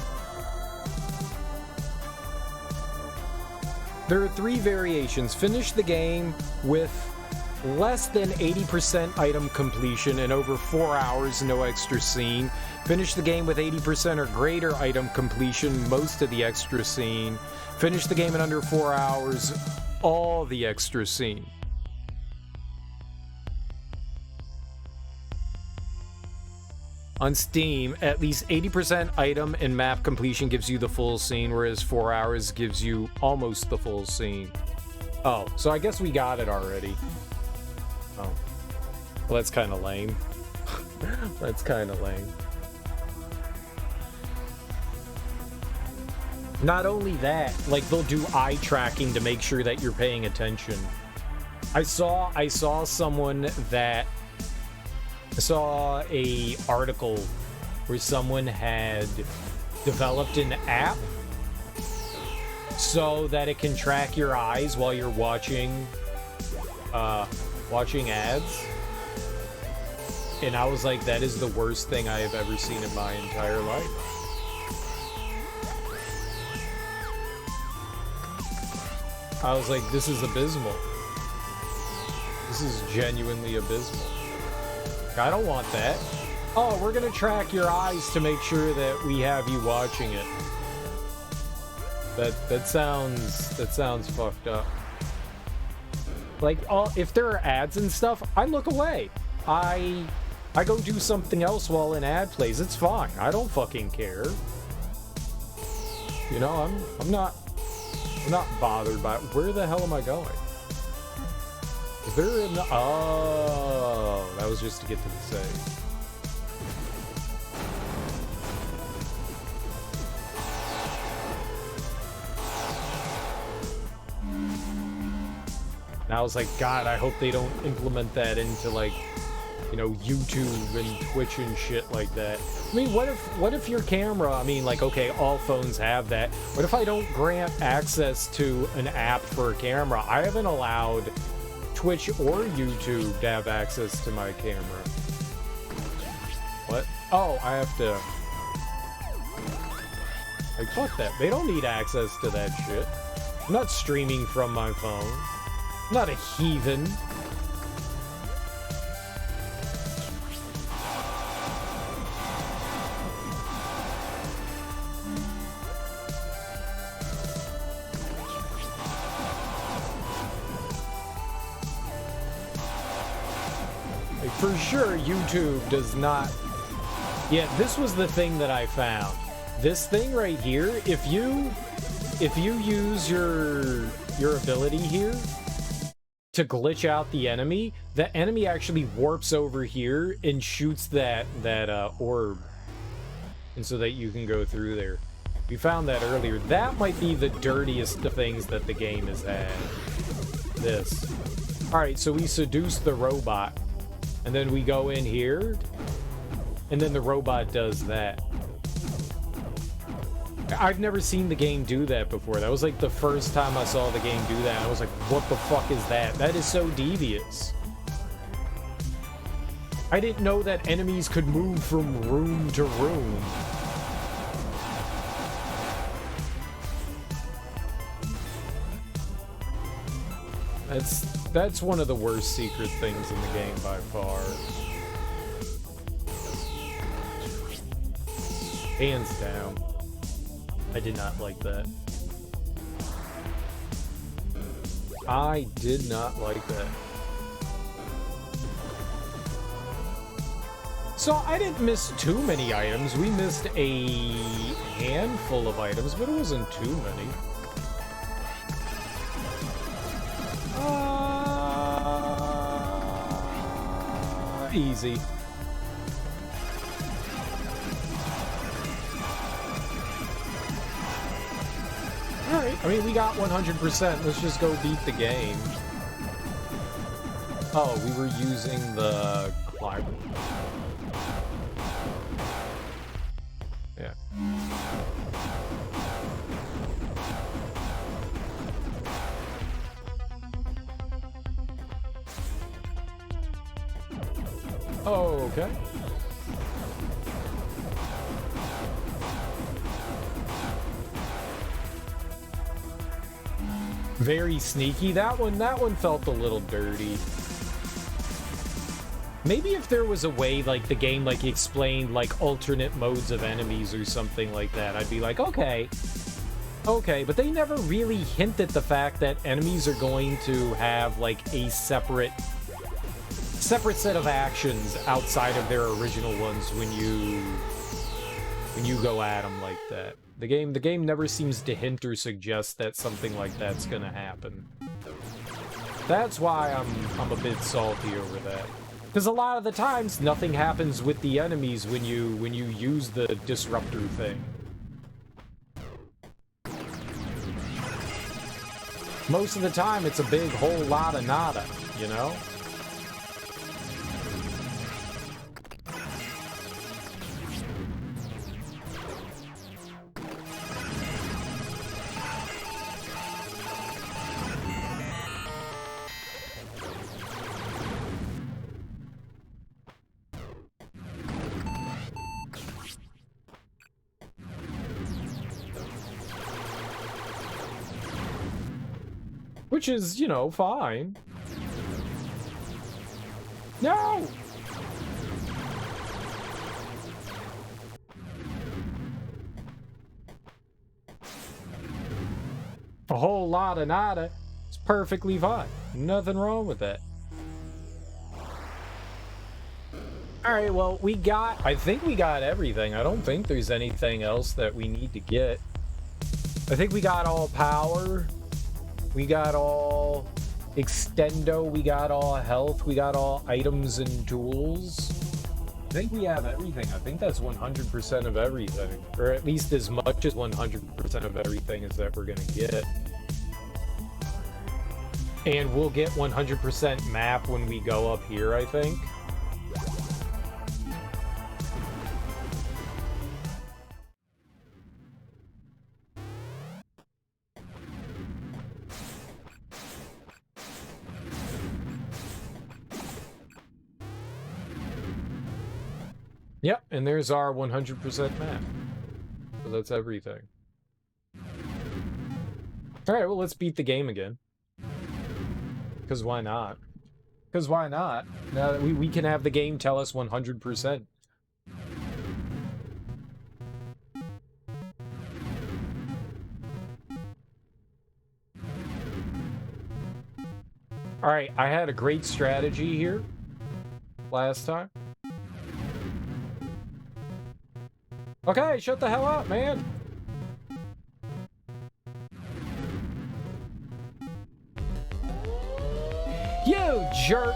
There are 3 variations. Finish the game with less than 80% item completion in over 4 hours, no extra scene. Finish the game with 80% or greater item completion, most of the extra scene. Finish the game in under 4 hours, all the extra scene. On Steam, at least 80% item and map completion gives you the full scene, whereas 4 hours gives you almost the full scene. Oh, so I guess we got it already. Oh. Well, that's kind of lame. That's kind of lame. Not only that, like, they'll do eye tracking to make sure that you're paying attention. I saw someone that... I saw a article where someone had developed an app so that it can track your eyes while you're watching ads. And I was like, that is the worst thing I have ever seen in my entire life. I was like, this is abysmal. This is genuinely abysmal. I don't want that. Oh, we're gonna track your eyes to make sure that we have you watching it. That sounds fucked up. Like, if there are ads and stuff, I look away. I go do something else while an ad plays. It's fine. I don't fucking care. You know, I'm not bothered by it. Where the hell am I going? Is there an... Oh, that was just to get to the save. And I was like, God, I hope they don't implement that into, like, you know, YouTube and Twitch and shit like that. I mean, what if your camera, I mean, like, okay, all phones have that. What if I don't grant access to an app for a camera? I haven't allowed Twitch or YouTube to have access to my camera. What? Oh, I have to... Like, fuck that. They don't need access to that shit. I'm not streaming from my phone. I'm not a heathen. For sure, YouTube does not... Yeah, this was the thing that I found. This thing right here, if you use your ability here to glitch out the enemy actually warps over here and shoots that orb. And so that you can go through there. We found that earlier. That might be the dirtiest of things that the game has had. This. Alright, so we seduce the robot. And then we go in here, and then the robot does that. I've never seen the game do that before. That was like the first time I saw the game do that. I was like, what the fuck is that? That is so devious. I didn't know that enemies could move from room to room. That's one of the worst secret things in the game by far. Hands down. I did not like that. I did not like that. So I didn't miss too many items. We missed a handful of items, but it wasn't too many. Easy. Alright, I mean, we got 100%. Let's just go beat the game. Oh, we were using the climber. Oh, okay. Very sneaky. That one felt a little dirty. Maybe if there was a way, like, the game, like, explained, like, alternate modes of enemies or something like that, I'd be like, okay. Okay, but they never really hint at the fact that enemies are going to have, like, a separate set of actions outside of their original ones when you go at them like that. The game never seems to hint or suggest that something like that's gonna happen. That's why I'm a bit salty over that. Because a lot of the times nothing happens with the enemies when you use the disruptor thing. Most of the time it's a big whole lot of nada, you know? Which is, you know, fine. No! A whole lot of nada. It's perfectly fine. Nothing wrong with that. Alright, well, I think we got everything. I don't think there's anything else that we need to get. I think we got all power. We got all extendo, we got all health, we got all items and tools. I think we have everything. I think that's 100% of everything. Or at least as much as 100% of everything is that we're gonna get. And we'll get 100% map when we go up here, I think. Yep, and there's our 100% map. So that's everything. Alright, well, let's beat the game again. Because why not? Because why not? Now that we can have the game tell us 100%. Alright, I had a great strategy here last time. Okay, shut the hell up, man! You jerk!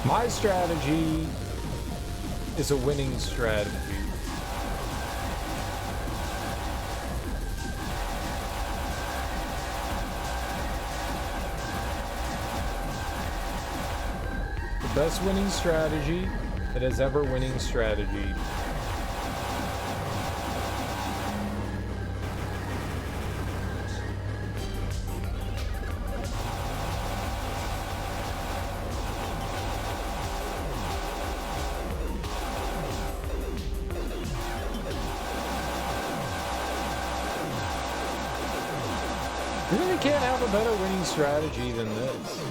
My strategy is a winning strategy. The best winning strategy that has ever winning strategy. You really can't have a better winning strategy than this.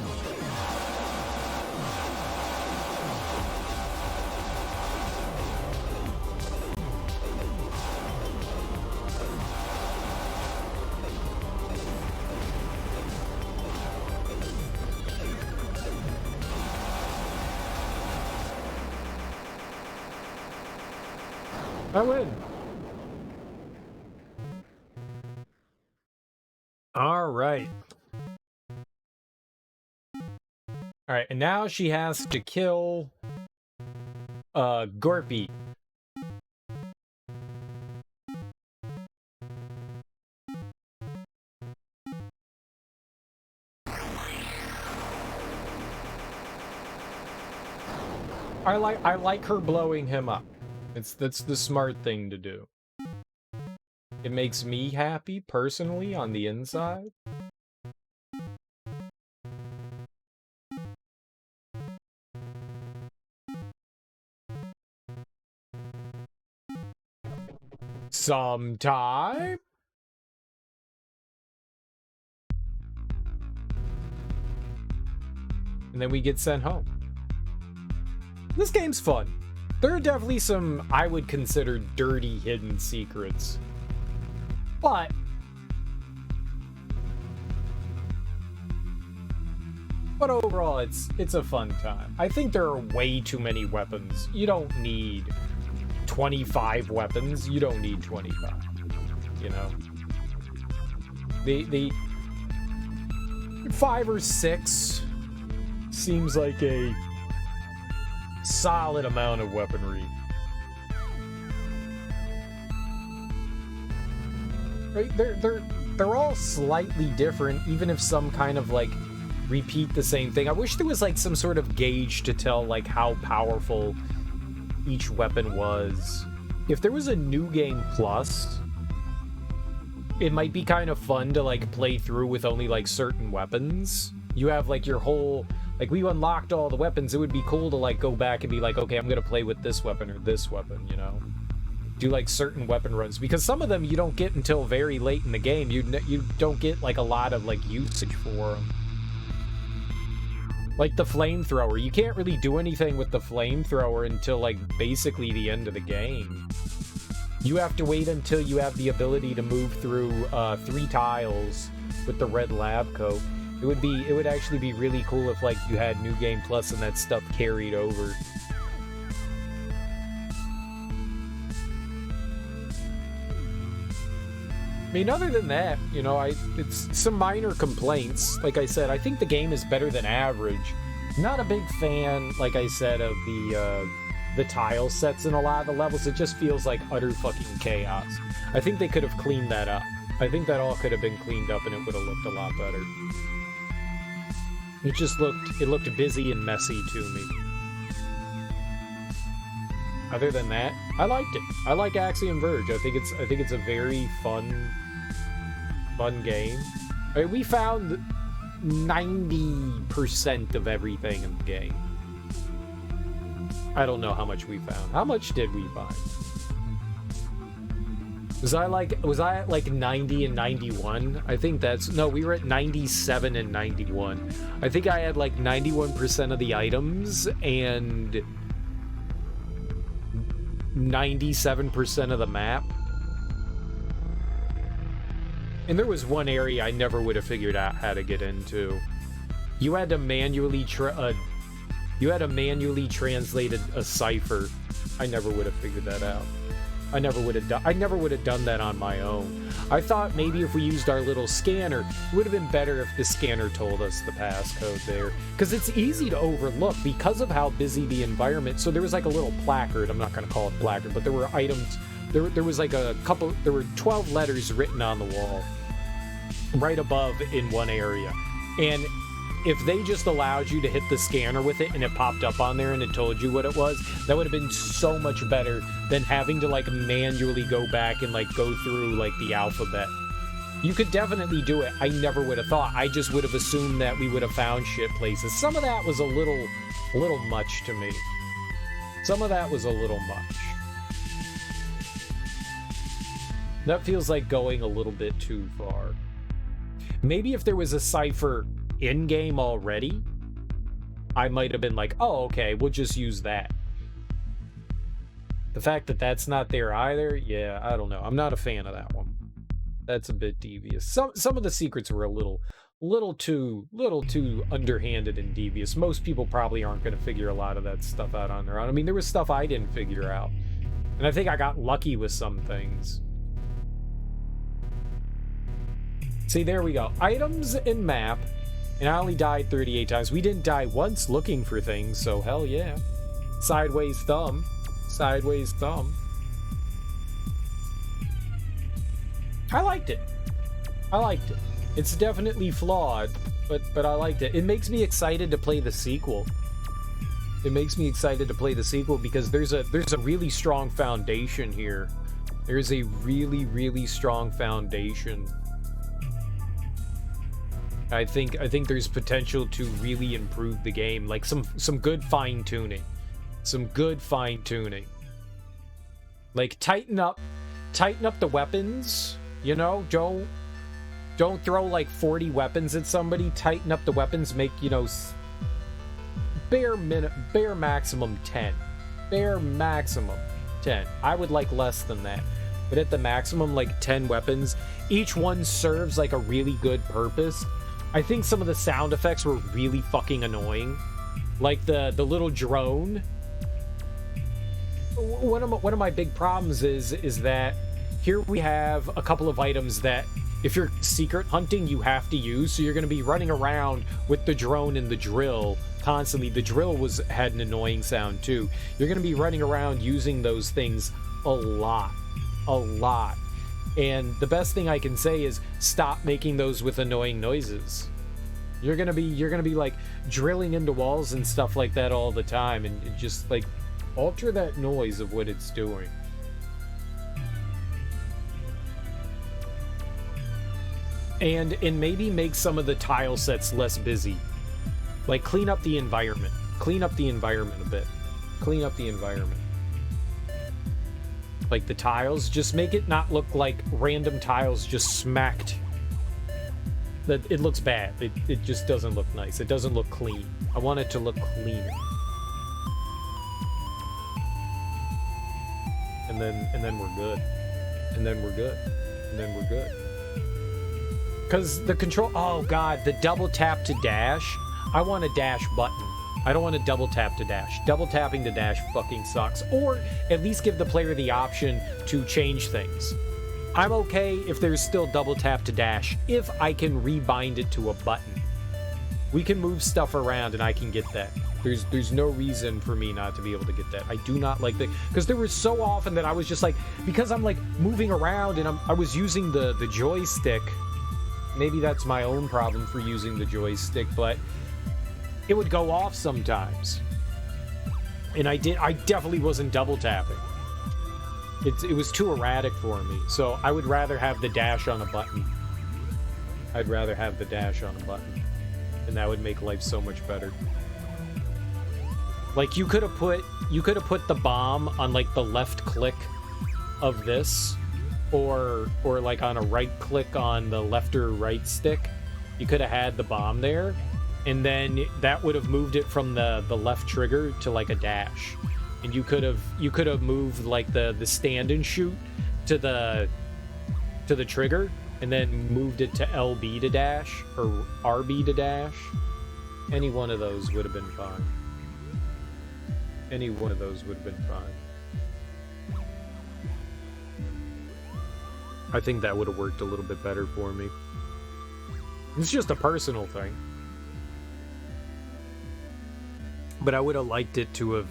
I win. All right. and now she has to kill Gorpy. I like her blowing him up. That's the smart thing to do. It makes me happy personally on the inside. Sometime. And then we get sent home. This game's fun. There are definitely some, I would consider, dirty hidden secrets. But overall, it's a fun time. I think there are way too many weapons. You don't need 25 weapons. You don't need 25. You know? The 5 or 6 seems like a solid amount of weaponry. Right? They're all slightly different, even if some kind of like repeat the same thing. I wish there was like some sort of gauge to tell like how powerful each weapon was. If there was a new game plus, it might be kind of fun to like play through with only like certain weapons. You have like your whole, like we unlocked all the weapons. It would be cool to like go back and be like, okay, I'm gonna play with this weapon or this weapon, you know? Do like certain weapon runs, because some of them you don't get until very late in the game. You don't get like a lot of like usage for them. Like the flamethrower, you can't really do anything with the flamethrower until like basically the end of the game. You have to wait until you have the ability to move through 3 tiles with the red lab coat. It would actually be really cool if like you had New Game Plus and that stuff carried over. I mean, other than that, you know, it's some minor complaints. Like I said, I think the game is better than average. Not a big fan, like I said, of the tile sets in a lot of the levels. It just feels like utter fucking chaos. I think they could have cleaned that up. I think that all could have been cleaned up and it would have looked a lot better. It looked busy and messy to me. Other than that, I liked it. I like Axiom Verge. I think it's a very fun game. I mean, we found 90% of everything in the game. I don't know how much we found. How much did we find? Was I at like 90 and 91? I think no, we were at 97 and 91. I think I had like 91% of the items and 97% of the map. And there was one area I never would have figured out how to get into. You had to manually translate a cipher. I never would have figured that out. I never would have done that on my own. I thought maybe if we used our little scanner, it would have been better if the scanner told us the passcode there. Because it's easy to overlook because of how busy the environment. So there was like a little placard. I'm not going to call it placard, but there were items. There was like there were 12 letters written on the wall right above in one area. And if they just allowed you to hit the scanner with it and it popped up on there and it told you what it was, that would have been so much better than having to like manually go back and like go through like the alphabet. You could definitely do it. I never would have thought. I just would have assumed that we would have found shit places. Some of that was a little much to me. Some of that was a little much. That feels like going a little bit too far. Maybe if there was a cipher in-game already, I might have been like, oh, okay, we'll just use that. The fact that that's not there either, yeah, I don't know. I'm not a fan of that one. That's a bit devious. Some of the secrets were a little too underhanded and devious. Most people probably aren't going to figure a lot of that stuff out on their own. I mean, there was stuff I didn't figure out. And I think I got lucky with some things. See, there we go. Items and map. And I only died 38 times. We didn't die once looking for things, so hell yeah. Sideways thumb. Sideways thumb. I liked it. I liked it. It's definitely flawed, but I liked it. It makes me excited to play the sequel. It makes me excited to play the sequel because there's a really strong foundation here. There's a really, really strong foundation. I think there's potential to really improve the game, like some good fine-tuning. Some good fine-tuning. Like tighten up the weapons, you know? Don't throw like 40 weapons at somebody. Tighten up the weapons, make, you know, bare maximum 10. Bare maximum 10. I would like less than that. But at the maximum, like 10 weapons. Each one serves like a really good purpose. I think some of the sound effects were really fucking annoying. Like the little drone. One of my big problems is that here we have a couple of items that if you're secret hunting, you have to use. So you're going to be running around with the drone and the drill constantly. The drill had an annoying sound too. You're going to be running around using those things a lot. And the best thing I can say is stop making those with annoying noises. You're gonna be like drilling into walls and stuff like that all the time, and just like alter that noise of what it's doing. And maybe make some of the tile sets less busy. Like clean up the environment. Clean up the environment a bit. Clean up the environment. Like the tiles, just make it not look like random tiles just smacked. That it looks bad. It just doesn't look nice. It doesn't look clean. I want it to look cleaner. And then we're good. And then we're good. And then we're good. Because the control, oh god, the double tap to dash. I want a dash button. I don't want to double tap to dash. Double tapping to dash fucking sucks. Or at least give the player the option to change things. I'm okay if there's still double tap to dash if I can rebind it to a button. We can move stuff around and I can get that. There's no reason for me not to be able to get that. I do not like that, because there was so often that I was just like, because I'm like moving around and I was using the joystick. Maybe that's my own problem for using the joystick, but it would go off sometimes. And I definitely wasn't double tapping. It was too erratic for me, so I would rather have the dash on a button. I'd rather have the dash on a button. And that would make life so much better. Like you could have put the bomb on like the left click of this, or like on a right click on the left or right stick. You could have had the bomb there, and then that would have moved it from the left trigger to like a dash. And you could have moved like the stand and shoot to the trigger, and then moved it to LB to dash or RB to dash. Any one of those would have been fine. Any one of those would have been fine. I think that would have worked a little bit better for me. It's just a personal thing. But I would have liked it to have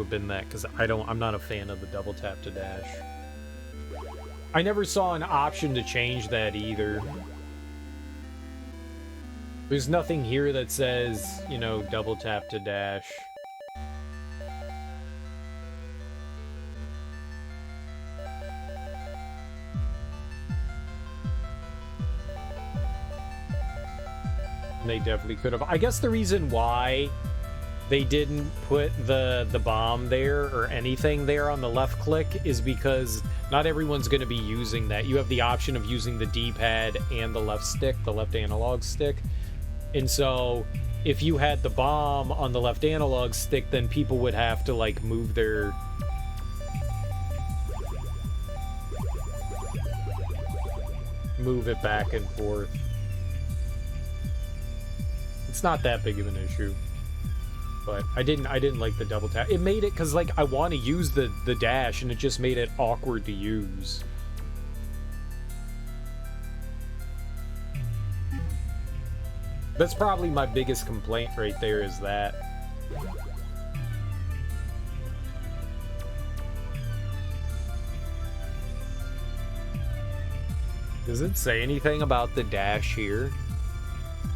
been that, because I'm not a fan of the double tap to dash. I never saw an option to change that either. There's nothing here that says, you know, double tap to dash. And they definitely could have. I guess the reason why they didn't put the bomb there or anything there on the left click is because not everyone's going to be using that. You have the option of using the D-pad and the left stick, the left analog stick. And so if you had the bomb on the left analog stick, then people would have to like move it back and forth. It's not that big of an issue. But I didn't like the double tap. It made it, because like I want to use the dash, and it just made it awkward to use. That's probably my biggest complaint right there, is that. Does it say anything about the dash here?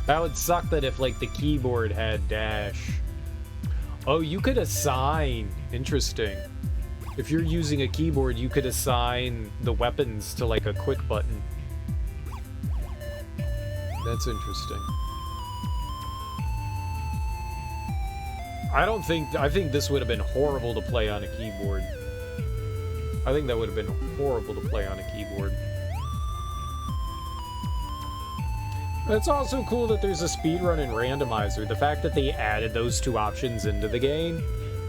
That would suck that if, like, the keyboard had dash. Oh, you could assign. Interesting. If you're using a keyboard, you could assign the weapons to, like, a quick button. That's interesting. I think this would have been horrible to play on a keyboard. I think that would have been horrible to play on a keyboard. It's also cool that there's a speedrun and randomizer. The fact that they added those two options into the game,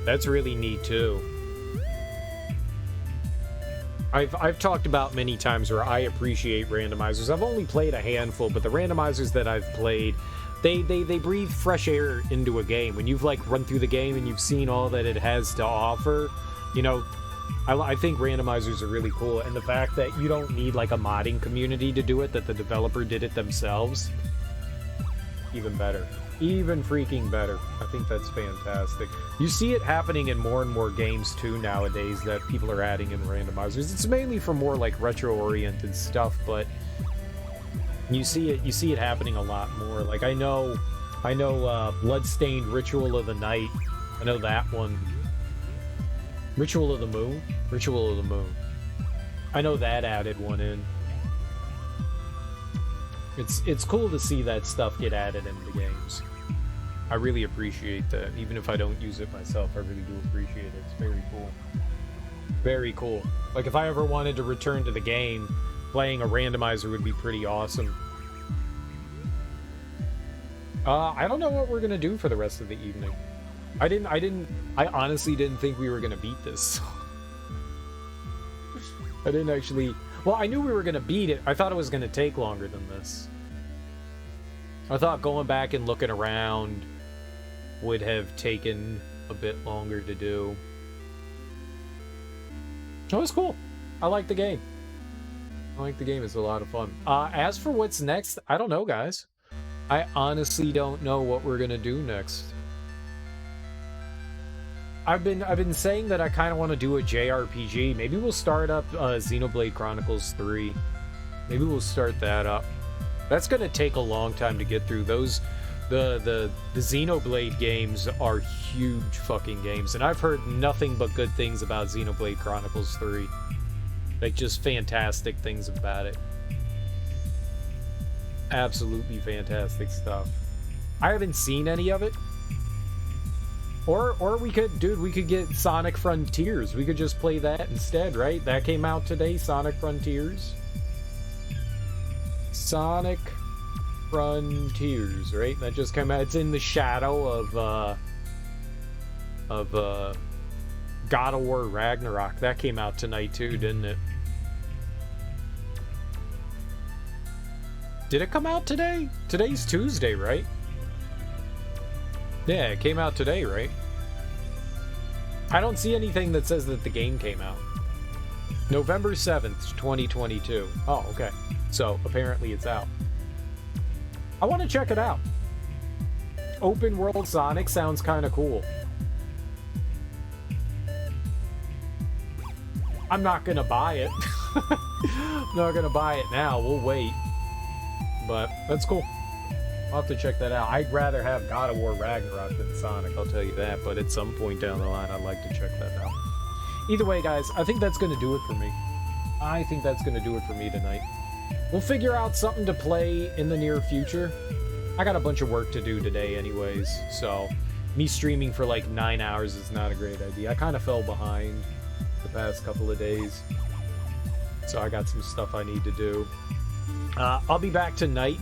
that's really neat too. I've talked about many times where I appreciate randomizers. I've only played a handful, but the randomizers that I've played, they breathe fresh air into a game. When you've, like, run through the game and you've seen all that it has to offer, you know, I think randomizers are really cool. And the fact that you don't need, like, a modding community to do it, that the developer did it themselves, even better. Even freaking better. I think that's fantastic. You see it happening in more and more games too nowadays, that people are adding in randomizers. It's mainly for more, like, retro-oriented stuff, but you see it happening a lot more. Like, I know Bloodstained Ritual of the Night. I know that one. Ritual of the Moon? Ritual of the Moon. I know that added one in. It's cool to see that stuff get added into games. I really appreciate that. Even if I don't use it myself, I really do appreciate it. It's very cool. Very cool. Like, if I ever wanted to return to the game, playing a randomizer would be pretty awesome. I don't know what we're gonna do for the rest of the evening. I honestly didn't think we were gonna beat this. I didn't actually... Well, I knew we were gonna beat it. I thought it was gonna take longer than this. I thought going back and looking around would have taken a bit longer to do. It was cool. I like the game. I like the game. It's a lot of fun. As for what's next, I don't know, guys. I honestly don't know what we're gonna do next. I've been saying that I kind of want to do a JRPG. Maybe we'll start up Xenoblade Chronicles 3. Maybe we'll start that up. That's gonna take a long time to get through. Those the Xenoblade games are huge fucking games, and I've heard nothing but good things about Xenoblade Chronicles 3. Like, just fantastic things about it. Absolutely fantastic stuff. I haven't seen any of it. Or we could, dude, we could get Sonic Frontiers. We could just play that instead, right? That came out today, Sonic Frontiers. Sonic Frontiers, right? That just came out. It's in the shadow of God of War Ragnarok. That came out tonight too, didn't it? Did it come out today? Today's Tuesday, right? Yeah, it came out today, right? I don't see anything that says that the game came out. November 7th, 2022. Oh, okay. So, apparently it's out. I want to check it out. Open world Sonic sounds kind of cool. I'm not gonna buy it. I'm not gonna buy it now. We'll wait. But that's cool. I'll have to check that out. I'd rather have God of War Ragnarok than Sonic, I'll tell you that. But at some point down the line, I'd like to check that out. Either way, guys, I think that's going to do it for me. I think that's going to do it for me tonight. We'll figure out something to play in the near future. I got a bunch of work to do today anyways, so me streaming for like 9 hours is not a great idea. I kind of fell behind the past couple of days, so I got some stuff I need to do. I'll be back tonight,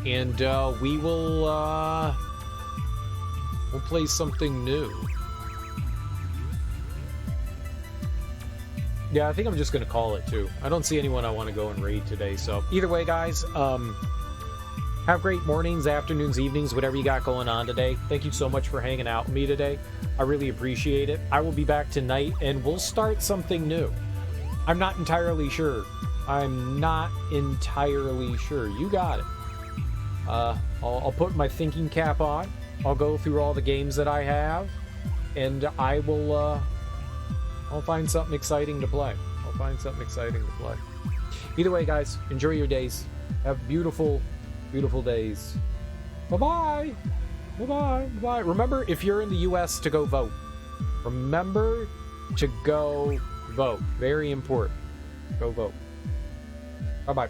and we'll play something new. Yeah, I think I'm just gonna call it too. I don't see anyone I want to go and raid today, so either way, guys, have great mornings, afternoons, evenings, whatever you got going on today. Thank you so much for hanging out with me today. I really appreciate it. I will be back tonight, and we'll start something new. I'm not entirely sure. I'm not entirely sure. You got it. I'll put my thinking cap on. I'll go through all the games that I have, and I will, I'll find something exciting to play. Either way, guys, enjoy your days. Have beautiful, beautiful days. Bye-bye. Bye-bye. Bye-bye. Remember, if you're in the U.S., to go vote. Remember to go vote. Very important. Go vote. Bye-bye.